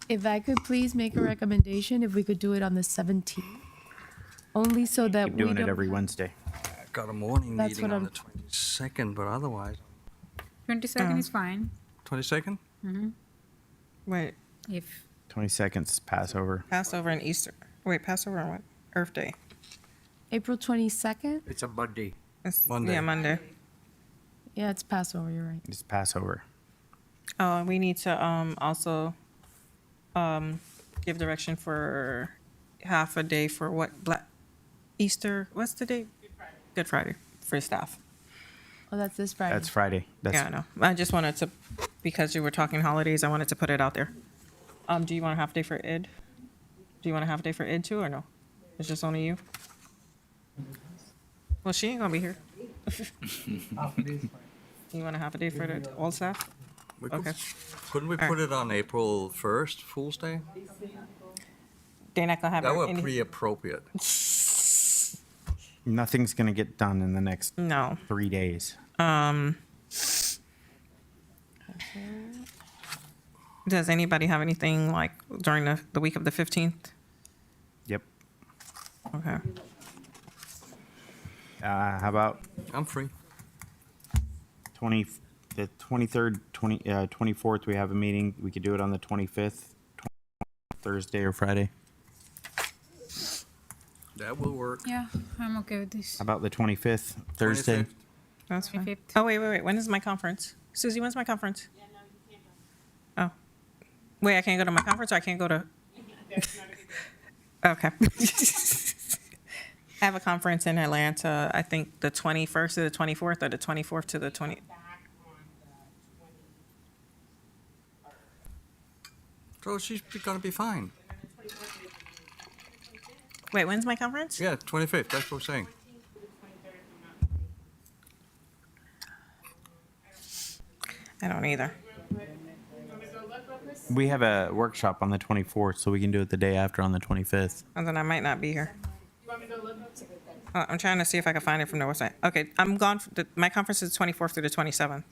Speaker 22: If I could please make a recommendation, if we could do it on the 17th, only so that
Speaker 5: Keep
Speaker 22: we
Speaker 5: doing
Speaker 22: don't.
Speaker 5: it every Wednesday.
Speaker 10: I've got a morning
Speaker 22: That's
Speaker 10: meeting
Speaker 22: what
Speaker 10: on
Speaker 22: I'm-
Speaker 10: the 22nd, but otherwise,
Speaker 3: 22nd is fine.
Speaker 10: 22nd?
Speaker 4: Wait,
Speaker 3: If
Speaker 5: 22nd is Passover.
Speaker 4: Passover and Easter. Wait, Passover and what? Earth Day.
Speaker 22: April 22nd?
Speaker 1: It's a Monday.
Speaker 4: It's,
Speaker 10: Monday.
Speaker 4: Yeah, Monday.
Speaker 22: Yeah, it's Passover. You're right.
Speaker 5: It's Passover.
Speaker 4: Oh, and we need to also give direction for half a day for what Easter. What's the date? Good Friday for staff.
Speaker 22: Oh, that's this Friday.
Speaker 5: That's Friday. That's
Speaker 4: Yeah, I know. I just wanted to, because you were talking holidays, I wanted to put it out there. Do you want a half day for Id? Do you want a half day for Id too, or no? It's just only you? Well, she ain't gonna be here. You want a half a day for the all staff?
Speaker 10: We could-
Speaker 4: Okay.
Speaker 10: Couldn't we
Speaker 4: All
Speaker 10: put it on April 1st, Fool's Day?
Speaker 4: They're not gonna have
Speaker 10: That would
Speaker 4: any.
Speaker 10: be appropriate.
Speaker 5: Nothing's going to get done in the next
Speaker 4: No.
Speaker 5: 3 days.
Speaker 4: Does anybody have anything like during the week of the 15th?
Speaker 5: Yep.
Speaker 4: Okay.
Speaker 5: How about
Speaker 10: I'm free.
Speaker 5: the 23rd, 24th, we have a meeting. We could do it on the 25th, Thursday or Friday.
Speaker 10: That will work.
Speaker 3: yeah, I'm okay with this.
Speaker 5: How about the 25th, Thursday?
Speaker 10: 25th.
Speaker 4: That's fine.
Speaker 3: 25th.
Speaker 4: Oh, wait. When is my conference? Susie, when's my conference? Oh. Wait, I can't go to my conference or I can't go to? Okay. I have a conference in Atlanta, I think the 21st to the 24th or the 24th to the 20th.
Speaker 10: So she's gonna be fine.
Speaker 4: Wait, when's my conference?
Speaker 10: Yeah, 25th, that's what we're saying.
Speaker 4: I don't either.
Speaker 5: We have a workshop on the 24th, so we can do it the day after on the 25th.
Speaker 4: And then I might not be here. I'm trying to see if I can find it from the website. Okay, I'm gone. My conference is 24th through the 27th.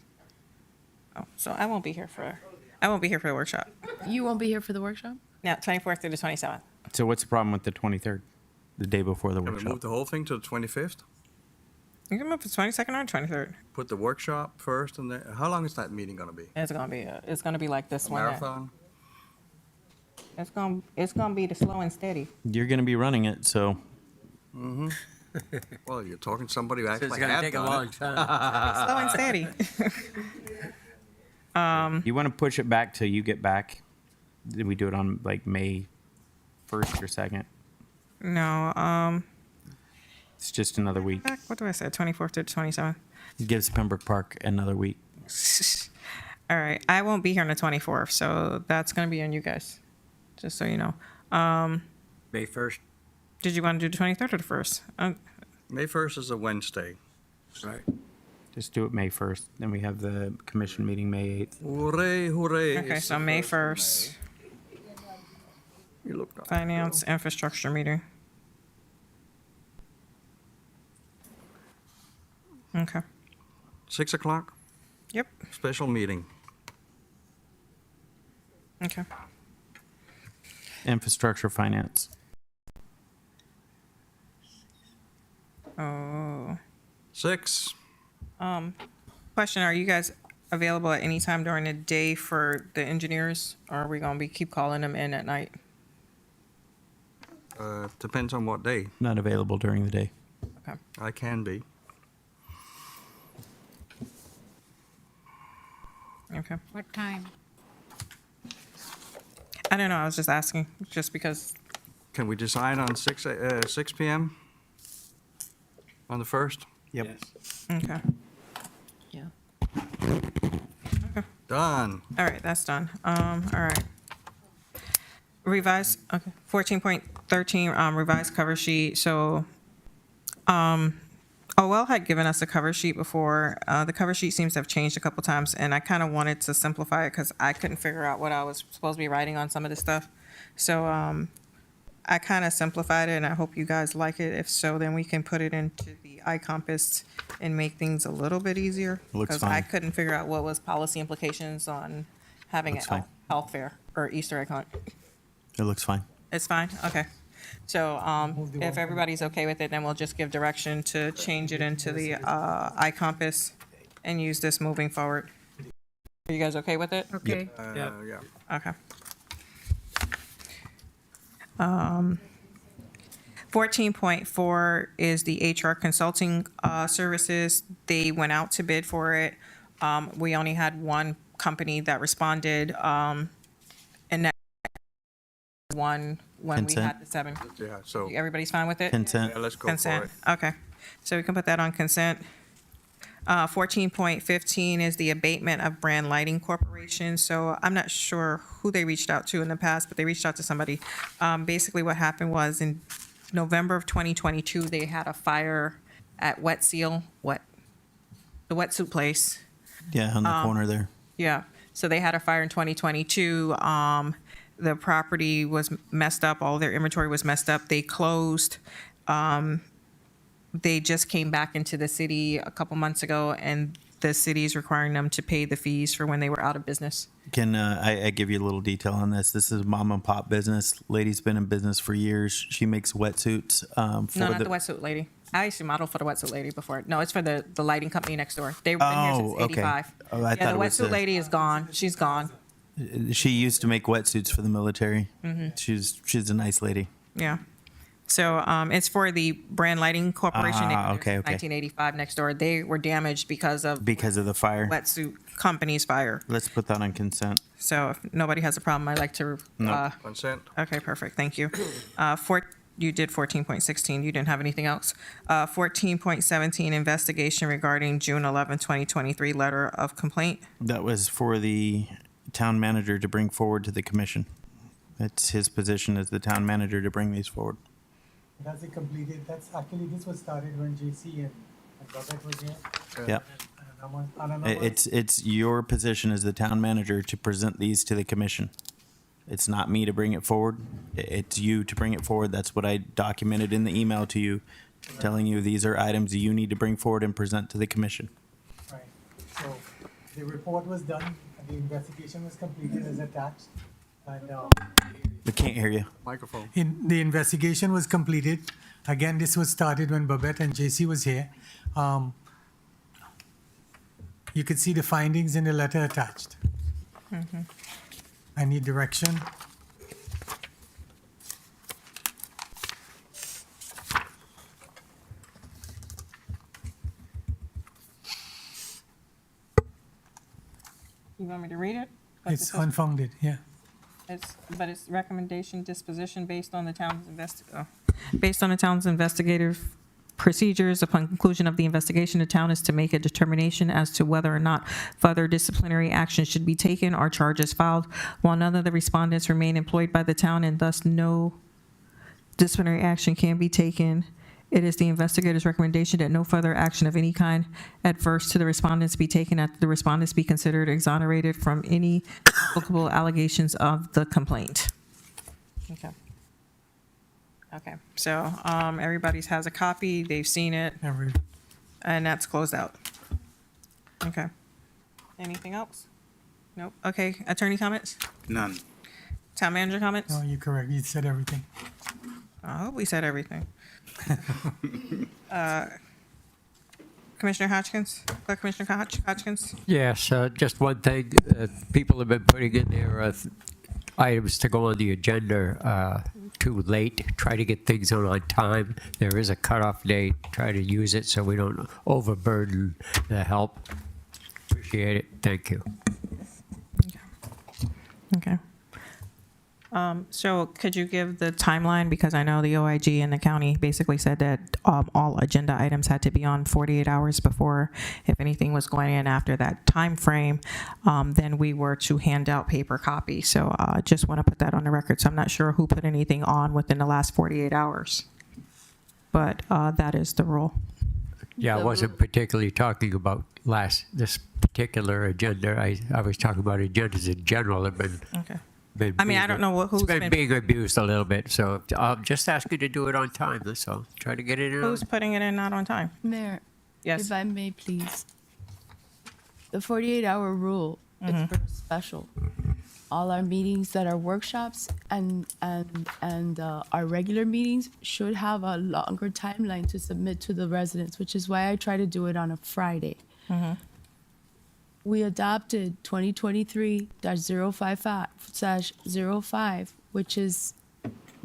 Speaker 4: Oh, so I won't be here for the workshop.
Speaker 22: You won't be here for the workshop?
Speaker 4: Yeah, 24th through the 27th.
Speaker 5: So what's the problem with the 23rd, the day before the
Speaker 10: Can we
Speaker 5: workshop?
Speaker 10: move the whole thing to the 25th?
Speaker 4: You can move the 22nd or 23rd.
Speaker 10: Put the workshop first, and then, how long is that meeting gonna be?
Speaker 4: It's gonna be like this
Speaker 10: A
Speaker 4: one.
Speaker 10: marathon?
Speaker 4: It's gonna be the slow and steady.
Speaker 5: You're going to be running it, so
Speaker 10: Well, you're talking to somebody who
Speaker 1: So it's
Speaker 10: actually
Speaker 1: gonna
Speaker 10: have
Speaker 1: take a
Speaker 10: done
Speaker 1: long
Speaker 10: it.
Speaker 1: time.
Speaker 4: Slow and steady.
Speaker 5: you want to push it back till you get back? Did we do it on like May 1st or 2nd?
Speaker 4: No,
Speaker 5: It's just another week.
Speaker 4: what do I say? 24th to the 27th.
Speaker 5: It gives Pembroke Park another week.
Speaker 4: All right, I won't be here on the 24th, so that's gonna be on you guys, just so you know.
Speaker 1: May 1st,
Speaker 4: Did you want to do the 23rd or the 1st?
Speaker 10: May 1st is a Wednesday.
Speaker 1: right?
Speaker 5: Just do it May 1st. Then we have the commission meeting May 8th.
Speaker 10: Hooray, hooray.
Speaker 4: Okay,
Speaker 10: It's
Speaker 4: so
Speaker 10: the
Speaker 4: May
Speaker 10: first
Speaker 4: 1st,
Speaker 10: You look nice.
Speaker 4: finance infrastructure meeting. Okay.
Speaker 10: 6 o'clock,
Speaker 4: Yep.
Speaker 10: special meeting.
Speaker 4: Okay.
Speaker 5: Infrastructure finance.
Speaker 4: Oh.
Speaker 10: 6,
Speaker 4: Question: Are you guys available at any time during the day for the engineers, or are we gonna keep calling them in at night?
Speaker 10: depends on what day.
Speaker 5: Not available during the day.
Speaker 4: Okay.
Speaker 10: I can be.
Speaker 4: Okay.
Speaker 3: What time?
Speaker 4: I don't know. I was just asking, just because.
Speaker 10: Can we decide on 6 p.m. on the 1st?
Speaker 5: Yep.
Speaker 4: Okay.
Speaker 22: Yeah.
Speaker 10: Done.
Speaker 4: All right, that's done. All right. Revised, okay, 14.13, revised cover sheet. So, OL had given us a cover sheet before. The cover sheet seems to have changed a couple times, and I kind of wanted to simplify it because I couldn't figure out what I was supposed to be writing on some of this stuff. So, I kind of simplified it, and I hope you guys like it. If so, then we can put it into the iCompass and make things a little bit easier.
Speaker 5: Looks
Speaker 4: Because I
Speaker 5: fine.
Speaker 4: couldn't figure out what was policy implications on having
Speaker 5: Looks
Speaker 4: a
Speaker 5: fine.
Speaker 4: health fair or Easter egg hunt.
Speaker 5: It looks fine.
Speaker 4: It's fine, okay. So, if everybody's okay with it, then we'll just give direction to change it into the, iCompass and use this moving forward. Are you guys okay with it?
Speaker 3: Okay.
Speaker 10: Yeah.
Speaker 4: Okay. 14.4 is the HR consulting, services. They went out to bid for it. We only had one company that responded, and that one when we had
Speaker 5: Consent.
Speaker 4: the 7.
Speaker 10: Yeah, so,
Speaker 4: Everybody's fine with it?
Speaker 5: Consent.
Speaker 10: yeah, let's go for
Speaker 4: Consent,
Speaker 10: it.
Speaker 4: okay. So we can put that on consent. 14.15 is the abatement of Brand Lighting Corporation. So I'm not sure who they reached out to in the past, but they reached out to somebody. Basically what happened was in November of 2022, they had a fire at Wet Seal, the wetsuit place.
Speaker 5: Yeah, on the corner there.
Speaker 4: Yeah, so they had a fire in 2022. The property was messed up, all their inventory was messed up. They closed. They just came back into the city a couple months ago, and the city is requiring them to pay the fees for when they were out of business.
Speaker 5: Can I give you a little detail on this? This is a mom and pop business. Lady's been in business for years. She makes wetsuits. For
Speaker 4: No, not the wetsuit lady. I used to model for the wetsuit lady before. No, it's for the lighting company next door. They've been here since
Speaker 5: Oh, okay.
Speaker 4: 85.
Speaker 5: Oh, I
Speaker 4: Yeah,
Speaker 5: thought
Speaker 4: the
Speaker 5: it was
Speaker 4: wetsuit lady is gone. She's gone.
Speaker 5: She used to make wetsuits for the military.
Speaker 4: Mm-hmm.
Speaker 5: She's a nice lady.
Speaker 4: Yeah. So it's for the Brand Lighting Corporation. They've been here
Speaker 5: Okay,
Speaker 4: since
Speaker 5: okay.
Speaker 4: 1985 next door. They were damaged because of
Speaker 5: The fire.
Speaker 4: wetsuit company's fire.
Speaker 5: Let's put that on consent.
Speaker 4: So if nobody has a problem, I'd like to.
Speaker 5: No.
Speaker 10: Consent.
Speaker 4: Okay, perfect. Thank you. You did 14.16. You didn't have anything else. 14.17, investigation regarding June 11, 2023 letter of complaint.
Speaker 5: That was for the town manager to bring forward to the commission. It's his position as the town manager to bring these forward.
Speaker 7: That's it completed. That's actually, this was started when JC and Robert was here.
Speaker 5: Yeah.
Speaker 7: I don't know.
Speaker 5: It's your position as the town manager to present these to the commission. It's not me to bring it forward. It's you to bring it forward. That's what I documented in the email to you, telling you these are items you need to bring forward and present to the commission.
Speaker 7: Right. So the report was done, and the investigation was completed as attached. And
Speaker 5: We can't hear you.
Speaker 10: Microphone.
Speaker 7: the investigation was completed. Again, this was started when Babette and JC was here. You could see the findings in the letter attached. I need direction.
Speaker 4: You want me to read it?
Speaker 7: It's unfounded, yeah.
Speaker 4: But it's recommendation disposition based on the town's based on the town's investigative procedures. Upon conclusion of the investigation, the town is to make a determination as to whether or not further disciplinary action should be taken or charges filed. While none of the respondents remain employed by the town and thus no disciplinary action can be taken, it is the investigator's recommendation that no further action of any kind adverse to the respondents be taken, that the respondents be considered exonerated from any applicable allegations of the complaint. Okay. Okay, so everybody's has a copy, they've seen it, and that's closed out. Okay. Anything else? Nope. Okay, attorney comments?
Speaker 17: None.
Speaker 4: Town manager comments?
Speaker 7: No, you're correct. You said everything.
Speaker 4: I hope we said everything. Commissioner Hodgkins? Commissioner Hodgkins?
Speaker 1: Yes, just one thing. People have been putting in their items to go on the agenda too late. Try to get things on time. There is a cutoff date. Try to use it so we don't overburden the help. Appreciate it. Thank you.
Speaker 4: Okay.
Speaker 6: So could you give the timeline? Because I know the OIG and the county basically said that all agenda items had to be on 48 hours before, if anything was going in after that time frame, then we were to hand out paper copies. So I just want to put that on the record. So I'm not sure who put anything on within the last 48 hours, but that is the rule.
Speaker 1: Yeah, I wasn't particularly talking about this particular agenda. I was talking about agendas in general that have been.
Speaker 6: Okay.
Speaker 1: I
Speaker 6: mean, I don't know who's
Speaker 1: been being abused a little bit, so I'll just ask you to do it on time. That's all. Try to get it in.
Speaker 6: Who's putting it in not on time?
Speaker 22: Mayor,
Speaker 6: Yes.
Speaker 22: if I may, please. The 48-hour rule is for a special. All our meetings that are workshops and our regular meetings should have a longer timeline to submit to the residents, which is why I try to do it on a Friday. We adopted 2023-055/05, which is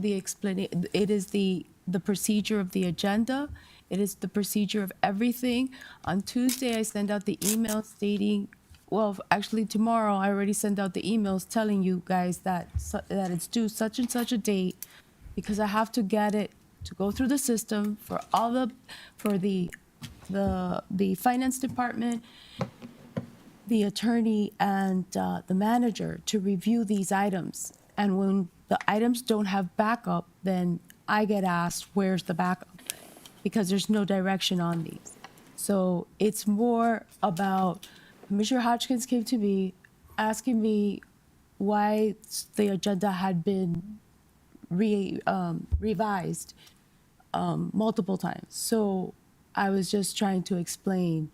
Speaker 22: it is the procedure of the agenda. It is the procedure of everything. On Tuesday, I send out the email stating, well, actually tomorrow, I already sent out the emails telling you guys that it's due such and such a date, because I have to get it to go through the system for the finance department, the attorney, and the manager to review these items. And when the items don't have backup, then I get asked, where's the backup? Because there's no direction on these. So it's more about, Commissioner Hodgkins came to me asking me why the agenda had been revised multiple times. So I was just trying to explain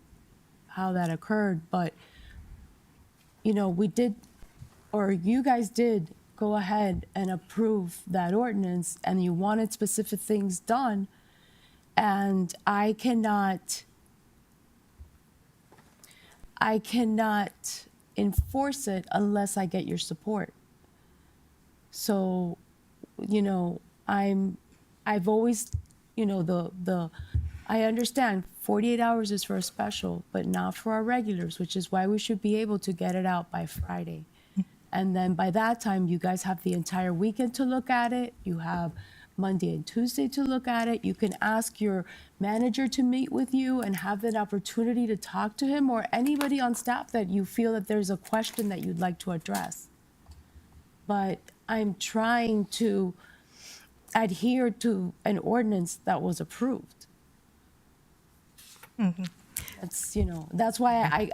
Speaker 22: how that occurred, but we did, or you guys did go ahead and approve that ordinance, and you wanted specific things done, and I cannot enforce it unless I get your support. So, I've always, I understand 48 hours is for a special, but not for our regulars, which is why we should be able to get it out by Friday. And then by that time, you guys have the entire weekend to look at it. You have Monday and Tuesday to look at it. You can ask your manager to meet with you and have that opportunity to talk to him, or anybody on staff that you feel that there's a question that you'd like to address. But I'm trying to adhere to an ordinance that was approved. That's, that's why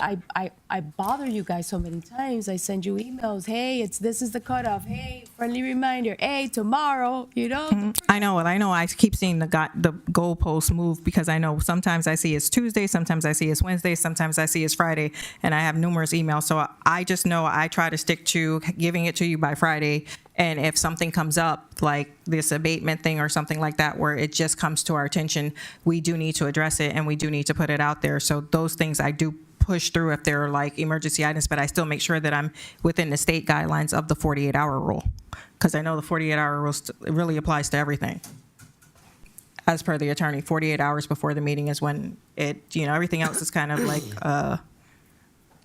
Speaker 22: I bother you guys so many times. I send you emails. Hey, this is the cutoff. Hey, friendly reminder. Hey, tomorrow,
Speaker 6: I know. I keep seeing the goalposts move, because I know sometimes I see it's Tuesday, sometimes I see it's Wednesday, sometimes I see it's Friday, and I have numerous emails. So I just know I try to stick to giving it to you by Friday. And if something comes up, like this abatement thing or something like that, where it just comes to our attention, we do need to address it, and we do need to put it out there. So those things I do push through if they're like emergency items, but I still make sure that I'm within the state guidelines of the 48-hour rule, because I know the 48-hour rule really applies to everything. As per the attorney, 48 hours before the meeting is when everything else is kind of like,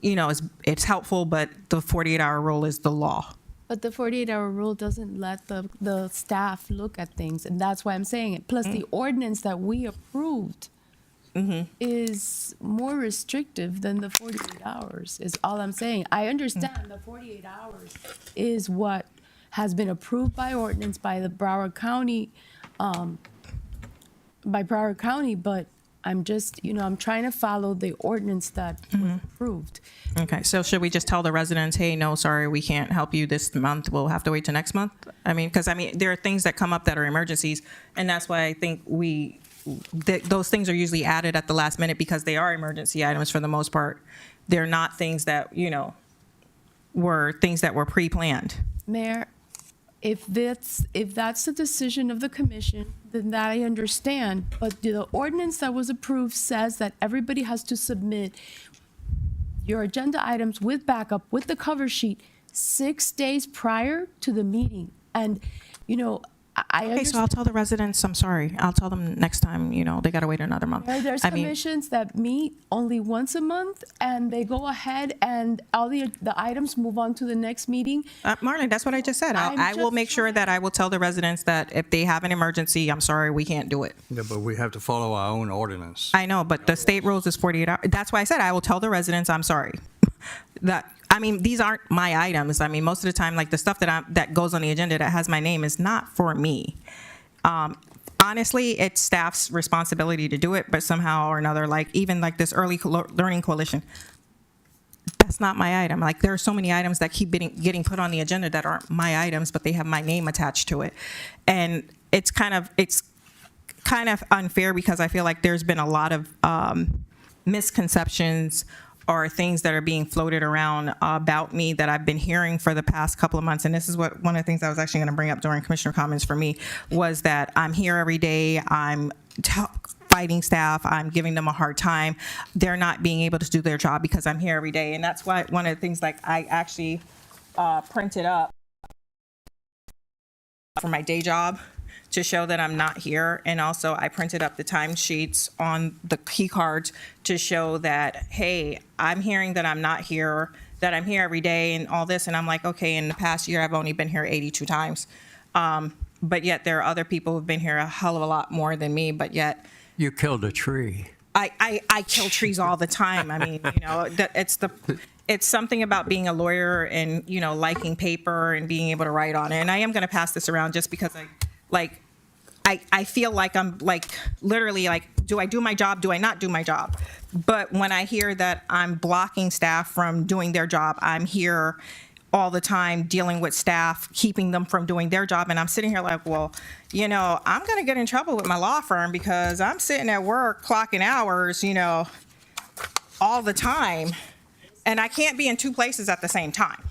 Speaker 6: it's helpful, but the 48-hour rule is the law.
Speaker 22: But the 48-hour rule doesn't let the staff look at things, and that's why I'm saying it. Plus, the ordinance that we approved is more restrictive than the 48 hours, is all I'm saying. I understand the 48 hours is what has been approved by ordinance by the Broward County, but I'm just, I'm trying to follow the ordinance that was approved.
Speaker 6: Okay, so should we just tell the residents, hey, no, sorry, we can't help you this month, we'll have to wait till next month? Because there are things that come up that are emergencies, and that's why I think those things are usually added at the last minute, because they are emergency items for the most part. They're not things that, were things that were pre-planned.
Speaker 22: Mayor, if that's the decision of the commission, then that I understand. But the ordinance that was approved says that everybody has to submit your agenda items with backup, with the cover sheet, 6 days prior to the meeting. And, I
Speaker 6: Okay, so I'll tell the residents, I'm sorry. I'll tell them next time, you know, they gotta wait another month.
Speaker 22: There's
Speaker 6: I mean,
Speaker 22: commissions that meet only once a month, and they go ahead and all the items move on to the next meeting.
Speaker 6: Marlon, that's what I just said. I will make sure that I will tell the residents that if they have an emergency, I'm sorry, we can't do it.
Speaker 10: Yeah, but we have to follow our own ordinance.
Speaker 6: I know, but the state rules is 48 hours. That's why I said I will tell the residents, I'm sorry. These aren't my items. I mean, most of the time, like the stuff that goes on the agenda that has my name is not for me. Honestly, it's staff's responsibility to do it, but somehow or another, like even like this early learning coalition, that's not my item. Like there are so many items that keep getting put on the agenda that aren't my items, but they have my name attached to it. And it's kind of unfair because I feel like there's been a lot of misconceptions or things that are being floated around about me that I've been hearing for the past couple of months. And this is one of the things I was actually going to bring up during commissioner comments for me was that I'm here every day. I'm fighting staff. I'm giving them a hard time. They're not being able to do their job because I'm here every day. And that's why one of the things like I actually printed up for my day job to show that I'm not here. And also I printed up the timesheets on the key cards to show that, hey, I'm hearing that I'm not here, that I'm here every day and all this. And I'm like, okay, in the past year, I've only been here 82 times. But yet there are other people who've been here a hell of a lot more than me, but yet.
Speaker 1: You killed a tree.
Speaker 6: I kill trees all the time. I mean, you know, it's something about being a lawyer and, you know, liking paper and being able to write on it. And I am going to pass this around just because I feel like I'm like literally like, do I do my job? Do I not do my job? But when I hear that I'm blocking staff from doing their job, I'm here all the time dealing with staff, keeping them from doing their job. And I'm sitting here like, well, you know, I'm going to get in trouble with my law firm because I'm sitting at work clocking hours, you know, all the time. And I can't be in two places at the same time.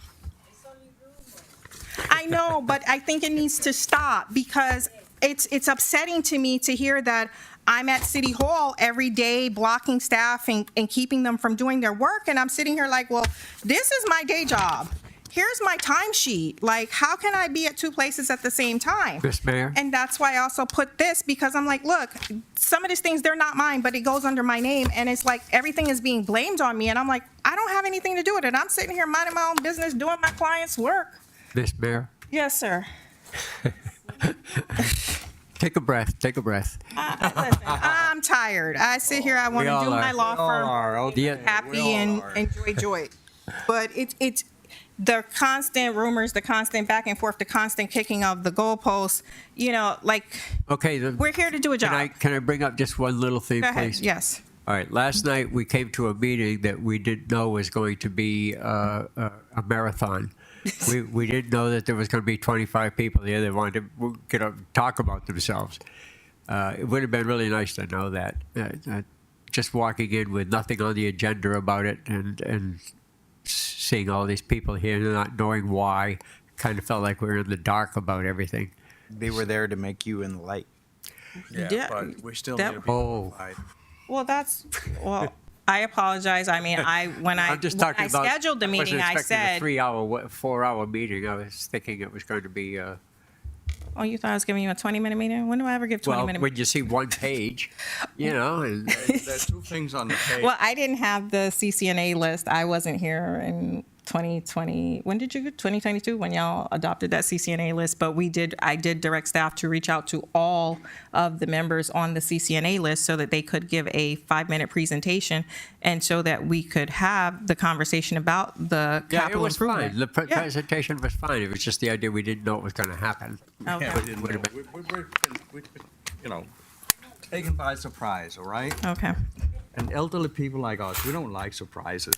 Speaker 6: I know, but I think it needs to stop because it's upsetting to me to hear that I'm at City Hall every day blocking staff and keeping them from doing their work. And I'm sitting here like, well, this is my day job. Here's my timesheet. Like, how can I be at two places at the same time?
Speaker 1: Miss Mayor?
Speaker 6: And that's why I also put this because I'm like, look, some of these things, they're not mine, but it goes under my name. And it's like everything is being blamed on me. And I'm like, I don't have anything to do with it. I'm sitting here minding my own business, doing my client's work.
Speaker 1: Miss Mayor?
Speaker 6: Yes, sir.
Speaker 1: Take a breath. Take a breath.
Speaker 6: Listen, I'm tired. I sit here, I want to do my law firm happy and enjoy it. But it's the constant rumors, the constant back and forth, the constant kicking of the goalposts, you know, like,
Speaker 1: okay,
Speaker 6: we're here to do a job.
Speaker 1: Can I bring up just one little thing,
Speaker 6: Go ahead.
Speaker 1: please?
Speaker 6: Yes.
Speaker 1: All right. Last night we came to a meeting that we didn't know was going to be a marathon. We didn't know that there was going to be 25 people there that wanted to get up and talk about themselves. It would have been really nice to know that. Just walking in with nothing on the agenda about it and seeing all these people here and not knowing why, kind of felt like we were in the dark about everything.
Speaker 5: They were there to make you in the light.
Speaker 6: Yeah,
Speaker 5: but we still need to be notified.
Speaker 6: Well, I apologize. I mean, when I scheduled the meeting, I said
Speaker 1: a 4-hour meeting. I was thinking it was going to be.
Speaker 6: Oh, you thought I was giving you a 20-minute meeting? When do I ever give 20-minute?
Speaker 1: When you see one page, you know. And
Speaker 10: there's two things on the page.
Speaker 6: Well, I didn't have the CCNA list. I wasn't here in 2020. When did you? 2022, when y'all adopted that CCNA list. But I did direct staff to reach out to all of the members on the CCNA list so that they could give a 5-minute presentation and so that we could have the conversation about the capital improvement.
Speaker 1: Fine. The presentation was fine. It was just the idea we didn't know it was going to happen.
Speaker 6: Okay.
Speaker 10: Yeah, we've been, you know, taken by surprise, all right?
Speaker 6: Okay.
Speaker 10: And elderly people like us, we don't like surprises.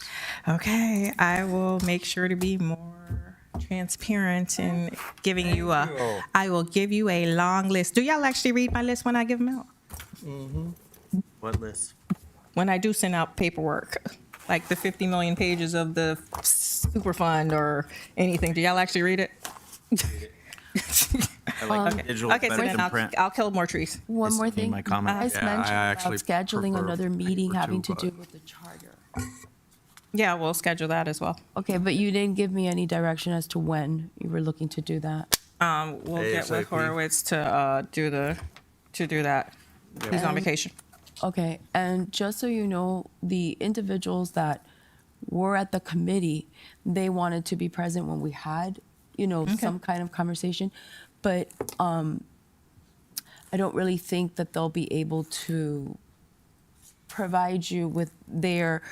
Speaker 6: Okay, I will make sure to be more transparent in giving you I will give you a long list. Do y'all actually read my list when I give them out?
Speaker 5: Mm-hmm. What list?
Speaker 6: When I do send out paperwork, like the 50 million pages of the super fund or anything. Do y'all actually read it?
Speaker 5: I like digital
Speaker 6: okay, so
Speaker 5: better
Speaker 6: then
Speaker 5: than print.
Speaker 6: I'll kill more trees.
Speaker 22: One more
Speaker 5: It's
Speaker 22: thing.
Speaker 5: my comment.
Speaker 22: You guys
Speaker 10: Yeah, I
Speaker 22: mentioned
Speaker 10: actually
Speaker 22: about scheduling
Speaker 10: prefer
Speaker 22: another meeting
Speaker 10: paper
Speaker 22: having
Speaker 10: too,
Speaker 22: to do
Speaker 10: but-
Speaker 22: with the charter.
Speaker 6: Yeah, we'll schedule that as well.
Speaker 22: Okay, but you didn't give me any direction as to when you were looking to do that.
Speaker 4: We'll get with
Speaker 10: ASAP.
Speaker 4: Horowitz to do that. He's on
Speaker 22: And-
Speaker 4: vacation.
Speaker 22: Okay, and just so you know, the individuals that were at the committee, they wanted to be present when we had, some kind of conversation. But I don't really think that they'll be able to provide you with maybe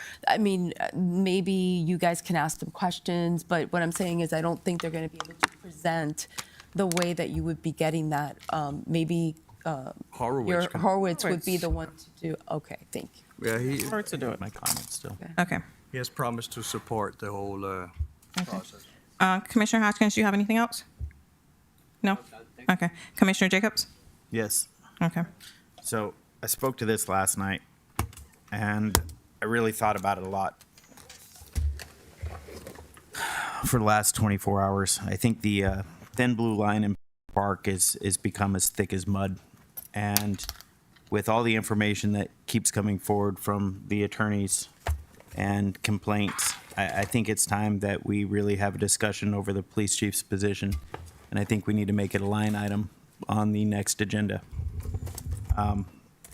Speaker 22: you guys can ask them questions, but what I'm saying is I don't think they're going to be able to present the way that you would be getting that. Maybe Horowitz would be the one to do. Okay, thank you.
Speaker 10: Yeah, he
Speaker 4: Or to do it.
Speaker 5: My comments still.
Speaker 4: Okay.
Speaker 10: has promised to support the whole process.
Speaker 4: Commissioner Hoskins, do you have anything else? No? Okay. Commissioner Jacobs?
Speaker 5: Yes.
Speaker 4: Okay.
Speaker 5: So I spoke to this last night, and I really thought about it a lot for the last 24 hours. I think the thin blue line in Park is become as thick as mud, and with all the information that keeps coming forward from the attorneys and complaints, I think it's time that we really have a discussion over the police chief's position, and I think we need to make it a line item on the next agenda.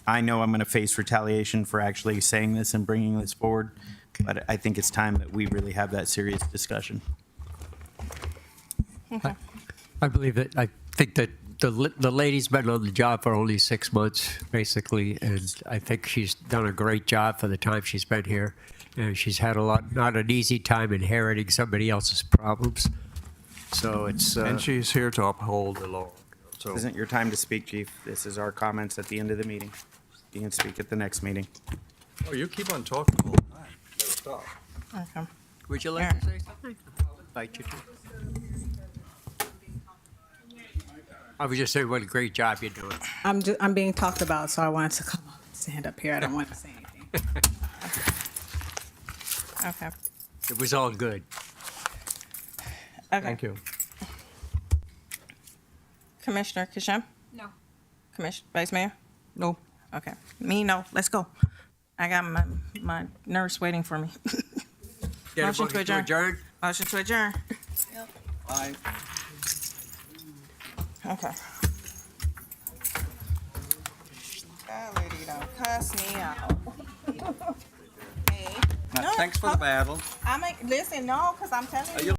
Speaker 5: I know I'm going to face retaliation for actually saying this and bringing this forward, but I think it's time that we really have that serious discussion.
Speaker 4: Okay.
Speaker 1: I think that the lady's been on the job for only 6 months, basically, and I think she's done a great job for the time she's been here. And she's had not an easy time inheriting somebody else's problems. So it's
Speaker 10: And she's here to uphold the law. So
Speaker 5: This isn't your time to speak, Chief. This is our comments at the end of the meeting. You can speak at the next meeting.
Speaker 10: Oh, you keep on talking all the time. Never stop.
Speaker 4: Okay.
Speaker 1: Would you like to say something? I'll invite you to. I was just saying what a great job you're doing.
Speaker 24: I'm being talked about, so I wanted to come up and stand up here. I don't want to say anything.
Speaker 4: Okay.
Speaker 1: It was all good.
Speaker 4: Okay.
Speaker 10: Thank you.
Speaker 4: Commissioner Kishem?
Speaker 19: No.
Speaker 4: Vice Mayor? No. Okay. Me, no. Let's go. I got my nurse waiting for me.
Speaker 1: Get a
Speaker 4: Motion to adjourn.
Speaker 1: Motion
Speaker 4: Motion to adjourn.
Speaker 1: Bye.
Speaker 4: Okay. That lady don't cuss me out. Hey. No,
Speaker 10: Thanks for the battle.
Speaker 4: listen, no, because I'm telling you.